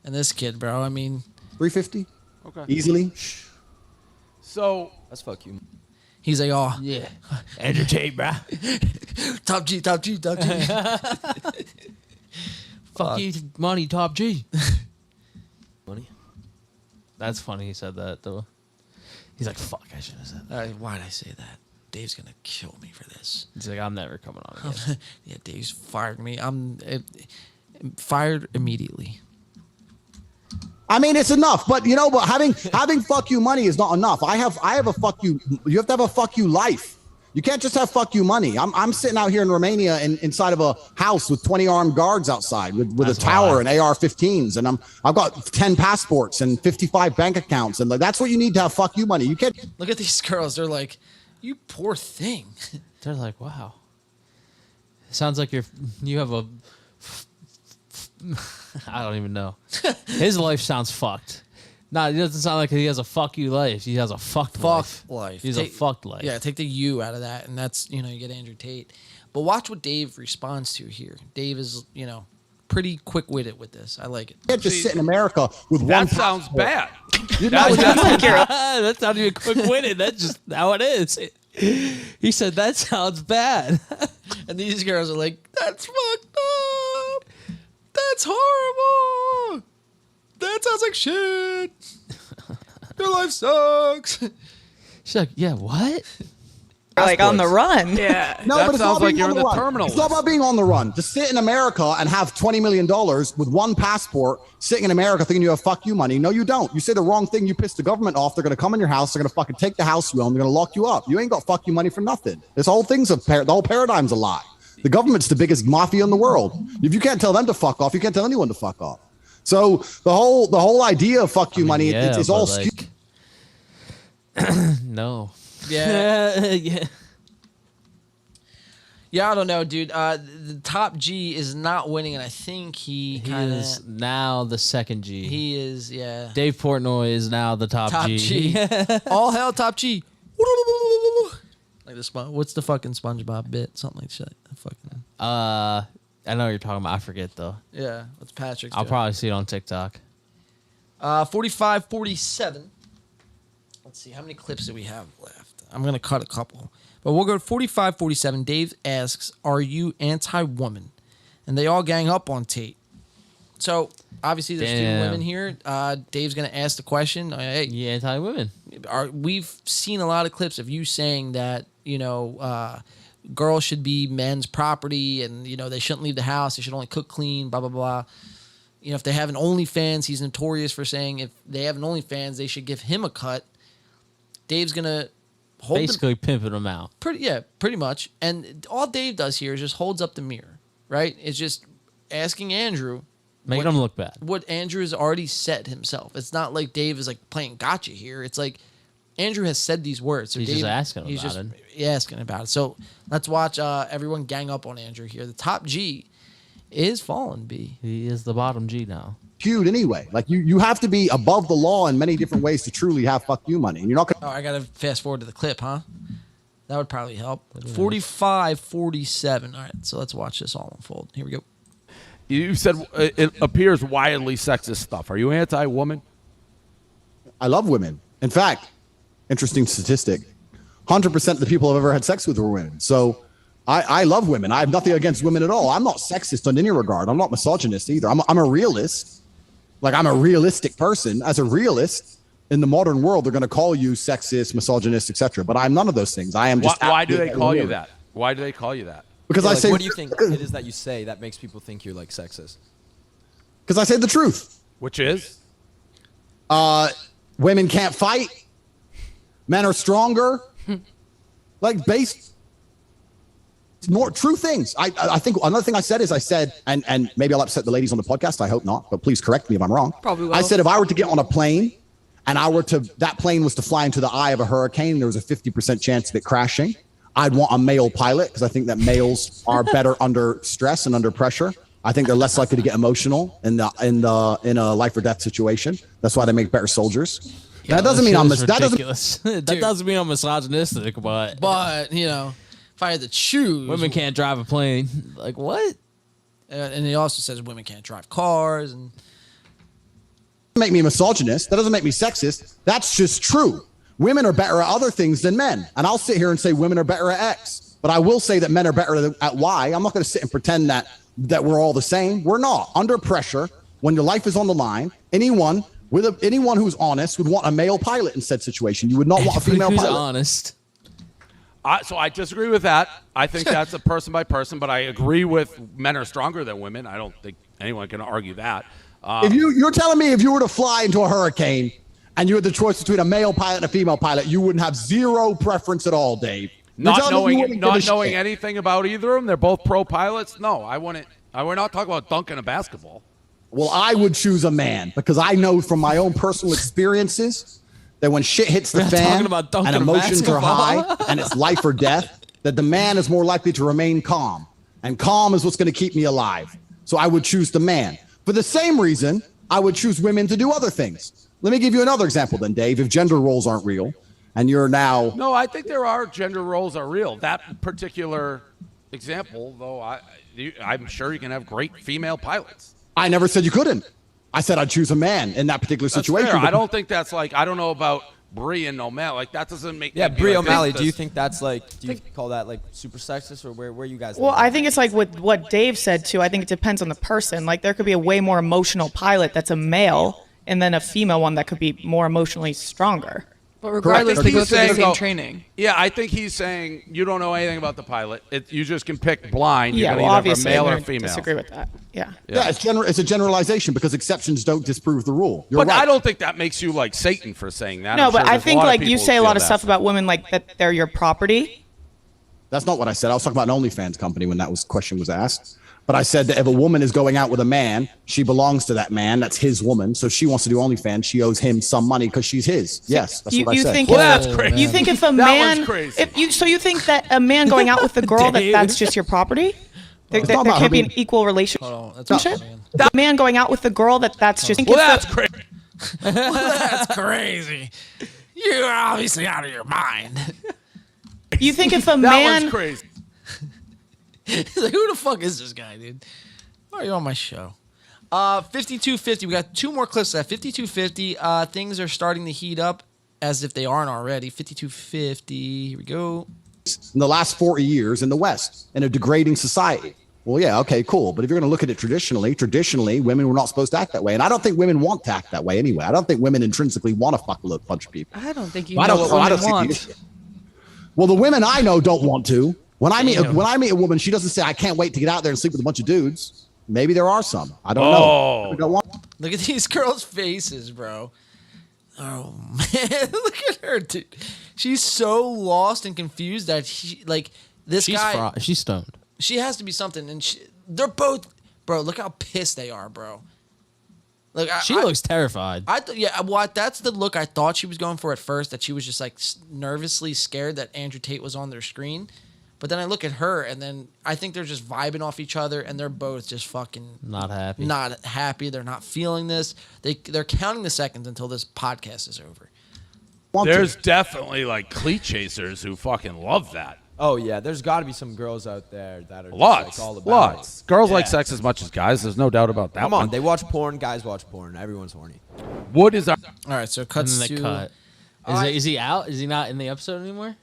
And this kid, bro, I mean, 350, Okay. easily. So that's fuck you. He's like, oh yeah, Andrew Tate, bro. top G. Fuck you, money, top G. Money. That's funny. He said that though. He's like, fuck, I should have said that. Why'd I say that? Dave's gonna kill me for this. He's like, I'm never coming on again. Yeah, Dave's fired me. I'm fired immediately. I mean, it's enough, but having fuck you money is not enough. I have a fuck you. You have to have a fuck you life. You can't just have fuck you money. I'm sitting out here in Romania inside of a house with 20 armed guards outside with a tower and AR-15s, and I've got 10 passports and 55 bank accounts, and that's what you need to have fuck you money. You can't look at these girls. They're like, you poor thing. They're like, wow. Sounds like you have a. I don't even know. His life sounds fucked. No, it doesn't sound like he has a fuck you life. He has a fucked life. He's a fucked life. Yeah, take the you out of that, and that's you get Andrew Tate. But watch what Dave responds to here. Dave is pretty quick witted with this. I like it. You can't just sit in America with one. That sounds bad. That's not even quick witted. That's just how it is. He said that sounds bad, and these girls are like, "That's fucked up. That's horrible. That sounds like shit. Your life sucks." She's like, "Yeah, what?" Like on the run. Yeah. No, that but it's sounds not like being you're on in the run. terminal. It's not about being on the run. Just sit in America and have $20 million with one passport, sitting in America thinking you have fuck you money. No, you don't. You say the wrong thing, you piss the government off. They're going to come in your house. They're going to fucking take the house wheel and they're going to lock you up. You ain't got fuck you money for nothing. This whole thing's the whole paradigm's a lie. The government's the biggest mafia in the world. If you can't tell them to fuck off, you can't tell anyone to fuck off. So the whole idea of fuck you money, it's all skewed. No. Yeah. Yeah. Yeah, I don't know, dude. The top G is not winning, and I think he is now the second G. He is, yeah. Dave Portnoy is now the top G. All hell, top G. Like the what's the fucking SpongeBob bit? Something like shit. Fucking. I know what you're talking about. I forget though. Yeah, what's Patrick's? I'll probably see it on TikTok. 45-47. Let's see, how many clips do we have left? I'm gonna cut a couple. But we'll go to 45-47. Dave asks, are you anti-woman? And they all gang up on Tate. So, obviously, there's two women here. Dave's going to ask the question. Hey, you anti-women? We've seen a lot of clips of you saying that, girls should be men's property and, they shouldn't leave the house. They should only cook clean, blah, blah, blah. If they have an OnlyFans, he's notorious for saying if they have an OnlyFans, they should give him a cut. Dave's going to basically pimping them out. Pretty much. And all Dave does here is just holds up the mirror, right? It's just asking Andrew. Making him look bad. What Andrew has already said himself. It's not like Dave is like playing gotcha here. It's like Andrew has said these words. So he's Dave, just asking he's about just it. asking about it. So let's watch everyone gang up on Andrew here. The top G is fallen, B. He is the bottom G now. Cute anyway. Like you have to be above the law in many different ways to truly have fuck you money. And you're not gonna I gotta fast forward to the clip, huh? That would probably help. 45-47. All right, so let's watch this all unfold. Here we go. You said it appears wildly sexist stuff. Are you anti-woman? I love women. In fact, interesting statistic, 100% of the people I've ever had sex with were women. So I love women. I have nothing against women at all. I'm not sexist in any regard. I'm not misogynist either. I'm a realist. Like, I'm a realistic person. As a realist, in the modern world, they're going to call you sexist, misogynist, etc. But I'm none of those things. I am just. Why do they call you that? Why do they call you that? Because I say. What do you think it is that you say that makes people think you're like sexist? Because I say the truth. Which is? Women can't fight. Men are stronger. Like, based. More true things. I think another thing I said is and maybe I'll upset the ladies on the podcast. I hope not, but please correct me if I'm wrong. Probably will. I said if I were to get on a plane and that plane was to fly into the eye of a hurricane, and there was a 50% chance of it crashing, I'd want a male pilot because I think that males are better under stress and under pressure. I think they're less likely to get emotional in a life or death situation. That's why they make better soldiers. Yeah, that doesn't mean I'm ridiculous. That doesn't mean I'm misogynistic, but you know. If I had to choose, women can't drive a plane. Like, what? And he also says women can't drive cars. And make me misogynist. That doesn't make me sexist. That's just true. Women are better at other things than men. And I'll sit here and say women are better at X. But I will say that men are better at Y. I'm not going to sit and pretend that we're all the same. We're not. Under pressure, when your life is on the line, anyone who's honest would want a male pilot in said situation. You would not want a female who's pilot. honest. So I disagree with that. I think that's a person by person, but I agree with men are stronger than women. I don't think anyone can argue that. If you're telling me if you were to fly into a hurricane and you had the choice between a male pilot and a female pilot, you wouldn't have zero preference at all, Dave. Not knowing anything about either of them, they're both pro pilots. No, I wouldn't. We're not talking about dunking a basketball. Well, I would choose a man because I know from my own personal experiences that when shit hits the fan and emotions are high and it's life or death, that the man is more likely to remain calm. And calm is what's going to keep me alive. So I would choose the man. For the same reason, I would choose women to do other things. Let me give you another example then, Dave. If gender roles aren't real and you're now... No, I think there are gender roles are real. That particular example, though, I'm sure you can have great female pilots. I never said you couldn't. I said I'd choose a man in that particular situation. Fair. I don't think that's like, I don't know about Brie and O'Malley. Like, that doesn't make... Yeah, Brie O'Malley, do you think that's like, do you call that like super sexist, or where you guys... Well, I think it's like with what Dave said too. I think it depends on the person. Like, there could be a way more emotional pilot that's a male, and then a female one that could be more emotionally stronger. But regardless, they go through the same training. Yeah, I think he's saying you don't know anything about the pilot. You just can pick blind. Yeah, You're well, either obviously, a male I or female. disagree with that. Yeah. Yeah, it's a generalization because exceptions don't disprove the rule. You're but right. I don't think that makes you like Satan for saying that. No, I'm but sure I think like you say a lot of that. stuff about women like that they're your property. That's not what I said. I was talking about an OnlyFans company when that question was asked. But I said that if a woman is going out with a man, she belongs to that man. That's his woman. So she wants to do OnlyFans. She owes him some money because she's his. Yes, that's what I said. Think that's crazy. You think if a man, so you think that a man going out with a girl that's just your property? There can't be an equal relationship. That man going out with a girl that's just. Well, that's crazy. That's crazy. You're obviously out of your mind. You think if a that man? One's crazy. He's like, who the fuck is this guy, dude? Why are you on my show? 5250. We got two more clips at 5250. Things are starting to heat up as if they aren't already. 5250. Here we go. In the last 40 years in the West, in a degrading society. Well, yeah, okay, cool. But if you're going to look at it traditionally, women were not supposed to act that way. And I don't think women want to act that way anyway. I don't think women intrinsically want to fuck a bunch of people. I don't think you know what women want. Well, the women I know don't want to. When I meet a woman, she doesn't say, I can't wait to get out there and sleep with a bunch of dudes. Maybe there are some. I don't know. I don't want. Look at these girls' faces, bro. Oh, man. Look at her, dude. She's so lost and confused that she's stoned. She has to be something. And they're both, bro, look how pissed they are, bro. Look, she looks terrified. That's the look I thought she was going for at first, that she was just like nervously scared that Andrew Tate was on their screen. But then I look at her, and then I think they're just vibing off each other, and they're both just fucking not happy. Not happy. They're not feeling this. They're counting the seconds until this podcast is over. There's definitely like cleat chasers who fucking love that. Oh yeah, there's got to be some girls out there that are just, lots, like, all about lots. Girls like sex as much as guys. There's no doubt about that. Come on, they watch porn. Guys watch porn. Everyone's horny. What is our? All right, so cuts to cut. Is he out? Is he not in the episode anymore?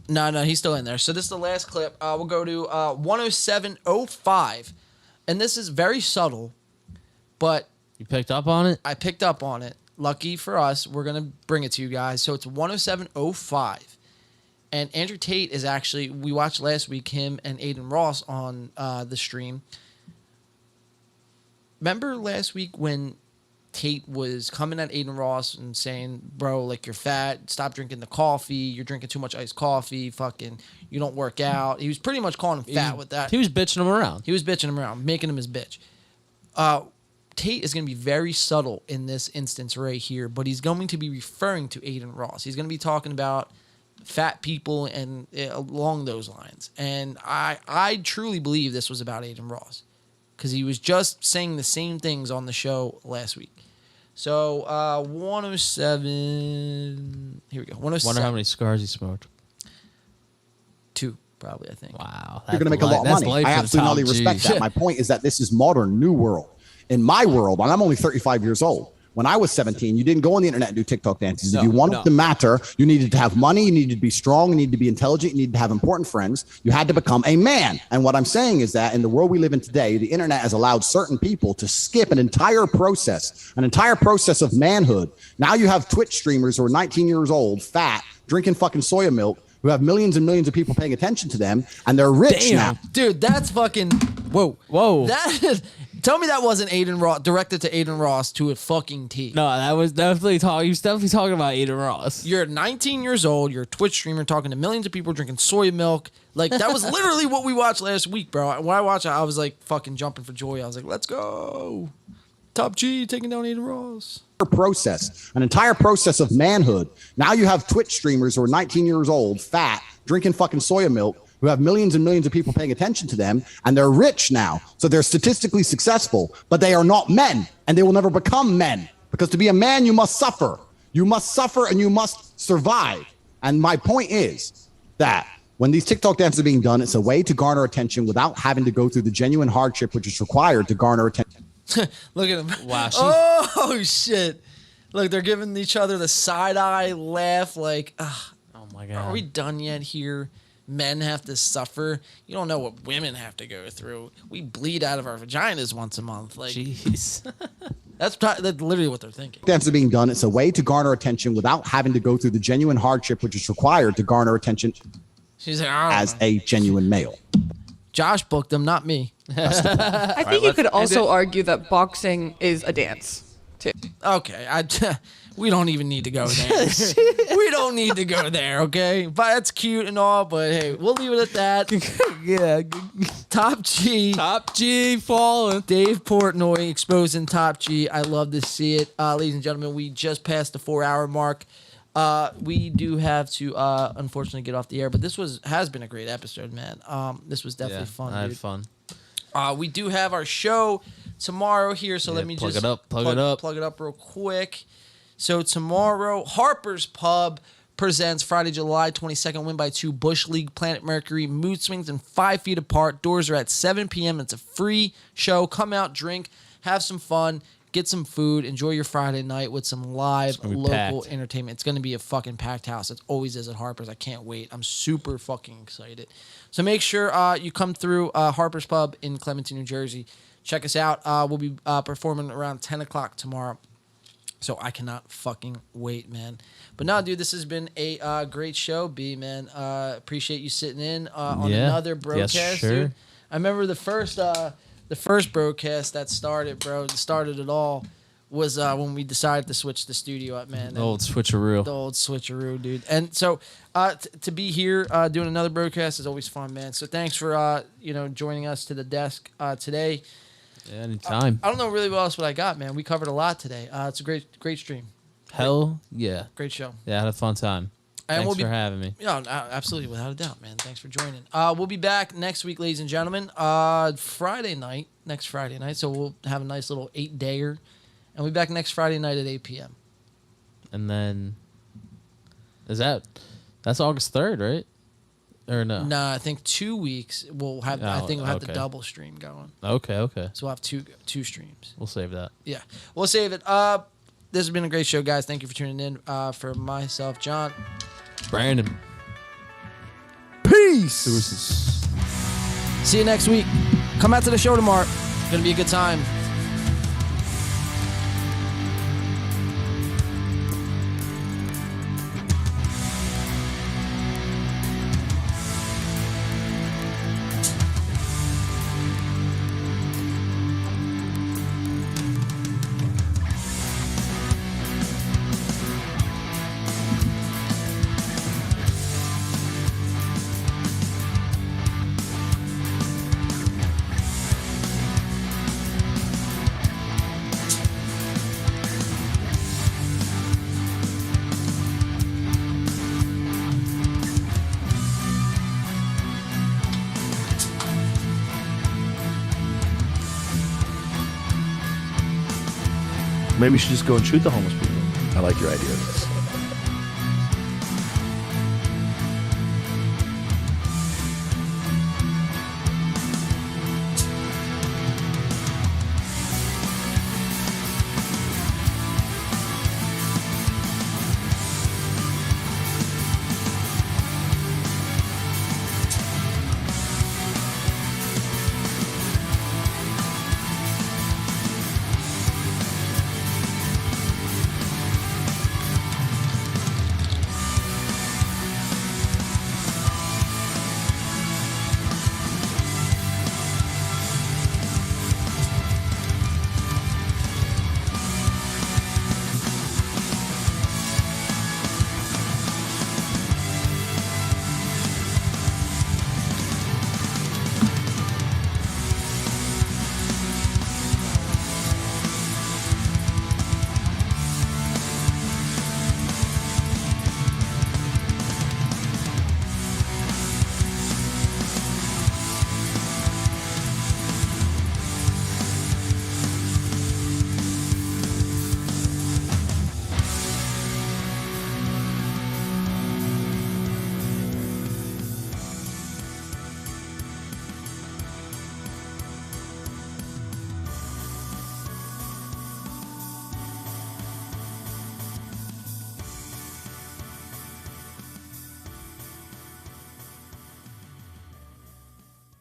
No, he's still in there. So this is the last clip. We'll go to 107.05. And this is very subtle, but... You picked up on it? I picked up on it. Lucky for us, we're going to bring it to you guys. So it's 107.05. And Andrew Tate is actually... We watched last week him and Aiden Ross on the stream. Remember last week when Tate was coming at Aiden Ross and saying, bro, like, you're fat, stop drinking the coffee, you're drinking too much iced coffee, fucking, you don't work out. He was pretty much calling him fat with that. He was bitching him around. He was bitching him around, making him his bitch. Tate is going to be very subtle in this instance right here, but he's going to be referring to Aiden Ross. He's going to be talking about fat people and along those lines. And I truly believe this was about Aiden Ross, because he was just saying the same things on the show last week. So, 107... Here we go, 107. Wonder how many cigars he smoked. 2, probably, I think. Wow. You're going to make a lot of money. I absolutely respect that. My point is that this is modern, new world. In my world, and I'm only 35 years old, when I was 17, you didn't go on the internet and do TikTok dances. If you wanted to matter, you needed to have money, you needed to be strong, you needed to be intelligent, you needed to have important friends. You had to become a man. And what I'm saying is that in the world we live in today, the internet has allowed certain people to skip an entire process of manhood. Now you have Twitch streamers who are 19 years old, fat, drinking fucking soya milk, who have millions and millions of people paying attention to them, and they're rich now. Dude, that's fucking... Whoa. That is... Tell me that wasn't Aiden Ross, directed to Aiden Ross to a fucking T. No, that was definitely talking. He was definitely talking about Aiden Ross. You're 19 years old. You're a Twitch streamer talking to millions of people drinking soy milk. Like, that was literally what we watched last week, bro. When I watched it, I was like fucking jumping for joy. I was like, let's go. Top G taking down Aiden Ross. An entire process of manhood. Now you have Twitch streamers who are 19 years old, fat, drinking fucking soya milk, who have millions and millions of people paying attention to them, and they're rich now. So they're statistically successful, but they are not men, and they will never become men. Because to be a man, you must suffer. You must suffer and you must survive. And my point is that when these TikTok dances are being done, it's a way to garner attention without having to go through the genuine hardship which is required to garner attention. Look at him. Wow. Oh, shit. Look, they're giving each other the side-eye laugh like, oh my God. Are we done yet here? Men have to suffer. You don't know what women have to go through. We bleed out of our vaginas once a month. Like, jeez. That's literally what they're thinking. Dances are being done. It's a way to garner attention without having to go through the genuine hardship which is required to garner attention. She's like, as a genuine male. Josh booked them, not me. I think you could also argue that boxing is a dance, too. Okay, we don't even need to go there. We don't need to go there, okay? But that's cute and all, but hey, we'll leave it at that. Yeah. Top G falling. Dave Portnoy exposing Top G. I love to see it. Ladies and gentlemen, we just passed the 4-hour mark. We do have to unfortunately get off the air, but this has been a great episode, man. This was definitely fun. I had fun. We do have our show tomorrow here, so let me plug just it up. Plug it up real quick. So tomorrow, Harper's Pub presents Friday, July 22nd, Win by 2, Bush League, Planet Mercury, Mood Swings, and 5 Feet Apart. Doors are at 7 p.m. It's a free show. Come out, drink, have some fun, get some food, enjoy your Friday night with some live local entertainment. It's going to be a fucking packed house. It always is at Harper's. I can't wait. I'm super fucking excited. So make sure you come through Harper's Pub in Clementon, New Jersey. Check us out. We'll be performing around 10 o'clock tomorrow. So I cannot fucking wait, man. But no, dude, this has been a great show, B, man. Appreciate you sitting in on another broadcast, dude. I remember the first broadcast that started it all was when we decided to switch the studio up, man. The old switcheroo. The old switcheroo, dude. And so to be here doing another broadcast is always fun, man. So thanks for joining us to the desk today. Yeah, anytime. I don't know really what else I got, man. We covered a lot today. It's a great stream. Hell yeah. Great show. Yeah, I had a fun time. And Thanks for having me. Yeah, absolutely, without a doubt, man. Thanks for joining. We'll be back next week, ladies and gentlemen. Next Friday night. So we'll have a nice little 8-dayer. And we'll be back next Friday night at 8 p.m. And then, that's August 3rd, right? Or no? No, I think 2 weeks we'll have. I think we'll have the double stream going. Okay. So we'll have two streams. We'll save that. Yeah, we'll save it. This has been a great show, guys. Thank you for tuning in. For myself, John, Brandon, Peace. Deuces. See you next week. Come out to the show tomorrow. It's gonna be a good time. Maybe we should just go and shoot the homeless people. I like your idea of this.